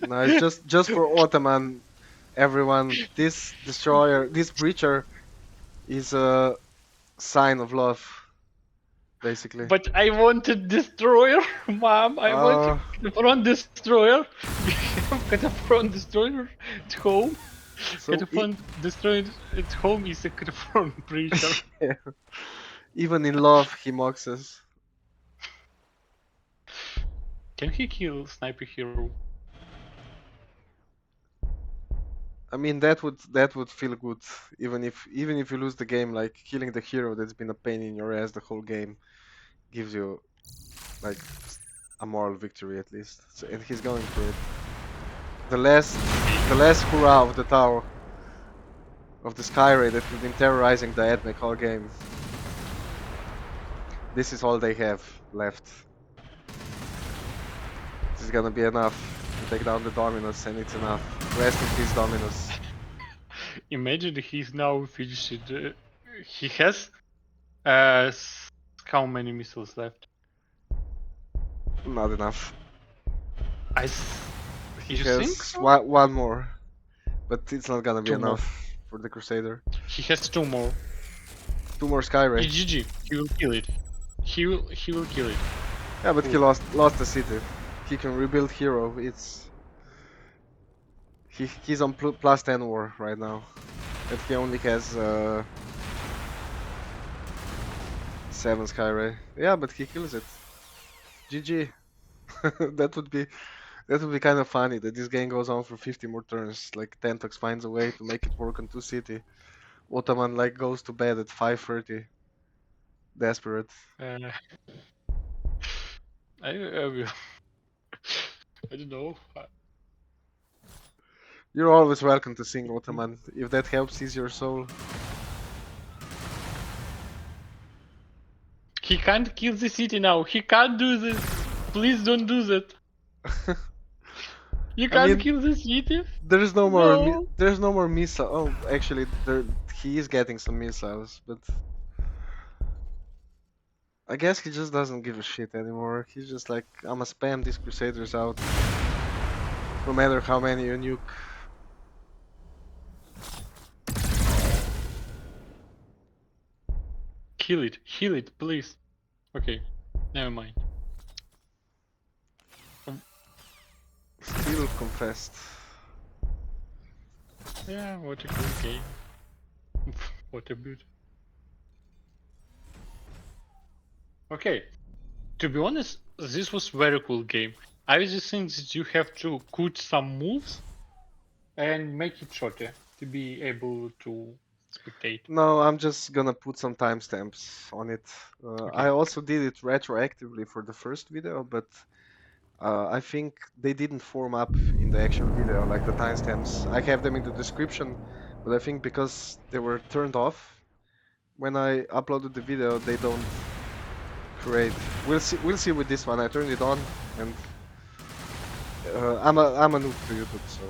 No, it's just for Otaman, everyone. This destroyer, this breacher, is a sign of love, basically. But I wanted Destroyer, Mom. I wanted Uh, Cataphrone Destroyer. We have Cataphrone Destroyer at home. so Cataphrone Destroyer at home is a Cataphrone Breacher. yeah. Even in love, he mocks us. Can he kill Sniper Hero? I mean, that would feel good, even if you lose the game. Like killing the hero that's been a pain in your ass the whole game gives you like a moral victory at least. So, and he's going for it. The last hurrah of the tower of the Skyray that we've been terrorizing the Admech all game. This is all they have left. This is gonna be enough to take down the Dominus, and it's enough. Rest in peace, Dominus. Imagine he's now finished. He has how many missiles left? Not enough. He You has think so? one more, but it's not gonna be Two more. enough for the Crusader. He has two more. Two more Skyray. GG. He will kill it. He will kill it. Yeah, but he Cool. lost the city. He can rebuild hero. He's on plus 10 war right now, and he only has 7 Skyray. Yeah, but he kills it. GG. that would be kind of funny that this game goes on for 50 more turns. Like Thentox finds a way to make it work on 2 city. Otaman like goes to bed at 5:30. Desperate. I will. I don't know. You're always welcome to sing Otaman. If that helps ease your soul. He can't kill the city now. He can't do this. Please don't do that. You can't kill the city. There's no No. more missile. Oh, actually, he is getting some missiles, but I guess he just doesn't give a shit anymore. He's just like, I'ma spam these Crusaders out. No matter how many you nuke. Heal it, please. Okay, never mind. Still confessed. Yeah, what a cool game. What a beauty. Okay, to be honest, this was very cool game. I just think that you have to cut some moves and make it shorter to be able to spectate. No, I'm just gonna put some timestamps on it. Okay. I also did it retroactively for the first video, but I think they didn't form up in the actual video, like the timestamps. I have them in the description, but I think because they were turned off when I uploaded the video, they don't create. We'll see. We'll see with this one. I turned it on, and I'm a noob to YouTube, so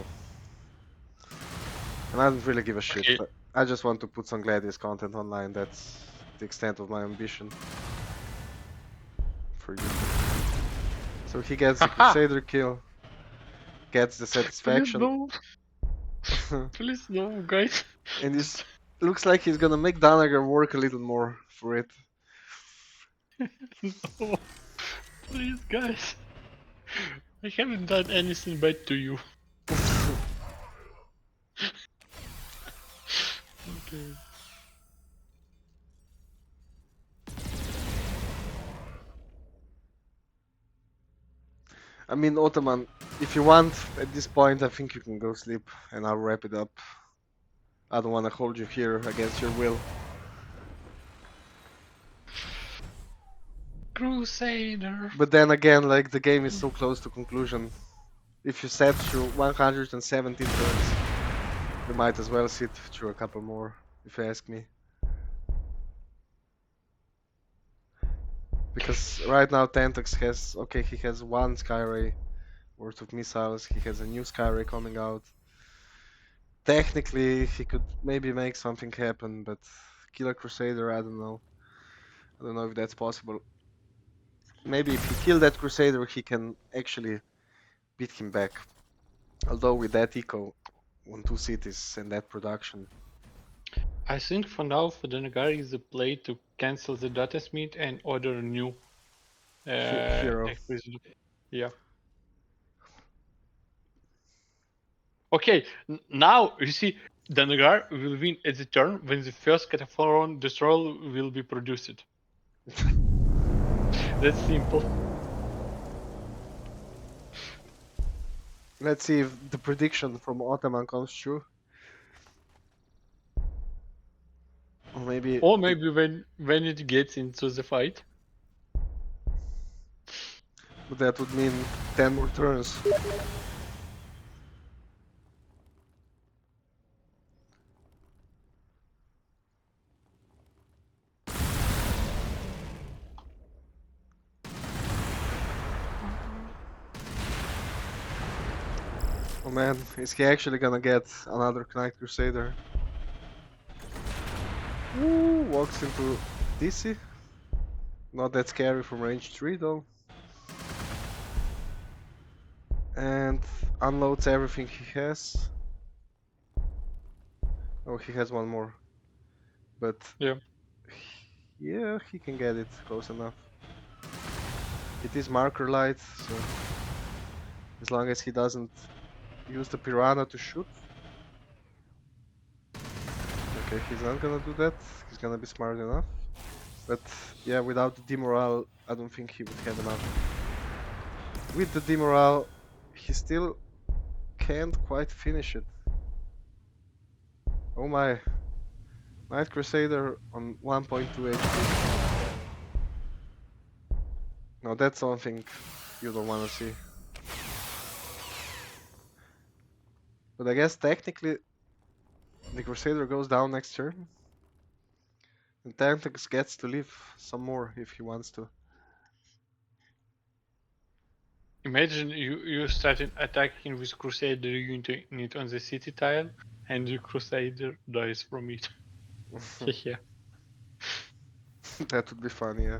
and I don't really give a shit. Okay. I just want to put some Gladius content online. That's the extent of my ambition for YouTube. So he gets the Crusader kill, gets the Please satisfaction, no. Please no, guys. and this looks like he's gonna make Danagar work a little more for it. No. Please, guys. I haven't done anything bad to you. Okay. I mean, Otaman, if you want, at this point, I think you can go sleep, and I'll wrap it up. I don't want to hold you here against your will. Crusader. But then again, like, the game is so close to conclusion. If you sat through 117 turns, you might as well sit through a couple more, if you ask me. Because right now Thentox has, okay, he has one Skyray worth of missiles, he has a new Skyray coming out. Technically, he could maybe make something happen, but kill a Crusader, I don't know. I don't know if that's possible. Maybe if he kill that Crusader, he can actually beat him back. Although with that eco on 2 cities and that production. I think for now, for Danagar is the play to cancel the data smith and order a new Hero. tech prisoner. Yeah. Okay, now you see Danagar will win at the turn when the first Cataphoron Destroyer will be produced. That's simple. Let's see if the prediction from Otaman comes true. Or maybe when it gets into the fight. that would mean 10 more turns. Oh man, is he actually gonna get another Knight Crusader? Ooh, walks into DC. Not that scary from range 3 though. And unloads everything he has. Oh, he has one more. But Yeah. yeah, he can get it close enough. It is marker light, so as long as he doesn't use the piranha to shoot. Okay, he's not gonna do that. He's gonna be smart enough. But yeah, without the demorale, I don't think he would have enough. With the demorale, he still can't quite finish it. Oh my. Knight Crusader on 1.2 HP. No, that's something you don't want to see. But I guess technically the Crusader goes down next turn. And Thentox gets to live some more if he wants to. Imagine you started attacking with Crusader unit on the city tile, and the Crusader dies from it. Yeah. That would be fun, yeah.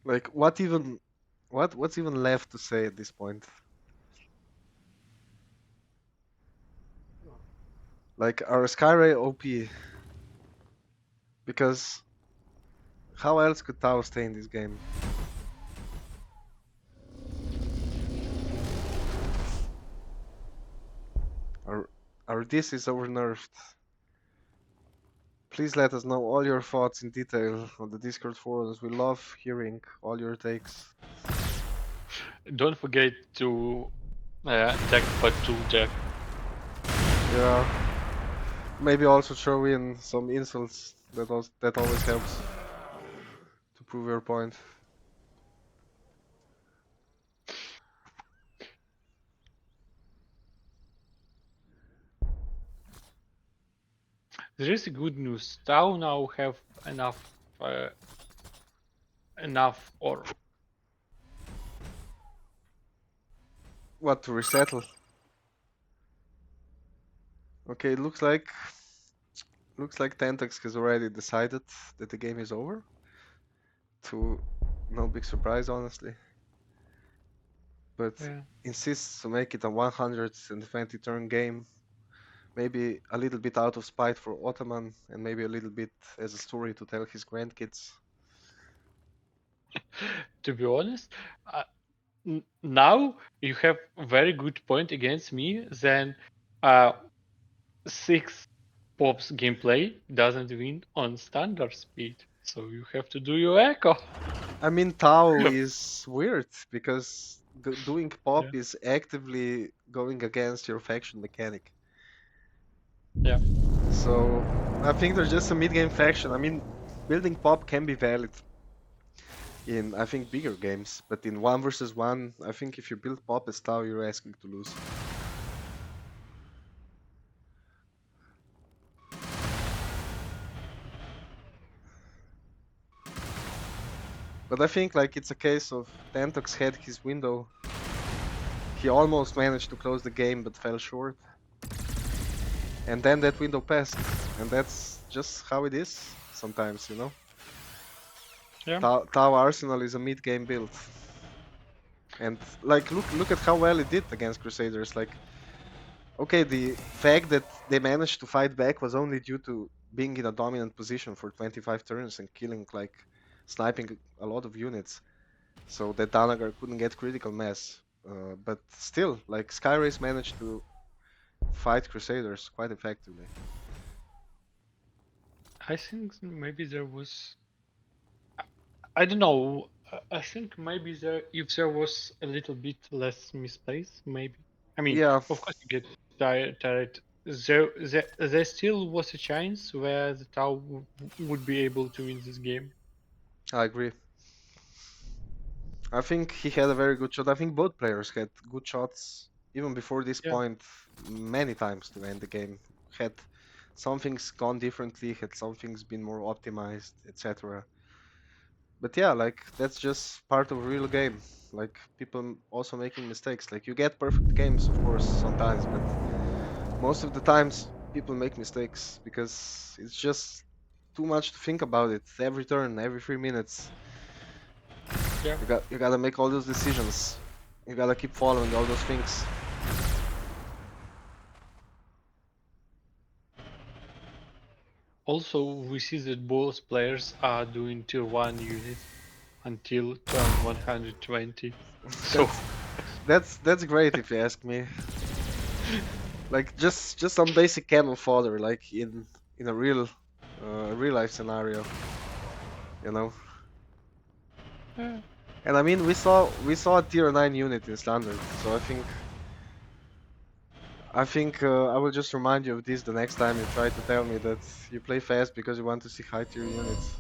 Like, what's even left to say at this point? Like, our Skyray OP, because how else could Tau stay in this game? Our this is overnerfed. Please let us know all your thoughts in detail on the Discord forums. We love hearing all your takes. Don't forget to tag Patuljak. Yeah, maybe also throw in some insults. That always helps to prove your point. There is good news. Tau now have enough or What, to resettle? Okay, looks like Thentox has already decided that the game is over. To no big surprise, honestly. But insists to make it a 120 turn game. Maybe a little bit out of spite for Otaman, and maybe a little bit as a story to tell his grandkids. to be honest, now you have a very good point against me. Then 6 pops gameplay doesn't win on standard speed, so you have to do your echo. I mean, Tau is weird because doing pop Yeah. is actively going against your faction mechanic. Yeah. So I think they're just a mid-game faction. I mean, building pop can be valid in, I think, bigger games, but in 1v1, I think if you build pop as Tau, you're asking to lose. But I think like it's a case of Thentox had his window. He almost managed to close the game but fell short. And then that window passed. And that's just how it is sometimes, you know? Yeah. Tau Arsenal is a mid-game build. And like look at how well it did against Crusaders. Like, okay, the fact that they managed to fight back was only due to being in a dominant position for 25 turns and killing, like, sniping a lot of units, so that Danagar couldn't get critical mass. But still, like, Skyrace managed to fight Crusaders quite effectively. I think maybe there was. I don't know. I think maybe if there was a little bit less misplays, maybe. I mean, Yeah, of course you get tired. There still was a chance where the Tau would be able to win this game. I agree. I think he had a very good shot. I think both players had good shots even before this Yeah. point many times to end the game. Had some things gone differently, had some things been more optimized, etc. But yeah, like, that's just part of a real game. Like, people also making mistakes. Like, you get perfect games, of course, sometimes, but most of the times people make mistakes because it's just too much to think about it. Every turn, every 3 minutes, Yeah. you gotta make all those decisions. You gotta keep following all those things. Also, we see that both players are doing tier 1 units until turn 120. So That's great if you ask me. Like, just some basic cannon fodder, like in a real life scenario, you know. yeah. And I mean, we saw a tier 9 unit in standard, so I think I will just remind you of this the next time you try to tell me that you play fast because you want to see high tier units.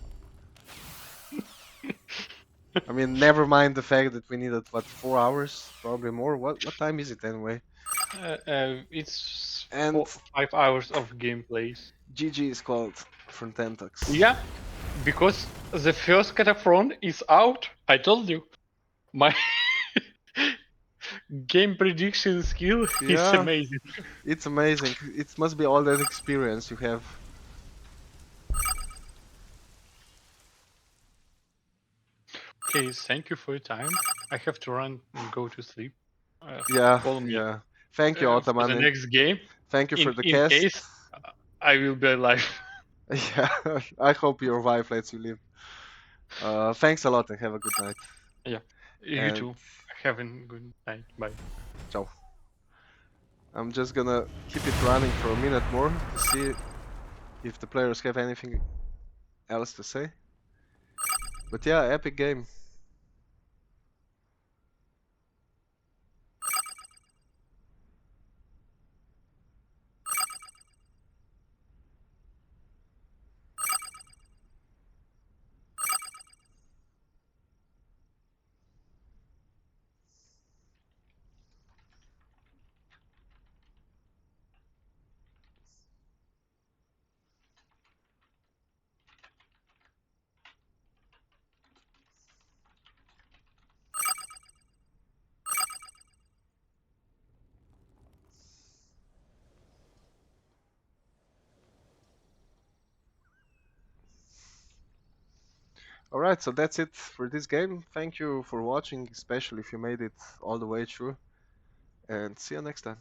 I mean, never mind the fact that we needed, what, 4 hours, probably more. What time is it anyway? It's And 5 hours of gameplays. GG is called from Tentax. Yeah, because the first Cataphrone is out. I told you. My game prediction skill is Yeah, amazing. it's amazing. It must be all that experience you have. Okay, thank you for your time. I have to run and go to sleep. Yeah, Call me yeah. Thank you, for the Otaman, and next game. thank you for the In cast. case I will be alive. Yeah, I hope your wife lets you live. Thanks a lot and have a good night. Yeah, you And too. Have a good night. Bye. ciao. I'm just gonna keep it running for a minute more to see if the players have anything else to say. But yeah, epic game. Alright, so that's it for this game. Thank you for watching, especially if you made it all the way through. And see you next time.